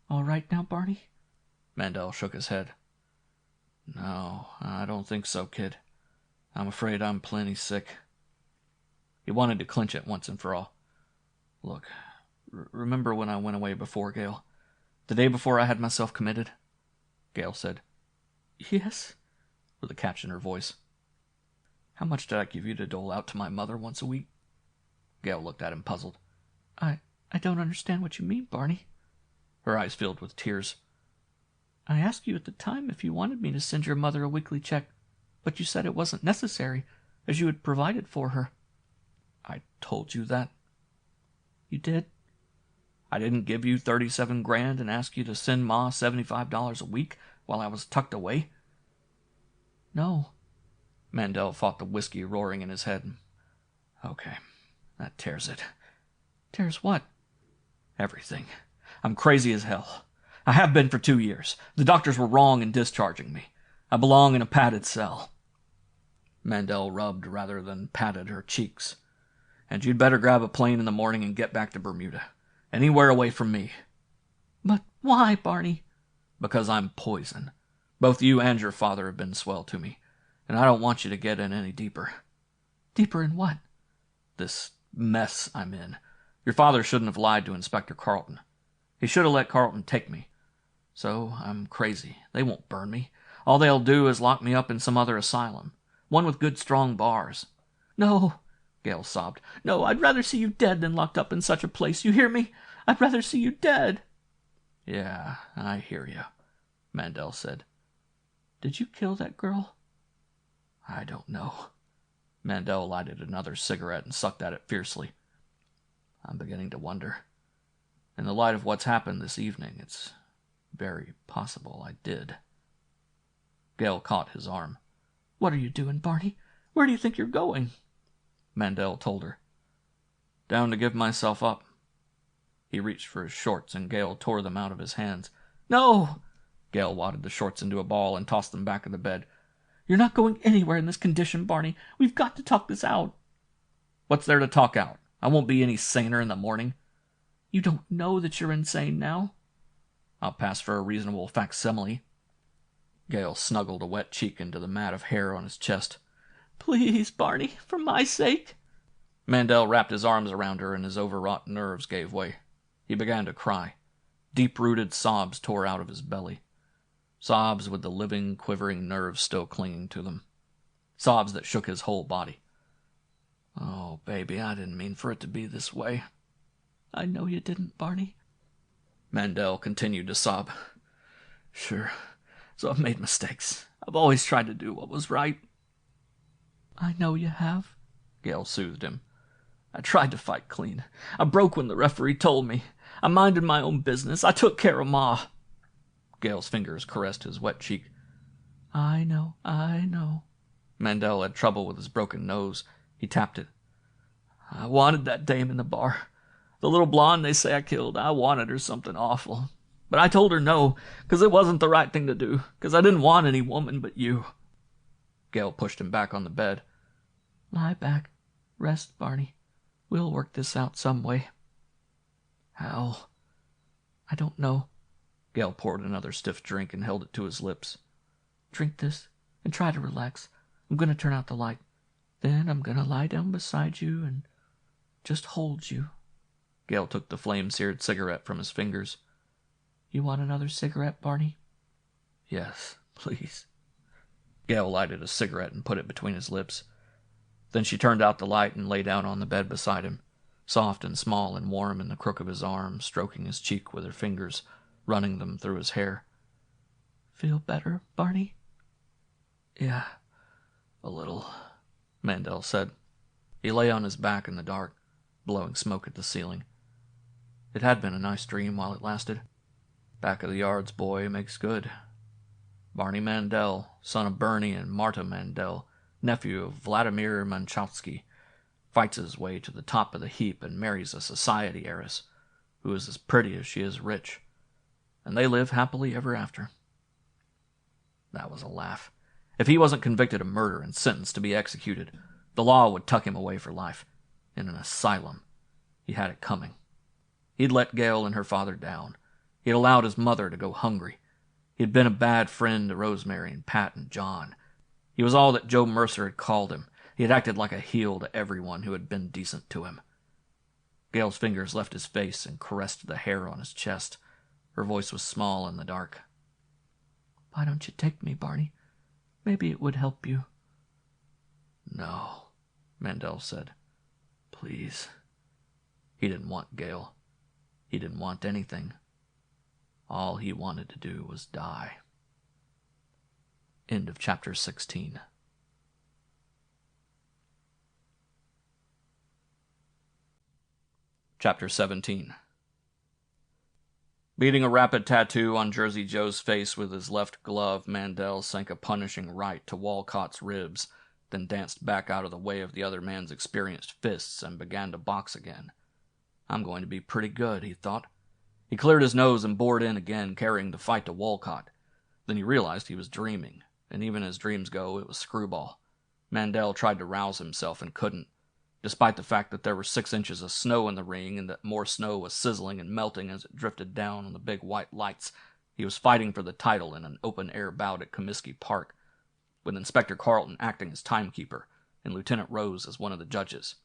all right now, Barney? Mandel shook his head. No, I don't think so, kid. I'm afraid I'm plenty sick. He wanted to clinch it once and for all. Look, remember when I went away before, Gale? The day before I had myself committed? Gale said. Yes, with a catch in her voice. How much did I give you to dole out to my mother once a week? Gale looked at him, puzzled. I don't understand what you mean, Barney. Her eyes filled with tears. I asked you at the time if you wanted me to send your mother a weekly check, but you said it wasn't necessary, as you had provided for her. I told you that. You did? I didn't give you 37 grand and ask you to send Ma $75 a week while I was tucked away? No. Mandel fought the whiskey roaring in his head. Okay, that tears it. Tears what? Everything. I'm crazy as hell. I have been for 2 years. The doctors were wrong in discharging me. I belong in a padded cell. Mandel rubbed rather than patted her cheeks. And you'd better grab a plane in the morning and get back to Bermuda. Anywhere away from me. But why, Barney? Because I'm poison. Both you and your father have been swell to me, and I don't want you to get in any deeper. Deeper in what? This mess I'm in. Your father shouldn't have lied to Inspector Carlton. He should have let Carlton take me. So I'm crazy. They won't burn me. All they'll do is lock me up in some other asylum. One with good, strong bars. No, Gail sobbed. No, I'd rather see you dead than locked up in such a place. You hear me? I'd rather see you dead. Yeah, I hear you, Mandel said. Did you kill that girl? I don't know. Mandel lighted another cigarette and sucked at it fiercely. I'm beginning to wonder. In the light of what's happened this evening, it's very possible I did. Gail caught his arm. What are you doing, Barney? Where do you think you're going? Mandel told her. Down to give myself up. He reached for his shorts, and Gail tore them out of his hands. No! Gail wadded the shorts into a ball and tossed them back in the bed. You're not going anywhere in this condition, Barney. We've got to talk this out. What's there to talk out? I won't be any saner in the morning. You don't know that you're insane now. I'll pass for a reasonable facsimile. Gail snuggled a wet cheek into the mat of hair on his chest. Please, Barney, for my sake. Mandel wrapped his arms around her and his overwrought nerves gave way. He began to cry. Deep-rooted sobs tore out of his belly. Sobs with the living, quivering nerves still clinging to them. Sobs that shook his whole body. Oh, baby, I didn't mean for it to be this way. I know you didn't, Barney. Mandel continued to sob. Sure, so I've made mistakes. I've always tried to do what was right. I know you have, Gail soothed him. I tried to fight clean. I broke when the referee told me. I minded my own business. I took care of Ma. Gail's fingers caressed his wet cheek. I know. Mandel had trouble with his broken nose. He tapped it. I wanted that dame in the bar. The little blonde they say I killed. I wanted her something awful. But I told her no, 'cause it wasn't the right thing to do, 'cause I didn't want any woman but you. Gail pushed him back on the bed. Lie back. Rest, Barney. We'll work this out some way. How? I don't know. Gail poured another stiff drink and held it to his lips. Drink this and try to relax. I'm going to turn out the light. Then I'm going to lie down beside you and just hold you. Gail took the flame-seared cigarette from his fingers. You want another cigarette, Barney? Yes, please. Gail lighted a cigarette and put it between his lips. Then she turned out the light and lay down on the bed beside him, soft and small and warm in the crook of his arm, stroking his cheek with her fingers, running them through his hair. Feel better, Barney? Yeah, a little, Mandel said. He lay on his back in the dark, blowing smoke at the ceiling. It had been a nice dream while it lasted. Back of the yards boy makes good. Barney Mandel, son of Bernie and Marta Mandel, nephew of Vladimir Munchowski, fights his way to the top of the heap and marries a society heiress, who is as pretty as she is rich, and they live happily ever after. That was a laugh. If he wasn't convicted of murder and sentenced to be executed, the law would tuck him away for life, in an asylum. He had it coming. He'd let Gail and her father down. He'd allowed his mother to go hungry. He'd been a bad friend to Rosemary and Pat and John. He was all that Joe Mercer had called him. He had acted like a heel to everyone who had been decent to him. Gail's fingers left his face and caressed the hair on his chest. Her voice was small in the dark. Why don't you take me, Barney? Maybe it would help you. No, Mandel said. Please. He didn't want Gail. He didn't want anything. All he wanted to do was die. End of chapter 16. Chapter 17. Beating a rapid tattoo on Jersey Joe's face with his left glove, Mandel sank a punishing right to Walcott's ribs, then danced back out of the way of the other man's experienced fists and began to box again. I'm going to be pretty good, he thought. He cleared his nose and bored in again, carrying the fight to Walcott. Then he realized he was dreaming, and even as dreams go, it was screwball. Mandel tried to rouse himself and couldn't, despite the fact that there were 6 inches of snow in the ring and that more snow was sizzling and melting as it drifted down on the big white lights. He was fighting for the title in an open-air bout at Comiskey Park, with Inspector Carlton acting as timekeeper and Lieutenant Rose as one of the judges.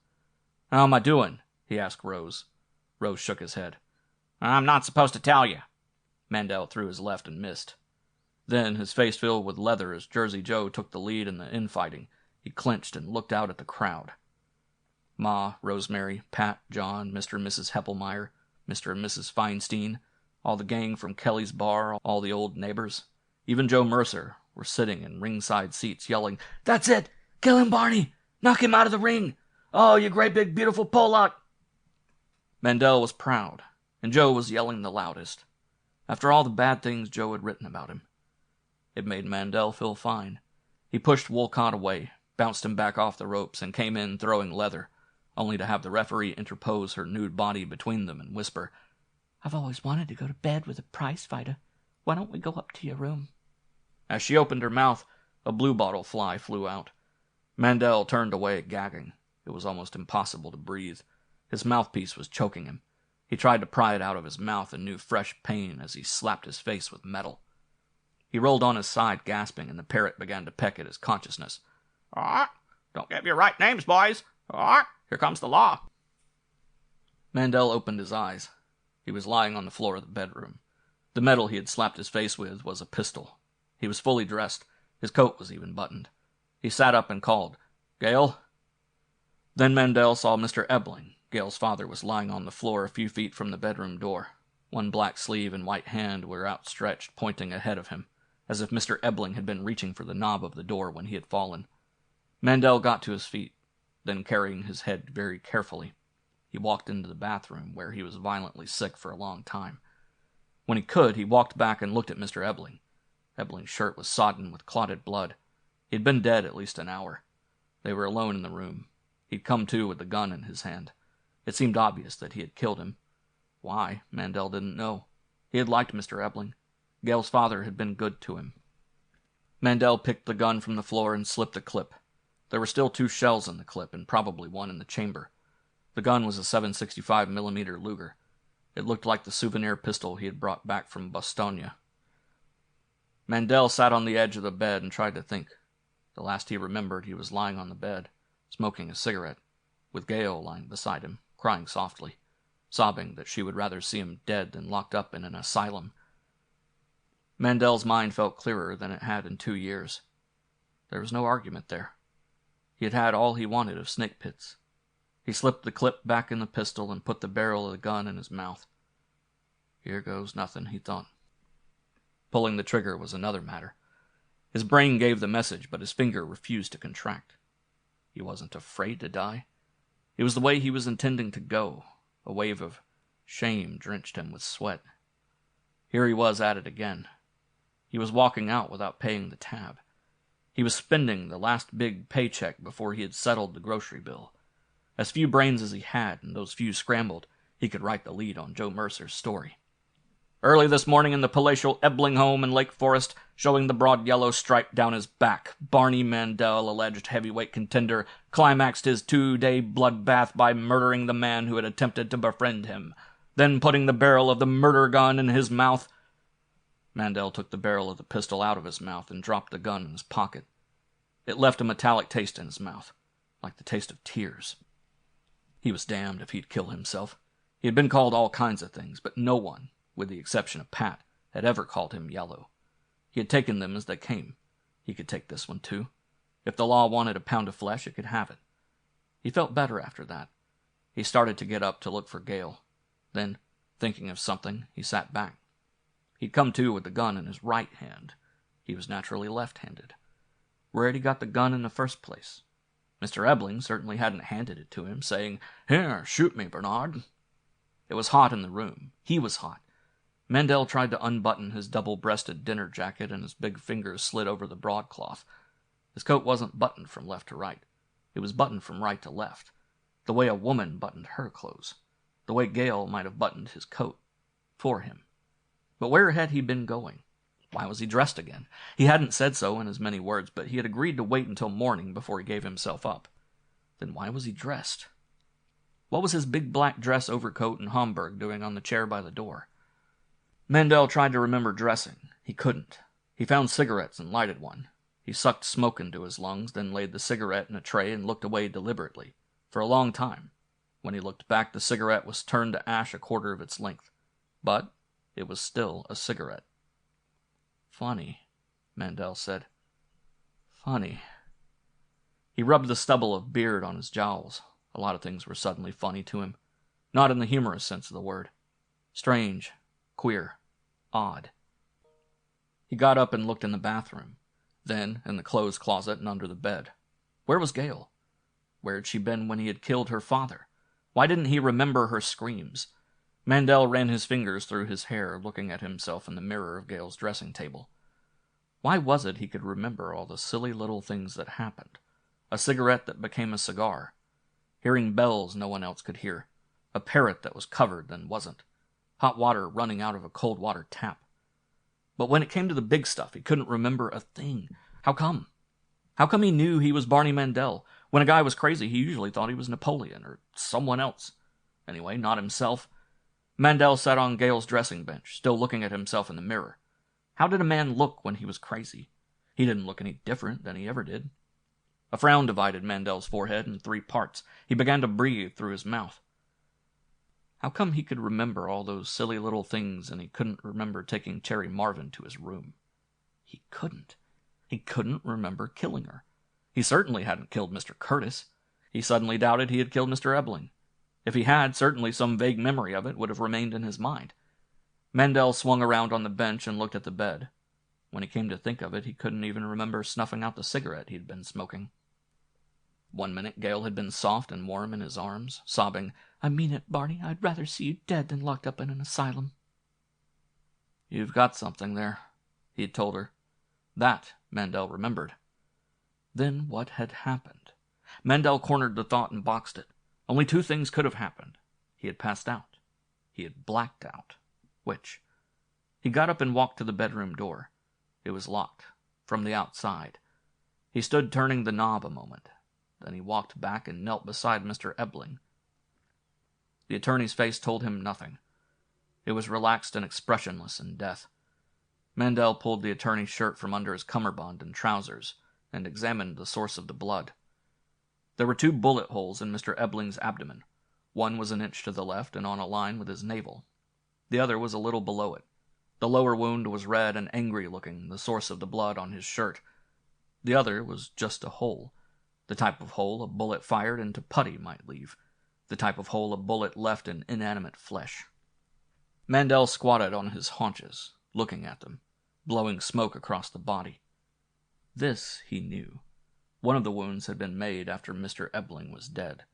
"How am I doing?" he asked Rose. Rose shook his head. "I'm not supposed to tell you." Mandel threw his left and missed. Then, his face filled with leather as Jersey Joe took the lead in the infighting, he clenched and looked out at the crowd. Ma, Rosemary, Pat, John, Mr. and Mrs. Heppelmeyer, Mr. and Mrs. Feinstein, all the gang from Kelly's bar, all the old neighbors, even Joe Mercer, were sitting in ringside seats yelling, "That's it! Kill him, Barney! Knock him out of the ring! Oh, you great big beautiful Pollock!" Mandel was proud, and Joe was yelling the loudest. After all the bad things Joe had written about him, it made Mandel feel fine. He pushed Wolcott away, bounced him back off the ropes, and came in throwing leather, only to have the referee interpose her nude body between them and whisper, "I've always wanted to go to bed with a prize fighter. Why don't we go up to your room?" As she opened her mouth, a bluebottle fly flew out. Mandel turned away, gagging. It was almost impossible to breathe. His mouthpiece was choking him. He tried to pry it out of his mouth and knew fresh pain as he slapped his face with metal. He rolled on his side, gasping, and the parrot began to peck at his consciousness. Don't give your right names, boys. Here comes the law." Mandel opened his eyes. He was lying on the floor of the bedroom. The metal he had slapped his face with was a pistol. He was fully dressed. His coat was even buttoned. He sat up and called, "Gale?" Then Mandel saw Mr. Ebling. Gale's father was lying on the floor a few feet from the bedroom door. One black sleeve and white hand were outstretched, pointing ahead of him, as if Mr. Ebling had been reaching for the knob of the door when he had fallen. Mandel got to his feet, then carrying his head very carefully, he walked into the bathroom, where he was violently sick for a long time. When he could, he walked back and looked at Mr. Ebling. Ebling's shirt was sodden with clotted blood. He had been dead at least an hour. They were alone in the room. He'd come to with the gun in his hand. It seemed obvious that he had killed him. Why, Mandel didn't know. He had liked Mr. Ebling. Gale's father had been good to him. Mandel picked the gun from the floor and slipped the clip. There were still 2 shells in the clip, and probably one in the chamber. The gun was a 7.65mm Luger. It looked like the souvenir pistol he had brought back from Bostonia. Mandel sat on the edge of the bed and tried to think. The last he remembered, he was lying on the bed, smoking a cigarette, with Gale lying beside him, crying softly, sobbing that she would rather see him dead than locked up in an asylum. Mandel's mind felt clearer than it had in 2 years. There was no argument there. He had had all he wanted of snake pits. He slipped the clip back in the pistol and put the barrel of the gun in his mouth. Here goes nothing, he thought. Pulling the trigger was another matter. His brain gave the message, but his finger refused to contract. He wasn't afraid to die. It was the way he was intending to go. A wave of shame drenched him with sweat. Here he was at it again. He was walking out without paying the tab. He was spending the last big paycheck before he had settled the grocery bill. As few brains as he had, and those few scrambled, he could write the lead on Joe Mercer's story. Early this morning in the palatial Ebling home in Lake Forest, showing the broad yellow stripe down his back, Barney Mandel, alleged heavyweight contender, climaxed his 2-day bloodbath by murdering the man who had attempted to befriend him, then putting the barrel of the murder gun in his mouth. Mandel took the barrel of the pistol out of his mouth and dropped the gun in his pocket. It left a metallic taste in his mouth, like the taste of tears. He was damned if he'd kill himself. He had been called all kinds of things, but no one, with the exception of Pat, had ever called him yellow. He had taken them as they came. He could take this one, too. If the law wanted a pound of flesh, it could have it. He felt better after that. He started to get up to look for Gale. Then, thinking of something, he sat back. He'd come to with the gun in his right hand. He was naturally left-handed. Where had he got the gun in the first place? Mr. Ebling certainly hadn't handed it to him, saying, "Here, shoot me, Bernard." It was hot in the room. He was hot. Mandel tried to unbutton his double-breasted dinner jacket, and his big fingers slid over the broadcloth. His coat wasn't buttoned from left to right. It was buttoned from right to left, the way a woman buttoned her clothes, the way Gale might have buttoned his coat for him. But where had he been going? Why was he dressed again? He hadn't said so in as many words, but he had agreed to wait until morning before he gave himself up. Then why was he dressed? What was his big black dress overcoat and Homburg doing on the chair by the door? Mandel tried to remember dressing. He couldn't. He found cigarettes and lighted one. He sucked smoke into his lungs, then laid the cigarette in a tray and looked away deliberately, for a long time. When he looked back, the cigarette was turned to ash a quarter of its length. But it was still a cigarette. "Funny," Mandel said. "Funny." He rubbed the stubble of beard on his jowls. A lot of things were suddenly funny to him. Not in the humorous sense of the word. Strange, queer, odd. He got up and looked in the bathroom, then in the clothes closet and under the bed. Where was Gale? Where had she been when he had killed her father? Why didn't he remember her screams? Mandel ran his fingers through his hair, looking at himself in the mirror of Gale's dressing table. Why was it he could remember all the silly little things that happened? A cigarette that became a cigar. Hearing bells no one else could hear. A parrot that was covered then wasn't. Hot water running out of a cold water tap. But when it came to the big stuff, he couldn't remember a thing. How come? How come he knew he was Barney Mandel? When a guy was crazy, he usually thought he was Napoleon or someone else. Anyway, not himself. Mandel sat on Gale's dressing bench, still looking at himself in the mirror. How did a man look when he was crazy? He didn't look any different than he ever did. A frown divided Mandel's forehead in 3 parts. He began to breathe through his mouth. How come he could remember all those silly little things and he couldn't remember taking Cherry Marvin to his room? He couldn't. He couldn't remember killing her. He certainly hadn't killed Mr. Curtis. He suddenly doubted he had killed Mr. Ebeling. If he had, certainly some vague memory of it would have remained in his mind. Mandel swung around on the bench and looked at the bed. When he came to think of it, he couldn't even remember snuffing out the cigarette he'd been smoking. 1 minute Gale had been soft and warm in his arms, sobbing, "I mean it, Barney. I'd rather see you dead than locked up in an asylum." "You've got something there," he had told her. That, Mandel remembered. Then what had happened? Mandel cornered the thought and boxed it. Only 2 things could have happened. He had passed out. He had blacked out. Which? He got up and walked to the bedroom door. It was locked, from the outside. He stood turning the knob a moment. Then he walked back and knelt beside Mr. Ebeling. The attorney's face told him nothing. It was relaxed and expressionless in death. Mandel pulled the attorney's shirt from under his cummerbund and trousers and examined the source of the blood. There were 2 bullet holes in Mr. Ebeling's abdomen. One was an inch to the left and on a line with his navel. The other was a little below it. The lower wound was red and angry-looking, the source of the blood on his shirt. The other was just a hole, the type of hole a bullet fired into putty might leave, the type of hole a bullet left in inanimate flesh. Mandel squatted on his haunches, looking at them, blowing smoke across the body. This, he knew. One of the wounds had been made after Mr. Ebeling was dead.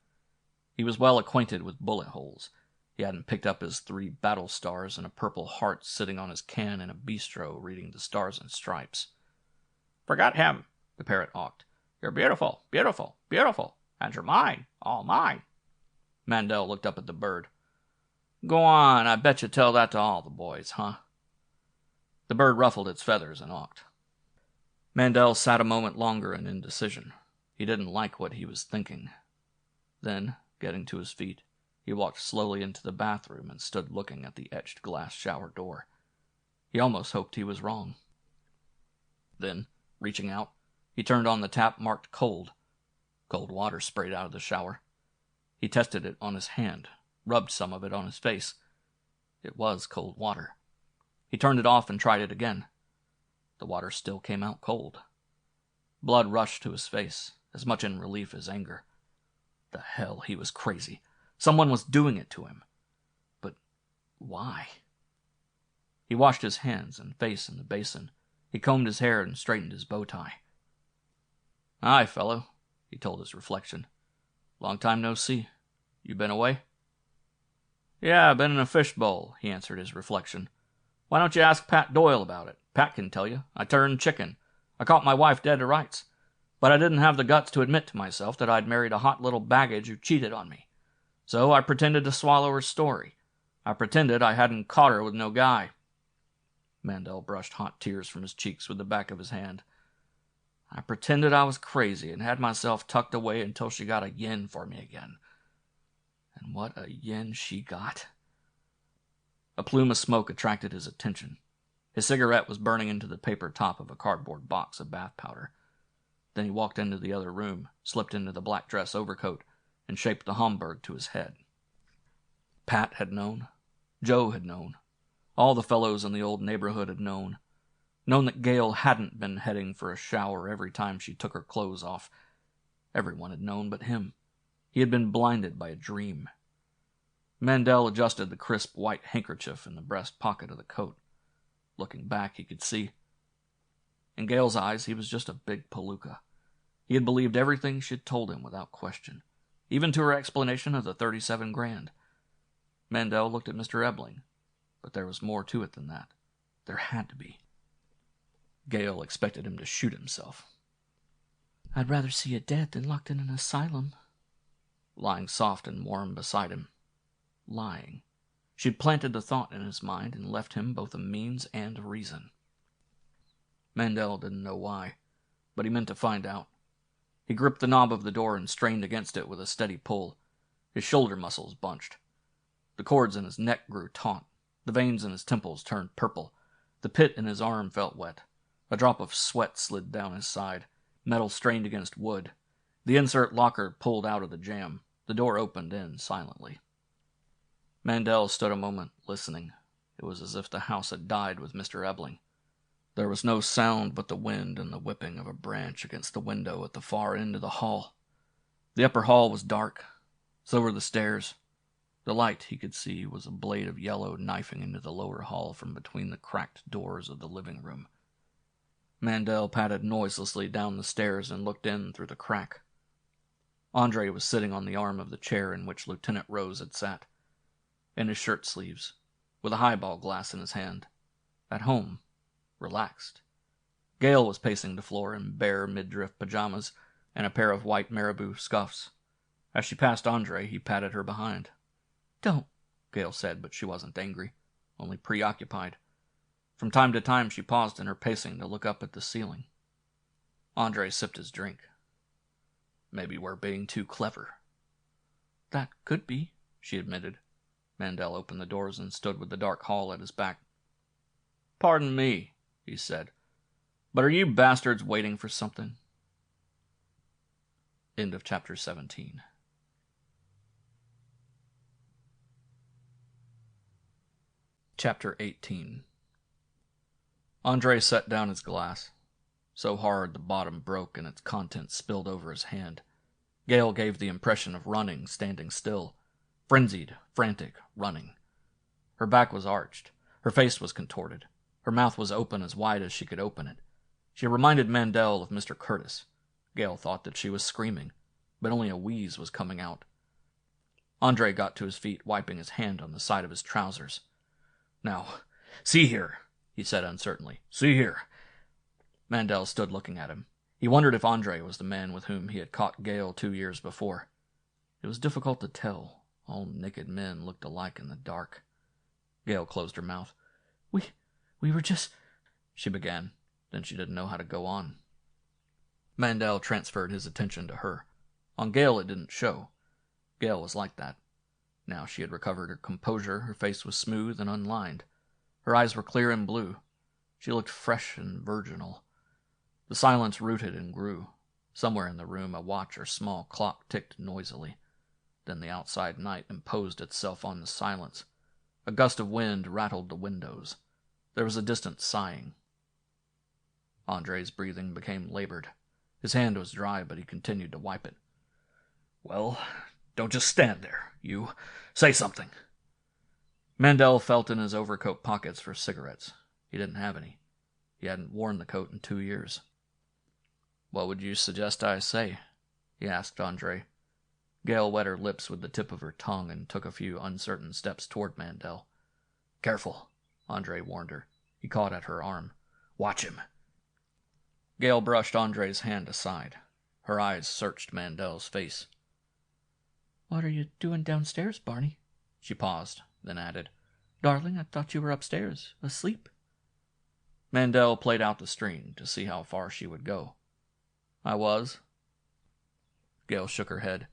He was well acquainted with bullet holes. He hadn't picked up his 3 battle stars and a purple heart sitting on his can in a bistro reading the Stars and Stripes. "Forget him," the parrot awked. "You're beautiful, beautiful, beautiful, and you're mine, all mine." Mandel looked up at the bird. "Go on, I bet you tell that to all the boys, huh?" The bird ruffled its feathers and awked. Mandel sat a moment longer in indecision. He didn't like what he was thinking. Then, getting to his feet, he walked slowly into the bathroom and stood looking at the etched glass shower door. He almost hoped he was wrong. Then, reaching out, he turned on the tap marked cold. Cold water sprayed out of the shower. He tested it on his hand, rubbed some of it on his face. It was cold water. He turned it off and tried it again. The water still came out cold. Blood rushed to his face, as much in relief as anger. The hell, he was crazy. Someone was doing it to him. But why? He washed his hands and face in the basin. He combed his hair and straightened his bow tie. "Hi, fellow," he told his reflection. "Long time no see. You been away?" Yeah, I've been in a fishbowl, he answered his reflection. Why don't you ask Pat Doyle about it? Pat can tell you. I turned chicken. I caught my wife dead to rights. But I didn't have the guts to admit to myself that I'd married a hot little baggage who cheated on me. So I pretended to swallow her story. I pretended I hadn't caught her with no guy. Mandel brushed hot tears from his cheeks with the back of his hand. I pretended I was crazy and had myself tucked away until she got a yen for me again. And what a yen she got. A plume of smoke attracted his attention. His cigarette was burning into the paper top of a cardboard box of bath powder. Then he walked into the other room, slipped into the black dress overcoat, and shaped the Homburg to his head. Pat had known. Joe had known. All the fellows in the old neighborhood had known. Known that Gail hadn't been heading for a shower every time she took her clothes off. Everyone had known but him. He had been blinded by a dream. Mandel adjusted the crisp white handkerchief in the breast pocket of the coat. Looking back, he could see. In Gail's eyes, he was just a big palooka. He had believed everything she had told him without question, even to her explanation of the 37 grand. Mandel looked at Mr. Ebling, but there was more to it than that. There had to be. Gail expected him to shoot himself. I'd rather see you dead than locked in an asylum. Lying soft and warm beside him. Lying. She'd planted the thought in his mind and left him both a means and a reason. Mandel didn't know why, but he meant to find out. He gripped the knob of the door and strained against it with a steady pull. His shoulder muscles bunched. The cords in his neck grew taut. The veins in his temples turned purple. The pit in his arm felt wet. A drop of sweat slid down his side. Metal strained against wood. The insert locker pulled out of the jam. The door opened in silently. Mandel stood a moment, listening. It was as if the house had died with Mr. Ebling. There was no sound but the wind and the whipping of a branch against the window at the far end of the hall. The upper hall was dark. So were the stairs. The light, he could see, was a blade of yellow knifing into the lower hall from between the cracked doors of the living room. Mandel padded noiselessly down the stairs and looked in through the crack. Andre was sitting on the arm of the chair in which Lieutenant Rose had sat, in his shirt sleeves, with a highball glass in his hand. At home. Relaxed. Gail was pacing the floor in bare midriff pajamas and a pair of white marabou scuffs. As she passed Andre, he patted her behind. Don't, Gail said, but she wasn't angry, only preoccupied. From time to time she paused in her pacing to look up at the ceiling. Andre sipped his drink. Maybe we're being too clever. That could be, she admitted. Mandel opened the doors and stood with the dark hall at his back. Pardon me, he said, but are you bastards waiting for something? End of chapter 17. Chapter 18. Andre set down his glass. So hard the bottom broke and its contents spilled over his hand. Gail gave the impression of running, standing still. Frenzied, frantic, running. Her back was arched. Her face was contorted. Her mouth was open as wide as she could open it. She reminded Mandel of Mr. Curtis. Gail thought that she was screaming, but only a wheeze was coming out. Andre got to his feet, wiping his hand on the side of his trousers. Now, see here, he said uncertainly. See here. Mandel stood looking at him. He wondered if Andre was the man with whom he had caught Gail 2 years before. It was difficult to tell. All naked men looked alike in the dark. Gail closed her mouth. We were just... she began. Then she didn't know how to go on. Mandel transferred his attention to her. On Gail it didn't show. Gail was like that. Now she had recovered her composure. Her face was smooth and unlined. Her eyes were clear and blue. She looked fresh and virginal. The silence rooted and grew. Somewhere in the room a watch or small clock ticked noisily. Then the outside night imposed itself on the silence. A gust of wind rattled the windows. There was a distant sighing. Andre's breathing became labored. His hand was dry, but he continued to wipe it. Well, don't just stand there, you. Say something. Mandel felt in his overcoat pockets for cigarettes. He didn't have any. He hadn't worn the coat in 2 years. What would you suggest I say? He asked Andre. Gale wet her lips with the tip of her tongue and took a few uncertain steps toward Mandel. "Careful," Andre warned her. He caught at her arm. "Watch him." Gale brushed Andre's hand aside. Her eyes searched Mandel's face. "What are you doing downstairs, Barney?" She paused, then added, "Darling, I thought you were upstairs, asleep." Mandel played out the string to see how far she would go. "I was." Gale shook her head.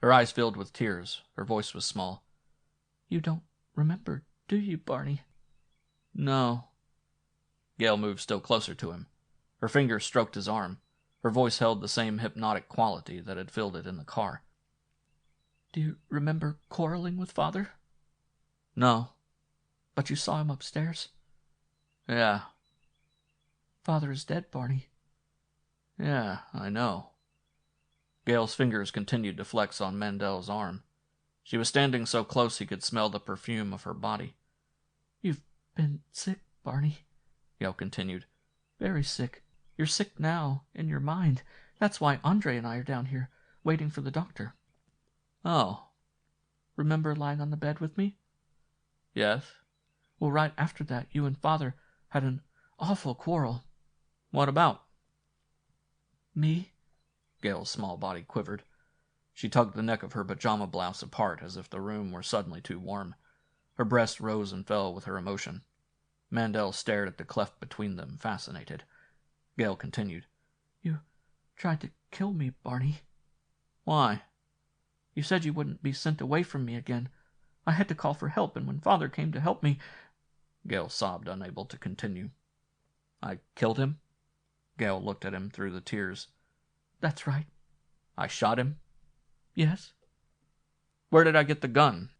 Her eyes filled with tears. Her voice was small. "You don't remember, do you, Barney?" "No." Gale moved still closer to him. Her fingers stroked his arm. Her voice held the same hypnotic quality that had filled it in the car. "Do you remember quarreling with Father?" "No." "But you saw him upstairs?" "Yeah." "Father is dead, Barney." "Yeah, I know." Gale's fingers continued to flex on Mandel's arm. She was standing so close he could smell the perfume of her body. "You've been sick, Barney," Gale continued. "Very sick. You're sick now, in your mind. That's why Andre and I are down here, waiting for the doctor." "Oh." "Remember lying on the bed with me?" "Yes." "Well, right after that, you and Father had an awful quarrel." "What about?" "Me?" Gale's small body quivered. She tugged the neck of her pajama blouse apart as if the room were suddenly too warm. Her breast rose and fell with her emotion. Mandel stared at the cleft between them, fascinated. Gale continued. "You tried to kill me, Barney." "Why?" "You said you wouldn't be sent away from me again. I had to call for help, and when Father came to help me—" Gale sobbed, unable to continue. "I killed him?" Gale looked at him through the tears. "That's right." "I shot him?" "Yes." "Where did I get the gun?"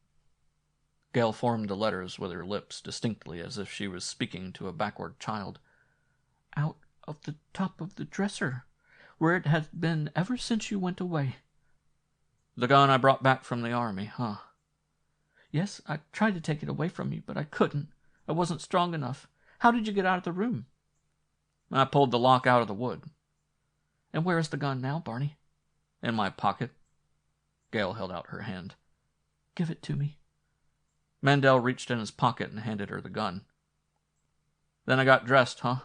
Gale formed the letters with her lips, distinctly, as if she was speaking to a backward child. "Out of the top of the dresser, where it has been ever since you went away." "The gun I brought back from the army, huh?" "Yes, I tried to take it away from you, but I couldn't. I wasn't strong enough. How did you get out of the room?" "I pulled the lock out of the wood." "And where is the gun now, Barney?" "In my pocket." Gale held out her hand. "Give it to me." Mandel reached in his pocket and handed her the gun. "Then I got dressed, huh?"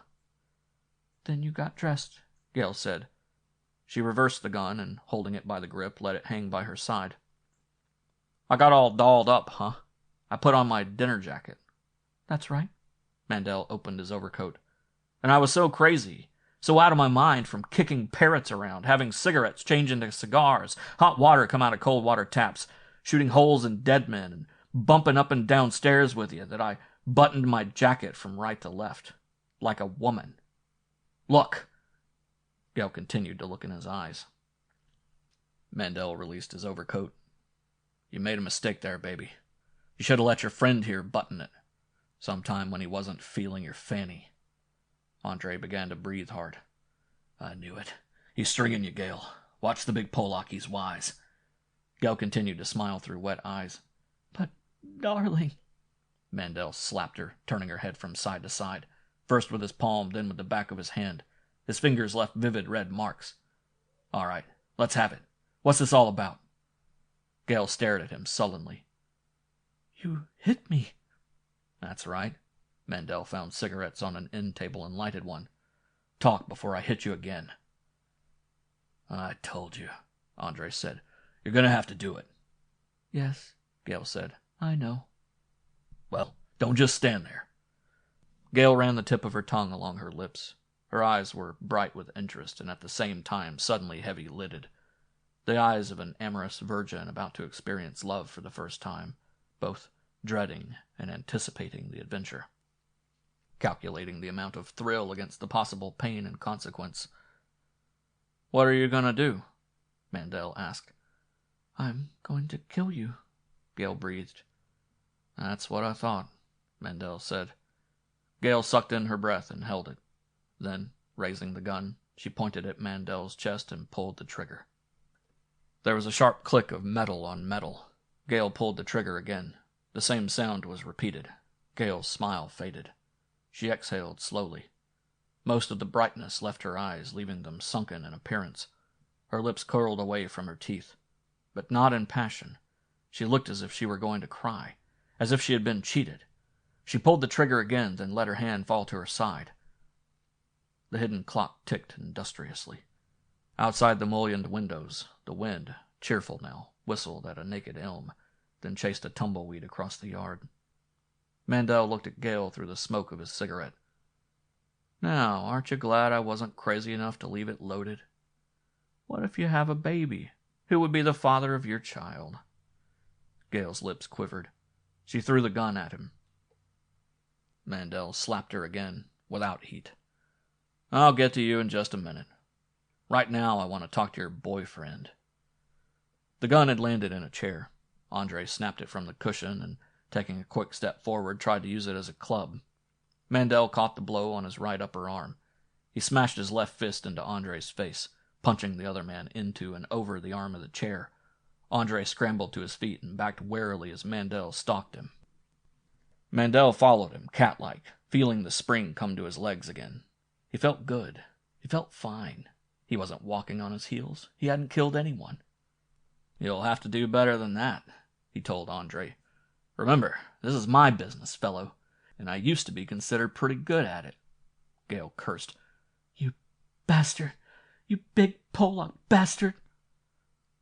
"Then you got dressed," Gale said. She reversed the gun and, holding it by the grip, let it hang by her side. "I got all dolled up, huh? I put on my dinner jacket." "That's right." Mandel opened his overcoat. "And I was so crazy, so out of my mind from kicking parrots around, having cigarettes change into cigars, hot water come out of cold water taps, shooting holes in dead men, and bumping up and down stairs with you, that I buttoned my jacket from right to left, like a woman. Look!" Gale continued to look in his eyes. Mandel released his overcoat. "You made a mistake there, baby. You should have let your friend here button it, sometime when he wasn't feeling your fanny." Andre began to breathe hard. "I knew it. He's stringing you, Gale. Watch the big Polak, he's wise." Gale continued to smile through wet eyes. "But, darling—" Mandel slapped her, turning her head from side to side, first with his palm, then with the back of his hand. His fingers left vivid red marks. "All right, let's have it. What's this all about?" Gale stared at him sullenly. "You hit me." "That's right." Mandel found cigarettes on an end table and lighted one. "Talk before I hit you again." "I told you," Andre said. "You're going to have to do it." "Yes," Gale said. "I know." "Well, don't just stand there." Gale ran the tip of her tongue along her lips. Her eyes were bright with interest and at the same time suddenly heavy-lidded. The eyes of an amorous virgin about to experience love for the first time, both dreading and anticipating the adventure, calculating the amount of thrill against the possible pain and consequence. "What are you going to do?" Mandel asked. "I'm going to kill you," Gale breathed. "That's what I thought," Mandel said. Gale sucked in her breath and held it. Then, raising the gun, she pointed at Mandel's chest and pulled the trigger. There was a sharp click of metal on metal. Gale pulled the trigger again. The same sound was repeated. Gale's smile faded. She exhaled slowly. Most of the brightness left her eyes, leaving them sunken in appearance. Her lips curled away from her teeth. but not in passion. She looked as if she were going to cry, as if she had been cheated. She pulled the trigger again, then let her hand fall to her side. The hidden clock ticked industriously. Outside the mullioned windows, the wind, cheerful now, whistled at a naked elm, then chased a tumbleweed across the yard. Mandel looked at Gale through the smoke of his cigarette. Now, aren't you glad I wasn't crazy enough to leave it loaded? What if you have a baby? Who would be the father of your child? Gale's lips quivered. She threw the gun at him. Mandel slapped her again, without heat. I'll get to you in just a minute. Right now, I want to talk to your boyfriend. The gun had landed in a chair. Andre snapped it from the cushion and, taking a quick step forward, tried to use it as a club. Mandel caught the blow on his right upper arm. He smashed his left fist into Andre's face, punching the other man into and over the arm of the chair. Andre scrambled to his feet and backed warily as Mandel stalked him. Mandel followed him, cat-like, feeling the spring come to his legs again. He felt good. He felt fine. He wasn't walking on his heels. He hadn't killed anyone. You'll have to do better than that, he told Andre. Remember, this is my business, fellow, and I used to be considered pretty good at it. Gale cursed. You bastard! You big Pollock bastard!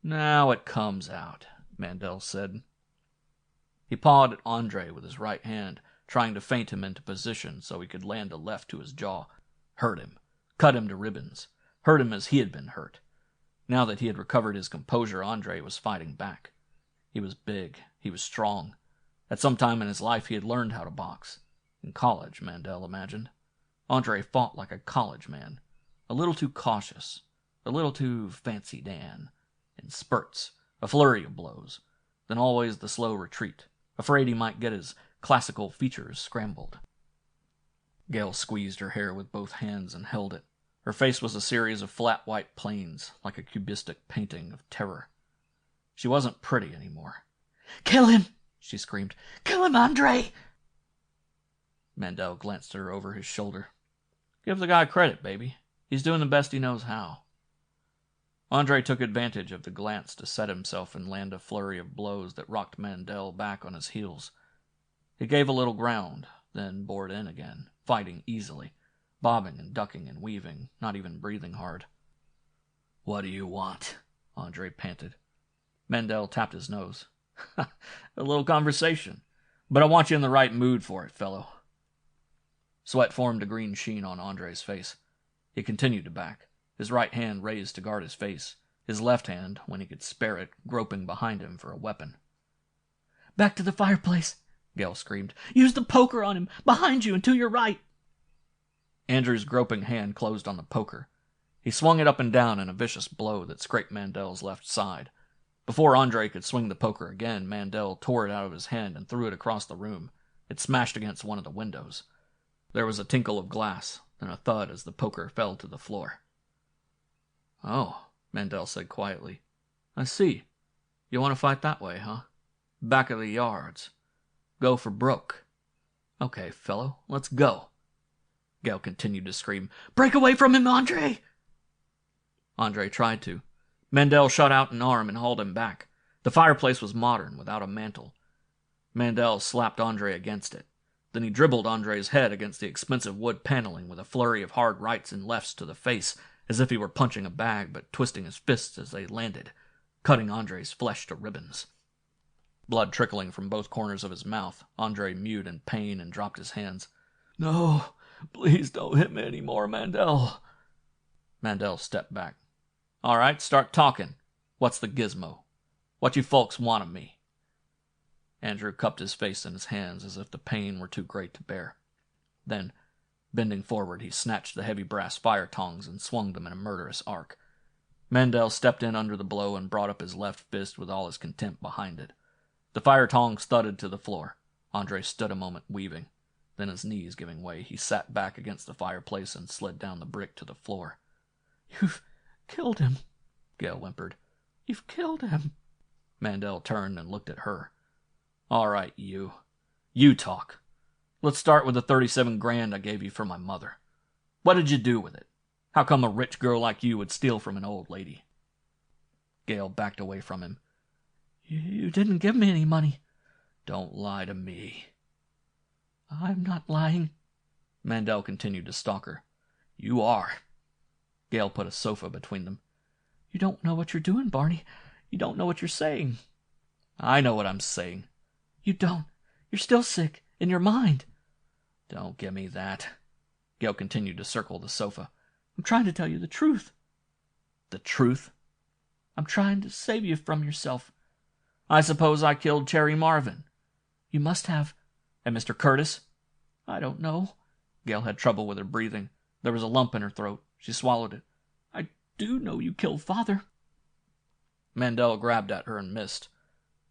Now it comes out, Mandel said. He pawed at Andre with his right hand, trying to feint him into position so he could land a left to his jaw. Hurt him. Cut him to ribbons. Hurt him as he had been hurt. Now that he had recovered his composure, Andre was fighting back. He was big. He was strong. At some time in his life he had learned how to box. In college, Mandel imagined. Andre fought like a college man. A little too cautious. A little too fancy Dan. In spurts. A flurry of blows. Then always the slow retreat, afraid he might get his classical features scrambled. Gale squeezed her hair with both hands and held it. Her face was a series of flat white planes, like a cubistic painting of terror. She wasn't pretty anymore. "Kill him!" she screamed. "Kill him, Andre!" Mandel glanced at her over his shoulder. "Give the guy credit, baby. He's doing the best he knows how." Andre took advantage of the glance to set himself and land a flurry of blows that rocked Mandel back on his heels. He gave a little ground, then bored in again, fighting easily, bobbing and ducking and weaving, not even breathing hard. "What do you want?" Andre panted. Mandel tapped his nose. "A little conversation. But I want you in the right mood for it, fellow." Sweat formed a green sheen on Andre's face. He continued to back, his right hand raised to guard his face, his left hand, when he could spare it, groping behind him for a weapon. "Back to the fireplace!" Gale screamed. "Use the poker on him! Behind you and to your right!" Andrew's groping hand closed on the poker. He swung it up and down in a vicious blow that scraped Mandel's left side. Before Andre could swing the poker again, Mandel tore it out of his hand and threw it across the room. It smashed against one of the windows. There was a tinkle of glass, then a thud as the poker fell to the floor. "Oh," Mandel said quietly. "I see. You want to fight that way, huh? Back of the yards. Go for broke. Okay, fellow, let's go." Gale continued to scream, "Break away from him, Andre!" Andre tried to. Mandel shot out an arm and hauled him back. The fireplace was modern, without a mantel. Mandel slapped Andre against it. Then he dribbled Andre's head against the expensive wood paneling with a flurry of hard rights and lefts to the face, as if he were punching a bag, but twisting his fists as they landed, cutting Andre's flesh to ribbons. Blood trickling from both corners of his mouth, Andre mewed in pain and dropped his hands. "No, please don't hit me anymore, Mandel." Mandel stepped back. "All right, start talking. What's the gizmo? What you folks want of me?" Andrew cupped his face in his hands as if the pain were too great to bear. Then, bending forward, he snatched the heavy brass fire tongs and swung them in a murderous arc. Mandel stepped in under the blow and brought up his left fist with all his contempt behind it. The fire tongs thudded to the floor. Andre stood a moment weaving. Then, his knees giving way, he sat back against the fireplace and slid down the brick to the floor. "You've killed him," Gale whimpered. "You've killed him." Mandel turned and looked at her. "All right, you. You talk. Let's start with the 37 grand I gave you for my mother. What did you do with it? How come a rich girl like you would steal from an old lady?" Gale backed away from him. You didn't give me any money. Don't lie to me. I'm not lying. Mandel continued to stalk her. You are. Gale put a sofa between them. You don't know what you're doing, Barney. You don't know what you're saying. I know what I'm saying. You don't. You're still sick. In your mind. Don't give me that. Gale continued to circle the sofa. I'm trying to tell you the truth. The truth? I'm trying to save you from yourself. I suppose I killed Cherry Marvin. You must have. And Mr. Curtis? I don't know. Gale had trouble with her breathing. There was a lump in her throat. She swallowed it. I do know you killed Father. Mandel grabbed at her and missed.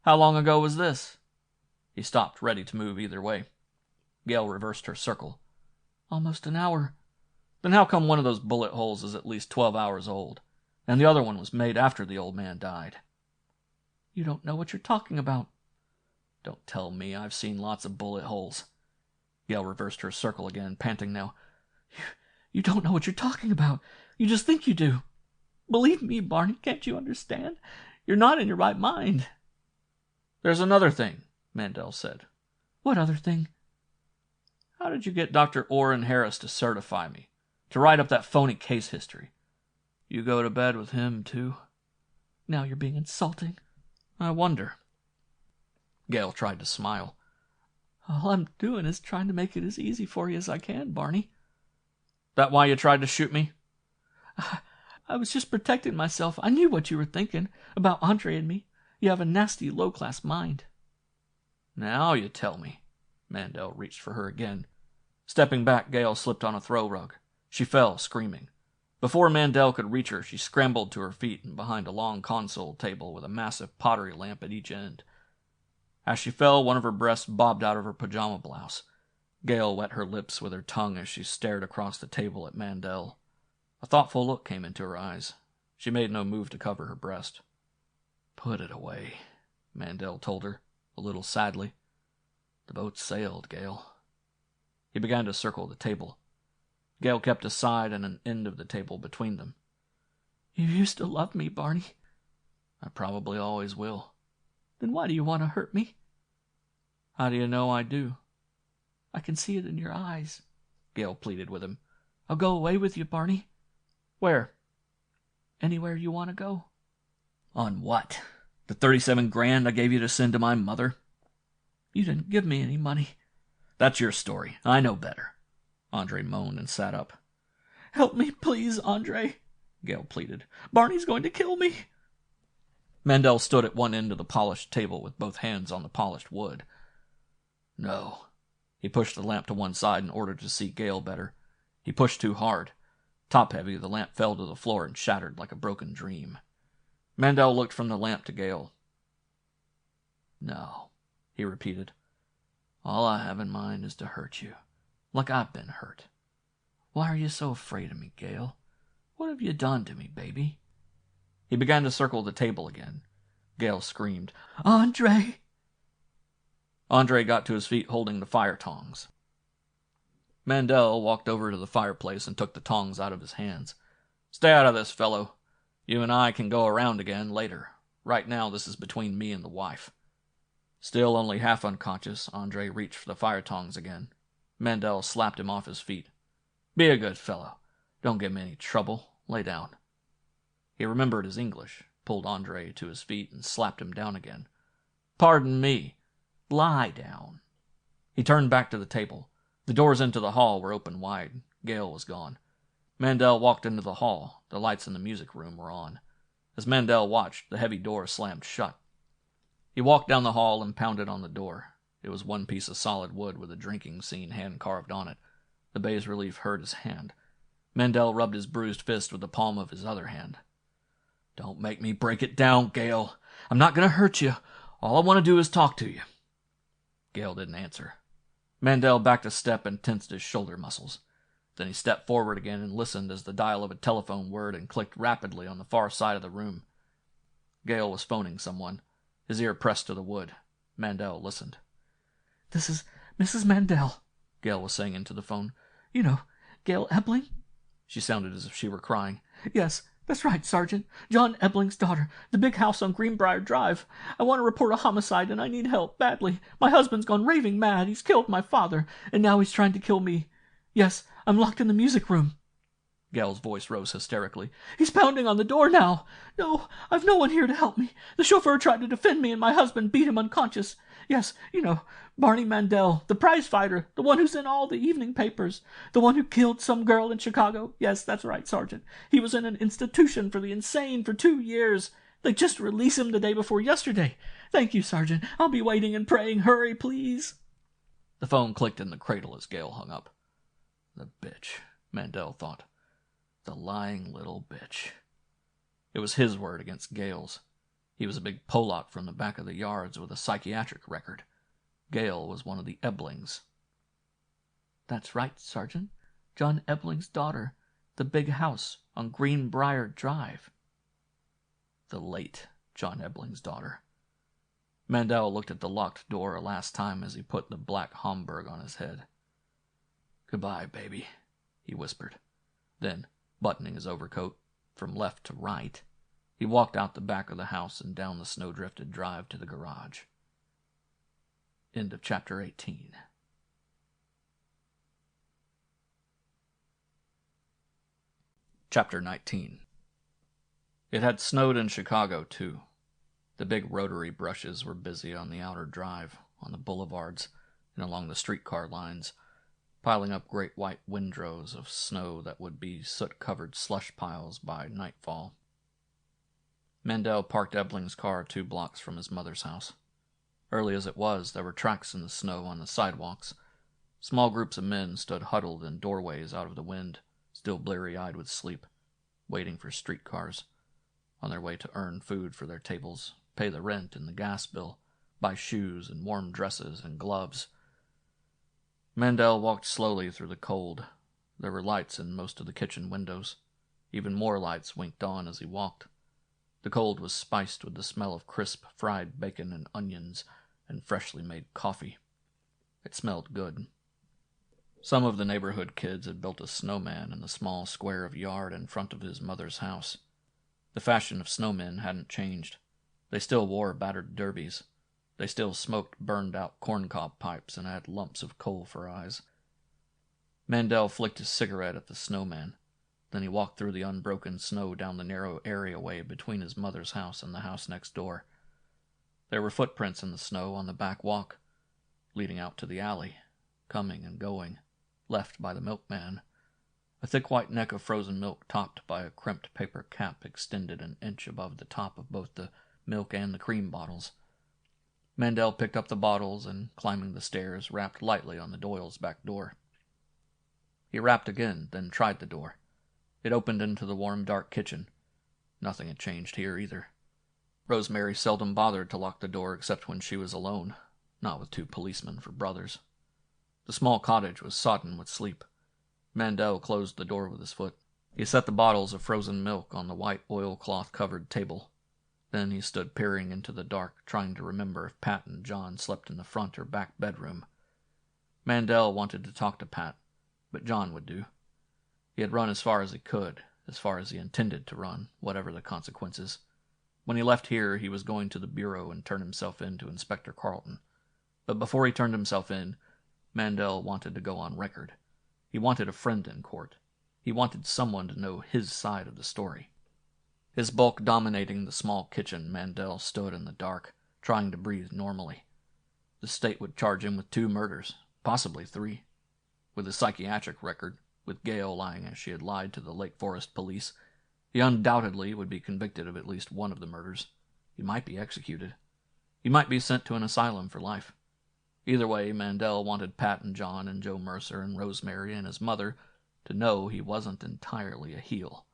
How long ago was this? He stopped, ready to move either way. Gale reversed her circle. Almost an hour. Then how come one of those bullet holes is at least 12 hours old, and the other one was made after the old man died? You don't know what you're talking about. Don't tell me. I've seen lots of bullet holes. Gale reversed her circle again, panting now. You don't know what you're talking about. You just think you do. Believe me, Barney, can't you understand? You're not in your right mind. There's another thing, Mandel said. What other thing? How did you get Dr. Orrin Harris to certify me, to write up that phony case history? You go to bed with him, too? Now you're being insulting. I wonder. Gale tried to smile. All I'm doing is trying to make it as easy for you as I can, Barney. That why you tried to shoot me? I was just protecting myself. I knew what you were thinking about Andre and me. You have a nasty, low-class mind. Now you tell me. Mandel reached for her again. Stepping back, Gale slipped on a throw rug. She fell, screaming. Before Mandel could reach her, she scrambled to her feet and behind a long console table with a massive pottery lamp at each end. As she fell, one of her breasts bobbed out of her pajama blouse. Gale wet her lips with her tongue as she stared across the table at Mandel. A thoughtful look came into her eyes. She made no move to cover her breast. Put it away, Mandel told her, a little sadly. The boat sailed, Gale. He began to circle the table. Gale kept a side and an end of the table between them. You used to love me, Barney. I probably always will. Then why do you want to hurt me? How do you know I do? I can see it in your eyes. Gale pleaded with him. I'll go away with you, Barney. Where? Anywhere you want to go. On what? The 37 grand I gave you to send to my mother? You didn't give me any money. That's your story. I know better. Andre moaned and sat up. Help me, please, Andre, Gale pleaded. Barney's going to kill me. Mandel stood at one end of the polished table with both hands on the polished wood. No. He pushed the lamp to one side in order to see Gale better. He pushed too hard. Top-heavy, the lamp fell to the floor and shattered like a broken dream. Mandel looked from the lamp to Gale. No, he repeated. All I have in mind is to hurt you, like I've been hurt. Why are you so afraid of me, Gale? What have you done to me, baby? He began to circle the table again. Gale screamed, Andre! Andre got to his feet holding the fire tongs. Mandel walked over to the fireplace and took the tongs out of his hands. Stay out of this, fellow. You and I can go around again later. Right now, this is between me and the wife. Still only half unconscious, Andre reached for the fire tongs again. Mandel slapped him off his feet. Be a good fellow. Don't give me any trouble. Lay down. He remembered his English, pulled Andre to his feet, and slapped him down again. Pardon me. Lie down. He turned back to the table. The doors into the hall were open wide. Gale was gone. Mandel walked into the hall. The lights in the music room were on. As Mandel watched, the heavy door slammed shut. He walked down the hall and pounded on the door. It was one piece of solid wood with a drinking scene hand-carved on it. The bas-relief hurt his hand. Mandel rubbed his bruised fist with the palm of his other hand. Don't make me break it down, Gale. I'm not going to hurt you. All I want to do is talk to you. Gale didn't answer. Mandel backed a step and tensed his shoulder muscles. Then he stepped forward again and listened as the dial of a telephone whirred and clicked rapidly on the far side of the room. Gale was phoning someone, his ear pressed to the wood. Mandel listened. This is Mrs. Mandel, Gale was saying into the phone. You know, Gale Ebling? She sounded as if she were crying. Yes, That's right, Sergeant. John Ebling's daughter. The big house on Greenbrier Drive. I want to report a homicide, and I need help badly. My husband's gone raving mad. He's killed my father, and now he's trying to kill me. Yes, I'm locked in the music room." Gail's voice rose hysterically. "He's pounding on the door now. No, I've no one here to help me. The chauffeur tried to defend me, and my husband beat him unconscious. Yes, you know, Barney Mandel, the prize fighter, the one who's in all the evening papers, the one who killed some girl in Chicago. Yes, that's right, Sergeant. He was in an institution for the insane for 2 years. They just released him the day before yesterday. Thank you, Sergeant. I'll be waiting and praying. Hurry, please." The phone clicked in the cradle as Gail hung up. The bitch, Mandel thought. The lying little bitch. It was his word against Gail's. He was a big Pollock from the back of the yards with a psychiatric record. Gail was one of the Eblings. "That's right, Sergeant. John Ebling's daughter. The big house on Greenbrier Drive." The late John Ebling's daughter. Mandel looked at the locked door a last time as he put the black Homburg on his head. "Goodbye, baby," he whispered. Then, buttoning his overcoat from left to right, he walked out the back of the house and down the snow-drifted drive to the garage. End of chapter 18. Chapter 19. It had snowed in Chicago, too. The big rotary brushes were busy on the outer drive, on the boulevards, and along the streetcar lines, piling up great white windrows of snow that would be soot-covered slush piles by nightfall. Mandel parked Ebling's car 2 blocks from his mother's house. Early as it was, there were tracks in the snow on the sidewalks. Small groups of men stood huddled in doorways out of the wind, still bleary-eyed with sleep, waiting for streetcars, on their way to earn food for their tables, pay the rent and the gas bill, buy shoes and warm dresses and gloves. Mandel walked slowly through the cold. There were lights in most of the kitchen windows. Even more lights winked on as he walked. The cold was spiced with the smell of crisp fried bacon and onions and freshly made coffee. It smelled good. Some of the neighborhood kids had built a snowman in the small square of yard in front of his mother's house. The fashion of snowmen hadn't changed. They still wore battered derbies. They still smoked burned-out corncob pipes and had lumps of coal for eyes. Mandel flicked his cigarette at the snowman. Then he walked through the unbroken snow down the narrow areaway between his mother's house and the house next door. There were footprints in the snow on the back walk, leading out to the alley, coming and going, left by the milkman. A thick white neck of frozen milk topped by a crimped paper cap extended an inch above the top of both the milk and the cream bottles. Mandel picked up the bottles and, climbing the stairs, rapped lightly on the Doyles' back door. He rapped again, then tried the door. It opened into the warm, dark kitchen. Nothing had changed here either. Rosemary seldom bothered to lock the door except when she was alone, not with 2 policemen for brothers. The small cottage was sodden with sleep. Mandel closed the door with his foot. He set the bottles of frozen milk on the white oilcloth-covered table. Then he stood peering into the dark, trying to remember if Pat and John slept in the front or back bedroom. Mandel wanted to talk to Pat, but John would do. He had run as far as he could, as far as he intended to run, whatever the consequences. When he left here, he was going to the bureau and turn himself in to Inspector Carlton. But before he turned himself in, Mandel wanted to go on record. He wanted a friend in court. He wanted someone to know his side of the story. His bulk dominating the small kitchen, Mandel stood in the dark, trying to breathe normally. The state would charge him with 2 murders, possibly 3. With his psychiatric record, with Gail lying as she had lied to the Lake Forest police, he undoubtedly would be convicted of at least one of the murders. He might be executed. He might be sent to an asylum for life. Either way, Mandel wanted Pat and John and Joe Mercer and Rosemary and his mother to know he wasn't entirely a heel.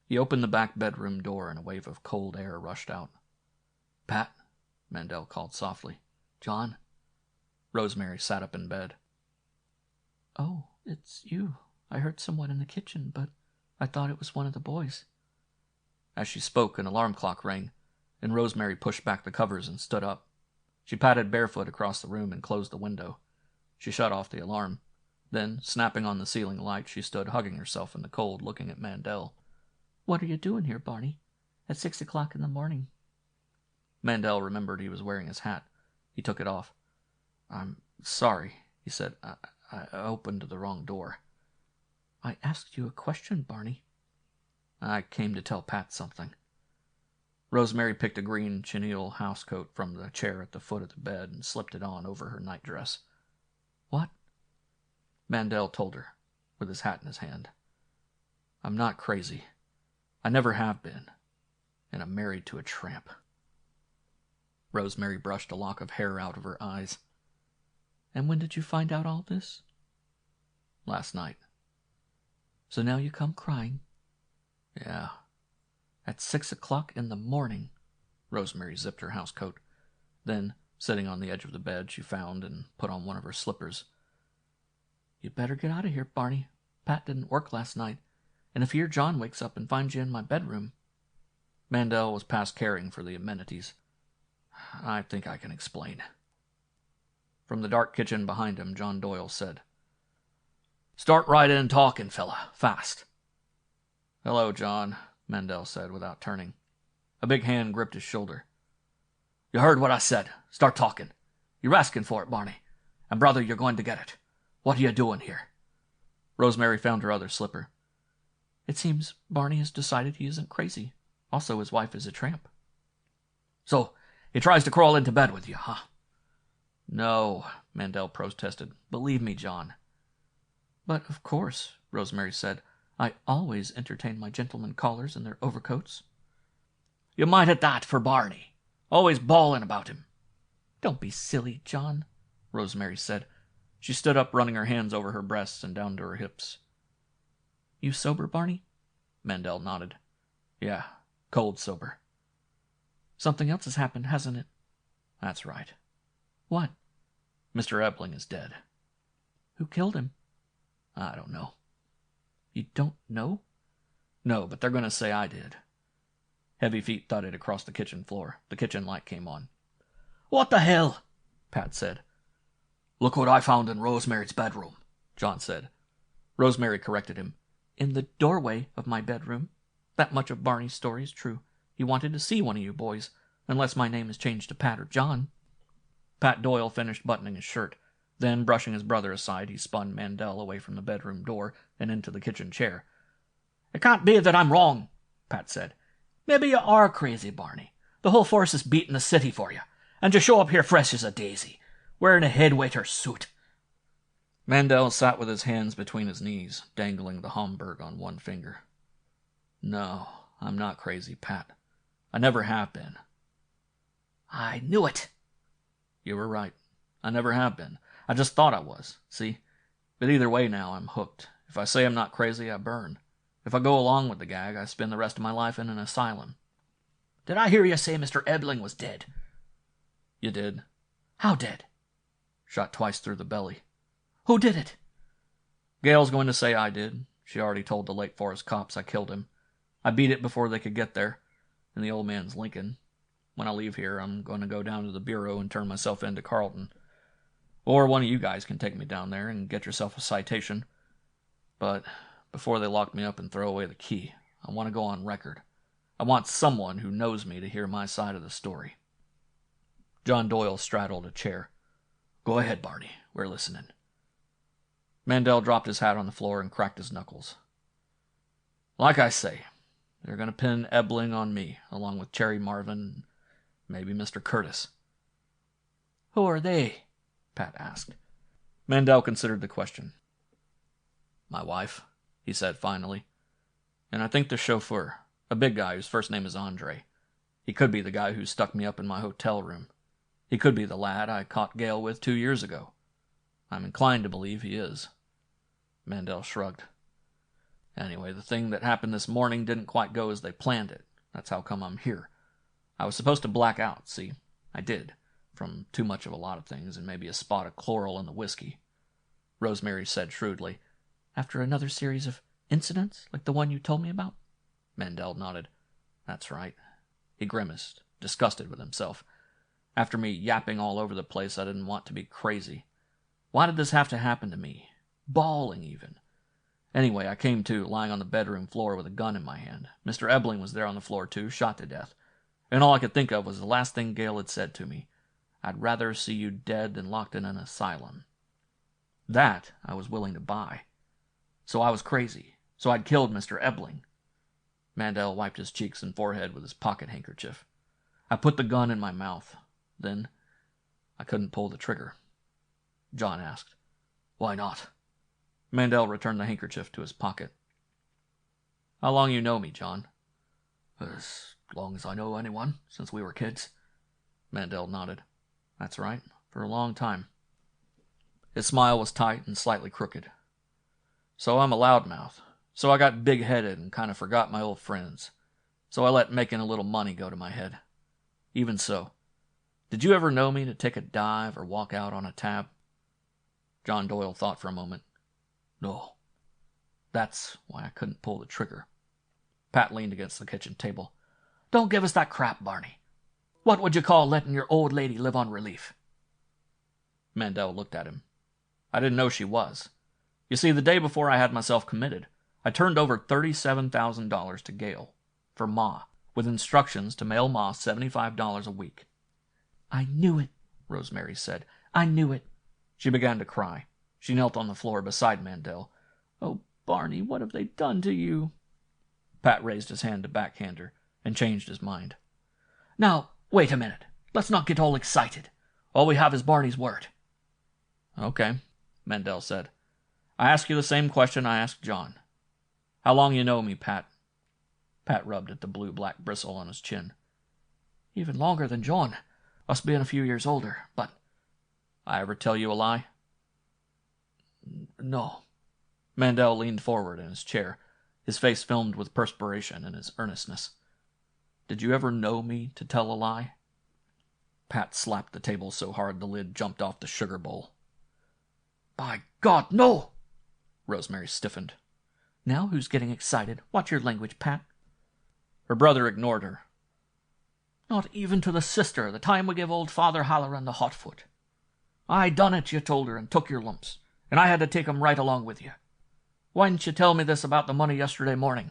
He opened the back bedroom door and a wave of cold air rushed out. "Pat," Mandel called softly. "John?" Rosemary sat up in bed. "Oh, it's you. I heard someone in the kitchen, but I thought it was one of the boys." As she spoke, an alarm clock rang, and Rosemary pushed back the covers and stood up. She padded barefoot across the room and closed the window. She shut off the alarm. Then, snapping on the ceiling light, she stood hugging herself in the cold, looking at Mandel. What are you doing here, Barney? At 6 o'clock in the morning? Mandel remembered he was wearing his hat. He took it off. I'm sorry, he said. I opened the wrong door. I asked you a question, Barney. I came to tell Pat something. Rosemary picked a green chenille housecoat from the chair at the foot of the bed and slipped it on over her nightdress. What? Mandel told her, with his hat in his hand. I'm not crazy. I never have been. And I'm married to a tramp. Rosemary brushed a lock of hair out of her eyes. And when did you find out all this? Last night. So now you come crying? Yeah. At 6 o'clock in the morning. Rosemary zipped her housecoat. Then, sitting on the edge of the bed, she found and put on one of her slippers. You better get out of here, Barney. Pat didn't work last night. And if your John wakes up and finds you in my bedroom... Mandel was past caring for the amenities. I think I can explain. From the dark kitchen behind him, John Doyle said, Start right in talking, fella. Fast. Hello, John, Mandel said without turning. A big hand gripped his shoulder. You heard what I said. Start talking. You're asking for it, Barney. And brother, you're going to get it. What are you doing here? Rosemary found her other slipper. It seems Barney has decided he isn't crazy. Also, his wife is a tramp. So, he tries to crawl into bed with you, huh? No, Mandel protested. Believe me, John. But of course, Rosemary said. I always entertain my gentlemen callers in their overcoats. You might at that for Barney. Always bawling about him. Don't be silly, John, Rosemary said. She stood up, running her hands over her breasts and down to her hips. You sober, Barney? Mandel nodded. Yeah, cold sober. Something else has happened, hasn't it? That's right. What? Mr. Ebling is dead. Who killed him? I don't know. You don't know? No, but they're going to say I did. Heavy feet thudded across the kitchen floor. The kitchen light came on. What the hell? Pat said. Look what I found in Rosemary's bedroom, John said. Rosemary corrected him. In the doorway of my bedroom. That much of Barney's story is true. He wanted to see one of you boys, unless my name is changed to Pat or John. Pat Doyle finished buttoning his shirt. Then, brushing his brother aside, he spun Mandel away from the bedroom door and into the kitchen chair. It can't be that I'm wrong, Pat said. Maybe you are crazy, Barney. The whole force is beating the city for you, and you show up here fresh as a daisy, wearing a head-waiter suit. Mandel sat with his hands between his knees, dangling the Homburg on one finger. No, I'm not crazy, Pat. I never have been. I knew it. You were right. I never have been. I just thought I was, see? But either way now, I'm hooked. If I say I'm not crazy, I burn. If I go along with the gag, I spend the rest of my life in an asylum. Did I hear you say Mr. Ebling was dead? You did. How dead? Shot twice through the belly. Who did it? Gail's going to say I did. She already told the Lake Forest cops I killed him. I beat it before they could get there. In the old man's Lincoln. When I leave here, I'm going to go down to the Bureau and turn myself in to Carlton. Or one of you guys can take me down there and get yourself a citation. But before they lock me up and throw away the key, I want to go on record. I want someone who knows me to hear my side of the story. John Doyle straddled a chair. Go ahead, Barney. We're listening. Mandel dropped his hat on the floor and cracked his knuckles. Like I say, they're going to pin Ebling on me, along with Cherry Marvin, maybe Mr. Curtis. Who are they? Pat asked. Mandel considered the question. My wife, he said finally. And I think the chauffeur, a big guy whose first name is Andre. He could be the guy who stuck me up in my hotel room. He could be the lad I caught Gail with 2 years ago. I'm inclined to believe he is. Mandel shrugged. Anyway, the thing that happened this morning didn't quite go as they planned it. That's how come I'm here. I was supposed to black out, see? I did. From too much of a lot of things and maybe a spot of chloral in the whiskey. Rosemary said shrewdly. After another series of incidents, like the one you told me about? Mandel nodded. That's right. He grimaced, disgusted with himself. After me yapping all over the place, I didn't want to be crazy. Why did this have to happen to me? Bawling, even. Anyway, I came to, lying on the bedroom floor with a gun in my hand. Mr. Ebling was there on the floor too, shot to death. And all I could think of was the last thing Gale had said to me. I'd rather see you dead than locked in an asylum. That I was willing to buy. So I was crazy. So I'd killed Mr. Ebling. Mandel wiped his cheeks and forehead with his pocket handkerchief. I put the gun in my mouth. Then I couldn't pull the trigger. John asked, "Why not?" Mandel returned the handkerchief to his pocket. "How long you know me, John?" "As long as I know anyone, since we were kids." Mandel nodded. "That's right, for a long time." His smile was tight and slightly crooked. "So I'm a loudmouth. So I got big-headed and kind of forgot my old friends. So I let making a little money go to my head. Even so, did you ever know me to take a dive or walk out on a tab?" John Doyle thought for a moment. "No. That's why I couldn't pull the trigger." Pat leaned against the kitchen table. "Don't give us that crap, Barney. What would you call letting your old lady live on relief?" Mandel looked at him. "I didn't know she was. You see, the day before I had myself committed, I turned over $37,000 to Gale, for Ma, with instructions to mail Ma $75 a week." "I knew it," Rosemary said. "I knew it." She began to cry. She knelt on the floor beside Mandel. "Oh, Barney, what have they done to you?" Pat raised his hand to backhand her, and changed his mind. "Now, wait a minute. Let's not get all excited. All we have is Barney's word." "Okay," Mandel said. "I ask you the same question I asked John. How long you know me, Pat?" Pat rubbed at the blue-black bristle on his chin. "Even longer than John, us being a few years older, but—" "I ever tell you a lie?" "No." Mandel leaned forward in his chair, his face filmed with perspiration in his earnestness. "Did you ever know me to tell a lie?" Pat slapped the table so hard the lid jumped off the sugar bowl. "By God, no!" Rosemary stiffened. "Now who's getting excited? Watch your language, Pat." Her brother ignored her. "Not even to the sister, the time we give old Father Halloran the hotfoot. I done it, you told her, and took your lumps, and I had to take 'em right along with you. Why didn't you tell me this about the money yesterday morning?"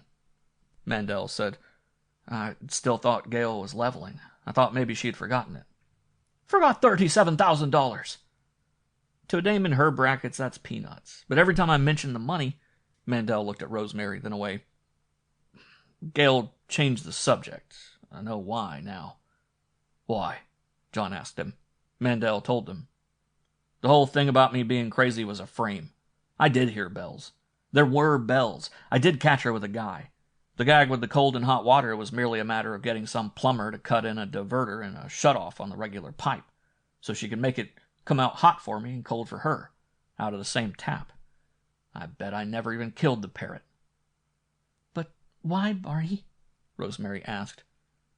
Mandel said, "I still thought Gale was leveling. I thought maybe she'd forgotten it." "Forgot $37,000! To a dame in her brackets, that's peanuts. But every time I mention the money—" Mandel looked at Rosemary, then away. "Gale changed the subject. I know why now." "Why?" John asked him. Mandel told them. "The whole thing about me being crazy was a frame. I did hear bells. There were bells. I did catch her with a guy. The gag with the cold and hot water was merely a matter of getting some plumber to cut in a diverter and a shutoff on the regular pipe, so she could make it come out hot for me and cold for her, out of the same tap. I bet I never even killed the parrot." "But why, Barney?" Rosemary asked.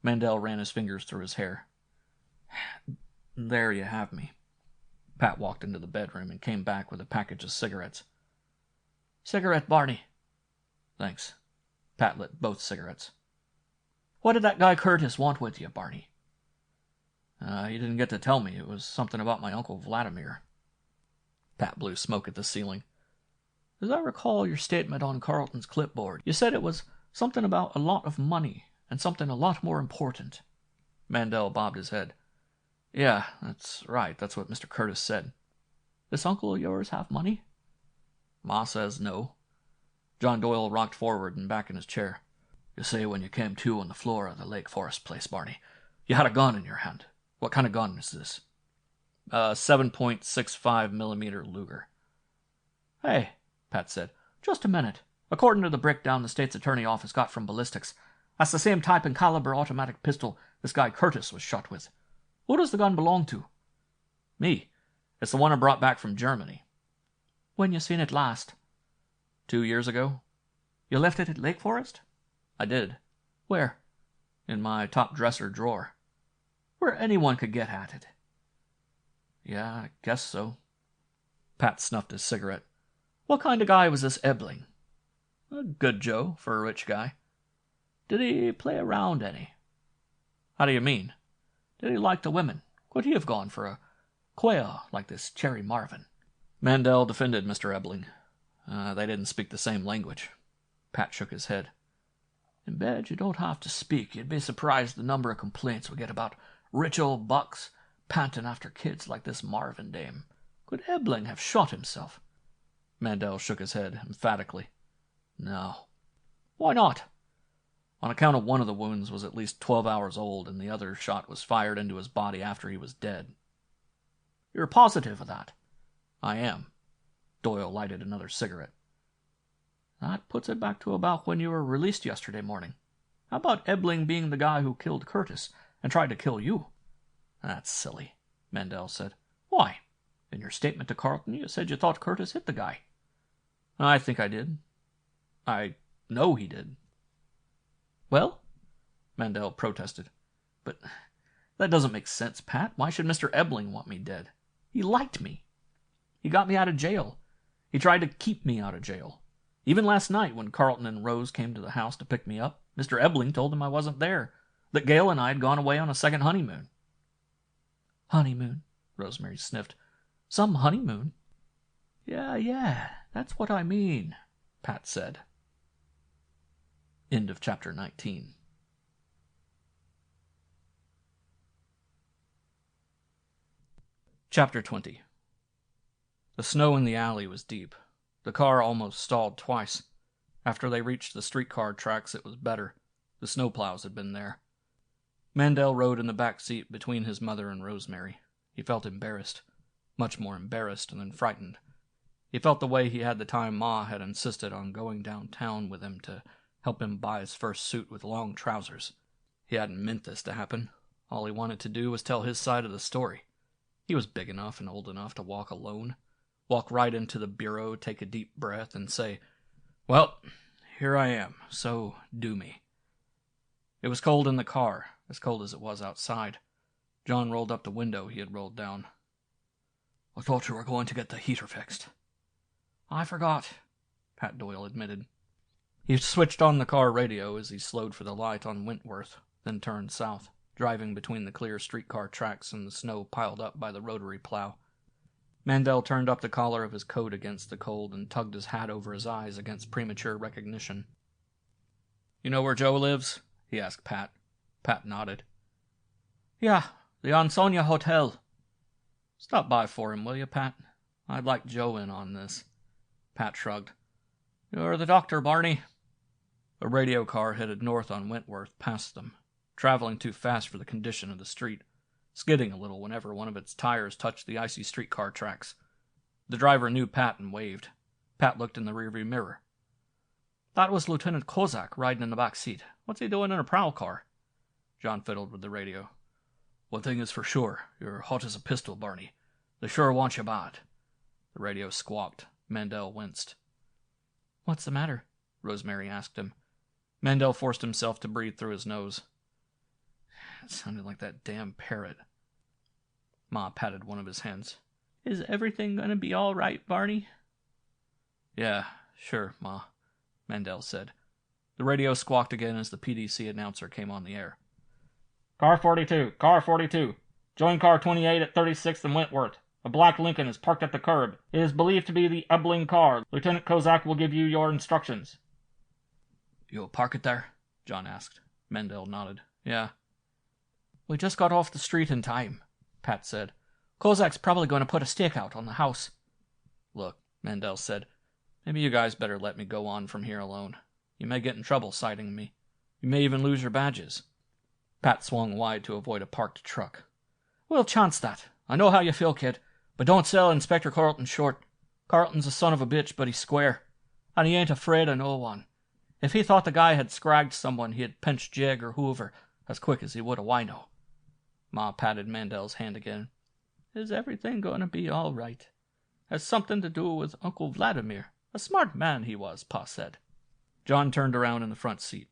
Mandel ran his fingers through his hair. "There you have me." Pat walked into the bedroom and came back with a package of cigarettes. "Cigarette, Barney." "Thanks." Pat lit both cigarettes. "What did that guy Curtis want with you, Barney?" "He didn't get to tell me. It was something about my Uncle Vladimir." Pat blew smoke at the ceiling. "As I recall your statement on Carlton's clipboard, you said it was something about a lot of money and something a lot more important." Mandel bobbed his head. "Yeah, that's right. That's what Mr. Curtis said." "This uncle of yours have money?" "Ma says no." John Doyle rocked forward and back in his chair. "You say when you came to on the floor of the Lake Forest place, Barney, you had a gun in your hand. What kind of gun is this?" "A 7.65 millimeter Luger." "Hey," Pat said, "just a minute. According to the breakdown the state's attorney office got from ballistics, that's the same type and caliber automatic pistol this guy Curtis was shot with. Who does the gun belong to?" "Me. It's the one I brought back from Germany." "When you seen it last?" 2 years ago." "You left it at Lake Forest?" "I did." "Where?" "In my top dresser drawer." "Where anyone could get at it." "Yeah, I guess so." Pat snuffed his cigarette. "What kind of guy was this Ebling?" "A good Joe, for a rich guy." "Did he play around any?" "How do you mean?" "Did he like the women? Could he have gone for a quail like this Cherry Marvin?" Mandel defended Mr. Ebling. They didn't speak the same language. Pat shook his head. In bed, you don't have to speak. You'd be surprised the number of complaints we get about rich old bucks panting after kids like this Marvin dame. Could Ebling have shot himself? Mandel shook his head emphatically. No. Why not? On account of one of the wounds was at least 12 hours old, and the other shot was fired into his body after he was dead. You're positive of that? I am. Doyle lighted another cigarette. That puts it back to about when you were released yesterday morning. How about Ebling being the guy who killed Curtis and tried to kill you? That's silly, Mandel said. Why? In your statement to Carlton, you said you thought Curtis hit the guy. I think I did. I know he did. Well? Mandel protested. But that doesn't make sense, Pat. Why should Mr. Ebling want me dead? He liked me. He got me out of jail. He tried to keep me out of jail. Even last night, when Carlton and Rose came to the house to pick me up, Mr. Ebling told them I wasn't there, that Gail and I had gone away on a second honeymoon. Honeymoon? Rosemary sniffed. Some honeymoon? Yeah, that's what I mean, Pat said. End of chapter 19. Chapter 20. The snow in the alley was deep. The car almost stalled twice. After they reached the streetcar tracks, it was better. The snowplows had been there. Mandel rode in the back seat between his mother and Rosemary. He felt embarrassed. Much more embarrassed than frightened. He felt the way he had the time Ma had insisted on going downtown with him to help him buy his first suit with long trousers. He hadn't meant this to happen. All he wanted to do was tell his side of the story. He was big enough and old enough to walk alone. Walk right into the bureau, take a deep breath, and say, "Well, here I am, so do me." It was cold in the car, as cold as it was outside. John rolled up the window he had rolled down. "I thought you were going to get the heater fixed." "I forgot," Pat Doyle admitted. He switched on the car radio as he slowed for the light on Wentworth, then turned south, driving between the clear streetcar tracks and the snow piled up by the rotary plow. Mandel turned up the collar of his coat against the cold and tugged his hat over his eyes against premature recognition. "You know where Joe lives?" he asked Pat. Pat nodded. "Yeah, the Ansonia Hotel." "Stop by for him, will you, Pat? I'd like Joe in on this." Pat shrugged. "You're the doctor, Barney." A radio car headed north on Wentworth past them, traveling too fast for the condition of the street, skidding a little whenever one of its tires touched the icy streetcar tracks. The driver knew Pat and waved. Pat looked in the rearview mirror. "That was Lieutenant Kozak riding in the back seat. What's he doing in a prowl car?" John fiddled with the radio. "One thing is for sure, you're hot as a pistol, Barney. They sure want you bad." The radio squawked. Mandel winced. "What's the matter?" Rosemary asked him. Mandel forced himself to breathe through his nose. It sounded like that damn parrot. Ma patted one of his hands. "Is everything going to be all right, Barney?" "Yeah, sure, Ma," Mandel said. The radio squawked again as the PDC announcer came on the air. Car 42. Join car 28 at 36th and Wentworth. A black Lincoln is parked at the curb. It is believed to be the Ebling car. Lieutenant Kozak will give you your instructions." "You'll park it there?" John asked. Mandel nodded. "Yeah." "We just got off the street in time," Pat said. "Kozak's probably going to put a stake out on the house." "Look," Mandel said, "maybe you guys better let me go on from here alone. You may get in trouble citing me. You may even lose your badges." Pat swung wide to avoid a parked truck. "We'll chance that. I know how you feel, kid. But don't sell Inspector Carlton short. Carlton's a son of a bitch, but he's square. And he ain't afraid of no one. If he thought the guy had scragged someone, he'd pinch Jig or Hoover as quick as he would a wino." Ma patted Mandel's hand again. "Is everything going to be all right? Has something to do with Uncle Vladimir. A smart man he was, Pa said." John turned around in the front seat.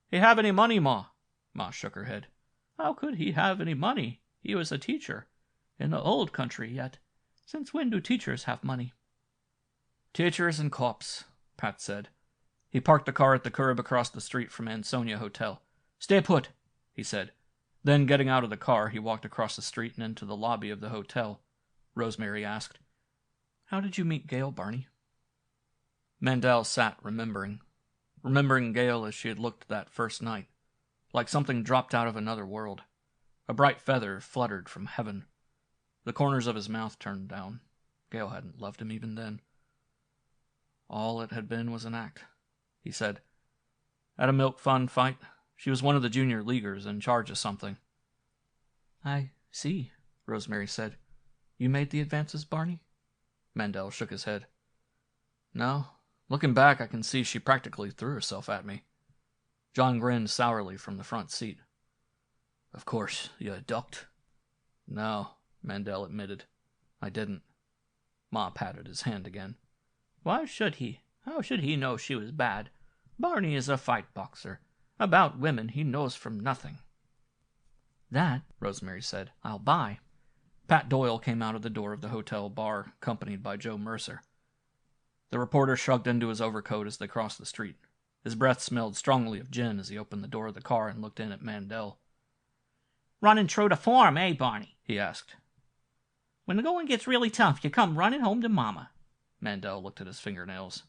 "He have any money, Ma?" Ma shook her head. "How could he have any money? He was a teacher. In the old country yet. Since when do teachers have money?" "Teachers and cops," Pat said. He parked the car at the curb across the street from Ansonia Hotel. "Stay put," he said. Then, getting out of the car, he walked across the street and into the lobby of the hotel. Rosemary asked, "How did you meet Gail, Barney?" Mandel sat remembering Gale as she had looked that first night, like something dropped out of another world. A bright feather fluttered from heaven. The corners of his mouth turned down. Gale hadn't loved him even then. All it had been was an act, he said. At a milk fund fight, she was one of the junior leaguers in charge of something. I see, Rosemary said. You made the advances, Barney? Mandel shook his head. No. Looking back, I can see she practically threw herself at me. John grinned sourly from the front seat. Of course, you ducked? No, Mandel admitted. I didn't. Ma patted his hand again. Why should he? How should he know she was bad? Barney is a fight boxer. About women he knows from nothing. That, Rosemary said, I'll buy. Pat Doyle came out of the door of the hotel bar, accompanied by Joe Mercer. The reporter shrugged into his overcoat as they crossed the street. His breath smelled strongly of gin as he opened the door of the car and looked in at Mandel. Running true to form, eh, Barney? He asked. When the going gets really tough, you come running home to Mama. Mandel looked at his fingernails.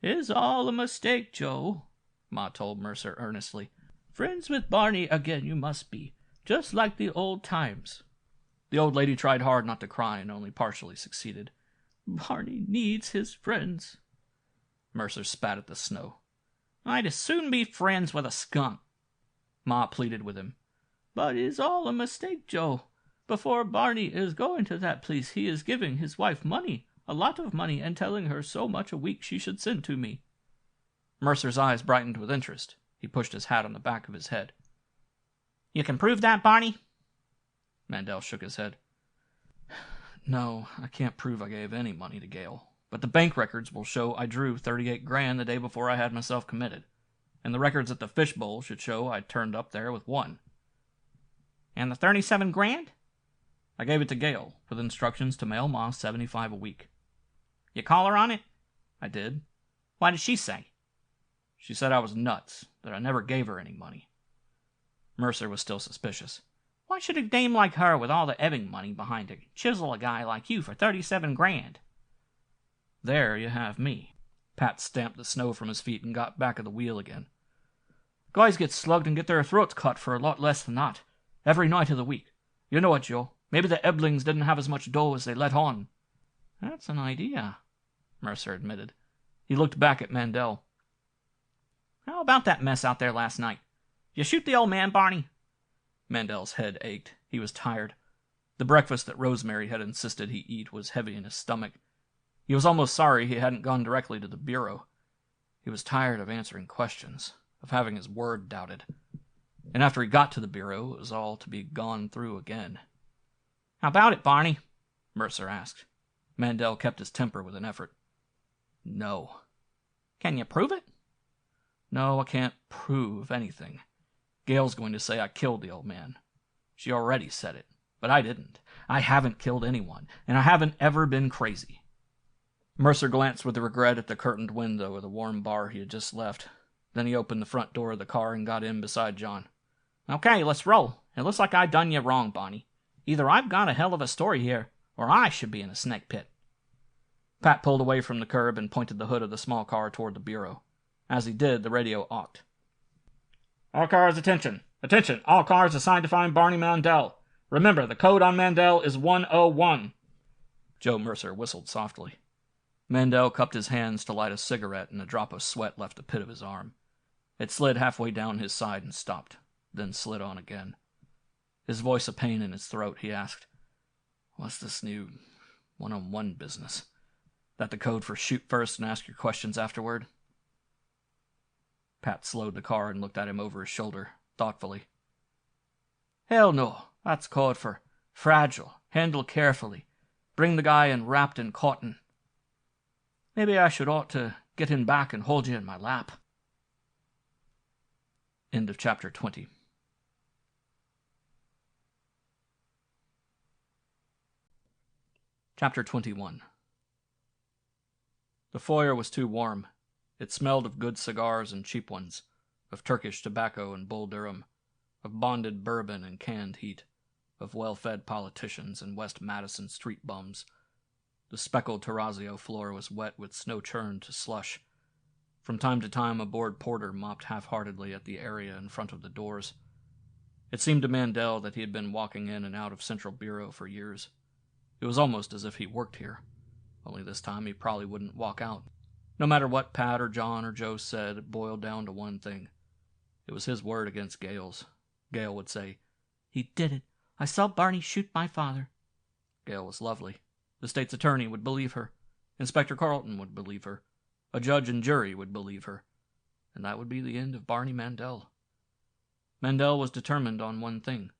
It's all a mistake, Joe, Ma told Mercer earnestly. Friends with Barney again you must be, just like the old times. The old lady tried hard not to cry and only partially succeeded. Barney needs his friends. Mercer spat at the snow. I'd as soon be friends with a skunk. Ma pleaded with him. But it's all a mistake, Joe. Before Barney is going to that place, he is giving his wife money, a lot of money, and telling her so much a week she should send to me. Mercer's eyes brightened with interest. He pushed his hat on the back of his head. You can prove that, Barney? Mandel shook his head. No, I can't prove I gave any money to Gale, but the bank records will show I drew $38,000 the day before I had myself committed, and the records at the fishbowl should show I turned up there with $1. And the $37,000? I gave it to Gale, with instructions to mail Ma $75 a week. You call her on it? I did. What did she say? She said I was nuts, that I never gave her any money. Mercer was still suspicious. Why should a dame like her, with all the ebbing money behind her, chisel a guy like you for $37,000? There you have me. Pat stamped the snow from his feet and got back of the wheel again. Guys get slugged and get their throats cut for a lot less than that, every night of the week. You know it, Joe. Maybe the Eblings didn't have as much dough as they let on. That's an idea, Mercer admitted. He looked back at Mandel. How about that mess out there last night? You shoot the old man, Barney? Mandel's head ached. He was tired. The breakfast that Rosemary had insisted he eat was heavy in his stomach. He was almost sorry he hadn't gone directly to the bureau. He was tired of answering questions, of having his word doubted. And after he got to the bureau, it was all to be gone through again. How about it, Barney? Mercer asked. Mandel kept his temper with an effort. No. Can you prove it? No, I can't prove anything. Gale's going to say I killed the old man. She already said it, but I didn't. I haven't killed anyone, and I haven't ever been crazy. Mercer glanced with regret at the curtained window of the warm bar he had just left. Then he opened the front door of the car and got in beside John. Okay, let's roll. It looks like I done you wrong, Barney. Either I've got a hell of a story here, or I should be in a snake pit. Pat pulled away from the curb and pointed the hood of the small car toward the bureau. As he did, the radio awked. All cars, attention. Attention, all cars assigned to find Barney Mandel. Remember, the code on Mandel is 101. Joe Mercer whistled softly. Mandel cupped his hands to light a cigarette, and a drop of sweat left the pit of his arm. It slid halfway down his side and stopped, then slid on again. His voice a pain in his throat, he asked, What's this new one-on-one business? That the code for shoot first and ask your questions afterward? Pat slowed the car and looked at him over his shoulder, thoughtfully. Hell no. That's code for fragile, handle carefully, bring the guy in wrapped in cotton. Maybe I should ought to get in back and hold you in my lap. End of chapter 20. Chapter 21. The foyer was too warm. It smelled of good cigars and cheap ones, of Turkish tobacco and Bull Durham, of bonded bourbon and canned heat, of well-fed politicians and West Madison street bums. The speckled terrazzo floor was wet with snow churned to slush. From time to time, a bored porter mopped half-heartedly at the area in front of the doors. It seemed to Mandel that he had been walking in and out of Central Bureau for years. It was almost as if he worked here, only this time he probably wouldn't walk out. No matter what Pat or John or Joe said, it boiled down to one thing. It was his word against Gale's. Gale would say, "He did it. I saw Barney shoot my father." Gale was lovely. The state's attorney would believe her. Inspector Carlton would believe her. A judge and jury would believe her. And that would be the end of Barney Mandel. Mandel was determined on one thing.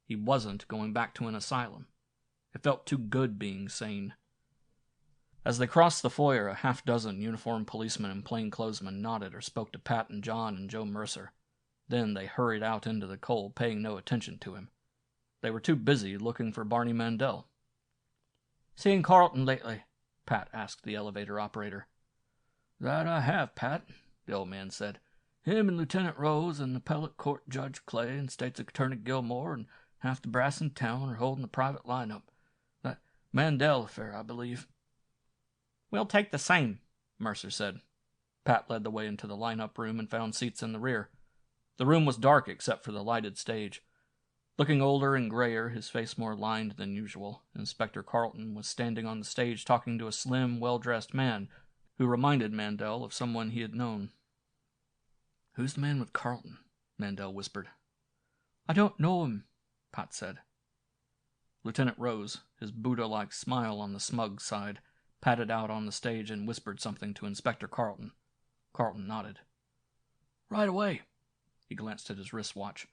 He wasn't going back to an asylum. It felt too good being sane. As they crossed the foyer, a half-dozen uniformed policemen and plainclothesmen nodded or spoke to Pat and John and Joe Mercer. Then they hurried out into the cold, paying no attention to him. They were too busy looking for Barney Mandel. "Seen Carlton lately?" Pat asked the elevator operator. "That I have, Pat," the old man said. "Him and Lieutenant Rose and Appellate Court Judge Clay and State's Attorney Gilmore and half the brass in town are holding a private lineup. That Mandel affair, I believe." "We'll take the same," Mercer said. Pat led the way into the lineup room and found seats in the rear. The room was dark except for the lighted stage. Looking older and grayer, his face more lined than usual, Inspector Carlton was standing on the stage talking to a slim, well-dressed man who reminded Mandel of someone he had known. "Who's the man with Carlton?" Mandel whispered. "I don't know him," Pat said. Lieutenant Rose, his Buddha-like smile on the smug side, patted out on the stage and whispered something to Inspector Carlton. Carlton nodded. "Right away." He glanced at his wristwatch.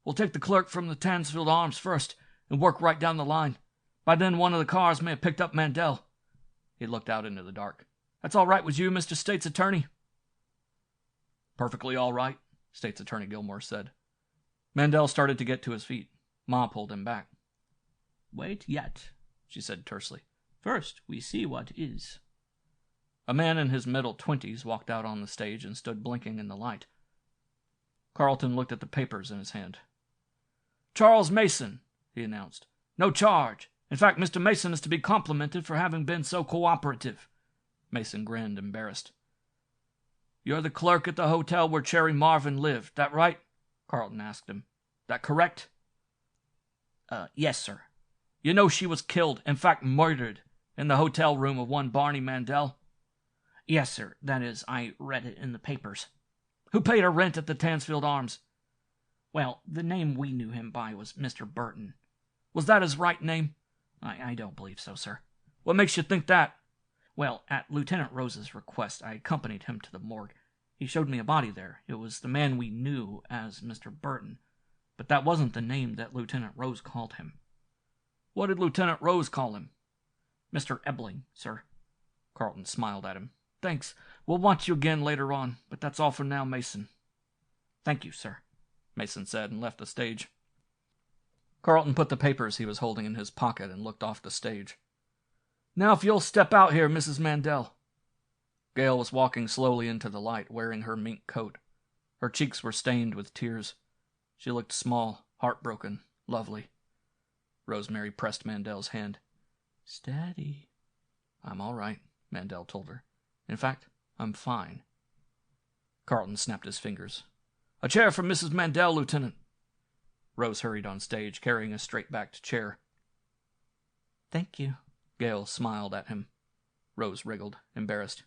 "We'll take the clerk from the Tansfield Arms first and work right down the line. By then one of the cars may have picked up Mandel." He looked out into the dark. "That's all right with you, Mr. State's Attorney?" "Perfectly all right," State's Attorney Gilmore said. Mandel started to get to his feet. Ma pulled him back. "Wait yet," she said tersely. "First, we see what is." A man in his middle-20s walked out on the stage and stood blinking in the light. Carlton looked at the papers in his hand. "Charles Mason," he announced. "No charge. In fact, Mr. Mason is to be complimented for having been so cooperative." Mason grinned, embarrassed. "You're the clerk at the hotel where Cherry Marvin lived, that right?" Carlton asked him. "That correct?" Yes, sir." "You know she was killed, in fact murdered, in the hotel room of one Barney Mandel?" "Yes, sir. That is, I read it in the papers." "Who paid her rent at the Tansfield Arms?" "Well, the name we knew him by was Mr. Burton." "Was that his right name?" I don't believe so, sir." "What makes you think that?" "Well, at Lieutenant Rose's request, I accompanied him to the morgue. He showed me a body there. It was the man we knew as Mr. Burton, but that wasn't the name that Lieutenant Rose called him." "What did Lieutenant Rose call him?" "Mr. Ebling, sir." Carlton smiled at him. "Thanks. We'll want you again later on, but that's all for now, Mason." "Thank you, sir," Mason said and left the stage. Carlton put the papers he was holding in his pocket and looked off the stage. "Now if you'll step out here, Mrs. Mandel." Gale was walking slowly into the light, wearing her mink coat. Her cheeks were stained with tears. She looked small, heartbroken, lovely. Rosemary pressed Mandel's hand. "Steady." "I'm all right," Mandel told her. "In fact, I'm fine." Carlton snapped his fingers. "A chair for Mrs. Mandel, Lieutenant." Rose hurried on stage, carrying a straight-backed chair. "Thank you." Gale smiled at him. Rose wriggled, embarrassed.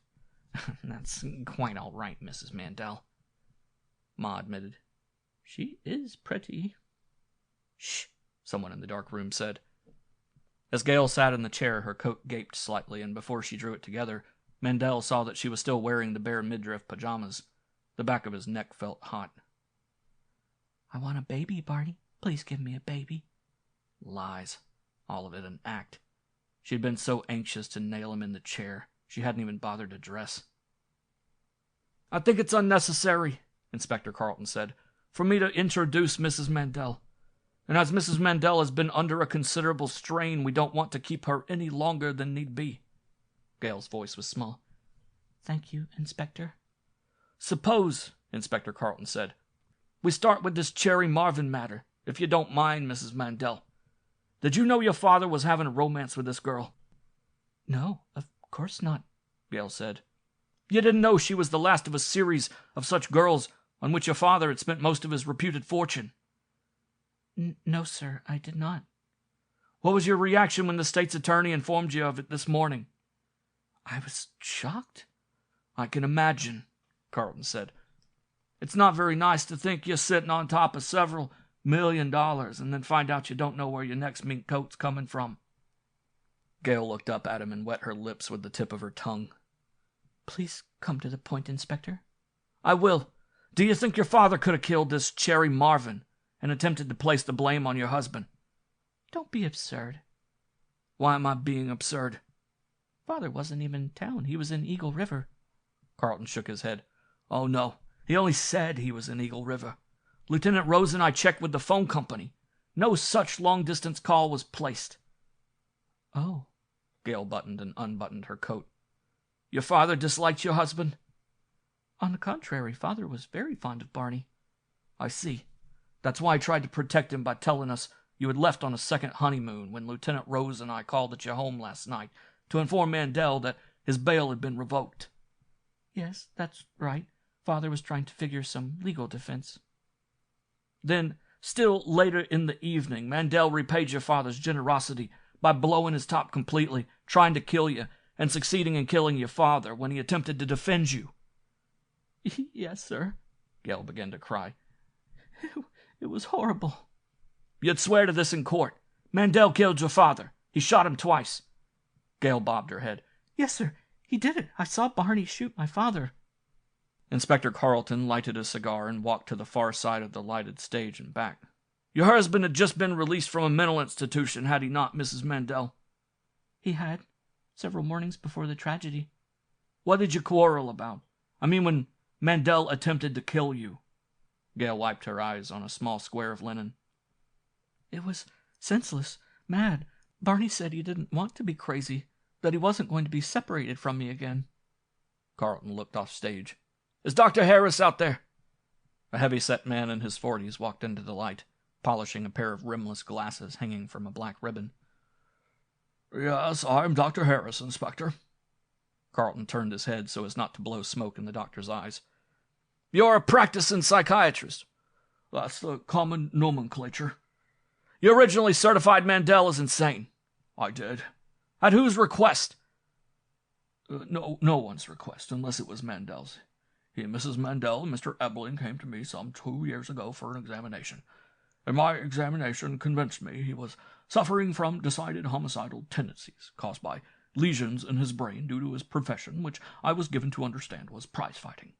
"That's quite all right, Mrs. Mandel." Ma admitted. "She is pretty." "Shh," someone in the dark room said. As Gale sat in the chair, her coat gaped slightly, and before she drew it together, Mandel saw that she was still wearing the bare midriff pajamas. The back of his neck felt hot. "I want a baby, Barney. Please give me a baby." Lies. All of it an act. She'd been so anxious to nail him in the chair, she hadn't even bothered to dress. "I think it's unnecessary," Inspector Carlton said, "for me to introduce Mrs. Mandel. And as Mrs. Mandel has been under a considerable strain, we don't want to keep her any longer than need be." Gale's voice was small. "Thank you, Inspector." "Suppose," Inspector Carlton said, "we start with this Cherry Marvin matter, if you don't mind, Mrs. Mandel. Did you know your father was having a romance with this girl?" No, of course not, Gale said. You didn't know she was the last of a series of such girls on which your father had spent most of his reputed fortune? No, sir, I did not. What was your reaction when the state's attorney informed you of it this morning? I was shocked. I can imagine, Carlton said. It's not very nice to think you're sitting on top of several $1 million and then find out you don't know where your next mink coat's coming from. Gale looked up at him and wet her lips with the tip of her tongue. Please come to the point, Inspector. I will. Do you think your father could have killed this Cherry Marvin and attempted to place the blame on your husband? Don't be absurd. Why am I being absurd? Father wasn't even in town. He was in Eagle River. Carlton shook his head. Oh, no. He only said he was in Eagle River. Lieutenant Rose and I checked with the phone company. No such long-distance call was placed. Oh. Gale buttoned and unbuttoned her coat. Your father disliked your husband? On the contrary, Father was very fond of Barney. I see. That's why I tried to protect him by telling us you had left on a second honeymoon when Lieutenant Rose and I called at your home last night to inform Mandel that his bail had been revoked. Yes, that's right. Father was trying to figure some legal defense. Then, still later in the evening, Mandel repaid your father's generosity by blowing his top completely, trying to kill you, and succeeding in killing your father when he attempted to defend you. Yes, sir. Gale began to cry. It was horrible. You'd swear to this in court. Mandel killed your father. He shot him twice. Gale bobbed her head. Yes, sir. He did it. I saw Barney shoot my father. Inspector Carlton lighted a cigar and walked to the far side of the lighted stage and back. Your husband had just been released from a mental institution, had he not, Mrs. Mandel? He had, several mornings before the tragedy. What did you quarrel about? I mean, when Mandel attempted to kill you. Gale wiped her eyes on a small square of linen. It was senseless, mad. Barney said he didn't want to be crazy, that he wasn't going to be separated from me again. Carlton looked off stage. Is Dr. Harris out there? A heavy-set man in his 40s walked into the light, polishing a pair of rimless glasses hanging from a black ribbon. Yes, I'm Dr. Harris, Inspector. Carlton turned his head so as not to blow smoke in the doctor's eyes. You're a practicing psychiatrist. That's the common nomenclature. You originally certified Mandel as insane. I did. At whose request? No one's request, unless it was Mandel's. He and Mrs. Mandel and Mr. Ebling came to me some 2 years ago for an examination, and my examination convinced me he was suffering from decided homicidal tendencies caused by lesions in his brain due to his profession, which I was given to understand was prize-fighting.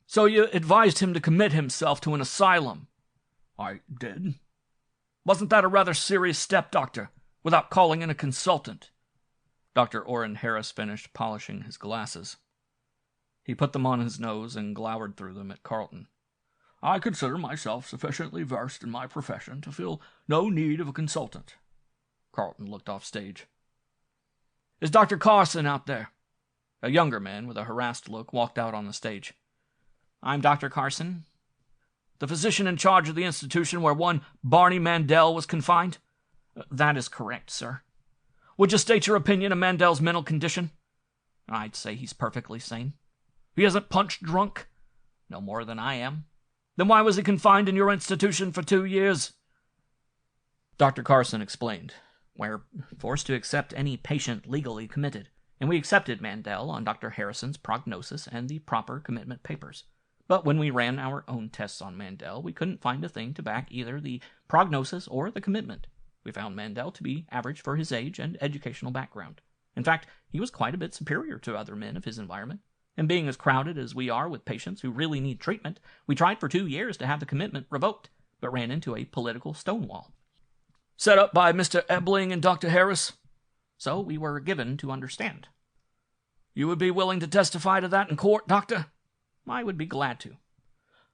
So you advised him to commit himself to an asylum? I did. Wasn't that a rather serious step, Doctor, without calling in a consultant? Dr. Orrin Harris finished polishing his glasses. He put them on his nose and glowered through them at Carlton. I consider myself sufficiently versed in my profession to feel no need of a consultant. Carlton looked off stage. Is Dr. Carson out there? A younger man with a harassed look walked out on the stage. I'm Dr. Carson. The physician in charge of the institution where one Barney Mandel was confined? That is correct, sir. Would you state your opinion of Mandel's mental condition? I'd say he's perfectly sane. He isn't punch drunk? No more than I am. Then why was he confined in your institution for 2 years? Dr. Carson explained. We're forced to accept any patient legally committed, and we accepted Mandel on Dr. Harrison's prognosis and the proper commitment papers. But when we ran our own tests on Mandel, we couldn't find a thing to back either the prognosis or the commitment. We found Mandel to be average for his age and educational background. In fact, he was quite a bit superior to other men of his environment. And being as crowded as we are with patients who really need treatment, we tried for 2 years to have the commitment revoked, but ran into a political stonewall. Set up by Mr. Ebling and Dr. Harris? So we were given to understand. You would be willing to testify to that in court, Doctor? I would be glad to.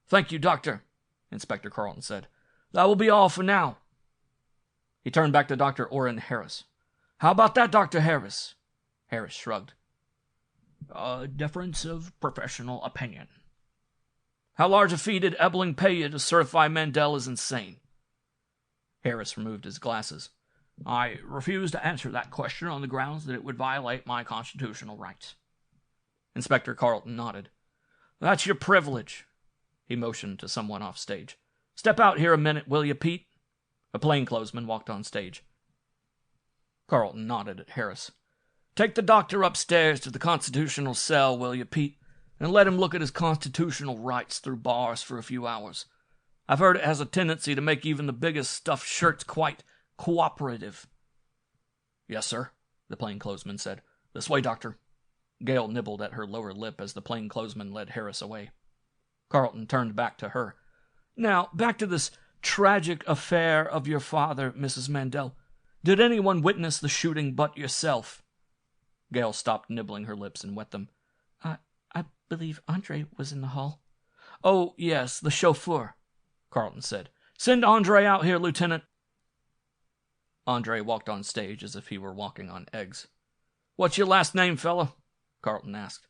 Thank you, Doctor, Inspector Carlton said. That will be all for now. He turned back to Dr. Orrin Harris. How about that, Dr. Harris? Harris shrugged. A difference of professional opinion. How large a fee did Ebling pay you to certify Mandel as insane? Harris removed his glasses. I refuse to answer that question on the grounds that it would violate my constitutional rights. Inspector Carlton nodded. That's your privilege. He motioned to someone off stage. Step out here a minute, will you, Pete? A plainclothesman walked on stage. Carlton nodded at Harris. Take the doctor upstairs to the constitutional cell, will you, Pete, and let him look at his constitutional rights through bars for a few hours. I've heard it has a tendency to make even the biggest stuffed shirts quite cooperative. Yes, sir, the plainclothesman said. This way, doctor. Gale nibbled at her lower lip as the plainclothesman led Harris away. Carlton turned back to her. Now, back to this tragic affair of your father, Mrs. Mandel. Did anyone witness the shooting but yourself? Gale stopped nibbling her lips and wet them. I believe Andre was in the hall. Oh, yes, the chauffeur, Carlton said. Send Andre out here, Lieutenant. Andre walked on stage as if he were walking on eggs. What's your last name, fella? Carlton asked.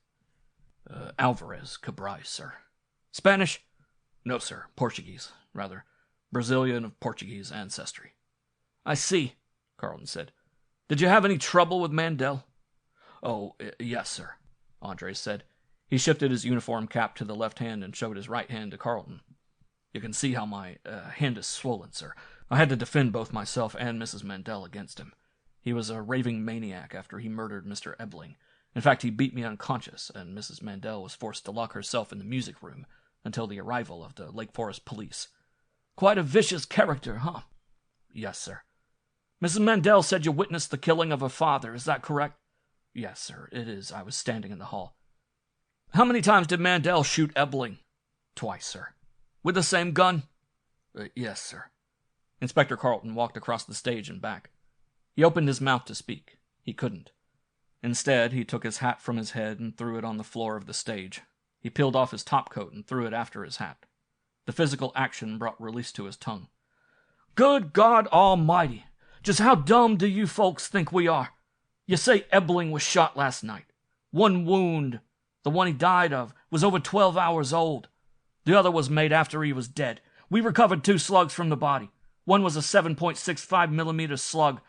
Alvarez Cabral, sir. Spanish? No, sir. Portuguese, rather. Brazilian of Portuguese ancestry. I see, Carlton said. Did you have any trouble with Mandel? Oh, yes, sir, Andre said. He shifted his uniform cap to the left hand and showed his right hand to Carlton. You can see how my hand is swollen, sir. I had to defend both myself and Mrs. Mandel against him. He was a raving maniac after he murdered Mr. Ebling. In fact, he beat me unconscious, and Mrs. Mandel was forced to lock herself in the music room until the arrival of the Lake Forest police. Quite a vicious character, huh? Yes, sir. Mrs. Mandel said you witnessed the killing of her father, is that correct? Yes, sir, it is. I was standing in the hall. How many times did Mandel shoot Ebling? Twice, sir. With the same gun? Yes, sir. Inspector Carlton walked across the stage and back. He opened his mouth to speak. He couldn't. Instead, he took his hat from his head and threw it on the floor of the stage. He peeled off his topcoat and threw it after his hat. The physical action brought release to his tongue. Good God Almighty! Just how dumb do you folks think we are? You say Ebling was shot last night. One wound, the one he died of, was over 12 hours old. The other was made after he was dead. We recovered 2 slugs from the body. One was a 7.65 millimeter slug.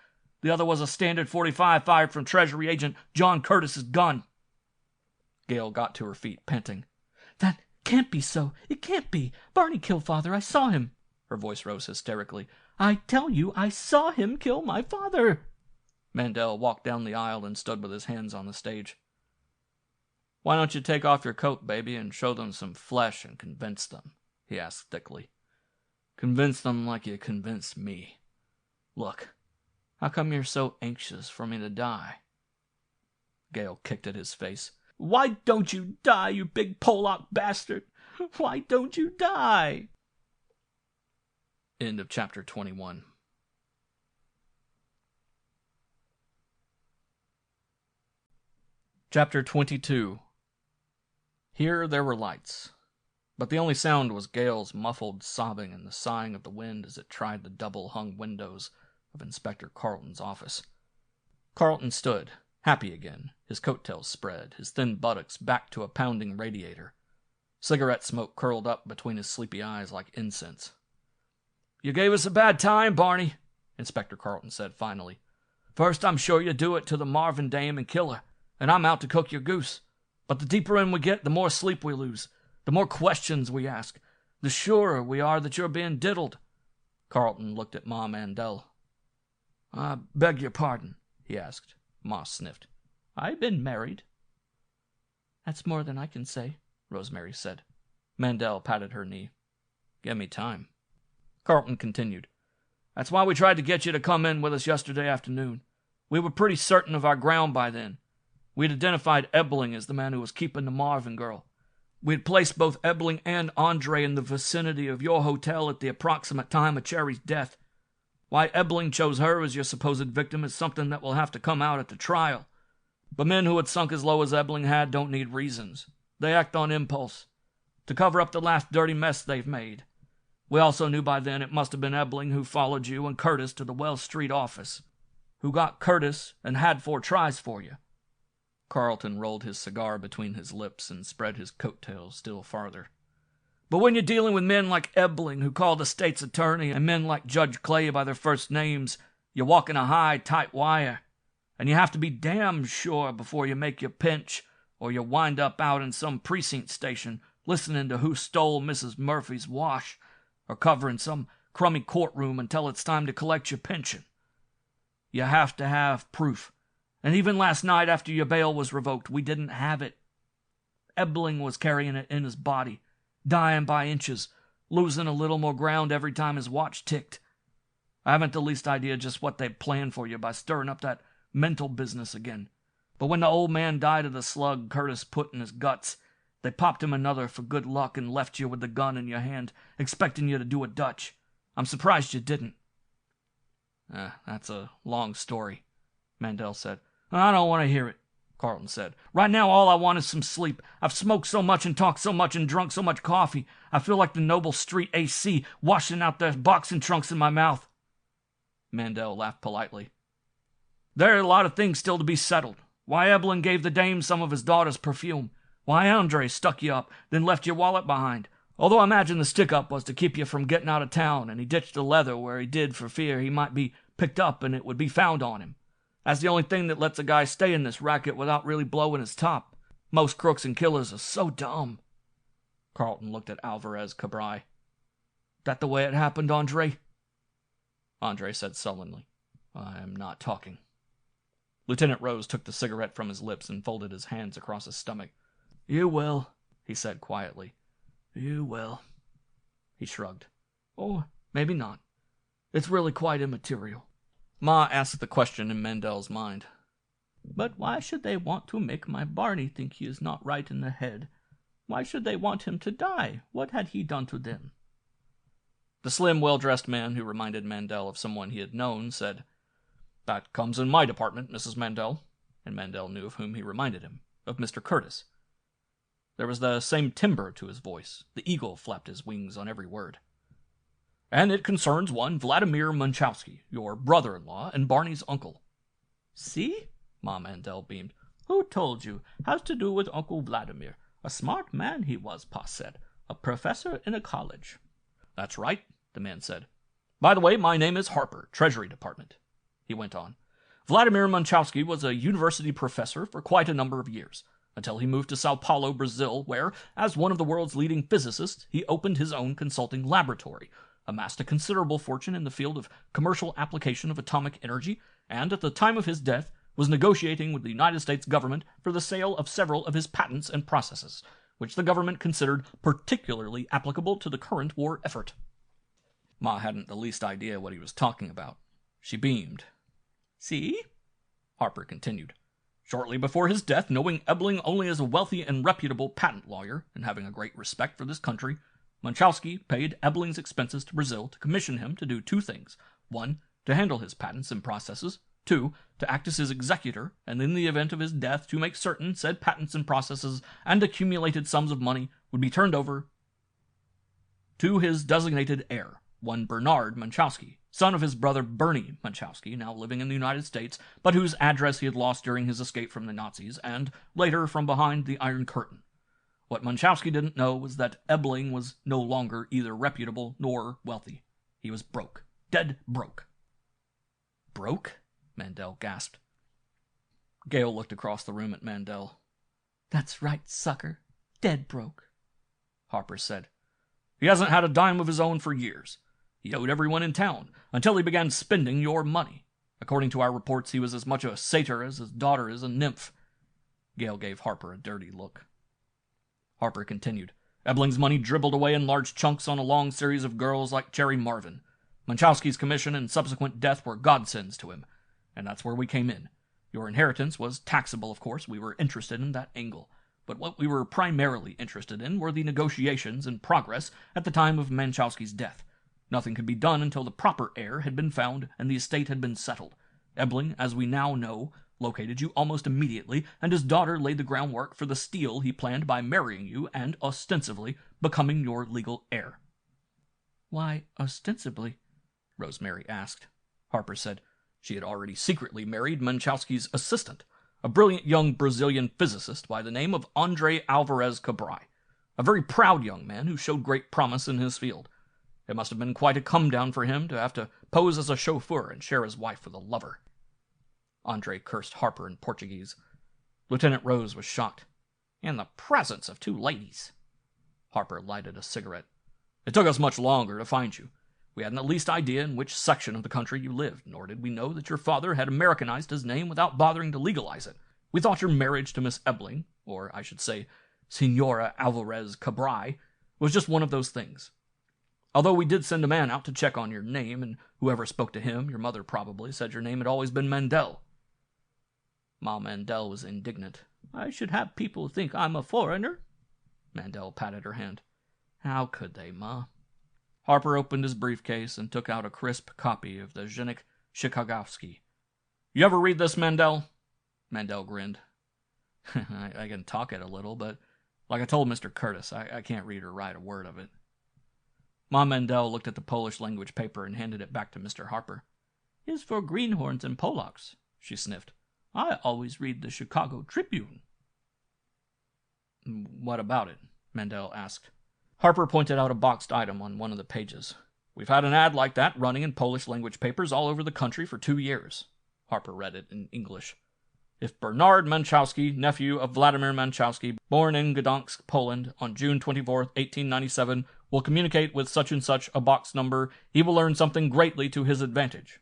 The other was a standard .45 fired from Treasury Agent John Curtis's gun. Gale got to her feet, panting. That can't be so. It can't be. Barney killed father. I saw him. Her voice rose hysterically. I tell you, I saw him kill my father. Mandel walked down the aisle and stood with his hands on the stage. Why don't you take off your coat, baby, and show them some flesh and convince them? He asked thickly. Convince them like you convinced me. Look, how come you're so anxious for me to die? Gale kicked at his face. Why don't you die, you big Pollock bastard? Why don't you die? End of chapter 21. Chapter 22. Here there were lights, but the only sound was Gale's muffled sobbing and the sighing of the wind as it tried the double-hung windows of Inspector Carlton's office. Carlton stood, happy again, his coat-tails spread, his thin buttocks back to a pounding radiator. Cigarette smoke curled up between his sleepy eyes like incense. You gave us a bad time, Barney, Inspector Carlton said finally. First, I'm sure you do it to the Marvin dame and kill her, and I'm out to cook your goose. But the deeper in we get, the more sleep we lose, the more questions we ask, the surer we are that you're being diddled. Carlton looked at Ma Mandel. I beg your pardon, he asked. Ma sniffed. I've been married. That's more than I can say, Rosemary said. Mandel patted her knee. Give me time. Carlton continued. That's why we tried to get you to come in with us yesterday afternoon. We were pretty certain of our ground by then. We'd identified Ebling as the man who was keeping the Marvin girl. We'd placed both Ebling and Andre in the vicinity of your hotel at the approximate time of Cherry's death. Why Ebling chose her as your supposed victim is something that will have to come out at the trial. But men who had sunk as low as Ebling had don't need reasons. They act on impulse, to cover up the last dirty mess they've made. We also knew by then it must have been Ebling who followed you and Curtis to the Wells Street office, who got Curtis and had 4 tries for you. Carlton rolled his cigar between his lips and spread his coat-tails still farther. But when you're dealing with men like Ebling, who call the state's attorney, and men like Judge Clay by their first names, You walk in a high, tight wire, and you have to be damn sure before you make your pinch, or you wind up out in some precinct station listening to Who Stole Mrs. Murphy's Wash, or covering some crummy courtroom until it's time to collect your pension. You have to have proof, and even last night after your bail was revoked, we didn't have it. Ebling was carrying it in his body, dying by inches, losing a little more ground every time his watch ticked. I haven't the least idea just what they planned for you by stirring up that mental business again. But when the old man died of the slug Curtis put in his guts, they popped him another for good luck and left you with the gun in your hand, expecting you to do a Dutch. I'm surprised you didn't. That's a long story, Mandel said. I don't want to hear it, Carlton said. Right now all I want is some sleep. I've smoked so much and talked so much and drunk so much coffee. I feel like the Noble Street AC washing out their boxing trunks in my mouth. Mandel laughed politely. There are a lot of things still to be settled. Why Ebling gave the dame some of his daughter's perfume. Why Andre stuck you up, then left your wallet behind. Although I imagine the stick-up was to keep you from getting out of town, and he ditched the leather where he did for fear he might be picked up and it would be found on him. That's the only thing that lets a guy stay in this racket without really blowing his top. Most crooks and killers are so dumb. Carlton looked at Alvarez Cabral. That the way it happened, Andre? Andre said sullenly, I am not talking. Lieutenant Rose took the cigarette from his lips and folded his hands across his stomach. You will, he said quietly. You will. He shrugged. Or maybe not. It's really quite immaterial. Ma asked the question in Mandel's mind. But why should they want to make my Barney think he is not right in the head? Why should they want him to die? What had he done to them? The slim, well-dressed man, who reminded Mandel of someone he had known, said, That comes in my department, Mrs. Mandel. And Mandel knew of whom he reminded him, of Mr. Curtis. There was the same timbre to his voice. The eagle flapped his wings on every word. And it concerns one Vladimir Munchowski, your brother-in-law and Barney's uncle. See? Ma Mandel beamed. Who told you? Has to do with Uncle Vladimir. A smart man he was, Pa said. A professor in a college. That's right, the man said. By the way, my name is Harper, Treasury Department. He went on. Vladimir Munchowski was a university professor for quite a number of years, until he moved to Sao Paulo, Brazil, where, as one of the world's leading physicists, he opened his own consulting laboratory, amassed a considerable fortune in the field of commercial application of atomic energy, and at the time of his death was negotiating with the United States government for the sale of several of his patents and processes, which the government considered particularly applicable to the current war effort. Ma hadn't the least idea what he was talking about. She beamed. See? Harper continued. Shortly before his death, knowing Ebling only as a wealthy and reputable patent lawyer, and having a great respect for this country, Munchowski paid Ebling's expenses to Brazil to commission him to do two things. One, to handle his patents and processes. Two, to act as his executor, and in the event of his death to make certain said patents and processes and accumulated sums of money would be turned over to his designated heir, one Bernard Munchowski, son of his brother Barney Munchowski, now living in the United States, but whose address he had lost during his escape from the Nazis, and later from behind the Iron Curtain. What Munchowski didn't know was that Ebling was no longer either reputable nor wealthy. He was broke. Dead broke. Broke? Mandel gasped. Gale looked across the room at Mandel. That's right, sucker. Dead broke. Harper said. He hasn't had a dime of his own for years. He owed everyone in town, until he began spending your money. According to our reports, he was as much a satyr as his daughter is a nymph. Gale gave Harper a dirty look. Harper continued. Ebling's money dribbled away in large chunks on a long series of girls like Cherry Marvin. Munchowski's commission and subsequent death were godsends to him. And that's where we came in. Your inheritance was taxable, of course. We were interested in that angle. But what we were primarily interested in were the negotiations in progress at the time of Munchowski's death. Nothing could be done until the proper heir had been found and the estate had been settled. Ebling, as we now know, located you almost immediately, and his daughter laid the groundwork for the steal he planned by marrying you and, ostensibly, becoming your legal heir. Why, ostensibly? Rosemary asked. Harper said. She had already secretly married Munchowski's assistant, a brilliant young Brazilian physicist by the name of Andre Alvarez Cabral, a very proud young man who showed great promise in his field. It must have been quite a come-down for him to have to pose as a chauffeur and share his wife with a lover. Andre cursed Harper in Portuguese. Lieutenant Rose was shocked. In the presence of two ladies. Harper lighted a cigarette. It took us much longer to find you. We hadn't the least idea in which section of the country you lived, nor did we know that your father had Americanized his name without bothering to legalize it. We thought your marriage to Miss Ebling, or I should say, Senora Alvarez Cabray, was just one of those things. Although we did send a man out to check on your name, and whoever spoke to him, your mother probably, said your name had always been Mandel. Ma Mandel was indignant. I should have people think I'm a foreigner. Mandel patted her hand. How could they, Ma? Harper opened his briefcase and took out a crisp copy of the Zhenich Chicagowski. You ever read this, Mandel? Mandel grinned. I can talk it a little, but like I told Mr. Curtis, I can't read or write a word of it. Ma Mandel looked at the Polish-language paper and handed it back to Mr. Harper. It's for greenhorns and Polacks, she sniffed. I always read the Chicago Tribune. What about it? Mandel asked. Harper pointed out a boxed item on one of the pages. We've had an ad like that running in Polish-language papers all over the country for 2 years. Harper read it in English. If Bernard Manchowski, nephew of Vladimir Manchowski, born in Gdansk, Poland, on June 24, 1897, will communicate with such and such a box number, he will learn something greatly to his advantage.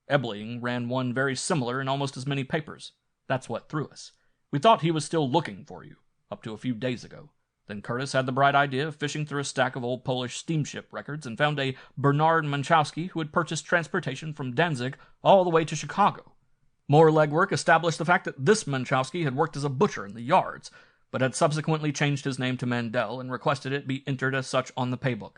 Ebling ran one very similar in almost as many papers. That's what threw us. We thought he was still looking for you, up to a few days ago. Then Curtis had the bright idea of fishing through a stack of old Polish steamship records and found a Bernard Manchowski who had purchased transportation from Danzig all the way to Chicago. More legwork established the fact that this Manchowski had worked as a butcher in the yards, but had subsequently changed his name to Mandel and requested it be entered as such on the paybook.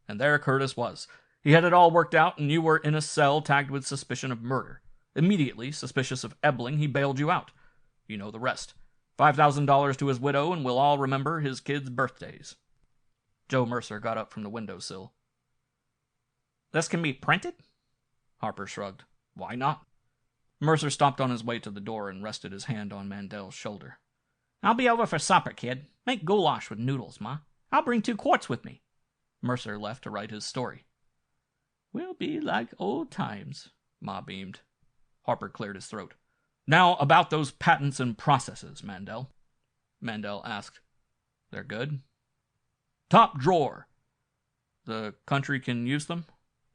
And there Curtis was. He had it all worked out, and you were in a cell tagged with suspicion of murder. Immediately, suspicious of Ebling, he bailed you out. You know the rest. $5,000 to his widow, and we'll all remember his kids' birthdays. Joe Mercer got up from the windowsill. This can be printed? Harper shrugged. Why not? Mercer stopped on his way to the door and rested his hand on Mandel's shoulder. I'll be over for supper, kid. Make goulash with noodles, Ma. I'll bring 2 quarts with me. Mercer left to write his story. We'll be like old times, Ma beamed. Harper cleared his throat. Now, about those patents and processes, Mandel. Mandel asked. They're good? Top drawer. The country can use them?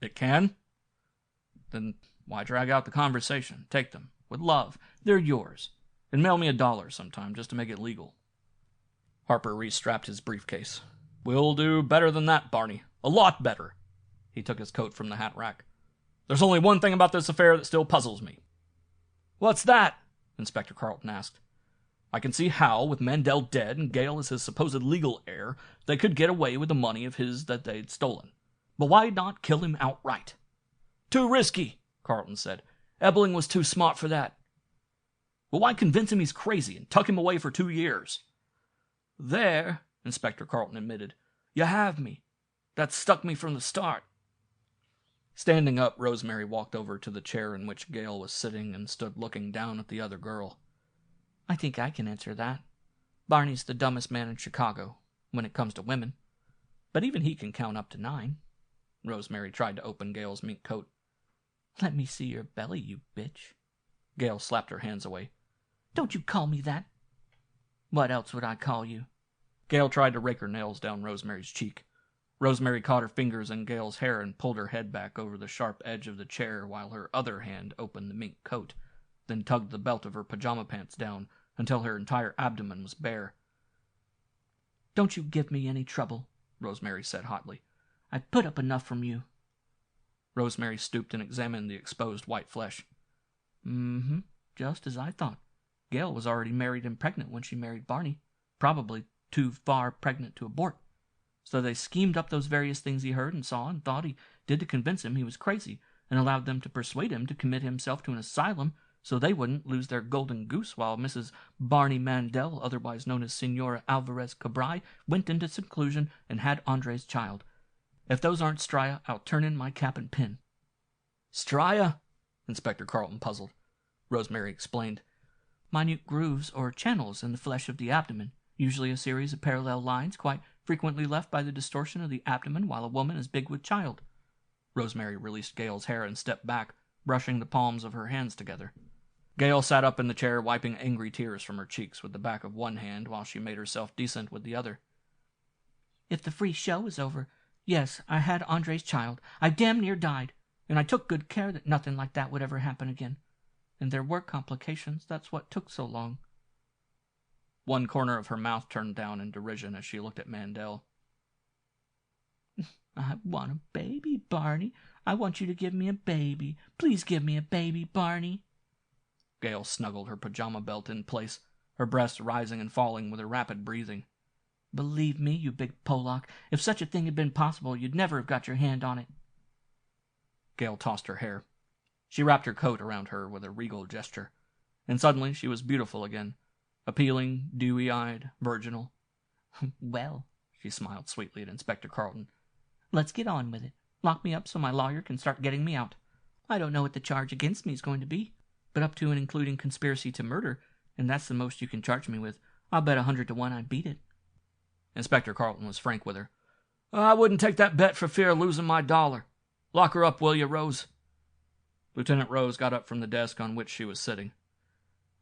It can? Then why drag out the conversation? Take them. With love. They're yours. And mail me $1 sometime just to make it legal. Harper restrapped his briefcase. We'll do better than that, Barney. A lot better. He took his coat from the hat rack. There's only one thing about this affair that still puzzles me. What's that? Inspector Carlton asked. I can see how, with Mandel dead and Gale as his supposed legal heir, they could get away with the money of his that they'd stolen. But why not kill him outright? Too risky, Carlton said. Ebling was too smart for that. Well, why convince him he's crazy and tuck him away for 2 years? There, Inspector Carlton admitted, you have me. That stuck me from the start. Standing up, Rosemary walked over to the chair in which Gale was sitting and stood looking down at the other girl. I think I can answer that. Barney's the dumbest man in Chicago, when it comes to women. But even he can count up to 9. Rosemary tried to open Gale's mink coat. Let me see your belly, you bitch. Gale slapped her hands away. Don't you call me that. What else would I call you? Gale tried to rake her nails down Rosemary's cheek. Rosemary caught her fingers in Gale's hair and pulled her head back over the sharp edge of the chair while her other hand opened the mink coat, then tugged the belt of her pajama pants down until her entire abdomen was bare. Don't you give me any trouble, Rosemary said hotly. I've put up enough from you. Rosemary stooped and examined the exposed white flesh. Just as I thought. Gale was already married and pregnant when she married Barney, probably too far pregnant to abort. So they schemed up those various things he heard and saw and thought he did to convince him he was crazy, and allowed them to persuade him to commit himself to an asylum so they wouldn't lose their golden goose while Mrs. Barney Mandel, otherwise known as Senora Alvarez Cabray, went into seclusion and had Andre's child. If those aren't stria, I'll turn in my cap and pin. Stria? Inspector Carlton puzzled. Rosemary explained. Minute grooves or channels in the flesh of the abdomen, usually a series of parallel lines quite frequently left by the distortion of the abdomen while a woman is big with child. Rosemary released Gale's hair and stepped back, brushing the palms of her hands together. Gale sat up in the chair, wiping angry tears from her cheeks with the back of one hand while she made herself decent with the other. If the free show is over, yes, I had Andre's child. I damn near died, and I took good care that nothing like that would ever happen again. And there were complications. That's what took so long. One corner of her mouth turned down in derision as she looked at Mandel. I want a baby, Barney. I want you to give me a baby. Please give me a baby, Barney. Gale snuggled her pajama belt in place, her breasts rising and falling with her rapid breathing. Believe me, you big Pollock, if such a thing had been possible, you'd never have got your hand on it. Gale tossed her hair. She wrapped her coat around her with a regal gesture, and suddenly she was beautiful again, appealing, dewy-eyed, virginal. Well, she smiled sweetly at Inspector Carlton. Let's get on with it. Lock me up so my lawyer can start getting me out. I don't know what the charge against me is going to be, but up to and including conspiracy to murder, and that's the most you can charge me with. I'll bet 100 to 1 I beat it. Inspector Carlton was frank with her. I wouldn't take that bet for fear of losing my dollar. Lock her up, will you, Rose? Lieutenant Rose got up from the desk on which she was sitting.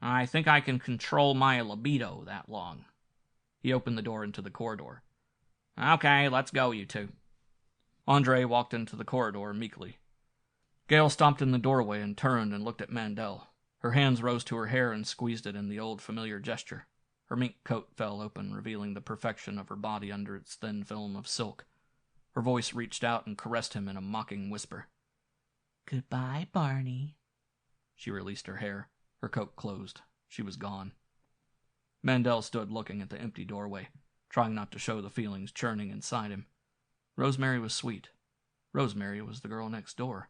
I think I can control my libido that long. He opened the door into the corridor. Okay, let's go, you two. Andre walked into the corridor meekly. Gale stopped in the doorway and turned and looked at Mandel. Her hands rose to her hair and squeezed it in the old familiar gesture. Her mink coat fell open, revealing the perfection of her body under its thin film of silk. Her voice reached out and caressed him in a mocking whisper. Goodbye, Barney. She released her hair. Her coat closed. She was gone. Mandel stood looking at the empty doorway, trying not to show the feelings churning inside him. Rosemary was sweet. Rosemary was the girl next door.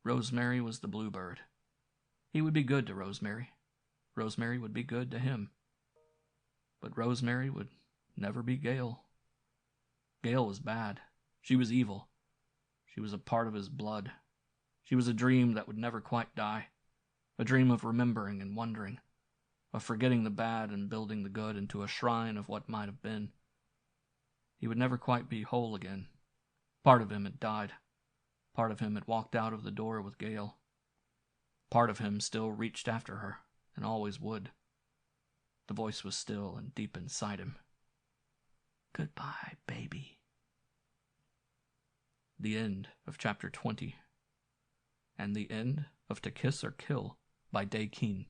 Rosemary was the bluebird. He would be good to Rosemary. Rosemary would be good to him. But Rosemary would never be Gale. Gale was bad. She was evil. She was a part of his blood. She was a dream that would never quite die. A dream of remembering and wondering. Of forgetting the bad and building the good into a shrine of what might have been. He would never quite be whole again. Part of him had died. Part of him had walked out of the door with Gale. Part of him still reached after her, and always would. The voice was still and deep inside him. Goodbye, baby. The end of Chapter 20. And the end of To Kiss or Kill by Keene.